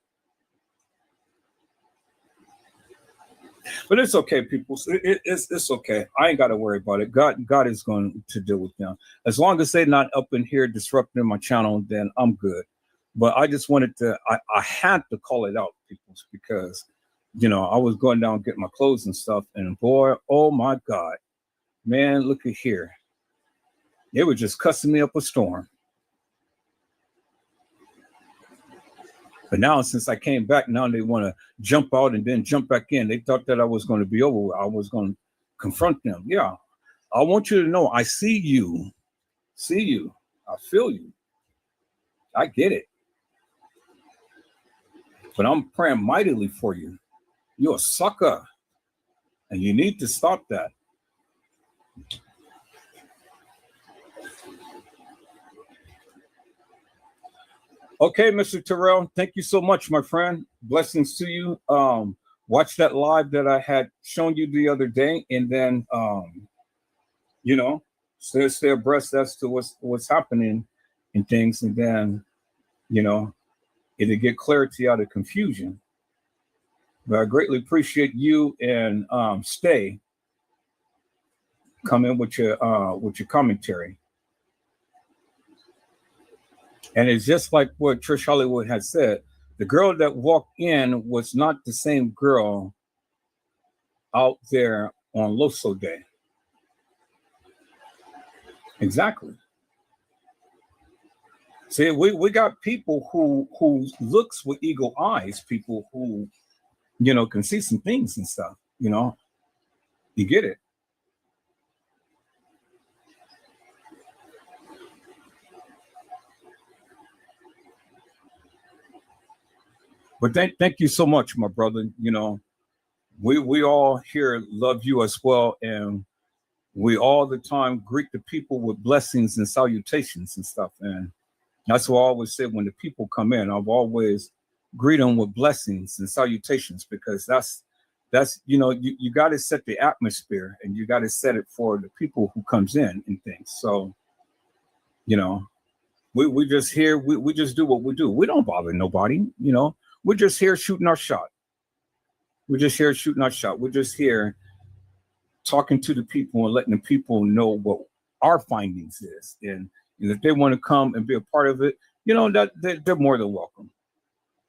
But it's okay, people. It's okay. I ain't got to worry about it. God is going to deal with them. As long as they're not up in here disrupting my channel, then I'm good. But I just wanted to, I had to call it out, people, because, I was going down getting my clothes and stuff. And boy, oh my God, man, look at here. They were just cussing me up a storm. But now, since I came back, now they want to jump out and then jump back in. They thought that I was going to be over. I was going to confront them. Yeah. I want you to know, I see you. See you. I feel you. I get it. But I'm praying mightily for you. You're a sucker. And you need to stop that. Okay, Mr. Terrell, thank you so much, my friend. Blessings to you. Watch that live that I had shown you the other day, and then, stay abreast as to what's happening and things, and then, it'll get clarity out of confusion. But I greatly appreciate you and Stay come in with your commentary. And it's just like what Trish Hollywood had said. The girl that walked in was not the same girl out there on Loso Day. Exactly. See, we got people who looks with eagle eyes, people who, can see some things and stuff, You get it. But thank you so much, my brother. We all here love you as well. And we all the time greet the people with blessings and salutations and stuff. And that's what I always say when the people come in. I've always greet them with blessings and salutations, because that's you got to set the atmosphere, and you got to set it for the people who comes in and things. So, we just here, we just do what we do. We don't bother nobody, We're just here shooting our shot. We're just here shooting our shot. We're just here talking to the people and letting the people know what our findings is. And if they want to come and be a part of it, that they're more than welcome.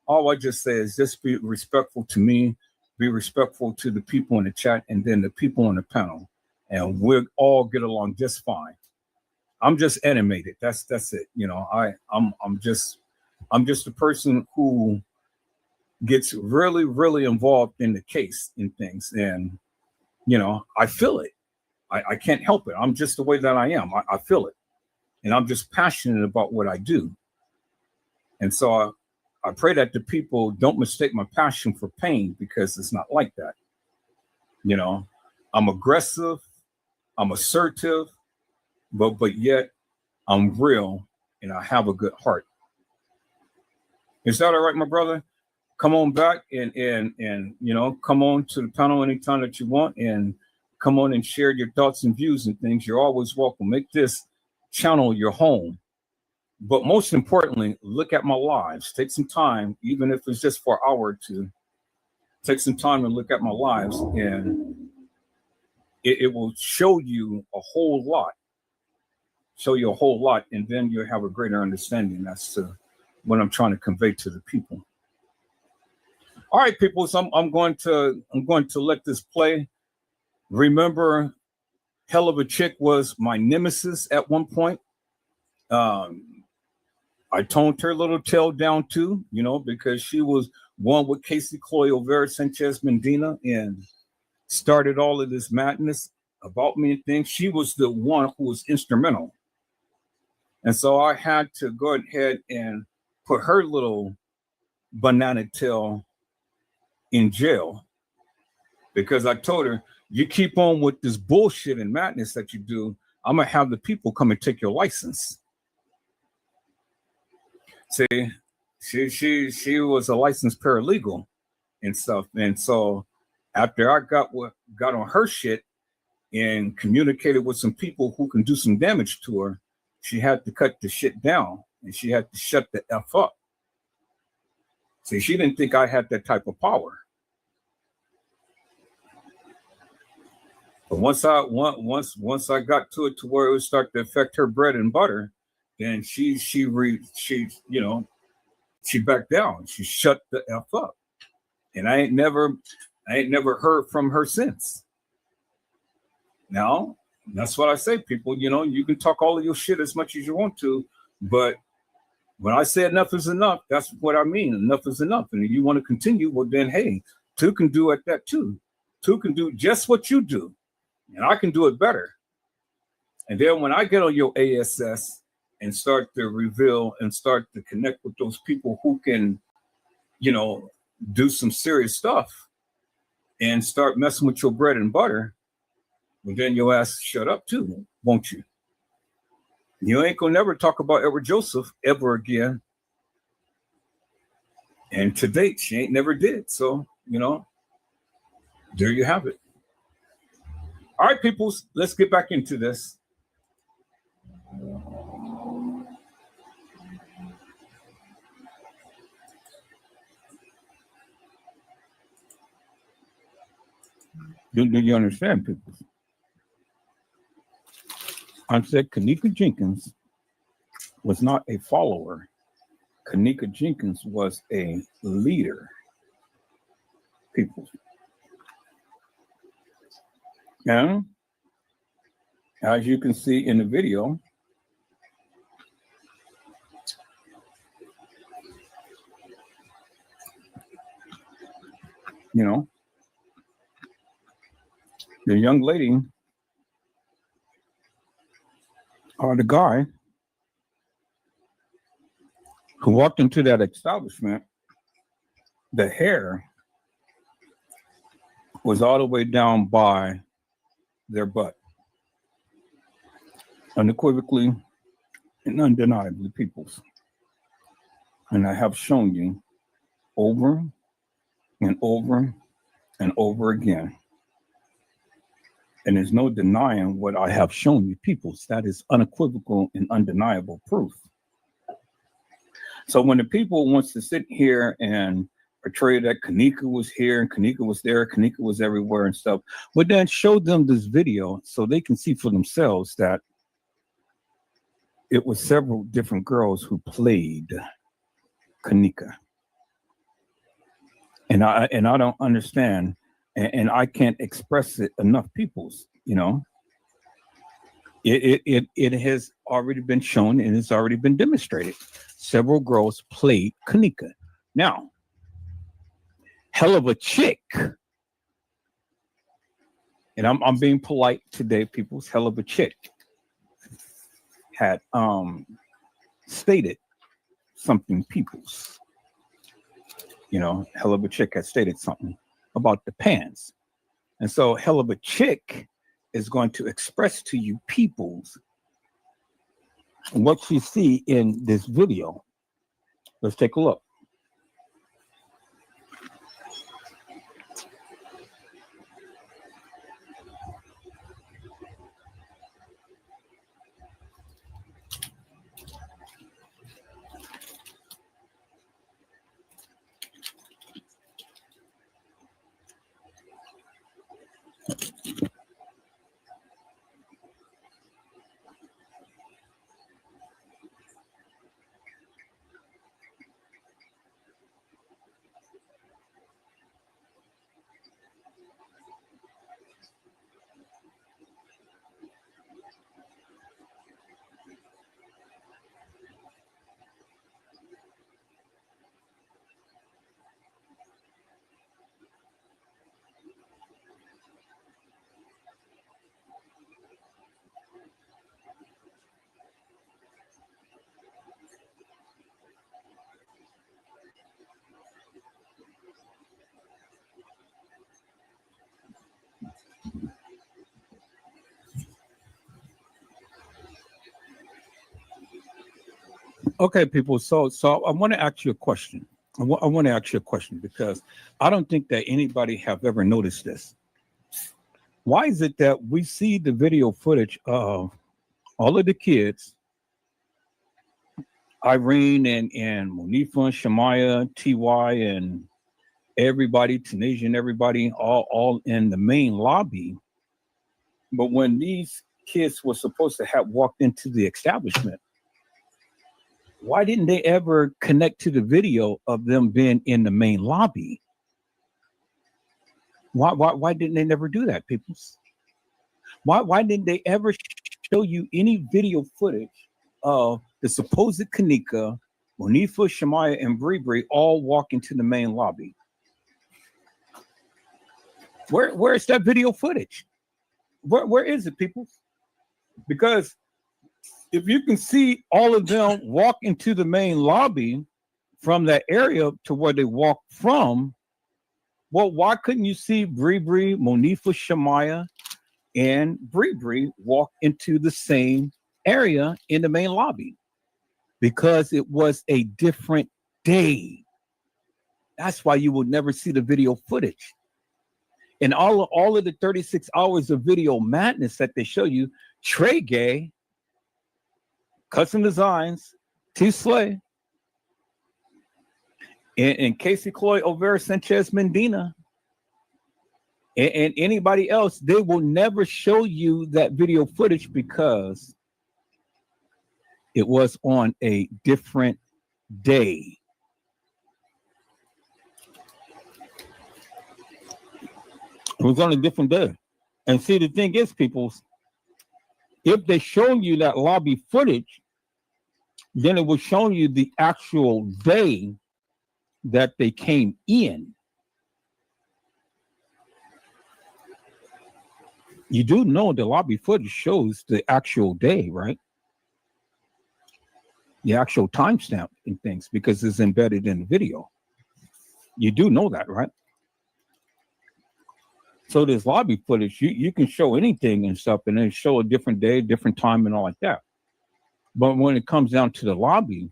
All I just say is just be respectful to me, be respectful to the people in the chat, and then the people on the panel. And we'll all get along just fine. I'm just animated. That's it. I'm just a person who gets really, really involved in the case and things. And you know, I feel it. I can't help it. I'm just the way that I am. I feel it. And I'm just passionate about what I do. And so I pray that the people don't mistake my passion for pain, because it's not like that. You know, I'm aggressive, I'm assertive, but yet I'm real and I have a good heart. Is that all right, my brother? Come on back and you know, come on to the panel anytime that you want, and come on and share your thoughts and views and things. You're always welcome. Make this channel your home. But most importantly, look at my lives. Take some time, even if it's just for an hour or two. Take some time and look at my lives, and it will show you a whole lot. Show you a whole lot, and then you'll have a greater understanding as to what I'm trying to convey to the people. All right, people. So I'm going to let this play. Remember, Hell of a Chick was my nemesis at one point. I toned her little tail down too, you know, because she was one with Casey Chloe Olvera Sanchez Medina and started all of this madness about me and things. She was the one who was instrumental. And so I had to go ahead and put her little banana tail in jail, because I told her, you keep on with this bullshit and madness that you do, I'm gonna have the people come and take your license. See, she was a licensed paralegal and stuff. And so after I got on her shit and communicated with some people who can do some damage to her, she had to cut the shit down and she had to shut the F up. See, she didn't think I had that type of power. But once I got to it to where it would start to affect her bread and butter, then she you know, she backed down. She shut the F up. And I ain't never heard from her since. Now, that's what I say, people. You know, you can talk all of your shit as much as you want to, but when I say enough is enough, that's what I mean. Enough is enough. And if you want to continue, well, then, hey, two can do it that too. Two can do just what you do, and I can do it better. And then when I get on your ASS and start to reveal and start to connect with those people who can, you know, do some serious stuff and start messing with your bread and butter, well, then your ass shut up too, won't you? You ain't gonna never talk about Edward Joseph ever again. And to date, she ain't never did. So, you know, there you have it. All right, peoples, let's get back into this. Do you understand, people? I said Kanika Jenkins was not a follower. Kanika Jenkins was a leader, people. And as you can see in the video, you know, the young lady or the guy who walked into that establishment, the hair was all the way down by their butt. Unequivocally and undeniably, peoples. And I have shown you over and over and over again. And there's no denying what I have shown you, peoples. That is unequivocal and undeniable proof. So when the people wants to sit here and portray that Kanika was here and Kanika was there, Kanika was everywhere and stuff, but then show them this video so they can see for themselves that it was several different girls who played Kanika. And I don't understand, and I can't express it enough, peoples, you know. It has already been shown and it's already been demonstrated. Several girls played Kanika. Now, Hell of a Chick and I'm being polite today, people's hell of a chick had stated something, people's, hell of a chick had stated something about the pants. And so hell of a chick is going to express to you people's what you see in this video. Let's take a look. Okay, people. So I want to ask you a question. I want to ask you a question because I don't think that anybody have ever noticed this. Why is it that we see the video footage of all of the kids, Irene and Monifa, Shamaya, Ty, and everybody, Tunisian, everybody, all in the main lobby, but when these kids were supposed to have walked into the establishment, why didn't they ever connect to the video of them being in the main lobby? Why didn't they never do that, people? Why didn't they ever show you any video footage of the supposed Kanika, Monifa, Shamaya, and Bree Bree all walk into the main lobby? Where is that video footage? Where is it, people? Because if you can see all of them walk into the main lobby from that area to where they walk from, well, why couldn't you see Bree Bree, Monifa, Shamaya, and Bree Bree walk into the same area in the main lobby? Because it was a different day. That's why you will never see the video footage. And all of the 36 hours of video madness that they show you, Trey Gay, Custom Designs, T Slay, and Casey Cloy, Overa Sanchez Medina, and anybody else, they will never show you that video footage because it was on a different day. It was on a different day. And see, the thing is, people, if they show you that lobby footage, then it will show you the actual day that they came in. You do know the lobby footage shows the actual day, right? The actual timestamp and things, because it's embedded in the video. You do know that, right? So this lobby footage, you can show anything and stuff, and then show a different day, different time, and all like that. But when it comes down to the lobby,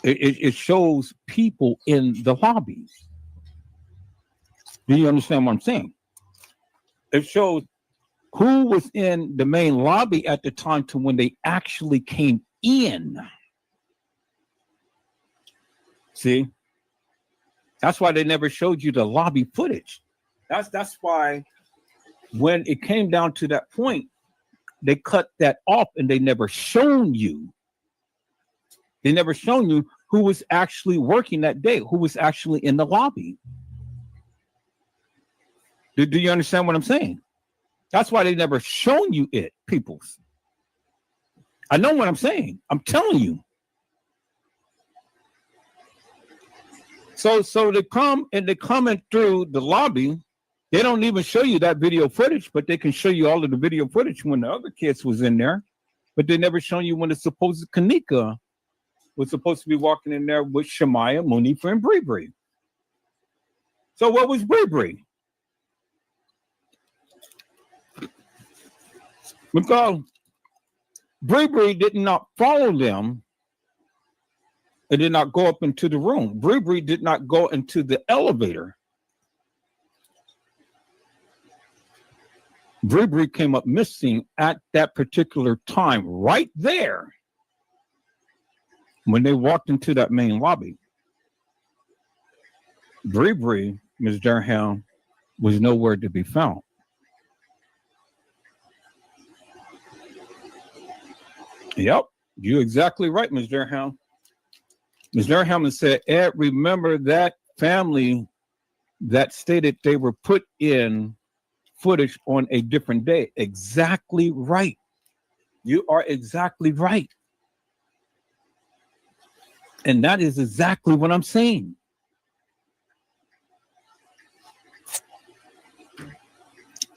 it shows people in the lobby. Do you understand what I'm saying? It shows who was in the main lobby at the time to when they actually came in. See? That's why they never showed you the lobby footage. That's why when it came down to that point, they cut that off and they never shown you. They never shown you who was actually working that day, who was actually in the lobby. Do you understand what I'm saying? That's why they never shown you it, peoples. I know what I'm saying. I'm telling you. So they come and they coming through the lobby, They don't even show you that video footage, but they can show you all of the video footage when the other kids was in there. But they never show you when the supposed Kanika was supposed to be walking in there with Shemaya, Munifa, and Bree Bree. So what was Bree Bree? Because Bree Bree did not follow them. It did not go up into the room. Bree Bree did not go into the elevator. Bree Bree came up missing at that particular time, right there, when they walked into that main lobby. Bree Bree, Ms. Durham, was nowhere to be found. Yep, you're exactly right, Ms. Durham. Ms. Durham said, Ed, remember that family that stated they were put in footage on a different day. Exactly right. You are exactly right. And that is exactly what I'm saying.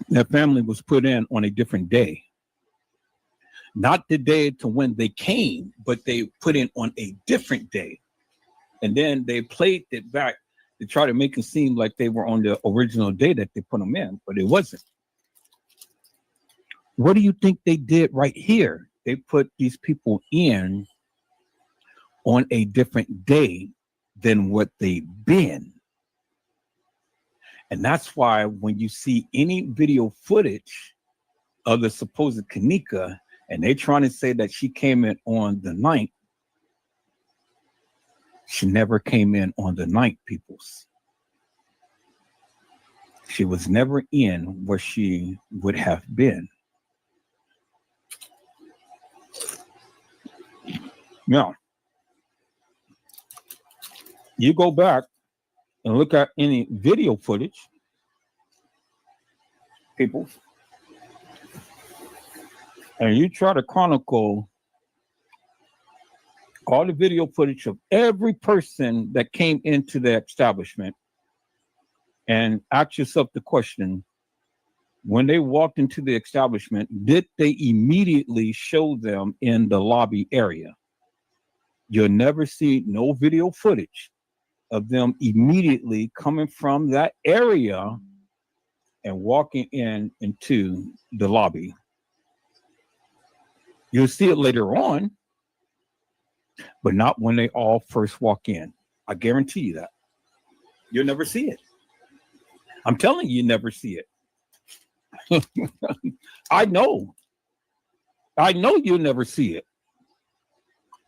That family was put in on a different day. Not the day to when they came, but they put in on a different day. And then they played it back to try to make it seem like they were on the original day that they put them in, but it wasn't. What do you think they did right here? They put these people in on a different day than what they've been. And that's why when you see any video footage of the supposed Kanika, and they're trying to say that she came in on the 9th, she never came in on the 9th, peoples. She was never in where she would have been. Now, you go back and look at any video footage, people, and you try to chronicle all the video footage of every person that came into the establishment and ask yourself the question, when they walked into the establishment, did they immediately show them in the lobby area? You'll never see no video footage of them immediately coming from that area and walking into the lobby. You'll see it later on, but not when they all first walk in. I guarantee you that. You'll never see it. I'm telling you, never see it. I know you'll never see it.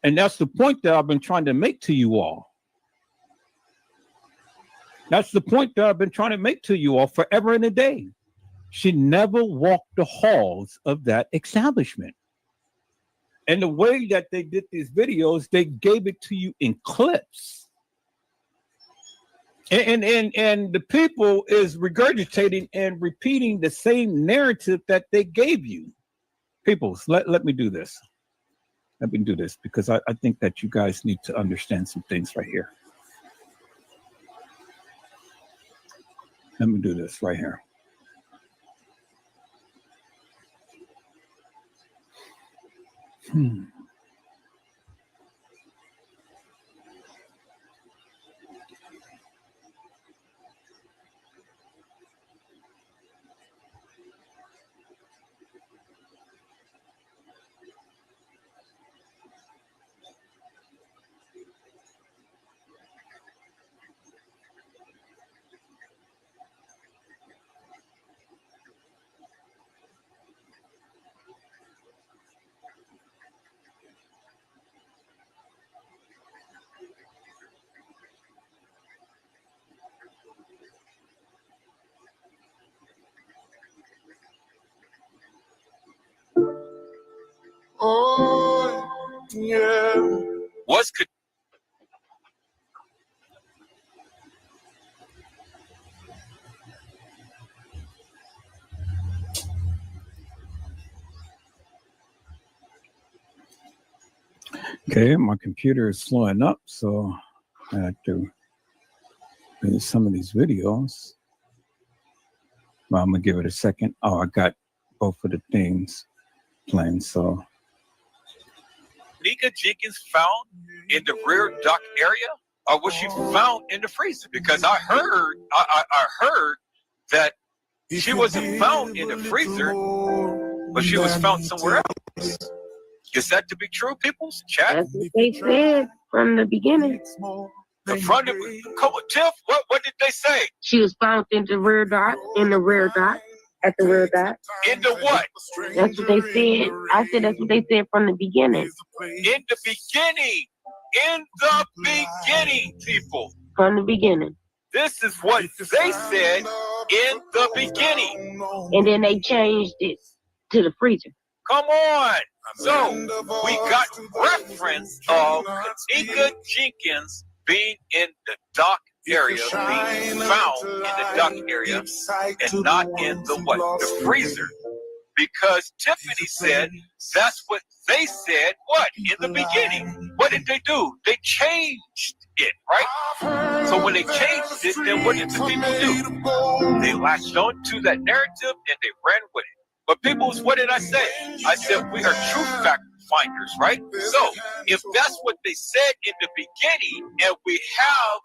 And that's the point that I've been trying to make to you all. That's the point that I've been trying to make to you all forever and a day. She never walked the halls of that establishment. And the way that they did these videos, they gave it to you in clips. And the people is regurgitating and repeating the same narrative that they gave you. People, let me do this. Let me do this because I think that you guys need to understand some things right here. Let me do this right here. Oh, yeah. What's good? Okay, my computer is slowing up, so I have to do some of these videos. Well, I'm gonna give it a second. Oh, I got both of the things playing. So, Nika Jenkins found in the rear dock area, or was she found in the freezer? Because I heard that she wasn't found in the freezer, but she was found somewhere else. Is that to be true, people's chat? That's what they said from the beginning. The front of come on, Tiff, what did they say? She was found in the rear dock, at the rear dock. In the what? That's what they said. I said that's what they said from the beginning. In the beginning. In the beginning, people. From the beginning. This is what they said in the beginning. And then they changed it to the freezer. Come on. So we got reference of Nika Jenkins being in the dock area, being found in the dock area, and not in the what? The freezer. Because Tiffany said that's what they said, what? In the beginning. What did they do? They changed it, right? So when they changed it, then what did the people do? They latched on to that narrative and they ran with it. But people, what did I say? I said we are true fact finders, right? So if that's what they said in the beginning, and we have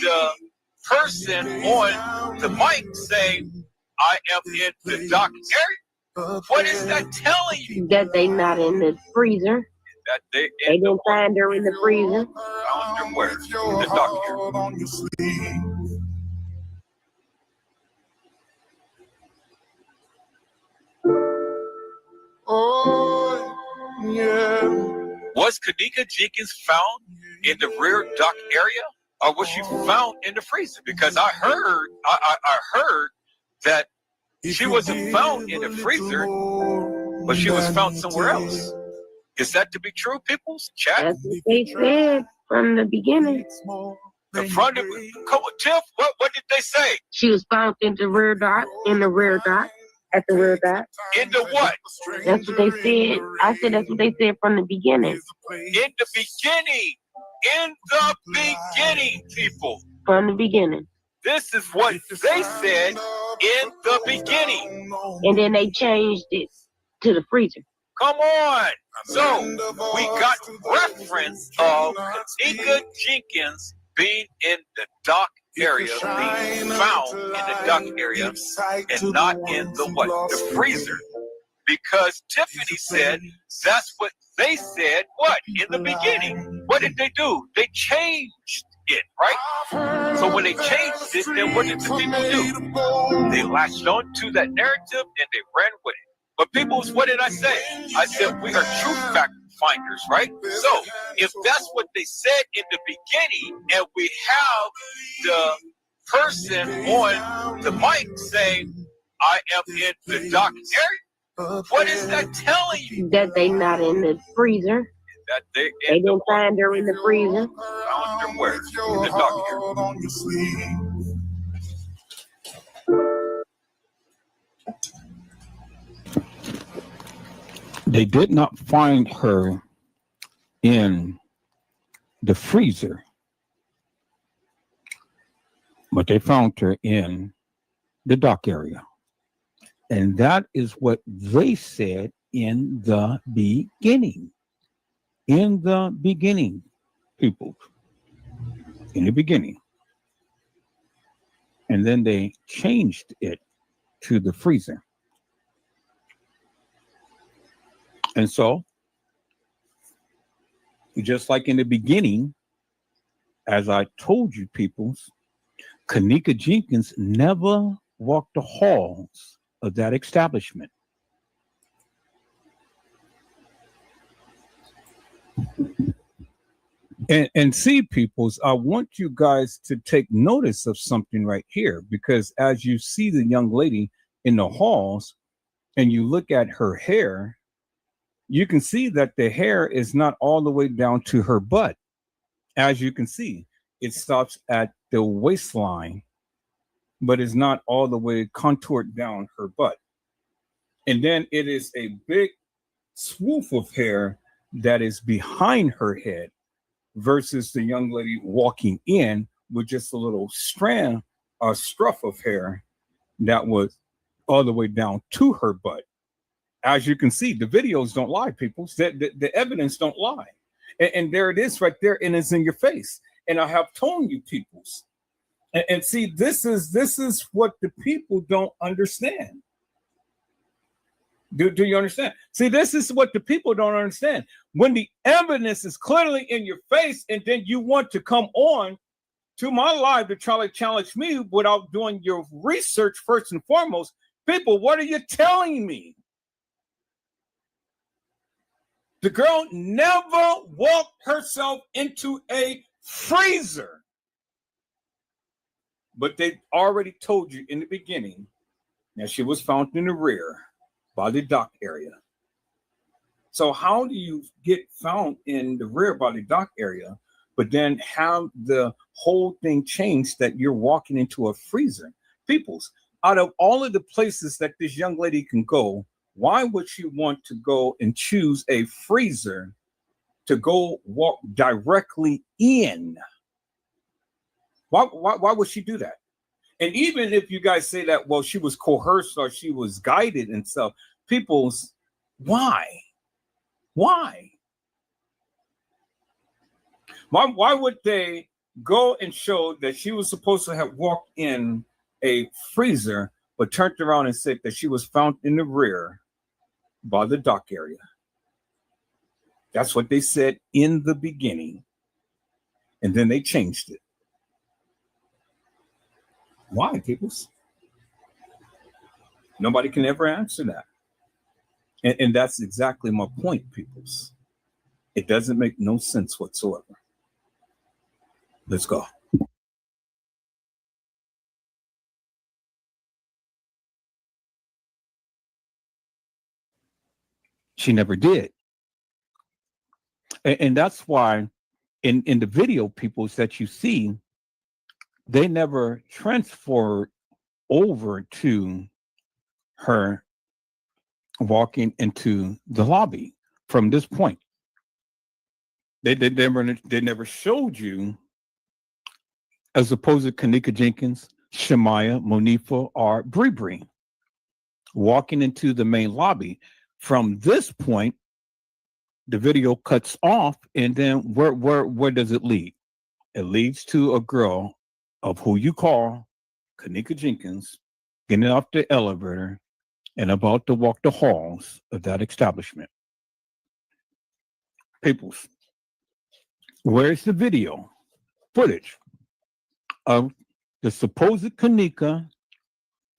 the person on the mic saying, I am in the dock area, what is that telling you? That they not in the freezer. That they didn't find her in the freezer. Found her where? In the dock area. Oh, yeah. Was Kanika Jenkins found in the rear dock area, or was she found in the freezer? Because I heard that she wasn't found in the freezer, but she was found somewhere else. Is that to be true, people's chat? That's what they said from the beginning. The front of come on, Tiff, what did they say? She was found in the rear dock, at the rear dock. In the what? That's what they said. I said that's what they said from the beginning. In the beginning. In the beginning, people. From the beginning. This is what they said in the beginning. And then they changed it to the freezer. Come on. So we got reference of Nika Jenkins being in the dock area, being found in the dock area, and not in the what? The freezer. Because Tiffany said that's what they said, what? In the beginning. What did they do? They changed it, right? So when they changed it, then what did the people do? They latched on to that narrative and they ran with it. But people, what did I say? I said we are true fact finders, right? So if that's what they said in the beginning, and we have the person on the mic saying, I am in the dock area, what is that telling you? That they not in the freezer. That they didn't find her in the freezer. Found her where? In the dock area. They did not find her in the freezer, but they found her in the dock area. And that is what they said in the beginning. In the beginning, people. In the beginning. And then they changed it to the freezer. And so, just like in the beginning, as I told you, peoples, Kanika Jenkins never walked the halls of that establishment. And see, peoples, I want you guys to take notice of something right here, because as you see the young lady in the halls and you look at her hair, you can see that the hair is not all the way down to her butt. As you can see, it stops at the waistline, but is not all the way contoured down her butt. And then it is a big swoop of hair that is behind her head versus the young lady walking in with just a little strand or struff of hair that was all the way down to her butt. As you can see, the videos don't lie, people. The evidence don't lie. And there it is right there, and it's in your face. And I have told you, peoples. And see, this is what the people don't understand. Do you understand? See, this is what the people don't understand. When the evidence is clearly in your face, and then you want to come on to my live to try to challenge me without doing your research first and foremost, people, what are you telling me? The girl never walked herself into a freezer. But they already told you in the beginning that she was found in the rear by the dock area. So how do you get found in the rear by the dock area, but then have the whole thing changed that you're walking into a freezer? Peoples, out of all of the places that this young lady can go, why would she want to go and choose a freezer to go walk directly in? Why would she do that? And even if you guys say that, well, she was coerced or she was guided and stuff, people's, why? Why would they go and show that she was supposed to have walked in a freezer, but turned around and said that she was found in the rear by the dock area? That's what they said in the beginning. And then they changed it. Why, peoples? Nobody can ever answer that. And that's exactly my point, peoples. It doesn't make no sense whatsoever. Let's go. She never did. And that's why in the video, peoples, that you see, they never transferred over to her walking into the lobby from this point. They never showed you, as opposed to Kanika Jenkins, Shemaya, Monifa, or Bree Bree walking into the main lobby. From this point, the video cuts off, and then where does it lead? It leads to a girl of who you call Kanika Jenkins getting off the elevator and about to walk the halls of that establishment. Peoples, where's the video footage of the supposed Kanika,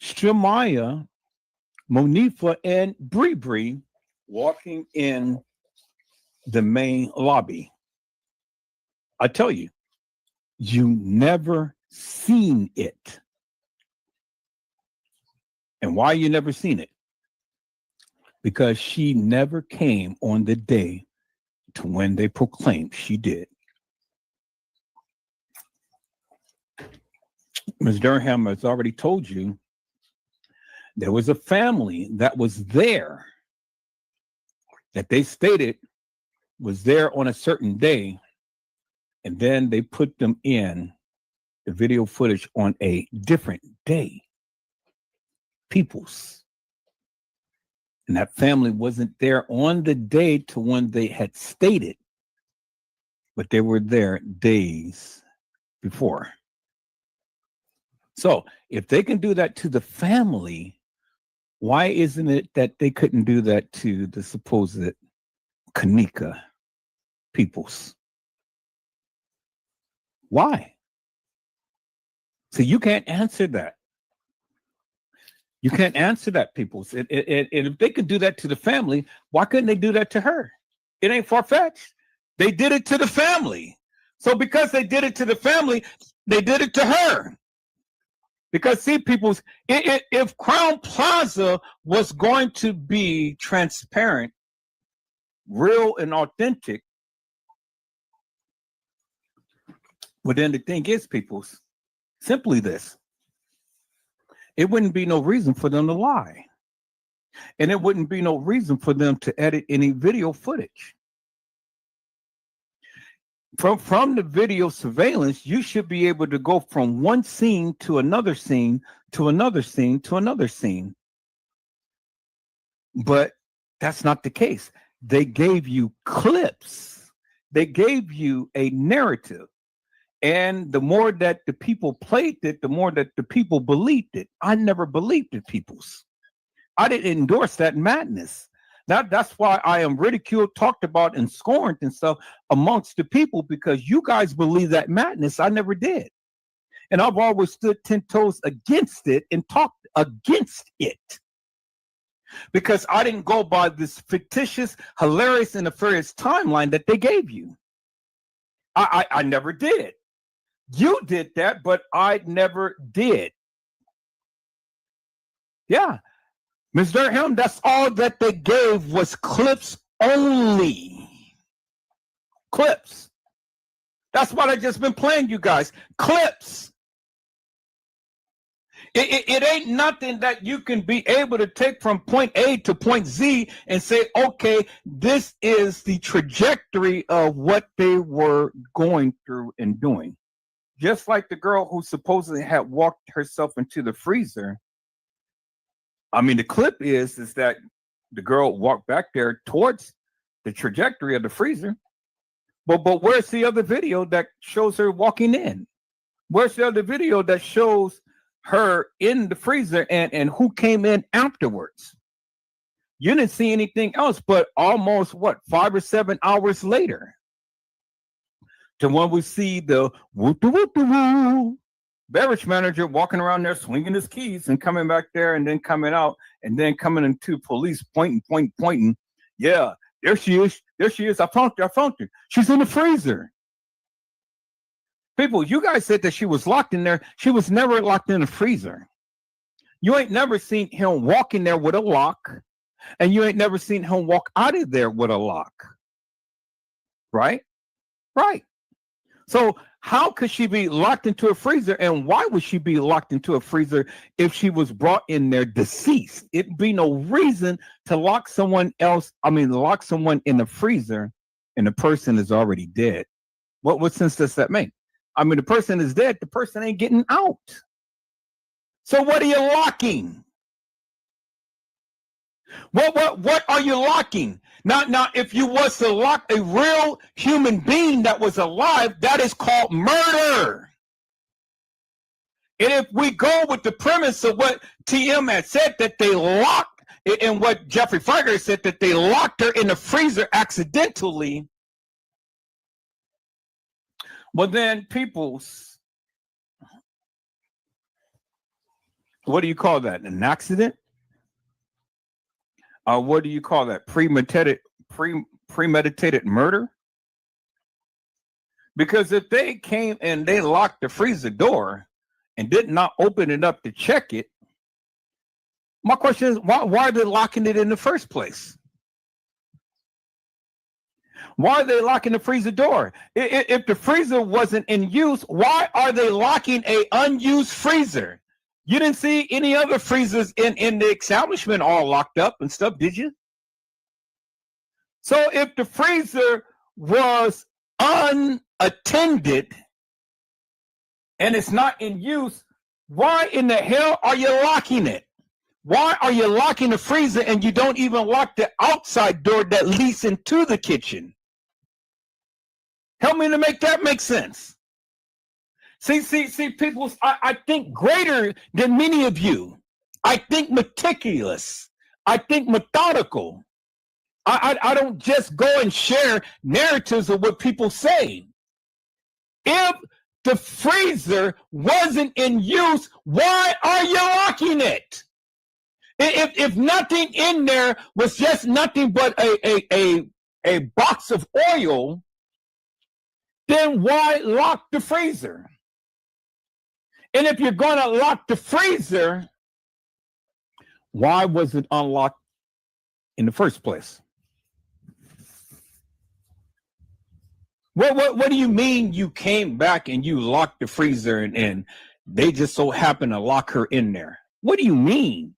Shemaya, Monifa, and Bree Bree walking in the main lobby? I tell you, you never seen it. And why you never seen it? Because she never came on the day to when they proclaimed she did. Ms. Durham has already told you there was a family that was there that they stated was there on a certain day, and then they put them in the video footage on a different day. Peoples. And that family wasn't there on the day to when they had stated, but they were there days before. So if they can do that to the family, why isn't it that they couldn't do that to the supposed Kanika Peoples? Why? So you can't answer that. You can't answer that, Peoples. And if they could do that to the family, why couldn't they do that to her? It ain't far-fetched. They did it to the family. So because they did it to the family, they did it to her. Because see, Peoples, if Crown Plaza was going to be transparent, real and authentic, well, then the thing is, Peoples, simply this. It wouldn't be no reason for them to lie. And it wouldn't be no reason for them to edit any video footage. From the video surveillance, you should be able to go from one scene to another scene to another scene to another scene But that's not the case. They gave you clips. They gave you a narrative. And the more that the people played it, the more that the people believed it. I never believed it, peoples. I didn't endorse that madness. That's why I am ridiculed, talked about, and scorned and stuff amongst the people, because you guys believe that madness. I never did. And I've always stood 10 toes against it and talked against it. Because I didn't go by this fictitious, hilarious, and nefarious timeline that they gave you. I never did. You did that, but I never did. Yeah. Ms. Durham, that's all that they gave was clips only. Clips. That's what I just been playing you guys. Clips. It ain't nothing that you can be able to take from point A to point Z and say, okay, this is the trajectory of what they were going through and doing. Just like the girl who supposedly had walked herself into the freezer. I mean, the clip is that the girl walked back there towards the trajectory of the freezer. But where's the other video that shows her walking in? Where's the other video that shows her in the freezer and who came in afterwards? You didn't see anything else, but almost 5 or 7 hours later, to when we see the beverage manager walking around there swinging his keys and coming back there and then coming out and then coming into police pointing. Yeah, there she is. I found her. She's in the freezer. People, you guys said that she was locked in there. She was never locked in the freezer. You ain't never seen him walk in there with a lock, and you ain't never seen him walk out of there with a lock. Right? Right. So how could she be locked into a freezer, and why would she be locked into a freezer if she was brought in there deceased? It'd be no reason to lock someone in the freezer and the person is already dead. What sense does that make? I mean, the person is dead, the person ain't getting out. So what are you locking? What are you locking? Now, if you was to lock a real human being that was alive, that is called murder. And if we go with the premise of what TM had said, that they locked, and what Jeffrey Feiger said, that they locked her in the freezer accidentally, well then, peoples, what do you call that? An accident? What do you call that? Premeditated murder? Because if they came and they locked the freezer door and did not open it up to check it, my question is, why are they locking it in the first place? Why are they locking the freezer door? If the freezer wasn't in use, why are they locking an unused freezer? You didn't see any other freezers in the establishment all locked up and stuff, did you? So if the freezer was unattended and it's not in use, why in the hell are you locking it? Why are you locking the freezer and you don't even lock the outside door that leads into the kitchen? Help me to make that make sense. See, people, I think greater than many of you. I think meticulous. I think methodical. I don't just go and share narratives of what people say. If the freezer wasn't in use, why are you locking it? If nothing in there was just nothing but a box of oil, then why lock the freezer? And if you're going to lock the freezer, why was it unlocked in the first place? What do you mean you came back and you locked the freezer and they just so happened to lock her in there? What do you mean?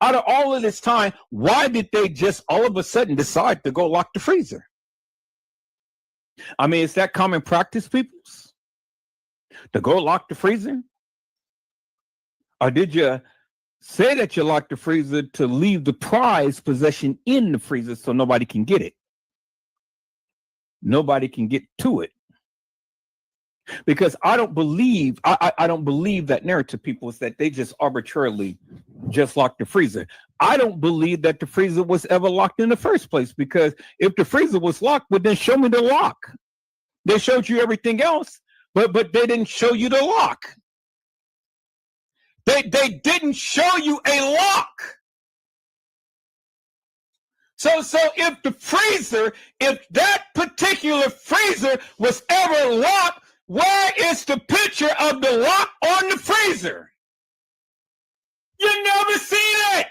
Out of all of this time, why did they just all of a sudden decide to go lock the freezer? I mean, is that common practice, peoples? To go lock the freezer? Or did you say that you lock the freezer to leave the prized possession in the freezer so nobody can get it. Nobody can get to it. Because I don't believe that narrative, people, is that they just arbitrarily just locked the freezer. I don't believe that the freezer was ever locked in the first place, because if the freezer was locked, well, then show me the lock. They showed you everything else, but they didn't show you the lock. They didn't show you a lock. So if that particular freezer was ever locked, where is the picture of the lock on the freezer? You never seen it.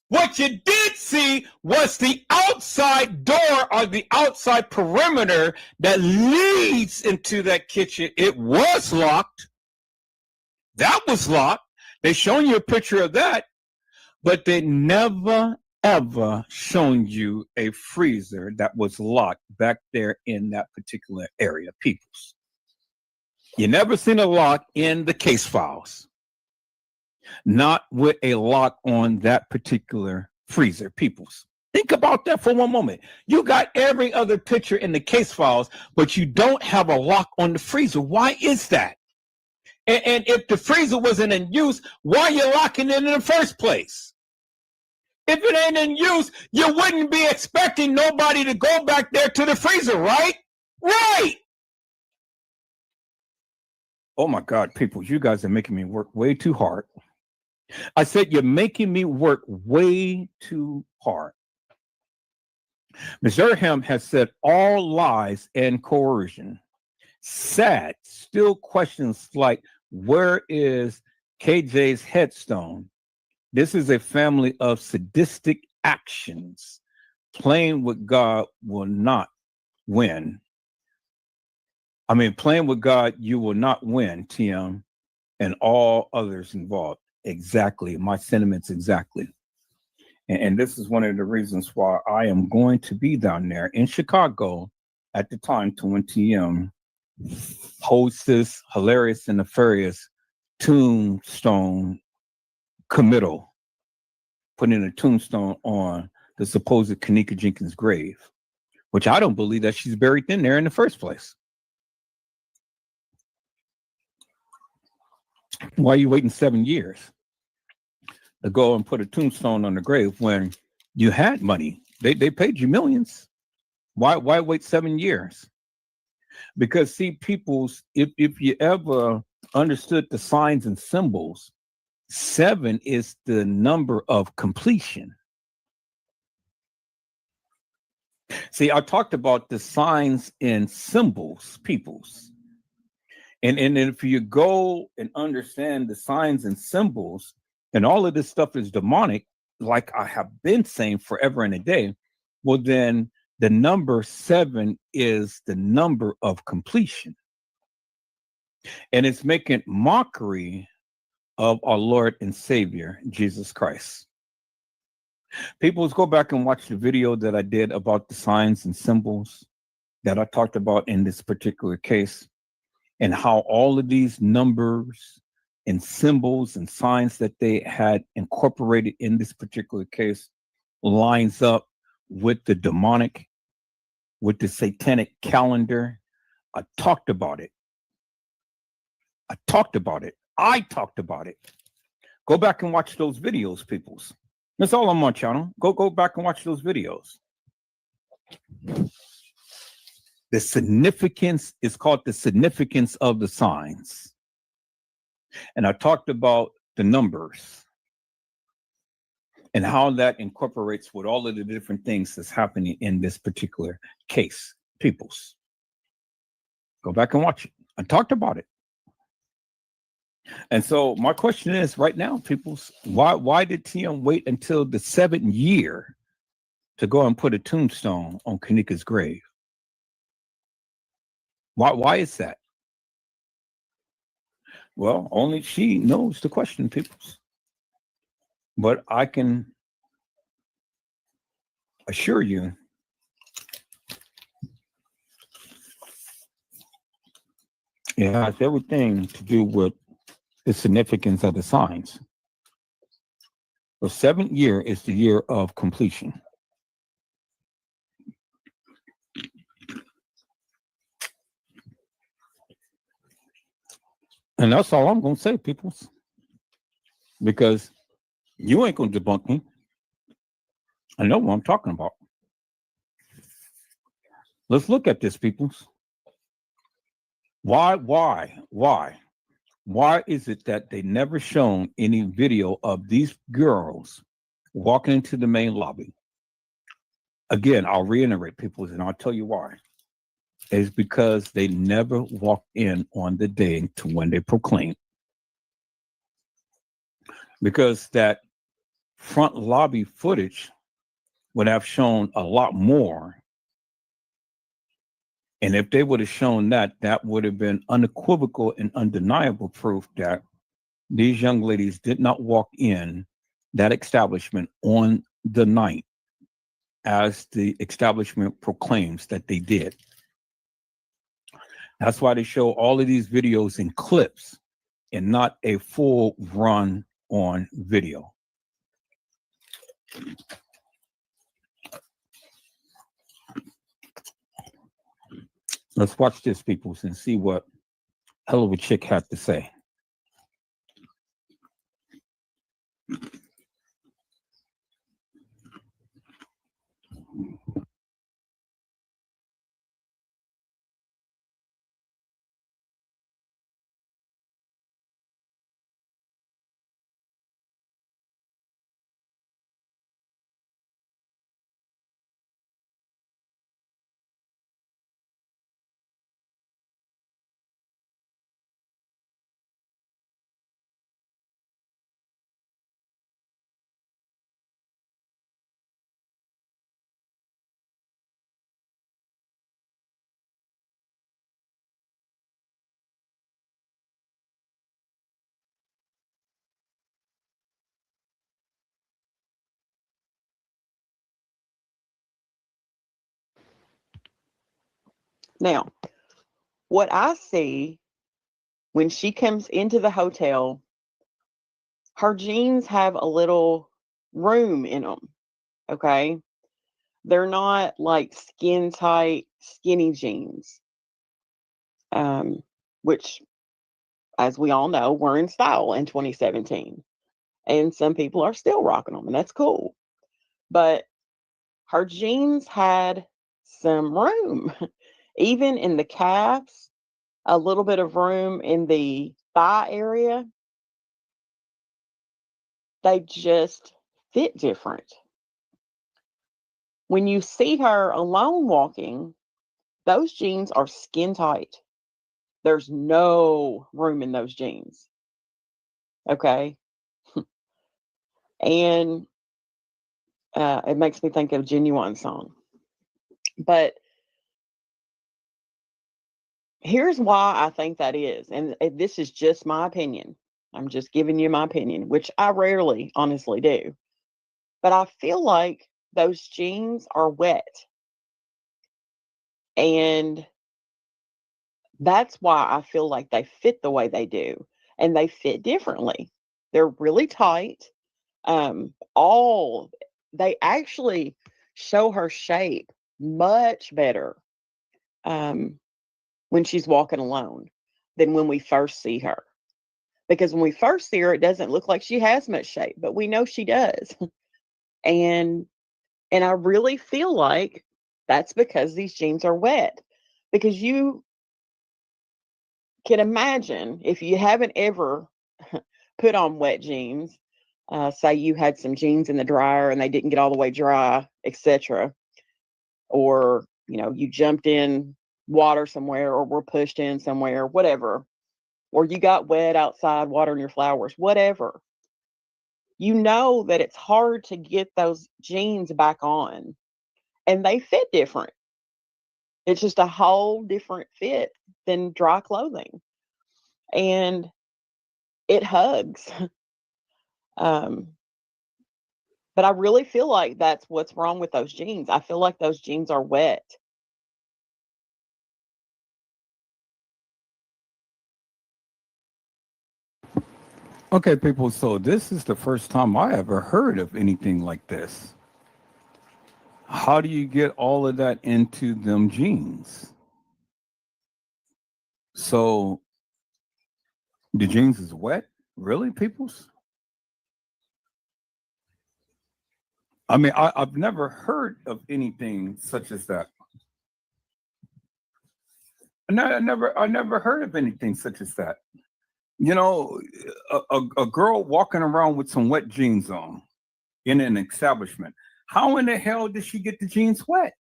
What you did see was the outside door or the outside perimeter that leads into that kitchen. It was locked. That was locked. They shown you a picture of that, but they never ever shown you a freezer that was locked back there in that particular area, peoples. You never seen a lock in the case files. Not with a lock on that particular freezer, peoples. Think about that for one moment. You got every other picture in the case files, but you don't have a lock on the freezer. Why is that? And if the freezer wasn't in use, why are you locking it in the first place? If it ain't in use, you wouldn't be expecting nobody to go back there to the freezer, right? Right. Oh my God, people, you guys are making me work way too hard. I said, you're making me work way too hard. Ms. Durham has said all lies and coercion. Sad, still questions like, where is KJ's headstone? This is a family of sadistic actions. Playing with God will not win. I mean, playing with God, you will not win, TM, and all others involved. Exactly. My sentiments exactly. And this is one of the reasons why I am going to be down there in Chicago at the time to when TM hosts this hilarious and nefarious tombstone committal, putting a tombstone on the supposed Kenneka Jenkins grave, which I don't believe that she's buried in there in the first place. Why are you waiting 7 years to go and put a tombstone on the grave when you had money? They paid you millions. Why wait 7 years? Because see, peoples, if you ever understood the signs and symbols, 7 is the number of completion. See, I talked about the signs and symbols, peoples. And if you go and understand the signs and symbols, and all of this stuff is demonic, like I have been saying forever and a day, well, then the number 7 is the number of completion. And it's making mockery of our Lord and Savior, Jesus Christ. People, let's go back and watch the video that I did about the signs and symbols that I talked about in this particular case, and how all of these numbers and symbols and signs that they had incorporated in this particular case lines up with the demonic, with the satanic calendar. I talked about it. I talked about it. Go back and watch those videos, peoples. That's all on my channel. Go back and watch those videos. The significance is called the significance of the signs. And I talked about the numbers and how that incorporates with all of the different things that's happening in this particular case, peoples. Go back and watch it. I talked about it. And so my question is right now, peoples, why did TM wait until the 7th year to go and put a tombstone on Kenneka's grave? Why is that? Well, only she knows the question, peoples. But I can assure you it has everything to do with the significance of the signs. The 7th year is the year of completion. And that's all I'm going to say, peoples. Because you ain't going to debunk me. I know what I'm talking about. Let's look at this, peoples. Why is it that they never shown any video of these girls walking into the main lobby? Again, I'll reiterate, peoples, and I'll tell you why. It's because they never walked in on the day to when they proclaimed. Because that front lobby footage would have shown a lot more. And if they would have shown that, that would have been unequivocal and undeniable proof that these young ladies did not walk in that establishment on the night as the establishment proclaims that they did. That's why they show all of these videos in clips and not a full run on video. Let's watch this, peoples, and see what Hell of a Chick had to say. Now, what I see when she comes into the hotel, her jeans have a little room in them. Okay. They're not like skin tight, skinny jeans, which, as we all know, were in style in 2017. And some people are still rocking them, and that's cool. But her jeans had some room, even in the calves, a little bit of room in the thigh area. They just fit different. When you see her alone walking, those jeans are skin tight. There's no room in those jeans. Okay. And it makes me think of Genuine song. But here's why I think that is. And this is just my opinion. I'm just giving you my opinion, which I rarely honestly do. But I feel like those jeans are wet. And that's why I feel like they fit the way they do. And they fit differently. They're really tight. They actually show her shape much better when she's walking alone than when we first see her. Because when we first see her, it doesn't look like she has much shape, but we know she does. And I really feel like that's because these jeans are wet. Because you can imagine, if you haven't ever put on wet jeans, say you had some jeans in the dryer and they didn't get all the way dry, etc., or you jumped in water somewhere or were pushed in somewhere, whatever, or you got wet outside watering your flowers, whatever, you know that it's hard to get those jeans back on, and they fit different. It's just a whole different fit than dry clothing, and it hugs. But I really feel like that's what's wrong with those jeans. I feel like those jeans are wet. Okay, people, so this is the first time I ever heard of anything like this. How do you get all of that into them jeans? So the jeans is wet? Really, peoples? I mean, I've never heard of anything such as that. No, I never heard of anything such as that. You know, a girl walking around with some wet jeans on in an establishment. How in the hell did she get the jeans wet?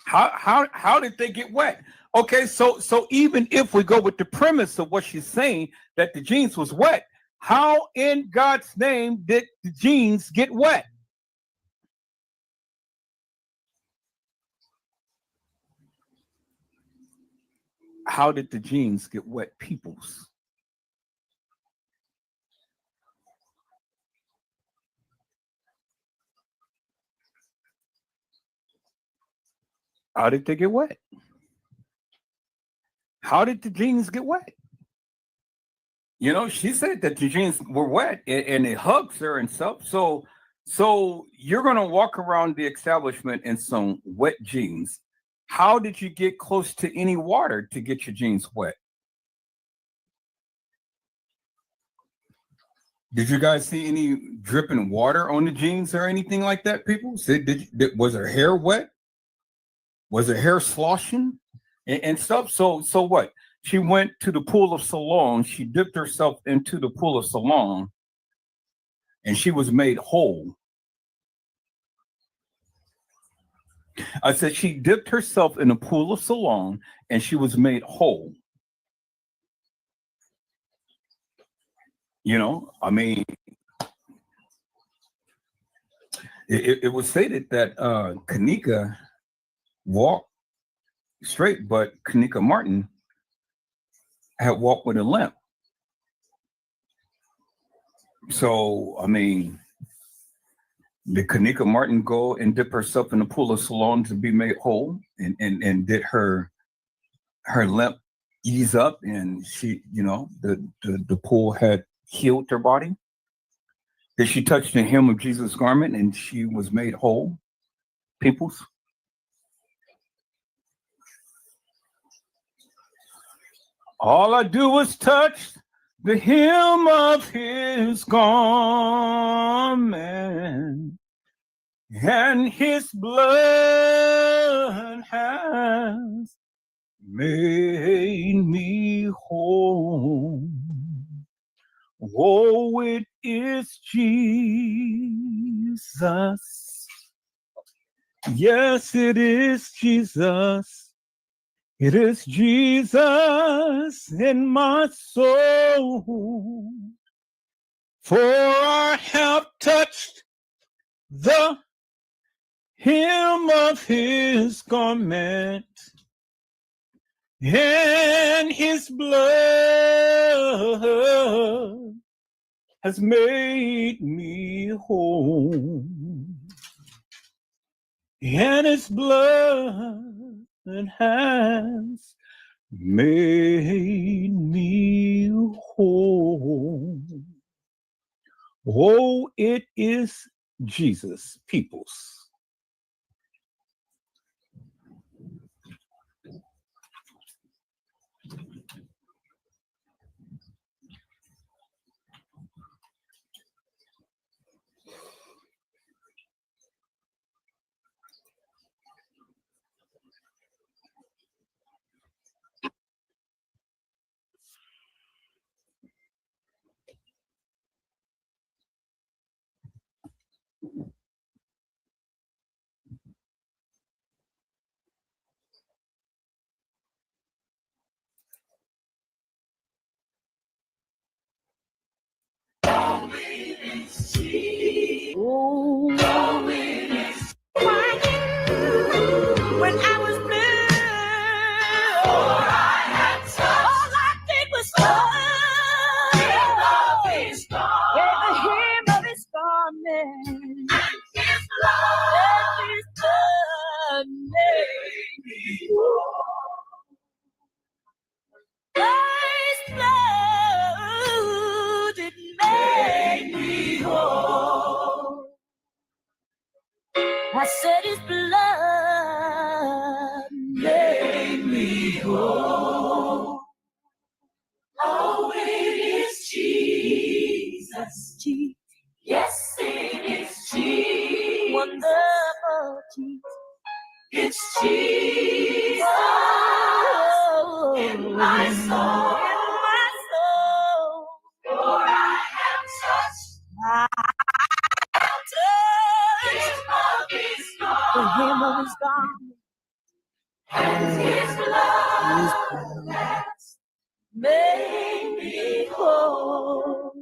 How did they get wet? Okay, so even if we go with the premise of what she's saying that the jeans was wet, how in God's name did the jeans get wet? How did the jeans get wet, peoples? How did they get wet? How did the jeans get wet? You know, she said that the jeans were wet and it hugs her and stuff. So you're gonna walk around the establishment in some wet jeans. How did you get close to any water to get your jeans wet? Did you guys see any dripping water on the jeans or anything like that, people? Was her hair wet? Was her hair sloshing and stuff? So what? She went to the pool of Siloam. She dipped herself into the pool of Siloam, and she was made whole. I said she dipped herself in the pool of Siloam, and she was made whole. You know, I mean, it was stated that Kanika walked straight, but Kanika Martin had walked with a limp. So, I mean, did Kanika Martin go and dip herself in the pool of Siloam to be made whole? And did her limp ease up and she, you know, the pool had healed her body? Did she touch the hem of Jesus' garment and she was made whole? Peoples? All I do was touch the hem of his garment, and his blood has made me whole. Oh, it is Jesus. Yes, it is Jesus. It is Jesus in my soul, for I have touched the hem of his garment, and his blood has made me whole, and his blood has made me whole. Oh, it is Jesus, peoples. When I was blue, all I did was the hem of his garment, and his blood His blood, it made me whole. I said his blood made me whole. Oh, it is Jesus, Jesus. Yes, it is Jesus. Wonderful Jesus. It's Jesus. Oh, in my soul. In my soul. For I am touched. I am touched. The hem of his garment. And his blood has made me whole.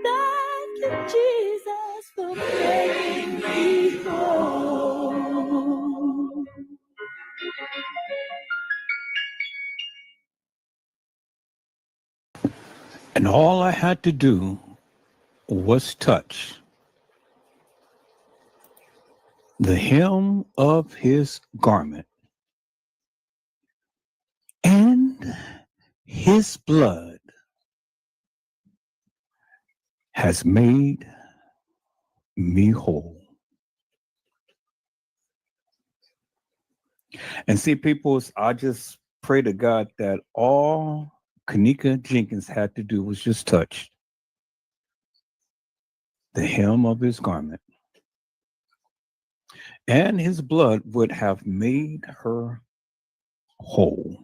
Thank you, Jesus, for making me whole. And all I had to do was touch the hem of his garment, and his blood has made me whole. And see, peoples, I just pray to God that all Kanika Jenkins had to do was just touch the hem of his garment, and his blood would have made her whole.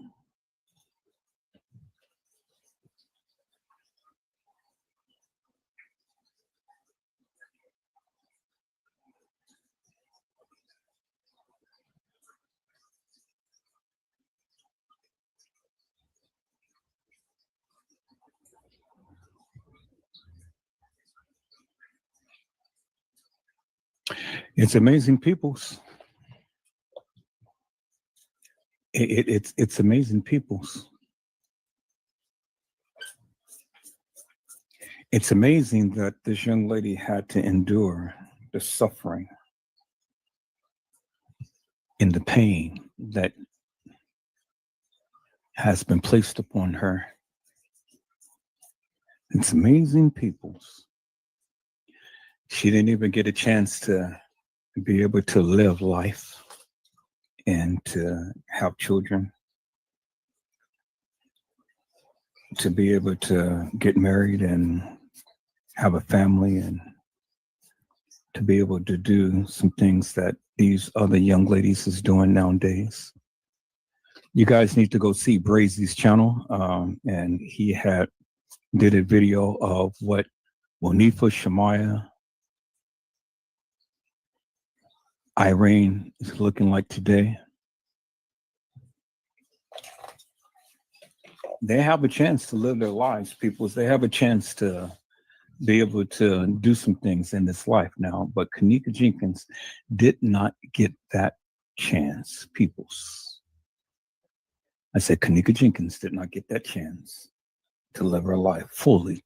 It's amazing, peoples. It's amazing, peoples. It's amazing that this young lady had to endure the suffering and the pain that has been placed upon her. It's amazing, peoples. She didn't even get a chance to be able to live life and to have children, to be able to get married and have a family, and to be able to do some things that these other young ladies is doing nowadays. You guys need to go see Brazy's channel, and he did a video of what Wanifa Shemaya Irene is looking like today. They have a chance to live their lives, people. They have a chance to be able to do some things in this life now. But Kanika Jenkins did not get that chance, peoples. I said Kanika Jenkins did not get that chance to live her life fully.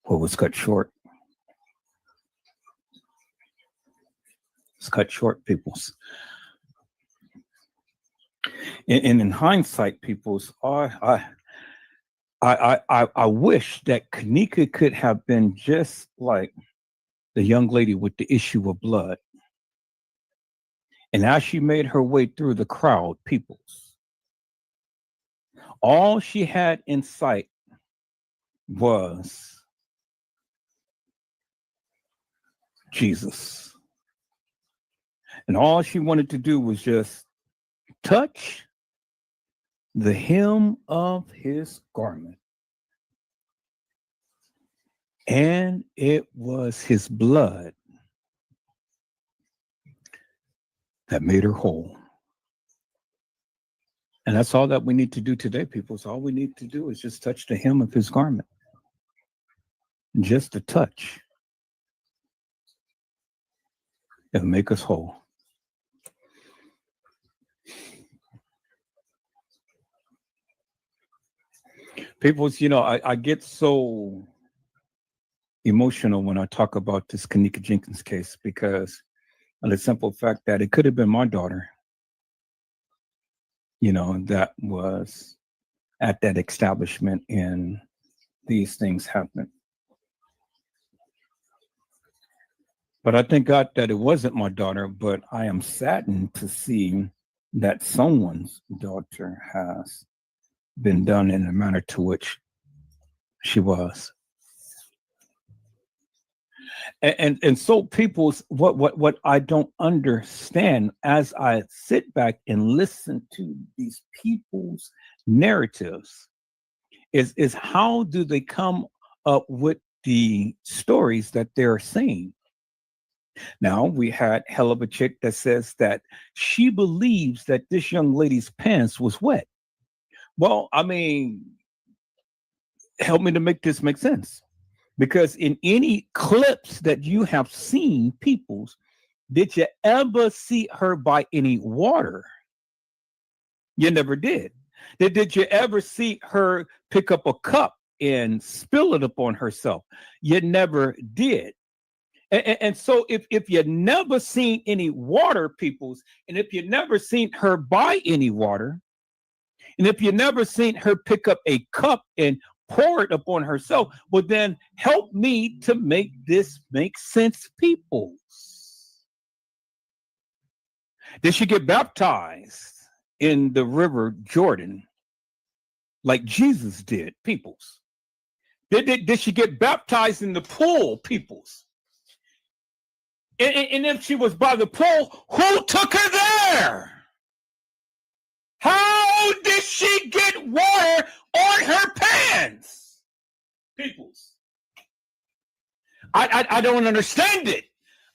What was cut short? It's cut short, peoples. And in hindsight, peoples, I wish that Kanika could have been just like the young lady with the issue of blood. And as she made her way through the crowd, peoples, all she had in sight was Jesus. And all she wanted to do was just touch the hem of his garment. And it was his blood that made her whole. And that's all that we need to do today, people. So all we need to do is just touch the hem of his garment. Just a touch. It'll make us whole. People, I get so emotional when I talk about this Kanika Jenkins case because of the simple fact that it could have been my daughter, that was at that establishment and these things happen. But I thank God that it wasn't my daughter, but I am saddened to see that someone's daughter has been done in the manner to which she was. And so people's what I don't understand as I sit back and listen to these people's narratives is how do they come up with the stories that they're saying? Now, we had hell of a chick that says that she believes that this young lady's pants was wet. Well, I mean, help me to make this make sense. Because in any clips that you have seen, people's, did you ever see her by any water? You never did. Did you ever see her pick up a cup and spill it upon herself? You never did. And so if you never seen any water, peoples, and if you never seen her buy any water, and if you never seen her pick up a cup and pour it upon herself, well, then help me to make this make sense, peoples. Did she get baptized in the river Jordan like Jesus did, peoples? Did she get baptized in the pool, peoples? And if she was by the pool, who took her there? How did she get water on her pants? Peoples. I don't understand it.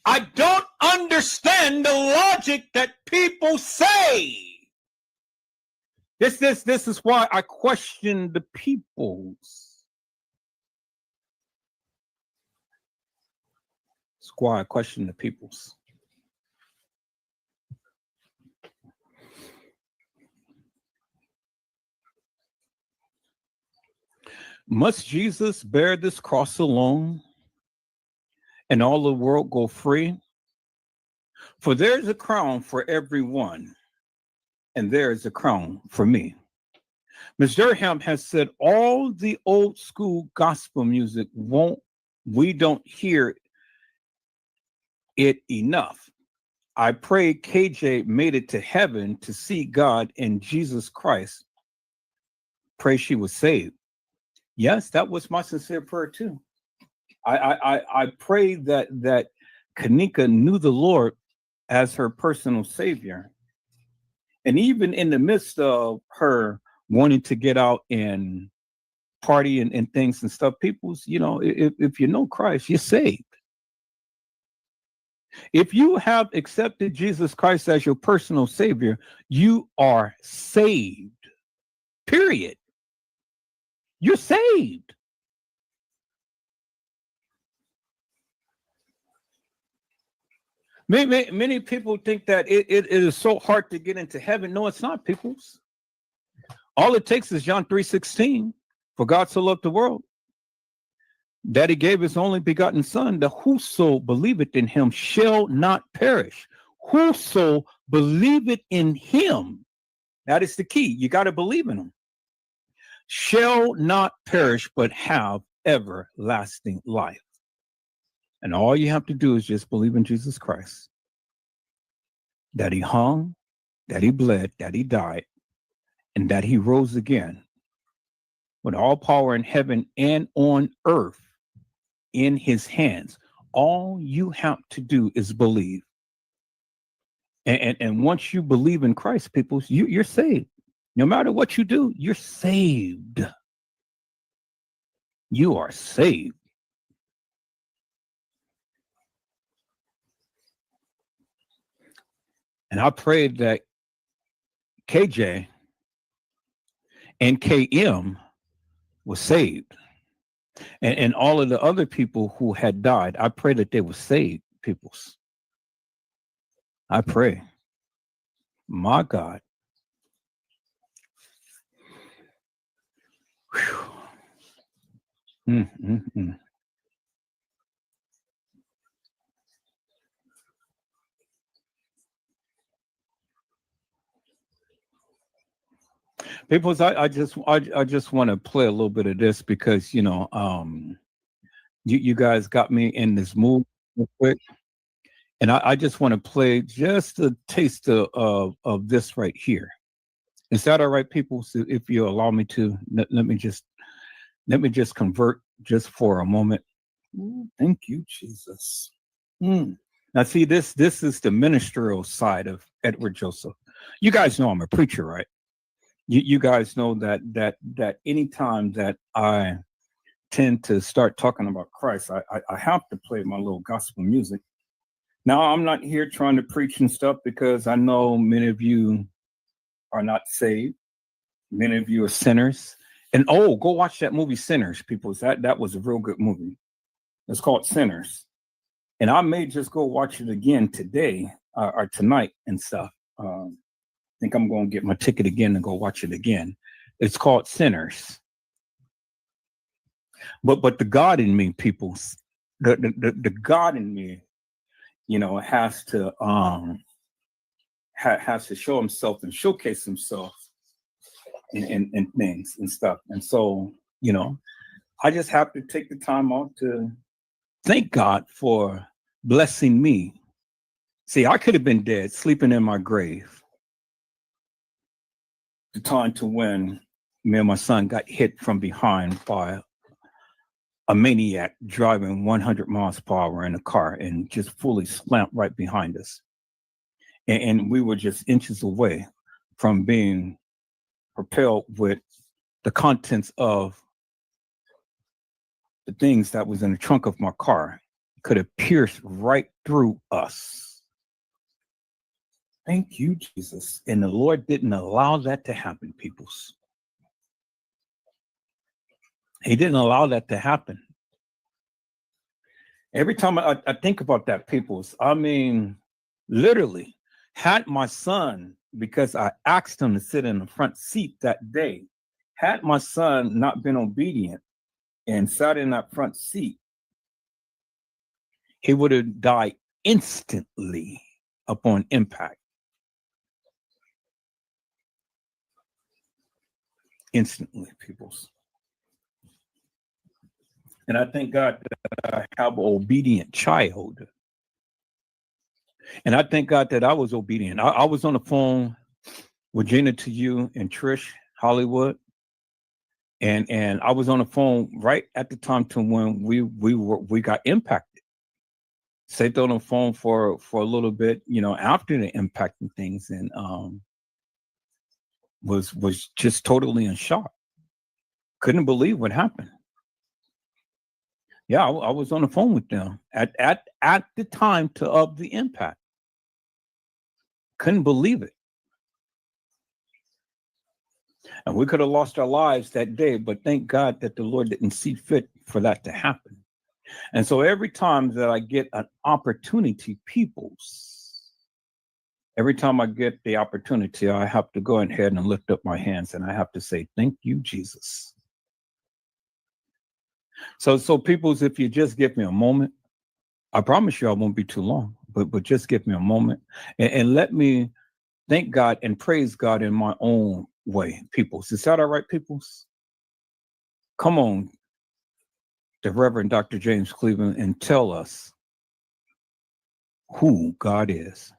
I don't understand the logic that people say. This is why I question the peoples. It's why I question the peoples. Must Jesus bear this cross alone and all the world go free? For there's a crown for everyone, and there's a crown for me. Ms. Durham has said all the old school gospel music we don't hear it enough. I pray KJ made it to heaven to see God and Jesus Christ. Pray she was saved. Yes, that was my sincere prayer too. I pray that Kanika knew the Lord as her personal savior. And even in the midst of her wanting to get out and party and things and stuff, people's, if you know Christ, you're saved. If you have accepted Jesus Christ as your personal savior, you are saved. Period. You're saved. Many people think that it is so hard to get into heaven. No, it's not, peoples. All it takes is John 3:16. For God so loved the world that he gave his only begotten son, that whoso believeth in him shall not perish. Whoso believeth in him, that is the key. You got to believe in him. Shall not perish, but have everlasting life. And all you have to do is just believe in Jesus Christ, that he hung, that he bled, that he died, and that he rose again with all power in heaven and on earth in his hands. All you have to do is believe. And once you believe in Christ, people, you're saved. No matter what you do, you're saved. You are saved. And I pray that KJ and KM was saved. And all of the other people who had died, I pray that they were saved, peoples. I pray. My God. Peoples, I just want to play a little bit of this because you guys got me in this mood real quick, and I just want to play just a taste of this right here. Is that all right, people? So if you allow me to, let me just convert just for a moment. Thank you, Jesus. Now, see, this is the ministerial side of Edward Joseph. You guys know I'm a preacher, right? You guys know that anytime that I tend to start talking about Christ, I have to play my little gospel music. Now, I'm not here trying to preach and stuff because I know many of you are not saved. Many of you are sinners. And go watch that movie Sinners, people. That was a real good movie. It's called Sinners. And I may just go watch it again today or tonight and stuff. I think I'm going to get my ticket again and go watch it again. It's called Sinners. But the God in me, people, the God in me, has to show himself and showcase himself in things and stuff. And so, I just have to take the time out to thank God for blessing me. See, I could have been dead, sleeping in my grave. The time to when me and my son got hit from behind by a maniac driving 100 miles per hour in a car and just fully slammed right behind us. And we were just inches away from being propelled with the contents of the things that was in the trunk of my car could have pierced right through us. Thank you, Jesus. And the Lord didn't allow that to happen, peoples. He didn't allow that to happen. Every time I think about that, peoples, I mean, literally, had my son, because I asked him to sit in the front seat that day, had my son not been obedient and sat in that front seat, he would have died instantly upon impact. Instantly, peoples. And I thank God that I have an obedient child. And I thank God that I was obedient. I was on the phone with Gina, to you, and Trish Hollywood. And I was on the phone right at the time to when we got impacted. Stayed on the phone for a little bit, after the impacting things, and was just totally in shock. Couldn't believe what happened. Yeah, I was on the phone with them at the time of the impact. Couldn't believe it. And we could have lost our lives that day, but thank God that the Lord didn't see fit for that to happen. And so every time that I get an opportunity, every time I get the opportunity, I have to go ahead and lift up my hands and I have to say, thank you, Jesus. So peoples, if you just give me a moment, I promise you I won't be too long, but just give me a moment and let me thank God and praise God in my own way, peoples. Is that all right, peoples? Come on, the Reverend Dr. James Cleveland, and tell us who God is.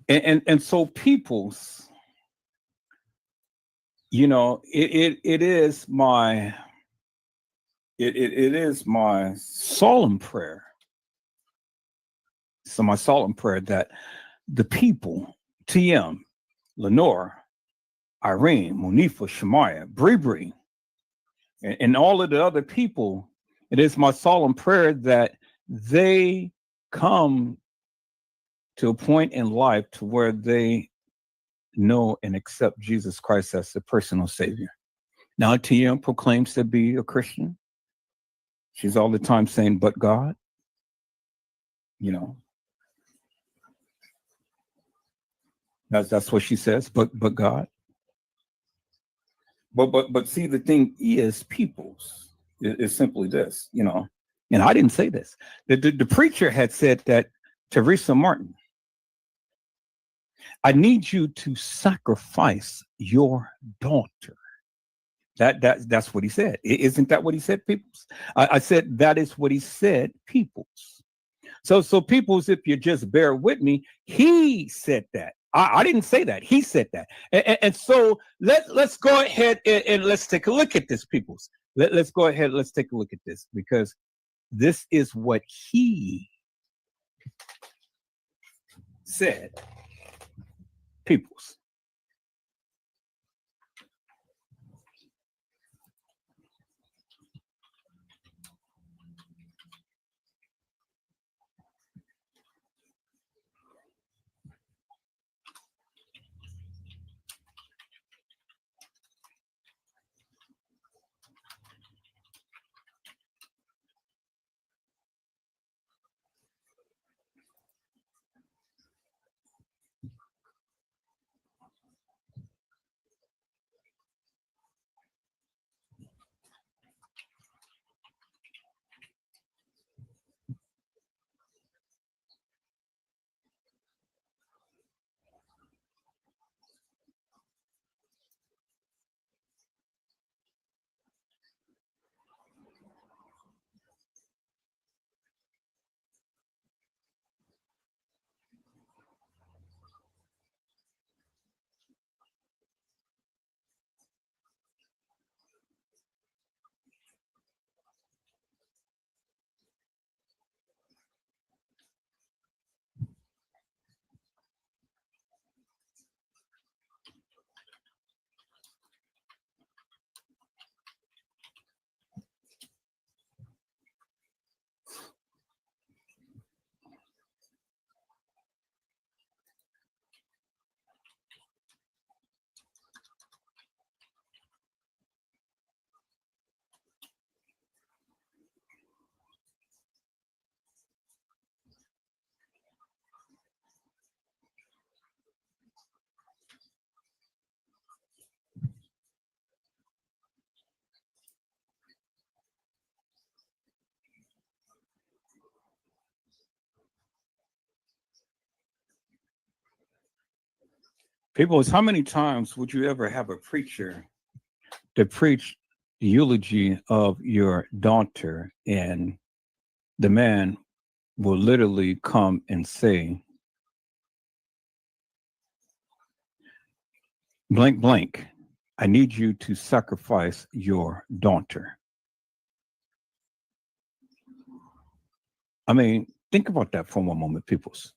And so peoples, it is my it is my solemn prayer. So my solemn prayer that the people, TM, Lenore, Irene, Monifa, Shemaya, Bree Bree, and all of the other people, it is my solemn prayer that they come to a point in life to where they know and accept Jesus Christ as their personal savior. Now, TM proclaims to be a Christian. She's all the time saying, but God, that's what she says, but God. But see, the thing is, peoples is simply this, and I didn't say this. The preacher had said that Teresa Martin, I need you to sacrifice your daughter. That's what he said. Isn't that what he said, peoples? I said that is what he said, peoples. So peoples, if you just bear with me, he said that. I didn't say that. He said that. And so let's go ahead and let's take a look at this, peoples. Let's go ahead. Let's take a look at this, because this is what he said, peoples. Peoples, how many times would you ever have a preacher to preach the eulogy of your daughter, and the man will literally come and say, blank, blank, I need you to sacrifice your daughter. I mean, think about that for one moment, peoples.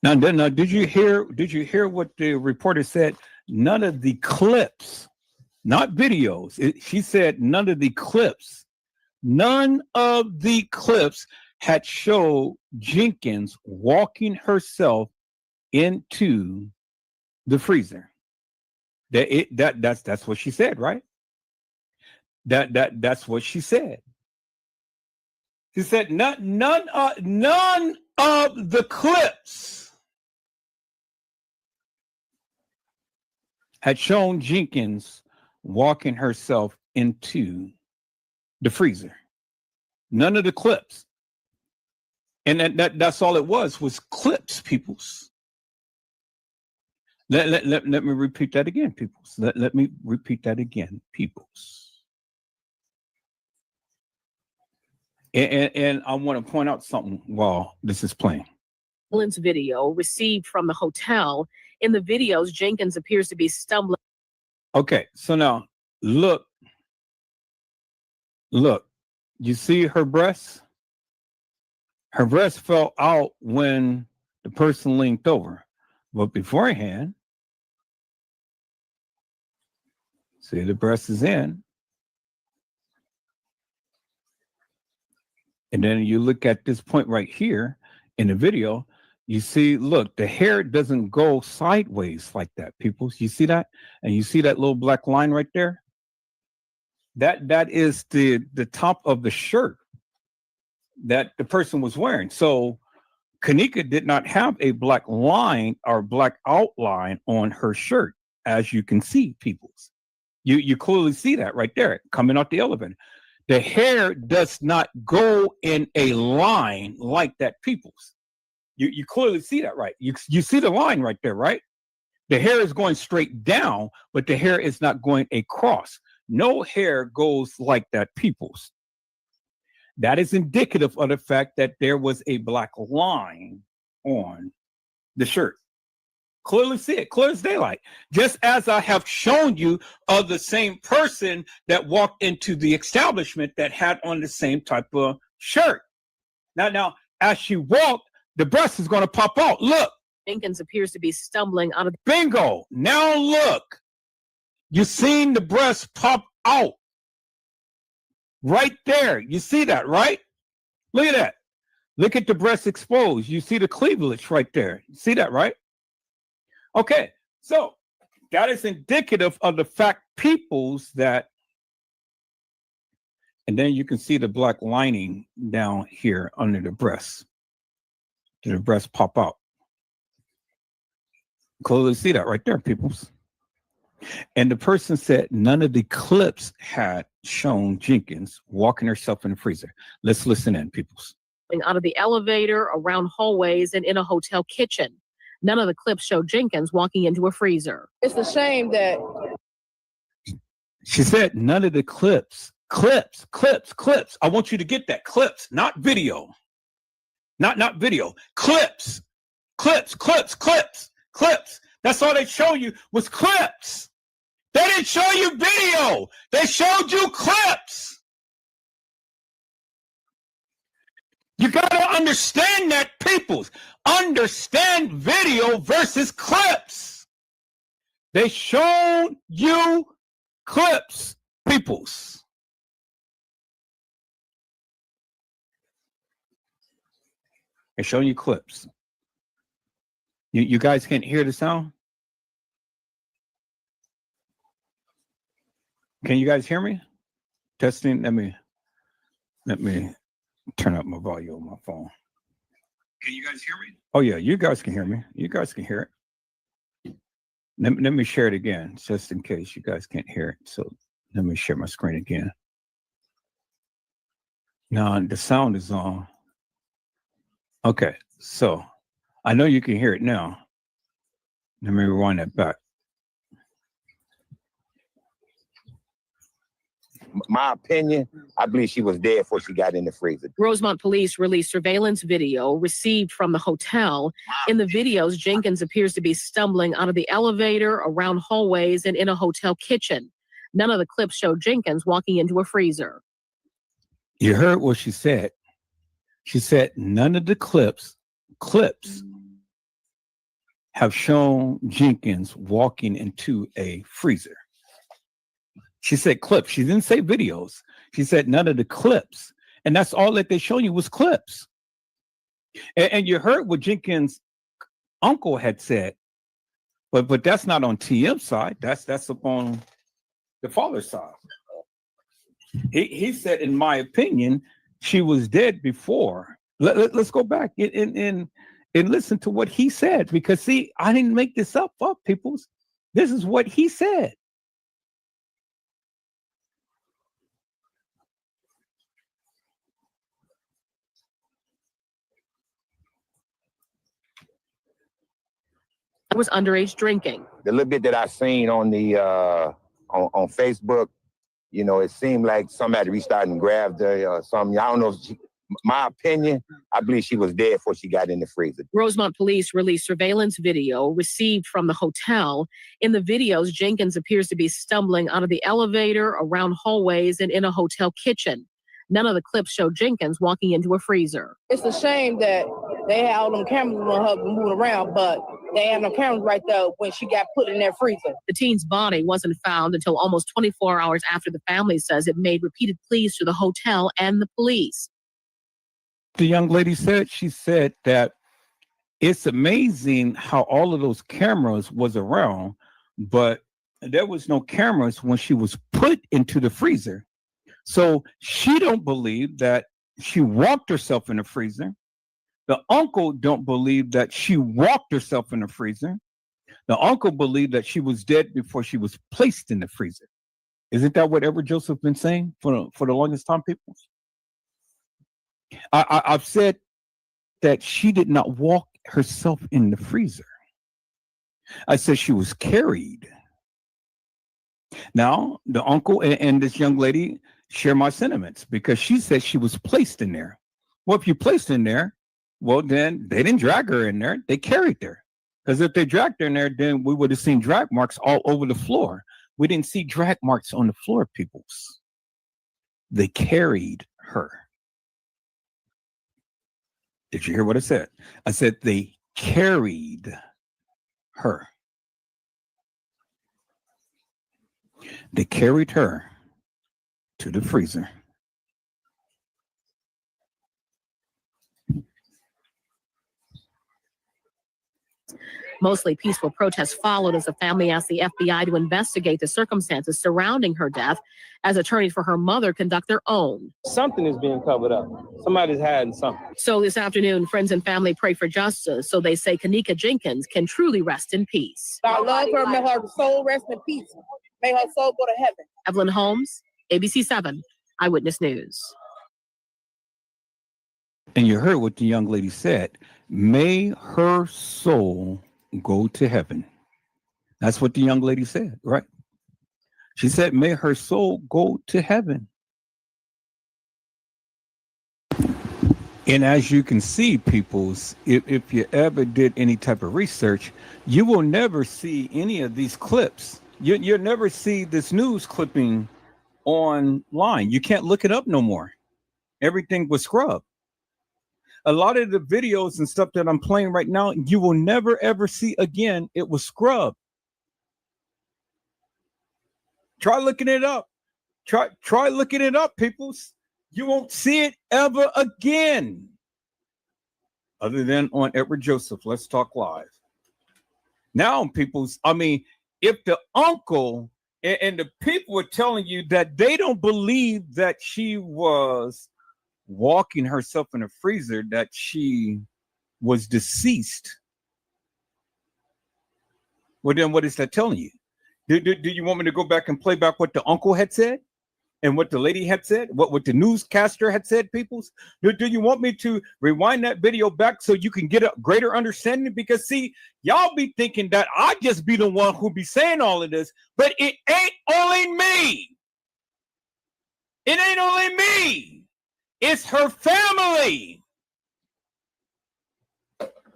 Now, did you hear what the reporter said? None of the clips, not videos. She said none of the clips had showed Jenkins walking herself into the freezer. That's what she said, right? That's what she said. She said none of the clips had shown Jenkins walking herself into the freezer. None of the clips. And that's all it was clips, peoples. Let me repeat that again, peoples. Let me repeat that again, peoples. And I want to point out something while this is playing. Video received from the hotel. In the videos, Jenkins appears to be stumbling. Okay, so now look. You see her breasts? Her breast fell out when the person leaned over. But beforehand, see, the breast is in. And then you look at this point right here in the video, you see, look, the hair doesn't go sideways like that, people. You see that? And you see that little black line right there? That is the top of the shirt that the person was wearing. So Kanika did not have a black line or black outline on her shirt, as you can see, peoples. You clearly see that right there coming out the elevator. The hair does not go in a line like that, peoples. You clearly see that, right? You see the line right there, right? The hair is going straight down, but the hair is not going across. No hair goes like that, peoples. That is indicative of the fact that there was a black line on the shirt. Clearly see it, clear as daylight. Just as I have shown you of the same person that walked into the establishment that had on the same type of shirt. Now, as she walked, the breast is going to pop out. Look. Jenkins appears to be stumbling out of. Bingo. Now look. You seen the breast pop out. Right there. You see that, right? Look at that. Look at the breast exposed. You see the cleavage right there. You see that, right? Okay, so that is indicative of the fact, peoples, that, and then you can see the black lining down here under the breast. The breast pop out. Clearly see that right there, peoples. And the person said none of the clips had shown Jenkins walking herself in the freezer. Let's listen in, peoples. Out of the elevator, around hallways, and in a hotel kitchen. None of the clips show Jenkins walking into a freezer. It's a shame that she said none of the clips. I want you to get that. Clips, not video. Not video. Clips. That's all they show you was clips. They didn't show you video. They showed you clips. You got to understand that, peoples. Understand video versus clips. They showed you clips, peoples. They're showing you clips. You guys can't hear the sound? Can you guys hear me? Testing. Let me turn up my volume on my phone. Can you guys hear me? Oh yeah, you guys can hear me. You guys can hear it. Let me share it again, just in case you guys can't hear it. So let me share my screen again. Now the sound is on. Okay, so I know you can hear it now. Let me rewind that back. My opinion, I believe she was dead before she got in the freezer. Rosemont police released surveillance video received from the hotel. In the videos, Jenkins appears to be stumbling out of the elevator, around hallways, and in a hotel kitchen. None of the clips show Jenkins walking into a freezer. You heard what she said. She said none of the clips have shown Jenkins walking into a freezer. She said clips. She didn't say videos. She said none of the clips. And that's all that they showed you was clips. And you heard what Jenkins' uncle had said. But that's not on TM's side. That's up on the father's side. He said, in my opinion, she was dead before. Let's go back and listen to what he said, because see, I didn't make this up, peoples. This is what he said. Was underage drinking. The little bit that I seen on the on Facebook, you know, it seemed like somebody reached out and grabbed her or something. I don't know if my opinion, I believe she was dead before she got in the freezer. Rosemont police released surveillance video received from the hotel. In the videos, Jenkins appears to be stumbling out of the elevator, around hallways, and in a hotel kitchen. None of the clips show Jenkins walking into a freezer. It's a shame that they had all them cameras on her moving around, but they had no cameras right there when she got put in that freezer. The teen's body wasn't found until almost 24 hours after the family says it made repeated pleas to the hotel and the police. The young lady said, she said that it's amazing how all of those cameras was around, but there was no cameras when she was put into the freezer. So she don't believe that she walked herself in the freezer. The uncle don't believe that she walked herself in the freezer. The uncle believed that she was dead before she was placed in the freezer. Isn't that what Edward Joseph been saying for the longest time, people? I've said that she did not walk herself in the freezer. I said she was carried. Now, the uncle and this young lady share my sentiments, because she said she was placed in there. Well, if you placed in there, well, then they didn't drag her in there. They carried her. Because if they dragged her in there, then we would have seen drag marks all over the floor. We didn't see drag marks on the floor, peoples. They carried her. Did you hear what I said? I said they carried her. They carried her to the freezer. Mostly peaceful protests followed as the family asked the FBI to investigate the circumstances surrounding her death as attorneys for her mother conduct their own. Something is being covered up. Somebody's hiding something. So this afternoon, friends and family pray for justice so they say Kenneka Jenkins can truly rest in peace. I love her. May her soul rest in peace. May her soul go to heaven. Evelyn Holmes, ABC 7, Eyewitness News. And you heard what the young lady said. May her soul go to heaven. That's what the young lady said, right? She said, may her soul go to heaven. And as you can see, peoples, if you ever did any type of research, you will never see any of these clips. You'll never see this news clipping online. You can't look it up no more. Everything was scrubbed. A lot of the videos and stuff that I'm playing right now, you will never ever see again. It was scrubbed. Try looking it up. Try looking it up, peoples. You won't see it ever again. Other than on Edward Joseph, Let's Talk Live. Now, peoples, I mean, if the uncle and the people are telling you that they don't believe that she was walking herself in a freezer, that she was deceased, well, then what is that telling you? Do you want me to go back and play back what the uncle had said and what the lady had said, what the newscaster had said, peoples? Do you want me to rewind that video back so you can get a greater understanding? Because see, y'all be thinking that I just be the one who be saying all of this, but it ain't only me. It ain't only me. It's her family.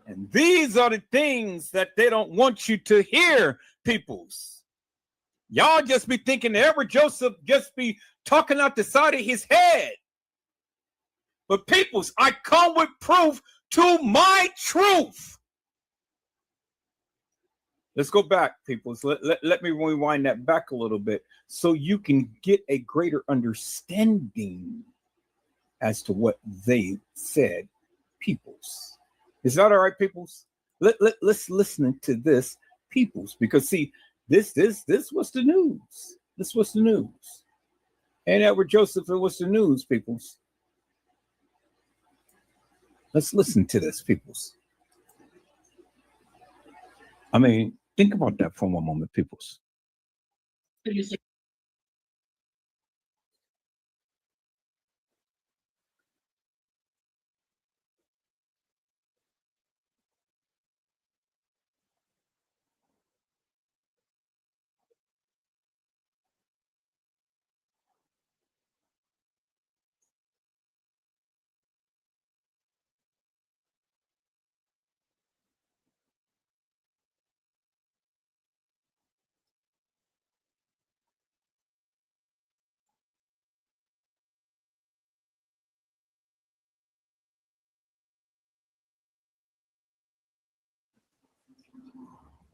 And these are the things that they don't want you to hear, peoples. Y'all just be thinking that Edward Joseph just be talking out the side of his head. But peoples, I come with proof to my truth. Let's go back, people. So let me rewind that back a little bit so you can get a greater understanding as to what they said, peoples. Is that all right, peoples? Let's listen to this, peoples, because see, this was the news. This was the news. And Edward Joseph, it was the news, peoples. Let's listen to this, peoples. I mean, think about that for one moment, peoples.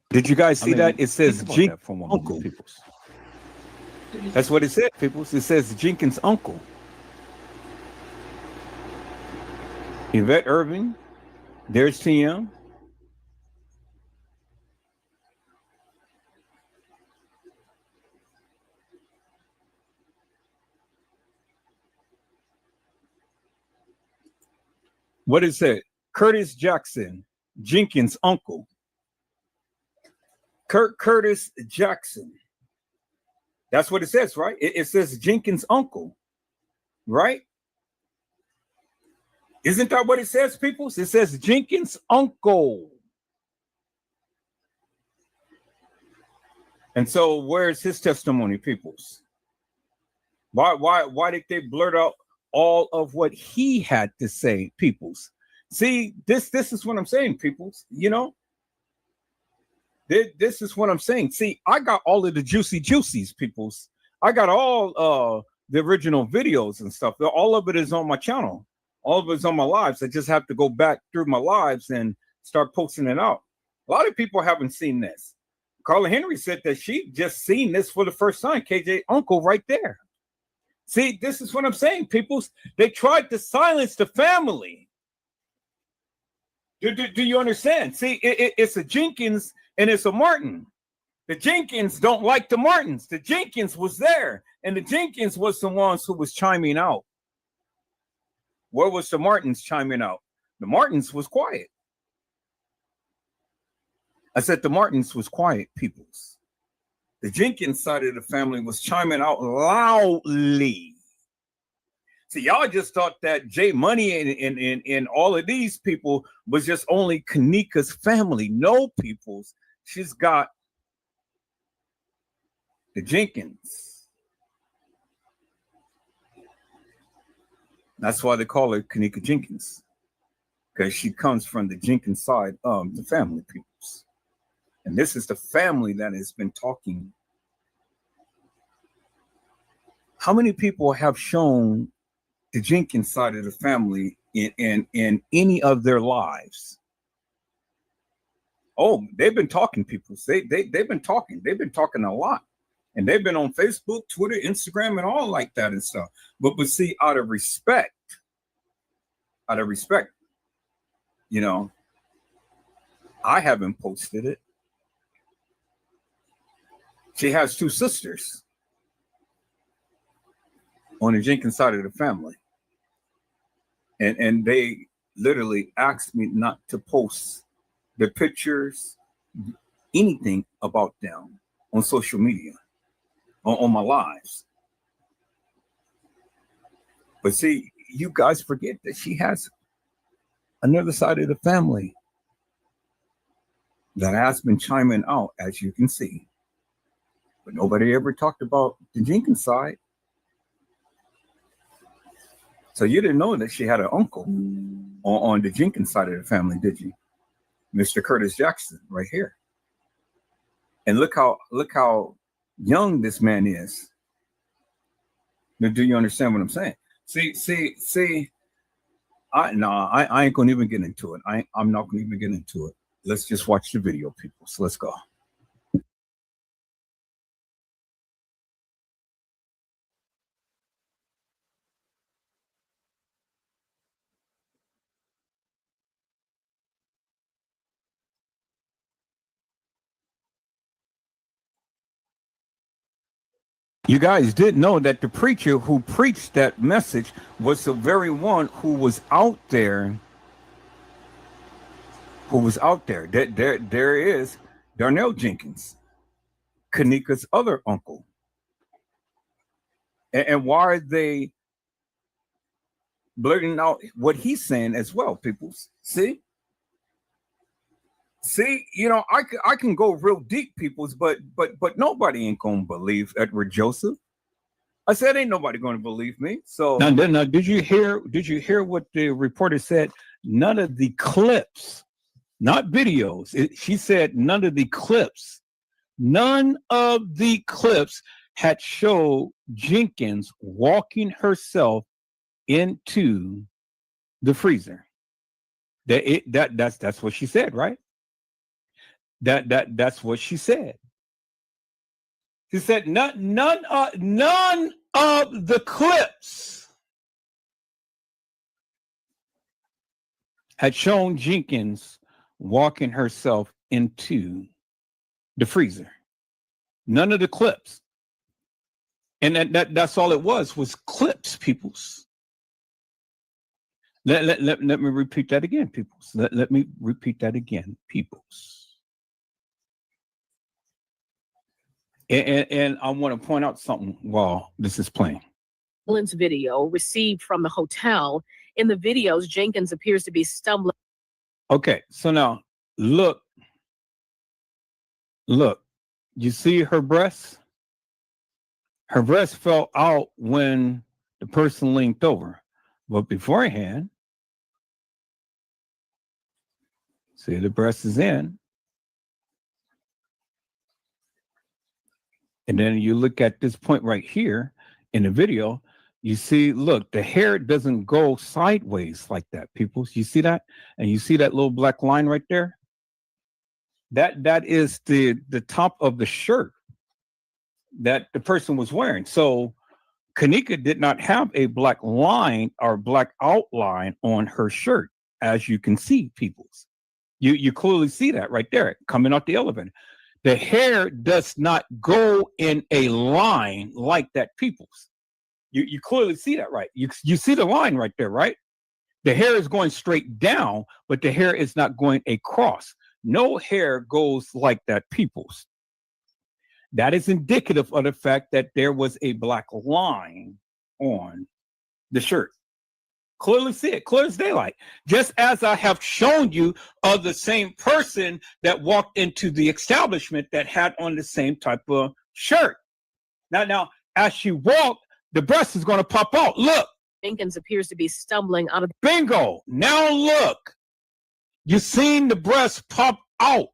Did you guys see that? It says Jenkins' uncle. Peoples. That's what it said, peoples. It says Jenkins' uncle. Yvette Irving. There's TM. What is it? Curtis Jackson, Jenkins' uncle. Curtis Jackson. That's what it says, right? It says Jenkins' uncle, right? Isn't that what it says, people? It says Jenkins' uncle. And so where's his testimony, peoples? Why did they blurt out all of what he had to say, peoples? See, this is what I'm saying, peoples. You know, this is what I'm saying. See, I got all of the juicies, peoples. I got all the original videos and stuff. All of it is on my channel. All of it is on my lives. I just have to go back through my lives and start posting it out. A lot of people haven't seen this. Carla Henry said that she just seen this for the first time. KJ uncle right there. See, this is what I'm saying, peoples. They tried to silence the family. Do you understand? See, it's a Jenkins and it's a Martin. The Jenkins don't like the Martins. The Jenkins was there, and the Jenkins was the ones who was chiming out. Where was the Martins chiming out? The Martins was quiet. I said the Martins was quiet, peoples. The Jenkins side of the family was chiming out loudly. See, y'all just thought that Jay Money and all of these people was just only Kanika's family. No, peoples. She's got the Jenkins. That's why they call her Kanika Jenkins, because she comes from the Jenkins side of the family, peoples. And this is the family that has been talking. How many people have shown the Jenkins side of the family in any of their lives? Oh, they've been talking, people. They've been talking. They've been talking a lot. And they've been on Facebook, Twitter, Instagram, and all like that and stuff. But see, out of respect, you know, I haven't posted it. She has two sisters on the Jenkins side of the family. And they literally asked me not to post the pictures, anything about them on social media, on my lives. But see, you guys forget that she has another side of the family that has been chiming out, as you can see. But nobody ever talked about the Jenkins side. So you didn't know that she had an uncle on the Jenkins side of the family, did you? Mr. Curtis Jackson, right here. And look how young this man is. Now, do you understand what I'm saying? See. I ain't gonna even get into it. I'm not gonna even get into it. Let's just watch the video, people. So let's go. You guys did know that the preacher who preached that message was the very one who was out there. There is Darnell Jenkins, Kanika's other uncle. And why are they blurting out what he's saying as well, people? See, you know, I can go real deep, peoples, but nobody ain't gonna believe Edward Joseph. I said ain't nobody gonna believe me. So now did you hear what the reporter said? None of the clips, not videos. She said none of the clips had showed Jenkins walking herself into the freezer. That's what she said, right? That's what she said. She said none of the clips had shown Jenkins walking herself into the freezer. None of the clips. And that's all it was clips, peoples. Let me repeat that again, peoples. Let me repeat that again, peoples. And I want to point out something while this is playing. Surveillance video received from the hotel. In the videos, Jenkins appears to be stumbling. Okay, so now look. You see her breasts? Her breast fell out when the person leaned over. But beforehand, see, the breast is in. And then you look at this point right here in the video, you see, look, the hair doesn't go sideways like that, people. You see that? And you see that little black line right there? That is the top of the shirt that the person was wearing. So Kanika did not have a black line or black outline on her shirt, as you can see, peoples. You clearly see that right there coming out the elevator. The hair does not go in a line like that, peoples. You clearly see that, right? You see the line right there, right? The hair is going straight down, but the hair is not going across. No hair goes like that, peoples. That is indicative of the fact that there was a black line on the shirt. Clearly see it, clear as daylight. Just as I have shown you of the same person that walked into the establishment that had on the same type of shirt. Now, as she walked, the breast is going to pop out. Look. Jenkins appears to be stumbling out of. Bingo. Now look. You seen the breast pop out.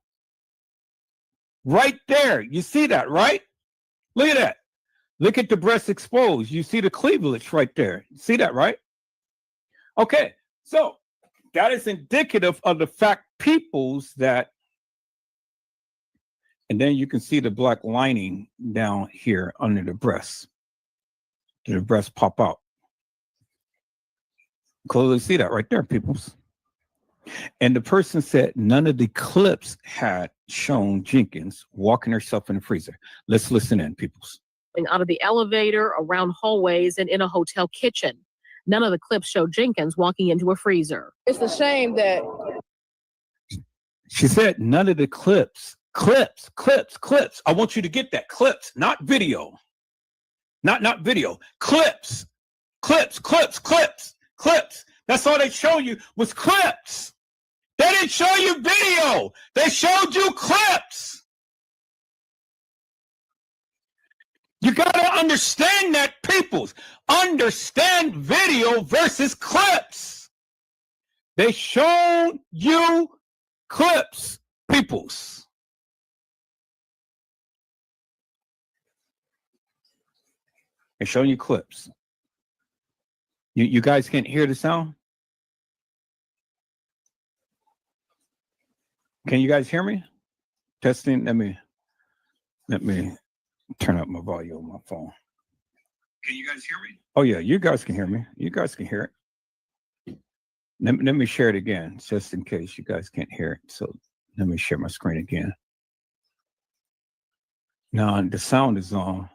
Right there. You see that, right? Look at that. Look at the breast exposed. You see the cleavage right there. See that, right? Okay, so that is indicative of the fact, peoples, that, and then you can see the black lining down here under the breast. The breast pop out. Clearly see that right there, peoples. And the person said none of the clips had shown Jenkins walking herself in the freezer. Let's listen in, peoples. Out of the elevator, around hallways, and in a hotel kitchen. None of the clips show Jenkins walking into a freezer. It's a shame that she said none of the clips. I want you to get that. Clips, not video. Not video. Clips. That's all they show you was clips. They didn't show you video. They showed you clips. You got to understand that, peoples. Understand video versus clips. They showed you clips, peoples. They're showing you clips. You guys can't hear the sound? Can you guys hear me? Testing. Let me turn up my volume on my phone. Can you guys hear me? Oh yeah, you guys can hear me. You guys can hear it. Let me share it again, just in case you guys can't hear it. So let me share my screen again. Now the sound is on.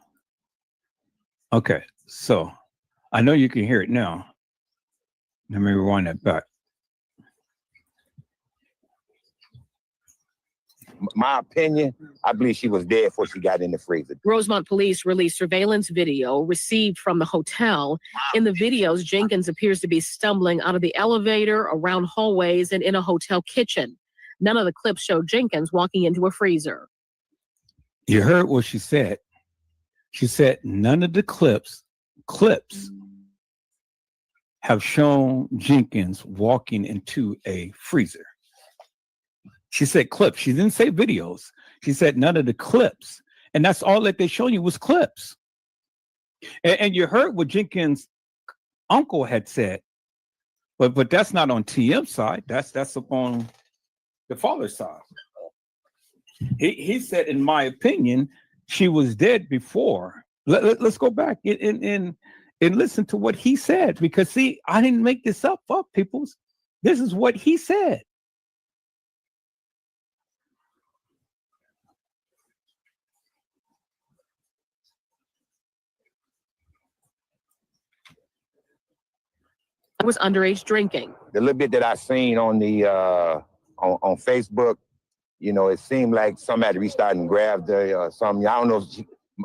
Okay, so I know you can hear it now. Let me rewind that back. My opinion, I believe she was dead before she got in the freezer. Rosemont police released surveillance video received from the hotel. In the videos, Jenkins appears to be stumbling out of the elevator, around hallways, and in a hotel kitchen. None of the clips show Jenkins walking into a freezer. You heard what she said. She said none of the clips have shown Jenkins walking into a freezer. She said clips. She didn't say videos. She said none of the clips. And that's all that they show you was clips. And you heard what Jenkins' uncle had said. But that's not on TM's side. That's up on the father's side. He said, in my opinion, she was dead before. Let's go back and listen to what he said. Because, see, I didn't make this up, peoples. This is what he said. I was underage drinking. The little bit that I seen on the on Facebook, you know, it seemed like somebody reached out and grabbed her or something. I don't know.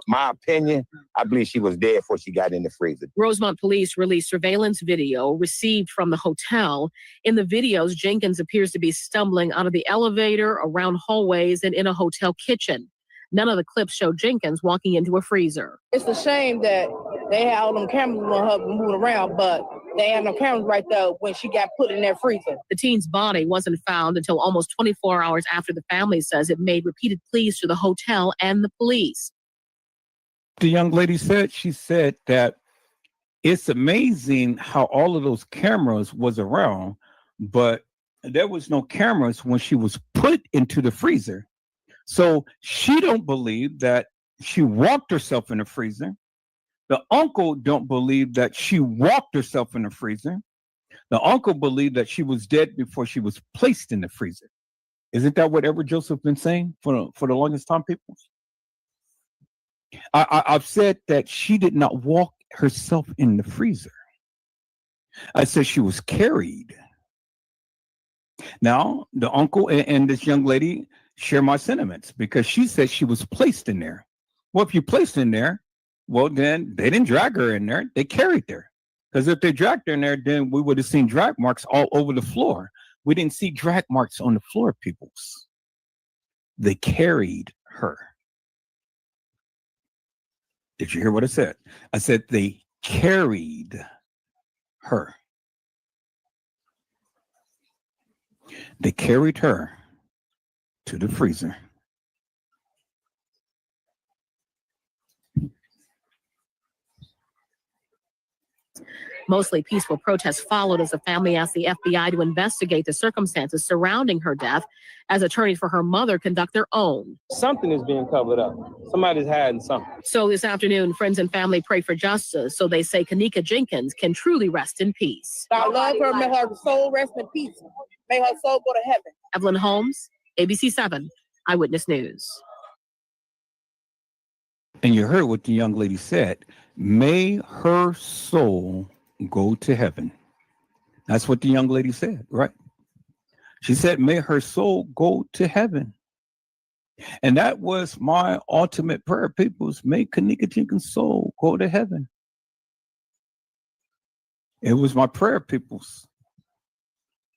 My opinion, I believe she was dead before she got in the freezer. Rosemont police released surveillance video received from the hotel. In the videos, Jenkins appears to be stumbling out of the elevator, around hallways, and in a hotel kitchen. None of the clips show Jenkins walking into a freezer. It's a shame that they had all them cameras on her moving around, but they had no cameras right there when she got put in that freezer. The teen's body wasn't found until almost 24 hours after the family says it made repeated pleas to the hotel and the police. The young lady said, she said that it's amazing how all of those cameras was around, but there was no cameras when she was put into the freezer. So she don't believe that she walked herself in the freezer. The uncle don't believe that she walked herself in the freezer. The uncle believed that she was dead before she was placed in the freezer. Isn't that what Edward Joseph been saying for the longest time, people? I've said that she did not walk herself in the freezer. I said she was carried. Now, the uncle and this young lady share my sentiments because she said she was placed in there. Well, if you placed in there, well, then they didn't drag her in there. They carried her. Because if they dragged her in there, then we would have seen drag marks all over the floor. We didn't see drag marks on the floor, peoples. They carried her. Did you hear what I said? I said they carried her. They carried her to the freezer. Mostly peaceful protests followed as the family asked the FBI to investigate the circumstances surrounding her death as attorneys for her mother conduct their own. Something is being covered up. Somebody's hiding something. So this afternoon, friends and family pray for justice so they say Kenneka Jenkins can truly rest in peace. I love her. May her soul rest in peace. May her soul go to heaven. Evelyn Holmes, ABC 7, Eyewitness News. And you heard what the young lady said. May her soul go to heaven. That's what the young lady said, right? She said, may her soul go to heaven. And that was my ultimate prayer, peoples. May Kenneka Jenkins' soul go to heaven. It was my prayer, peoples,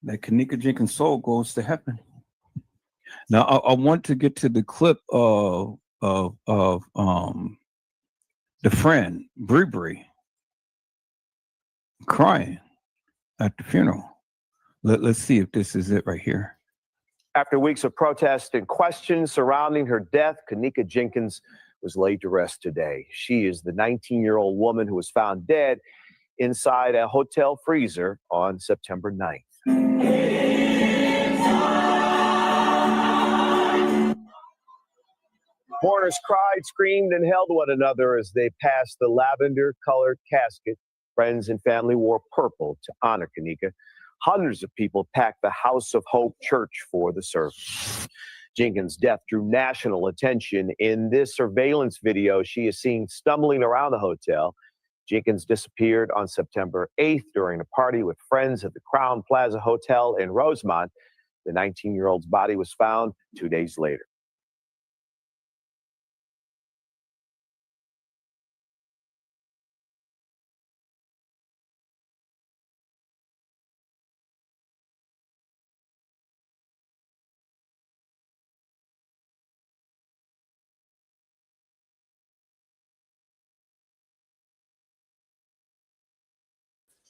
that Kenneka Jenkins' soul goes to heaven. Now, I want to get to the clip of the friend, Bree Bree, crying at the funeral. Let's see if this is it right here. After weeks of protests and questions surrounding her death, Kenneka Jenkins was laid to rest today. She is the 19-year-old woman who was found dead inside a hotel freezer on September 9th. Mourners cried, screamed, and held one another as they passed the lavender-colored casket. Friends and family wore purple to honor Kenneka. Hundreds of people packed the House of Hope Church for the service. Jenkins' death drew national attention. In this surveillance video, she is seen stumbling around the hotel. Jenkins disappeared on September 8th during a party with friends at the Crown Plaza Hotel in Rosemont. The 19-year-old's body was found 2 days later.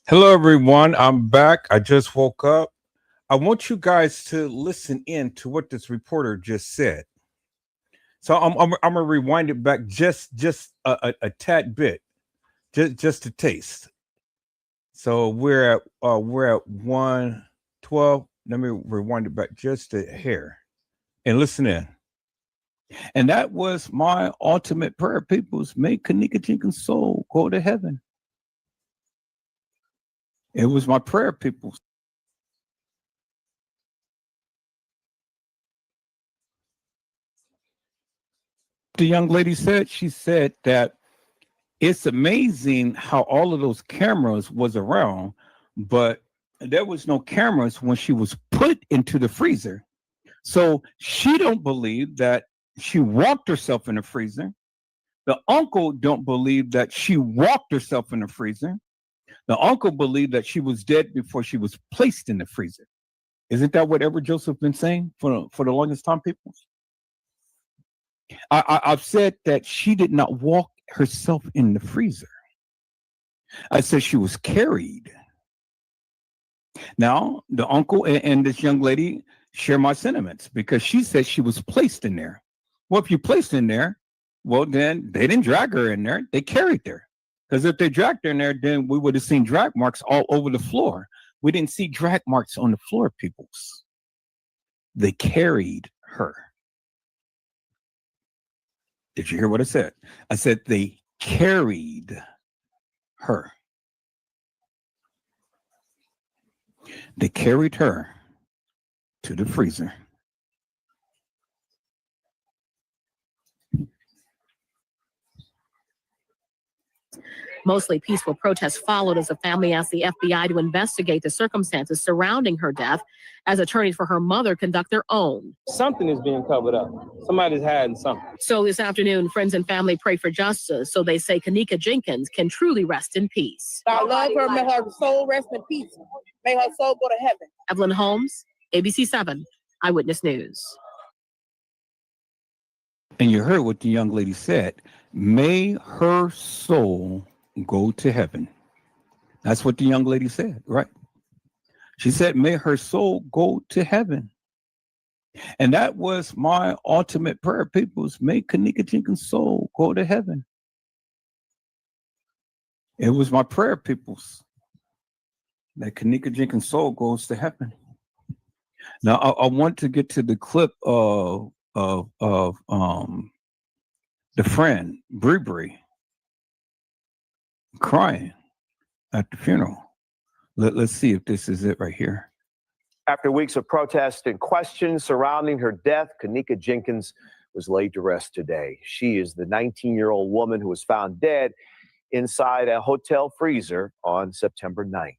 Hello, everyone. I'm back. I just woke up. I want you guys to listen in to what this reporter just said. So I'm gonna rewind it back just a tad bit, just a taste. So we're at 1:12. Let me rewind it back just a hair and listen in. And that was my ultimate prayer, peoples. May Kenneka Jenkins' soul go to heaven. It was my prayer, peoples. The young lady said, she said that it's amazing how all of those cameras was around, but there was no cameras when she was put into the freezer. So she don't believe that she walked herself in the freezer. The uncle don't believe that she walked herself in the freezer. The uncle believed that she was dead before she was placed in the freezer. Isn't that what Edward Joseph been saying for the longest time, people? I've said that she did not walk herself in the freezer. I said she was carried. Now, the uncle and this young lady share my sentiments because she said she was placed in there. Well, if you placed in there, well, then they didn't drag her in there. They carried her. Because if they dragged her in there, then we would have seen drag marks all over the floor. We didn't see drag marks on the floor, peoples. They carried her. Did you hear what I said? I said they carried her. They carried her to the freezer. Mostly peaceful protests followed as the family asked the FBI to investigate the circumstances surrounding her death as attorneys for her mother conduct their own. Something is being covered up. Somebody's hiding something. So this afternoon, friends and family pray for justice so they say Kenneka Jenkins can truly rest in peace. I love her. May her soul rest in peace. May her soul go to heaven. Evelyn Holmes, ABC 7, Eyewitness News. And you heard what the young lady said. May her soul go to heaven. That's what the young lady said, right? She said, may her soul go to heaven. And that was my ultimate prayer, peoples. May Kenneka Jenkins' soul go to heaven. It was my prayer, peoples, that Kenneka Jenkins' soul goes to heaven. Now, I want to get to the clip of the friend, Bree Bree, crying at the funeral. Let's see if this is it right here. After weeks of protest and questions surrounding her death, Kenneka Jenkins was laid to rest today. She is the 19-year-old woman who was found dead inside a hotel freezer on September 9th.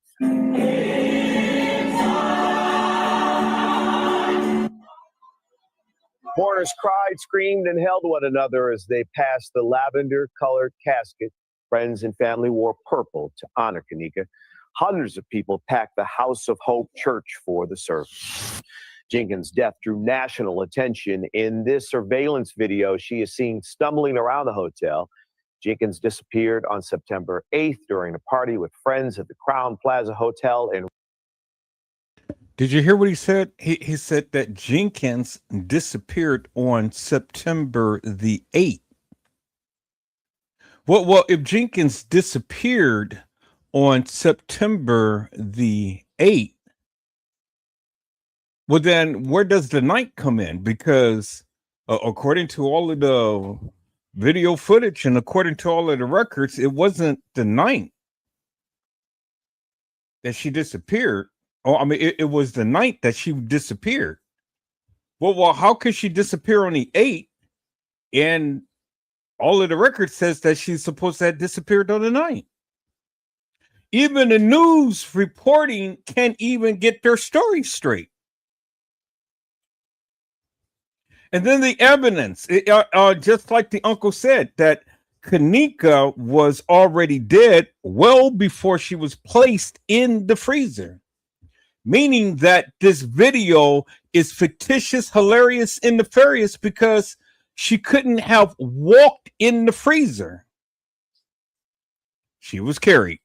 Mourners cried, screamed, and held one another as they passed the lavender-colored casket. Friends and family wore purple to honor Kenneka. Hundreds of people packed the House of Hope Church for the service. Jenkins' death drew national attention. In this surveillance video, she is seen stumbling around the hotel. Jenkins disappeared on September 8th during a party with friends at the Crown Plaza Hotel in. Did you hear what he said? He said that Jenkins disappeared on September the 8th. Well, if Jenkins disappeared on September the 8th, well, then where does the 9th come in? Because according to all of the video footage and according to all of the records, it wasn't the 9th that she disappeared. Oh, I mean, it was the 9th that she disappeared. Well, how could she disappear on the 8th? And all of the record says that she's supposed to have disappeared on the 9th. Even the news reporting can't even get their story straight. And then the evidence, just like the uncle said, that Kanika was already dead well before she was placed in the freezer, meaning that this video is fictitious, hilarious, and nefarious because she couldn't have walked in the freezer. She was carried.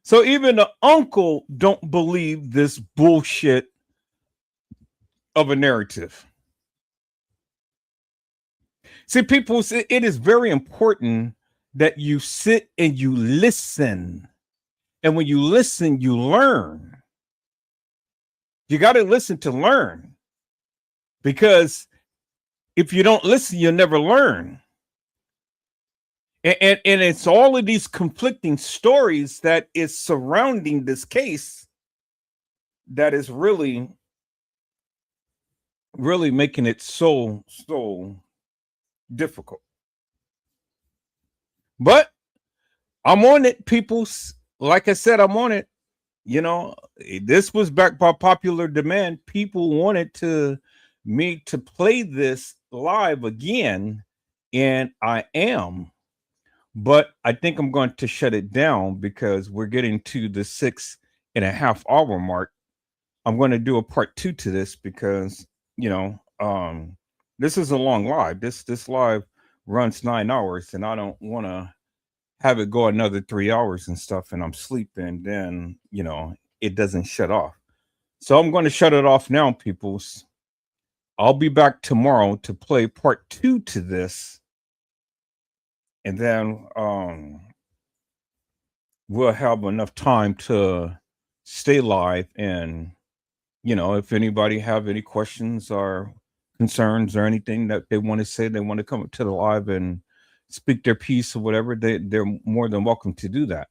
So even the uncle don't believe this bullshit of a narrative. See, people, it is very important that you sit and you listen. And when you listen, you learn. You got to listen to learn. Because if you don't listen, you'll never learn. And it's all of these conflicting stories that is surrounding this case that is really making it so difficult. But I'm on it, peoples. Like I said, I'm on it. You know, this was backed by popular demand. People wanted me to play this live again, and I am. But I think I'm going to shut it down because we're getting to the 6.5 hour mark. I'm going to do a part 2 to this because, you know, this is a long live. This live runs 9 hours, and I don't want to have it go another 3 hours and stuff, and I'm sleeping, then, you know, it doesn't shut off. So I'm going to shut it off now, peoples. I'll be back tomorrow to play part 2 to this. And then we'll have enough time to stay live. And, you know, if anybody have any questions or concerns or anything that they want to say, they want to come up to the live and speak their piece or whatever, they're more than welcome to do that.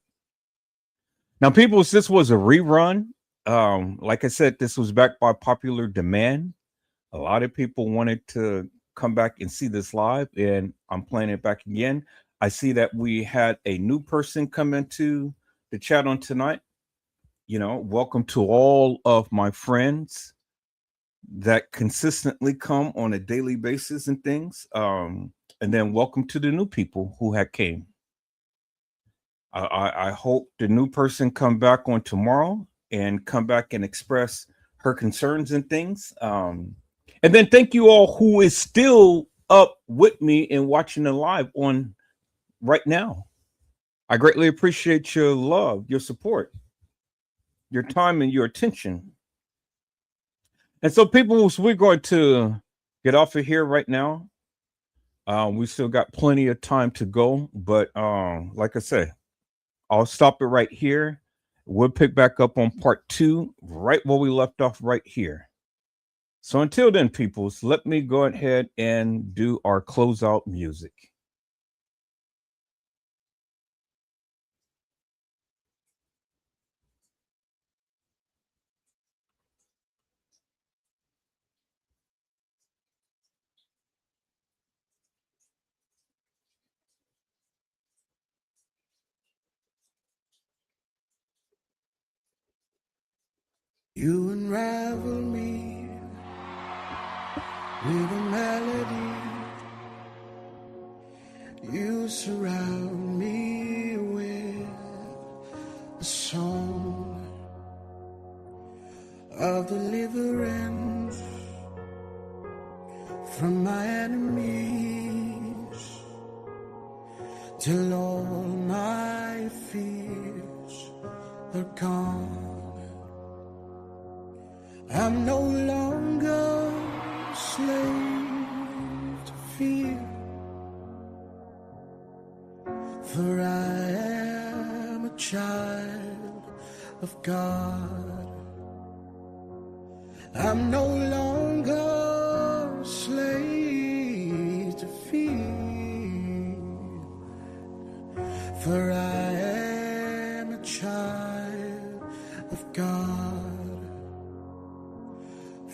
Now, people, this was a rerun. Like I said, this was backed by popular demand. A lot of people wanted to come back and see this live, and I'm playing it back again. I see that we had a new person come into the chat on tonight. You know, welcome to all of my friends that consistently come on a daily basis and things. And then welcome to the new people who had came. I hope the new person come back on tomorrow and come back and express her concerns and things. And then thank you all who is still up with me and watching the live on right now. I greatly appreciate your love, your support, your time, and your attention. And so, people, we're going to get off of here right now. We still got plenty of time to go, but like I said, I'll stop it right here. We'll pick back up on part 2 right where we left off right here. So until then, peoples, let me go ahead and do our closeout music. You unravel me with a melody. You surround me with a song of deliverance from my enemies, till all my fears are gone. I'm no longer a slave to fear, for I am a child of God. I'm no longer a slave to fear, for I am a child of God.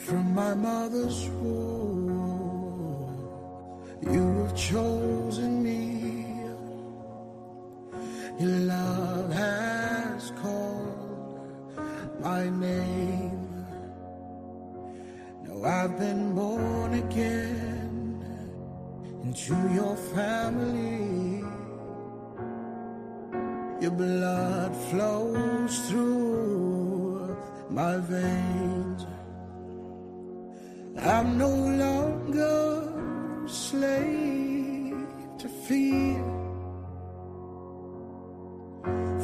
From my mother's womb, you have chosen me. You love I've been born again into your family. Your blood flows through my veins. I'm no longer a slave to fear,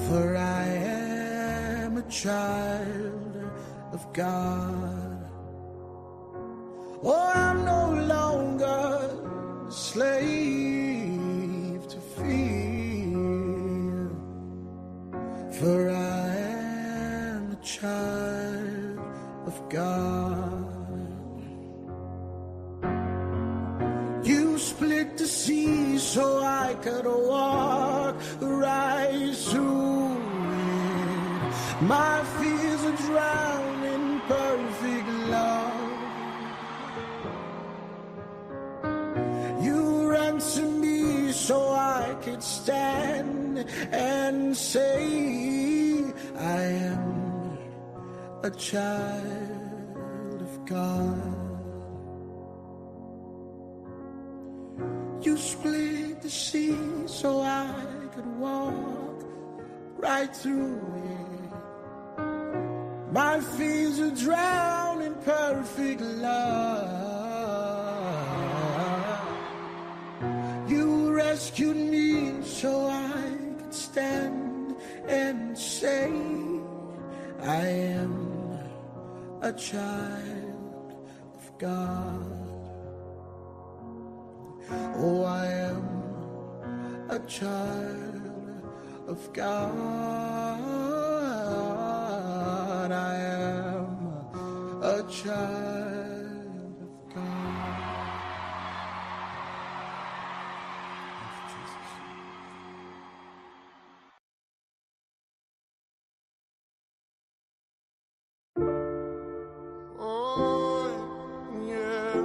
for I am a child of God. Oh, I'm no longer a slave to fear, for I am a child of God. You split the sea so I could walk right through it. My fears are drowned in perfect love. You ransomed me so I could stand and say I am a child of God. You split the sea so I could walk right through it. My fears are drowned in perfect love. You rescued me so I could stand and say I am a child of God. Oh, I am a child of God. I am a child of God. Oh, yeah.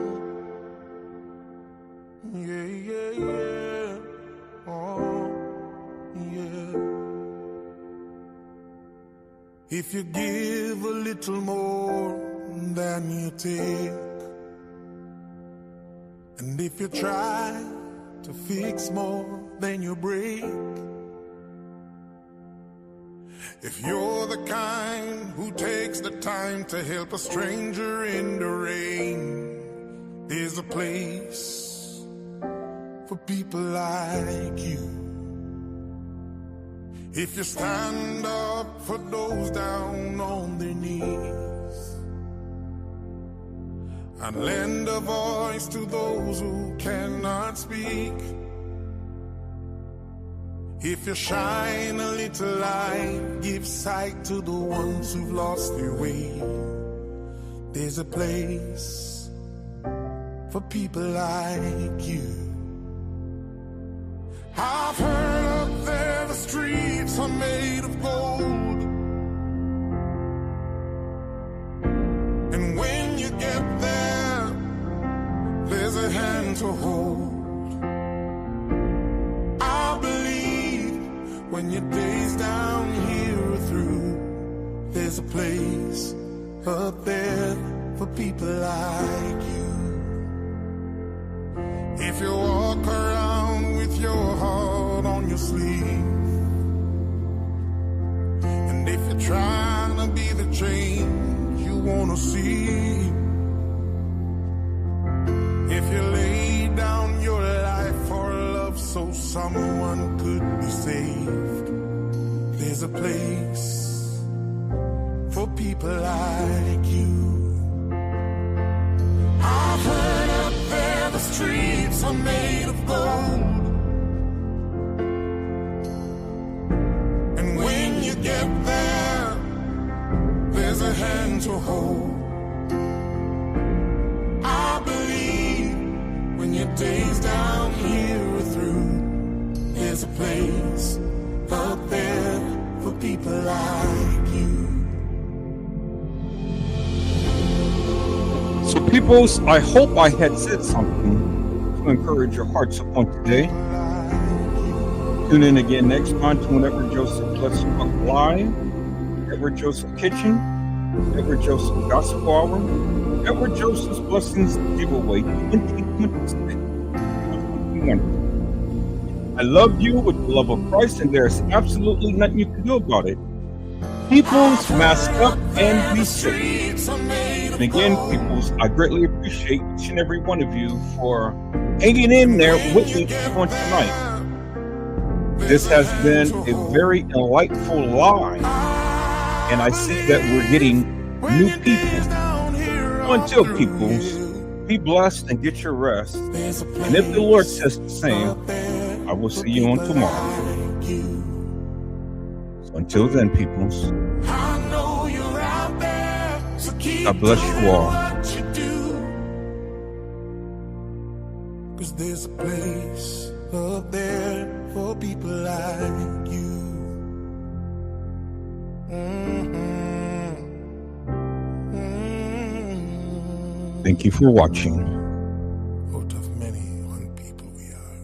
Yeah, yeah, yeah. Oh, yeah. If you give a little more than you take, and if you try to fix more than you break, if you're the kind who takes the time to help a stranger in the rain, there's a place for people like you. If you stand up for those down on their knees and lend a voice to those who cannot speak, if you shine a little light, give sight to the ones who've lost their way, there's a place for people like you. I've heard up there the streets are made of gold, and when you get there, there's a hand to hold. I believe when your days down here are through, there's a place up there for people like you. If you walk around with your heart on your sleeve, and if you're trying to be the change you want to see, if you lay down your life for love so someone could be saved, there's a place for people like you. I've heard up there the streets are made of gold, and when you get there, there's a hand to hold. I believe when your days down here are through, there's a place up there for people like you. So, peoples, I hope I had said something to encourage your hearts upon today. Tune in again next time to an Edward Joseph Let's Talk Live, Edward Joseph Kitchen, Edward Joseph Gospel Hour, Edward Joseph's Blessings Giveaway 2026. I love you with the love of Christ, and there's absolutely nothing you can do about it. Peoples, mask up and be safe. And again, peoples, I greatly appreciate each and every one of you for hanging in there with me on tonight. This has been a very enlightful live, and I see that we're getting new people. Until peoples, be blessed and get your rest. And if the Lord says the same, I will see you on tomorrow. So until then, peoples, God bless you all. 'Cause there's a place up there for people like you. Thank you for watching. Out of many one people we are.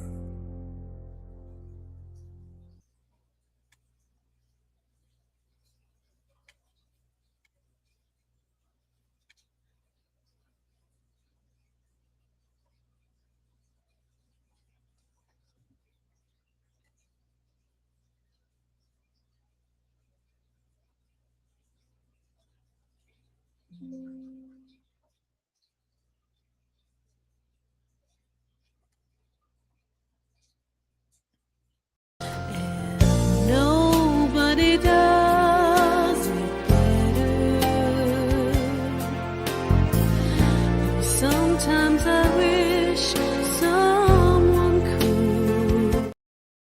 Nobody does it better. Sometimes I wish